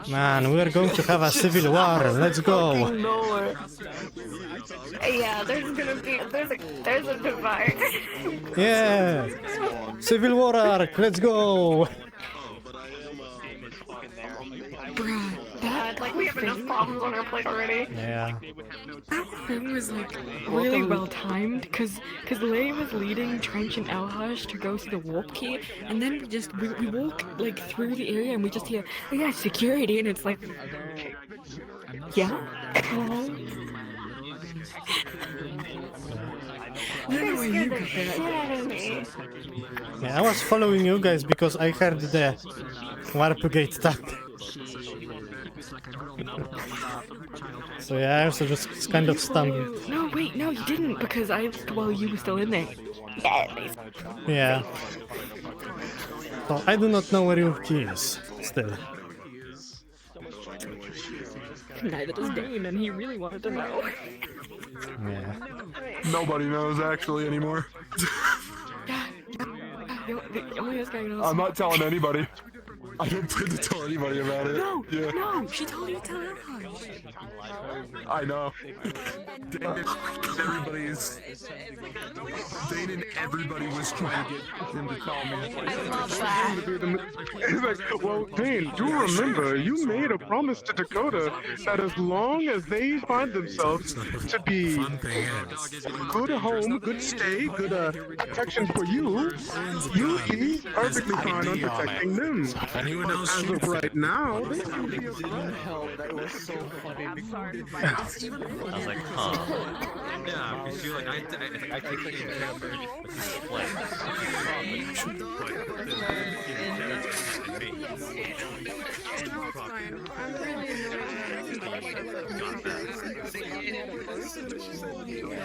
Man, we are going to have a civil war. Let's go. Yeah, there's a divide. Yeah. Civil war arc. Let's go. Dad, like we have enough problems on our plate already. Yeah. That thing was like really well timed because Lei was leading Trench and Elhush to go see the warp key, and then we walk like through the area and we just hear, oh yeah, security, and it's like, yeah. Yeah, I was following you guys because I heard the warp gate tap. So yeah, I also just kind of stumbled. No, wait, no, you didn't, because I looked while you were still in there. Yeah. So I do not know where your key is, still. Neither does Dane, and he really wanted to know. Yeah. Nobody knows actually anymore. Only this guy knows. I'm not telling anybody. I don't plan to tell anybody about it. No, yeah. no, she told you to tell Elhush. I know. Dane and everybody was trying to get him to tell me. I love that. It's like, well, Dane, do remember, you made a promise to Dakota that as long as they find themselves to be good home, good stay, good protection for you, you'll be perfectly fine on protecting them. Anyone else As of right now, they That was so funny. I was like, huh. Yeah, because you're like, I keep thinking I'm really annoyed.